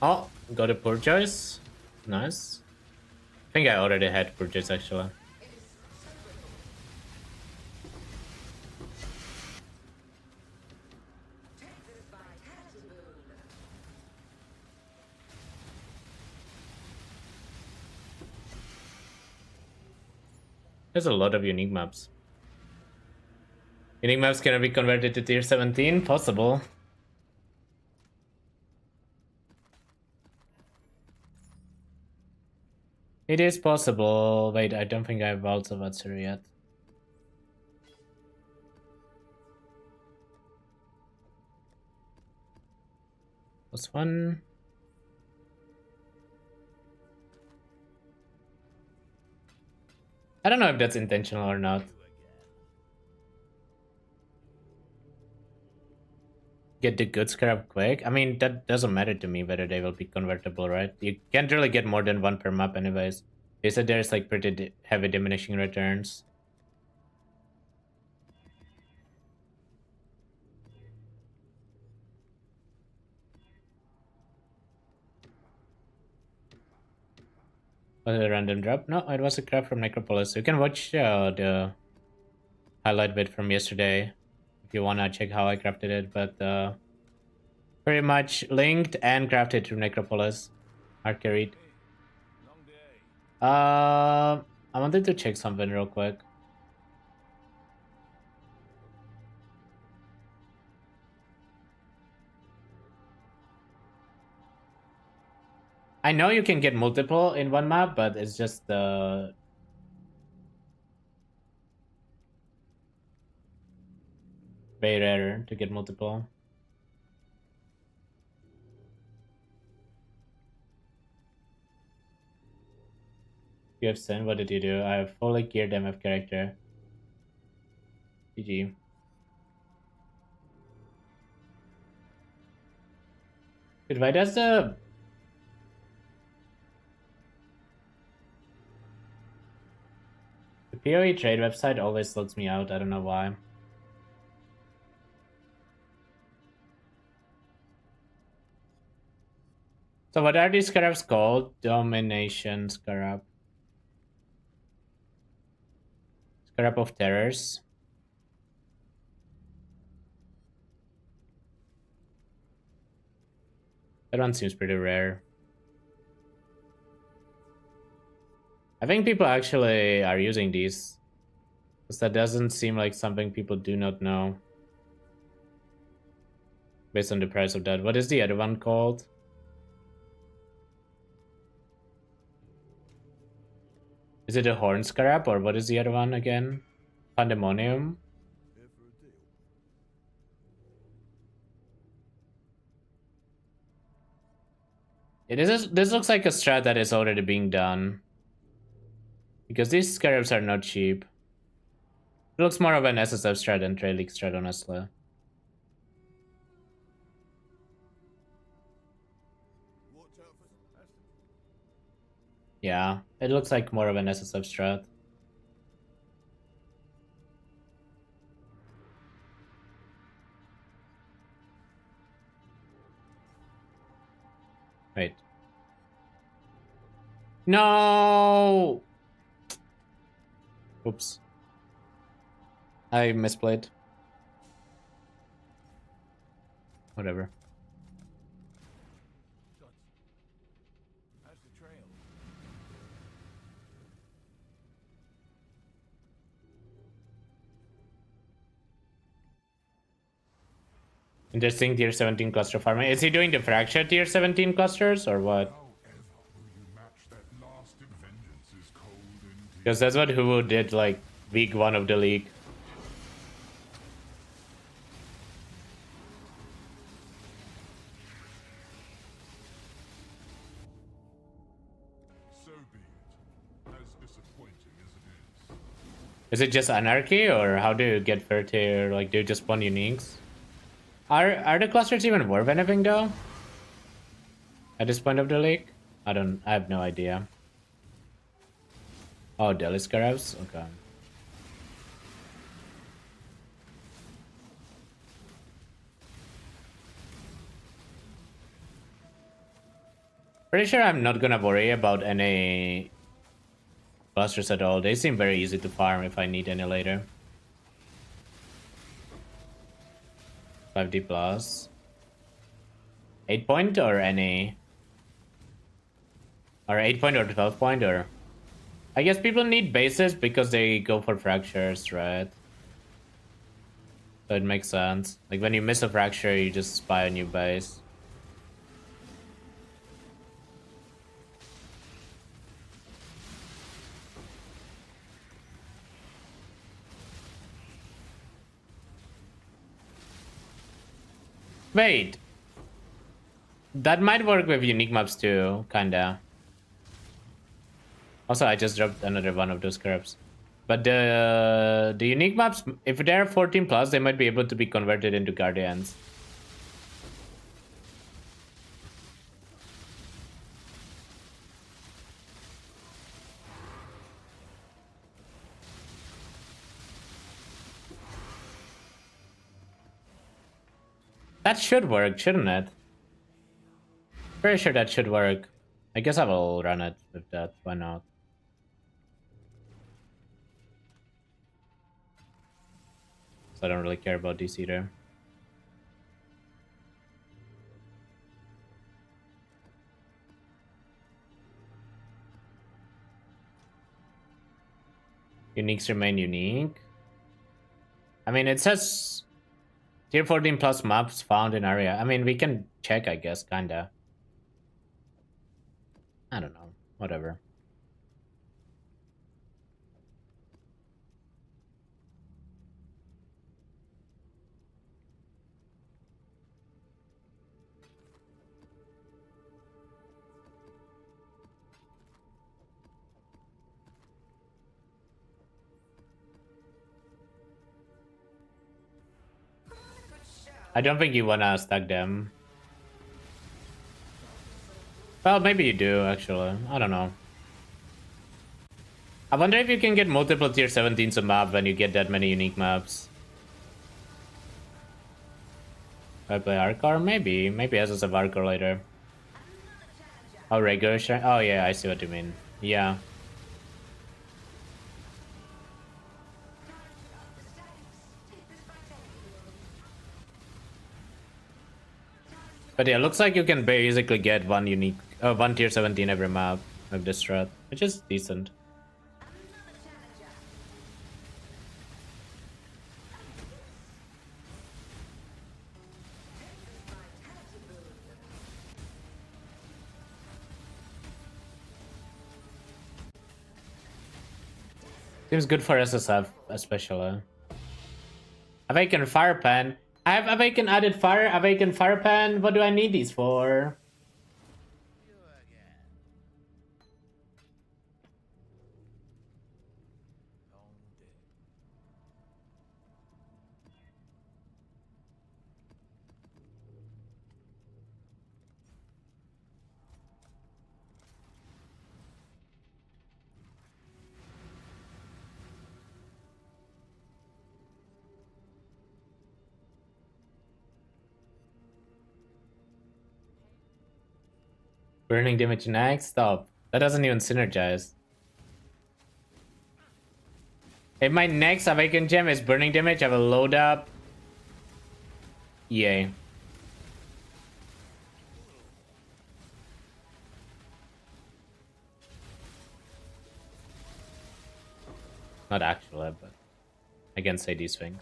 Oh, got a purchase. Nice. I think I already had purchase actually. There's a lot of unique maps. Unique maps can be converted to tier 17? Possible. It is possible. Wait, I don't think I have Vaults of Atsuru yet. Was one. I don't know if that's intentional or not. Get the good scarab quick. I mean, that doesn't matter to me whether they will be convertible, right? You can't really get more than one per map anyways. They said there's like pretty heavy diminishing returns. Was it a random drop? No, it was a craft from Necropolis. You can watch the highlight bit from yesterday if you wanna check how I crafted it, but pretty much linked and crafted through Necropolis. Hard carried. I wanted to check something real quick. I know you can get multiple in one map, but it's just very rare to get multiple. You have Sin, what did you do? I have fully geared MF character. GG. Dude, why does the PoE trade website always logs me out? I don't know why. So what are these scarabs called? Domination scarab. Scarab of Terrors. That one seems pretty rare. I think people actually are using these. Because that doesn't seem like something people do not know. Based on the price of that. What is the other one called? Is it a horn scarab or what is the other one again? Pandemonium? This looks like a strat that is already being done. Because these scarabs are not cheap. It looks more of an SSF strat than Trail League strat, honestly. Yeah, it looks like more of an SSF strat. Wait. No! Oops. I misplayed. Whatever. How's the trail? Interesting tier 17 cluster farming. Is he doing the fracture tier 17 clusters or what? Because that's what Hugo did like week 1 of the league. So be it. As disappointing as it is. Is it just anarchy or how do you get fair tier? Like do you just spawn uniques? Are the clusters even worth anything though? At this point of the league? I have no idea. Oh, Delhi Scarabs? Okay. Pretty sure I'm not gonna worry about any clusters at all. They seem very easy to farm if I need any later. 5D plus. 8 point or any? Or 8 point or 12 point or? I guess people need bases because they go for fractures, right? So it makes sense. Like when you miss a fracture, you just buy a new base. Wait. That might work with unique maps too, kinda. Also, I just dropped another one of those scarabs. But the unique maps, if they're 14 plus, they might be able to be converted into guardians. That should work, shouldn't it? Pretty sure that should work. I guess I will run it with that. Why not? So I don't really care about these either. Uniques remain unique. I mean, it says tier 14 plus maps found in area. I mean, we can check, I guess, kinda. I don't know. Whatever. I don't think you wanna stack them. Well, maybe you do, actually. I don't know. I wonder if you can get multiple tier 17s a map when you get that many unique maps. I play Arcar? Maybe. Maybe SSF Arcar later. Oh, regular shrine? Oh, yeah, I see what you mean. Yeah. But yeah, looks like you can basically get one unique, one tier 17 every map with this strat, which is decent. Seems good for SSF, especially. Awaken Fire Pan. I have Awaken added fire, Awaken Fire Pan. What do I need these for? Burning damage next? Stop. That doesn't even synergize. If my next Awaken gem is burning damage, I will load up. Yay. Not actually, but I can say these things.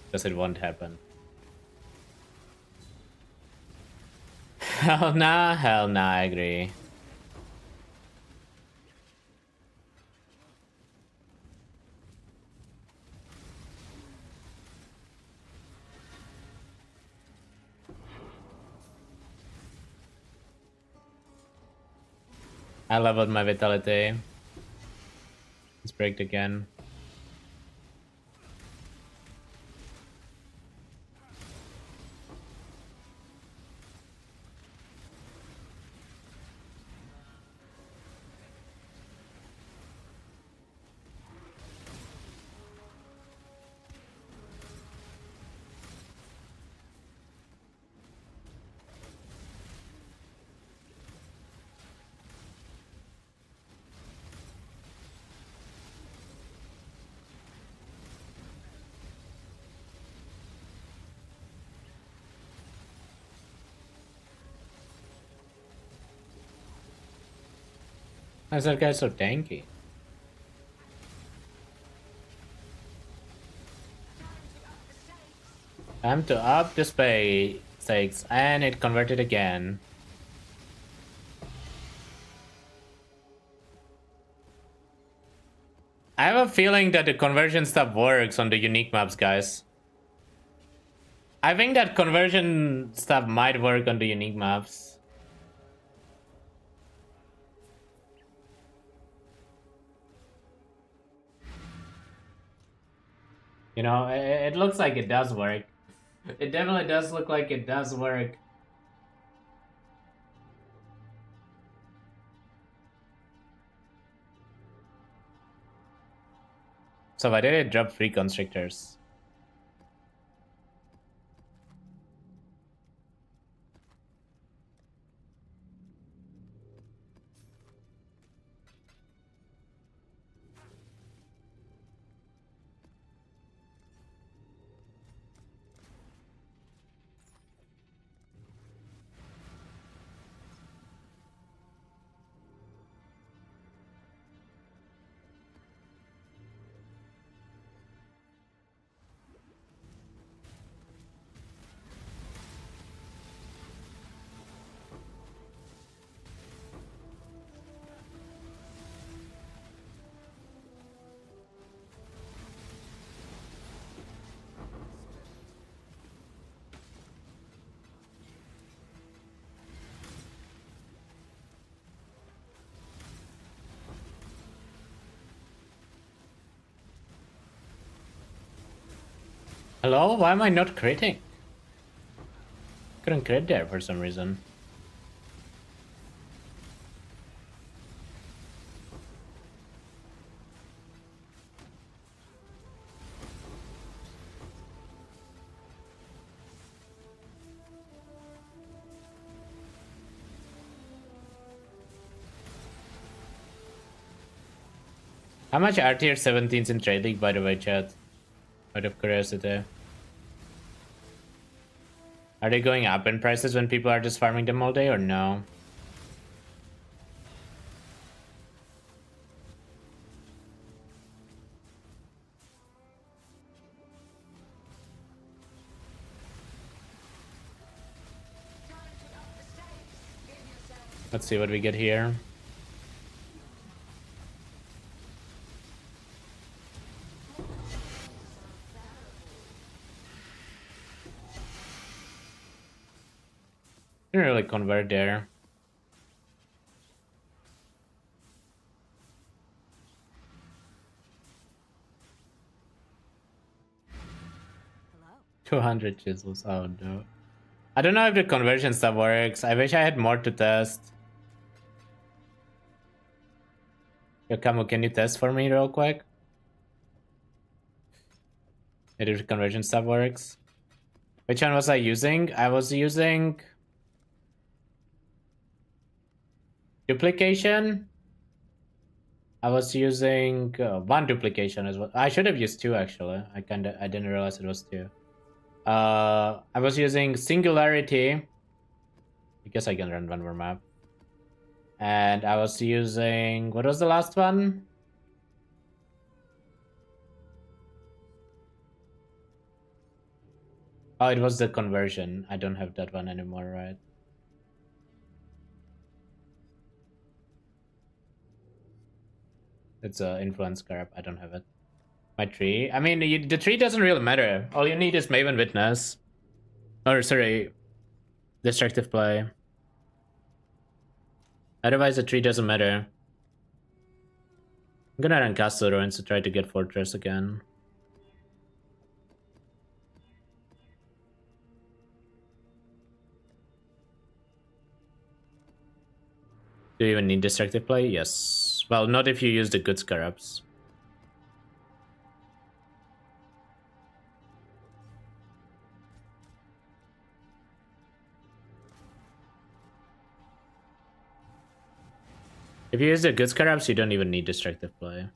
Because it won't happen. Hell nah, I agree. I leveled my vitality. Let's break again. Why is that guy so tanky? Time to up the space stakes, and it converted again. I have a feeling that the conversion stuff works on the unique maps, guys. I think that conversion stuff might work on the unique maps. You know, it looks like it does work. It definitely does look like it does work. So why did it drop 3 constrictors? Hello? Why am I not critting? Couldn't crit there for some reason. How much are tier 17s in Trade League, by the way, chat? Out of curiosity. Are they going up in prices when people are just farming them all day, or no? Let's see what we get here. Didn't really convert there. Hello. 200 chisels. Oh no. I don't know if the conversion stuff works. I wish I had more to test. Yo, Camu, can you test for me real quick? If the conversion stuff works. Which one was I using? I was using duplication. I was using one duplication as well. I should have used two actually. I didn't realize it was two. I was using singularity. I guess I can run one more map. And I was using, what was the last one? Oh, it was the conversion. I don't have that one anymore, right? It's a influence scarab. I don't have it. My tree. I mean, the tree doesn't really matter. All you need is Maven Witness. Or sorry, destructive play. Otherwise, the tree doesn't matter. I'm gonna run Castle Ruins to try to get Fortress again. Do you even need destructive play? Yes. Well, not if you use the good scarabs. If you use the good scarabs, you don't even need destructive play.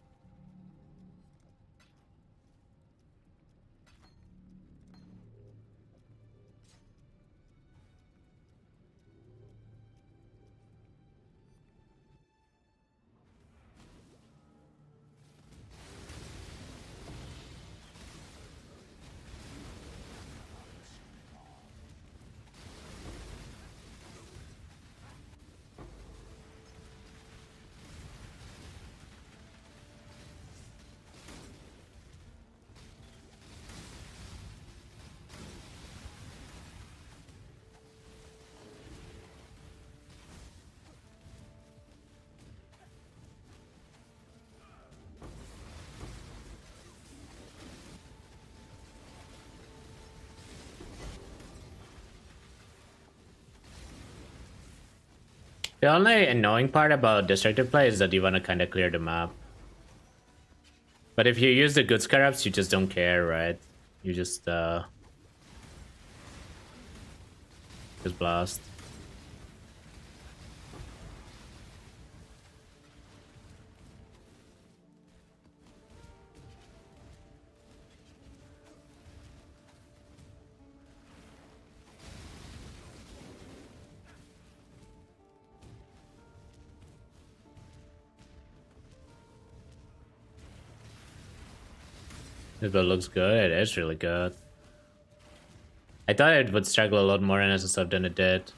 The only annoying part about destructive play is that you want to kind of clear the map. But if you use the good scarabs, you just don't care, right? You just blast. This build looks good. It is really good. I thought it would struggle a lot more in SSF than it did.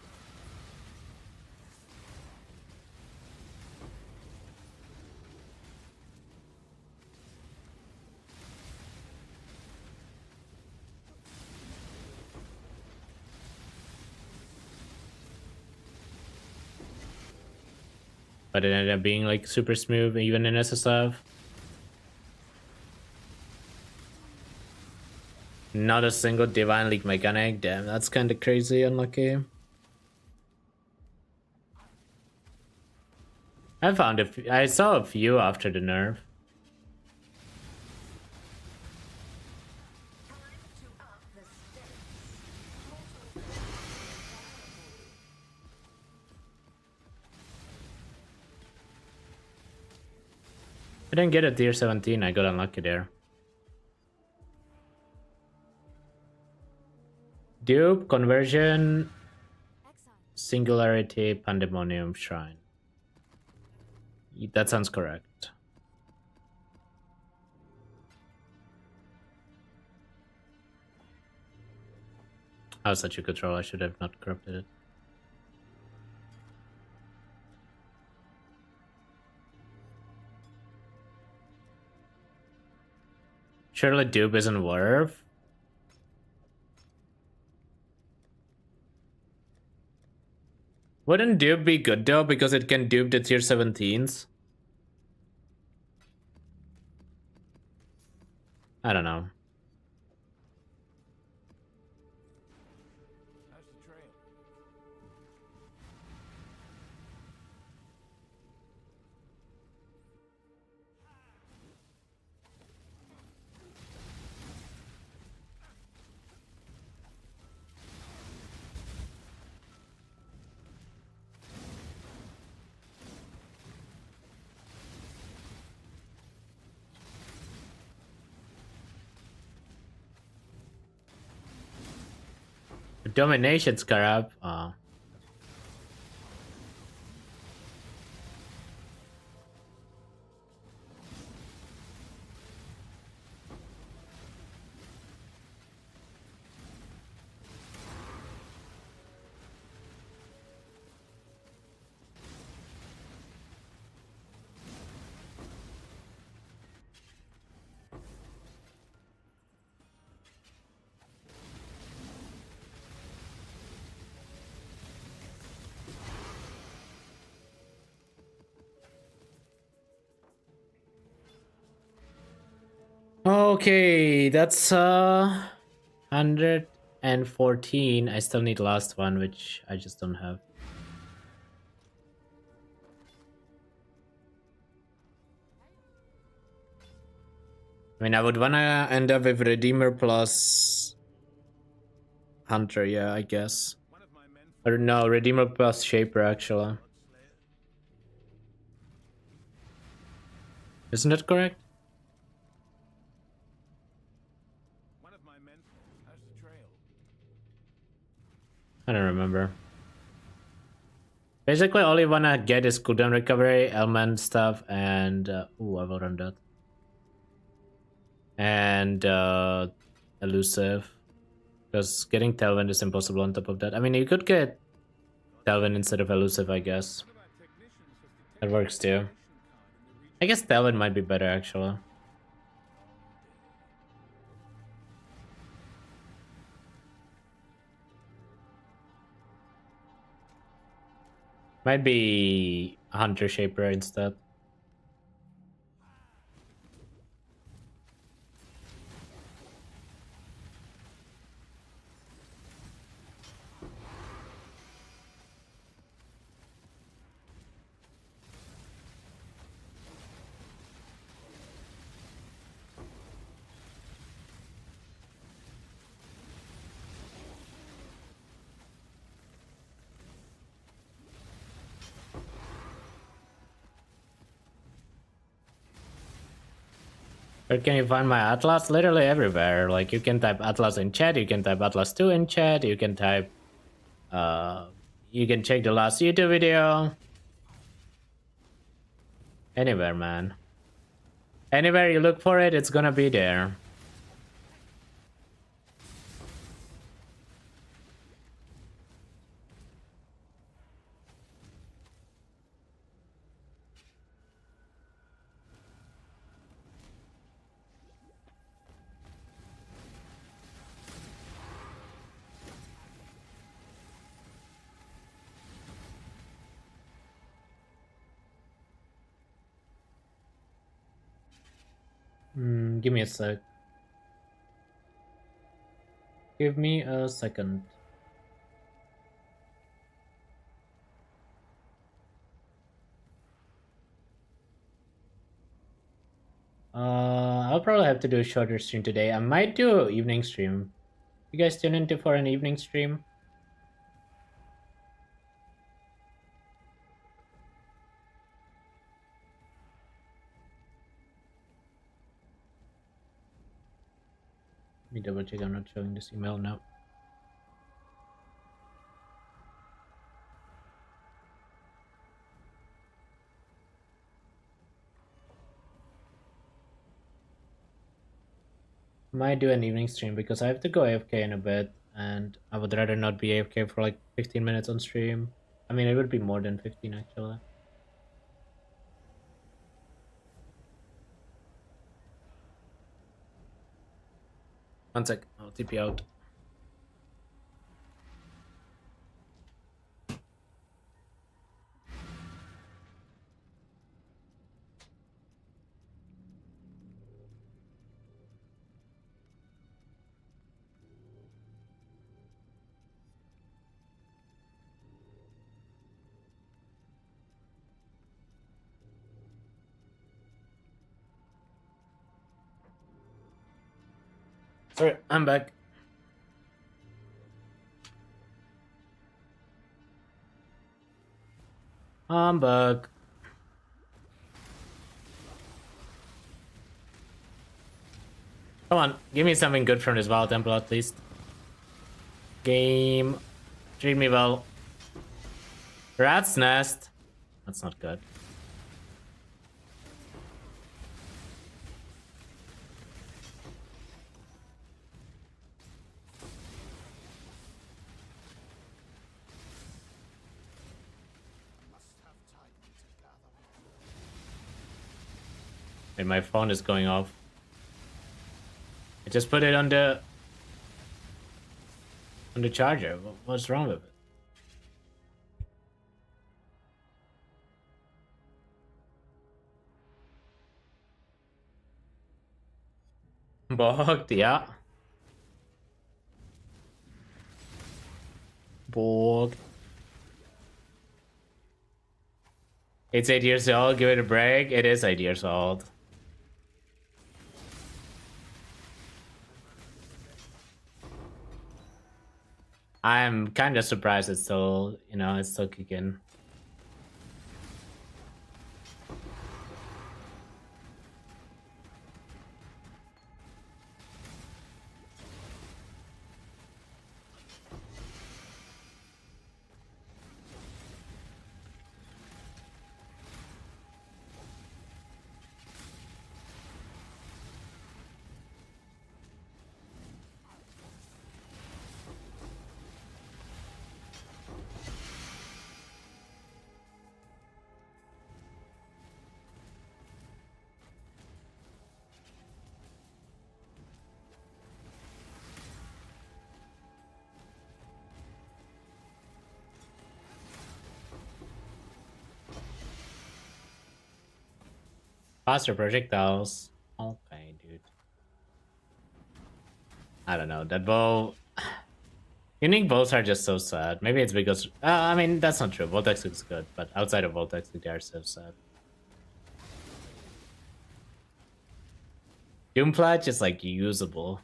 But it ended up being like super smooth even in SSF. Not a single Divine League mechanic. Damn, that's kind of crazy. Unlucky. I saw a few after the nerf. I didn't get a tier 17. I got unlucky there. Dupe, conversion, singularity, pandemonium, shrine. That sounds correct. I was such a control. I should have not corrupted it. Surely dupe isn't worth. Wouldn't dupe be good though, because it can dupe the tier 17s? I don't know. How's the trail? Domination Scarab. Okay, that's 114. I still need last one, which I just don't have. I mean, I would wanna end up with Redeemer plus Hunter, yeah, I guess. Or no, Redeemer plus Shaper, actually. Isn't that correct? How's the trail? I don't remember. Basically, all you wanna get is cooldown recovery, element stuff, and ooh, I will run that. And elusive, because getting Telvin is impossible on top of that. I mean, you could get Telvin instead of elusive, I guess. That works too. I guess Telvin might be better, actually. Might be Hunter Shaper instead. Where can you find my Atlas? Literally everywhere. Like, you can type Atlas in chat, you can type Atlas 2 in chat, you can type you can check the last YouTube video. Anywhere, man. Anywhere you look for it, it's gonna be there. Give me a sec. Give me a second. I'll probably have to do a shorter stream today. I might do an evening stream. You guys tune into for an evening stream? Let me double check. I'm not showing this email now. Might do an evening stream because I have to go AFK in a bit, and I would rather not be AFK for like 15 minutes on stream. I mean, it would be more than 15 actually. One sec, I'll TP out. Sorry, I'm back. I'm back. Come on, give me something good from this Wild Temple at least. Game. Treat me well. Rat's Nest. That's not good. And my phone is going off. I just put it on the charger. What's wrong with it? Bogged, yeah. Bogged. It's 8 years old. Give it a break. It is 8 years old. I'm kind of surprised it's still, it's still kicking. Faster projectiles. Okay, dude. I don't know. That bow. Unique bows are just so sad. Maybe it's because. I mean, that's not true. Voltex looks good, but outside of Voltex, they are so sad. Doomflash is like usable.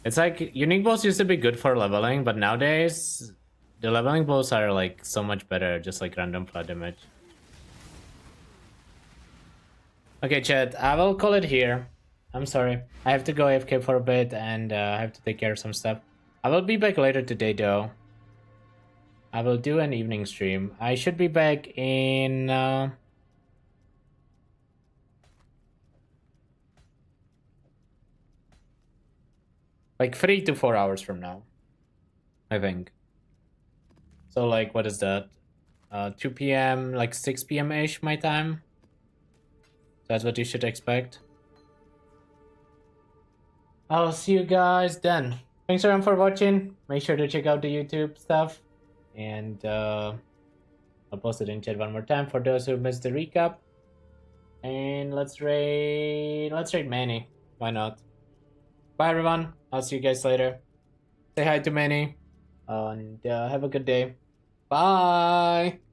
It's like unique bows used to be good for leveling, but nowadays the leveling bows are like so much better, just like random flat damage. Okay, chat, I will call it here. I'm sorry. I have to go AFK for a bit and I have to take care of some stuff. I will be back later today though. I will do an evening stream. I should be back in like 3 to 4 hours from now, I think. So like, what is that? 2 p.m., like 6 p.m.-ish my time. That's what you should expect. I'll see you guys then. Thanks everyone for watching. Make sure to check out the YouTube stuff. And I'll post it in chat one more time for those who missed the recap. And let's raid Manny. Why not? Bye everyone. I'll see you guys later. Say hi to Manny. And have a good day. Bye.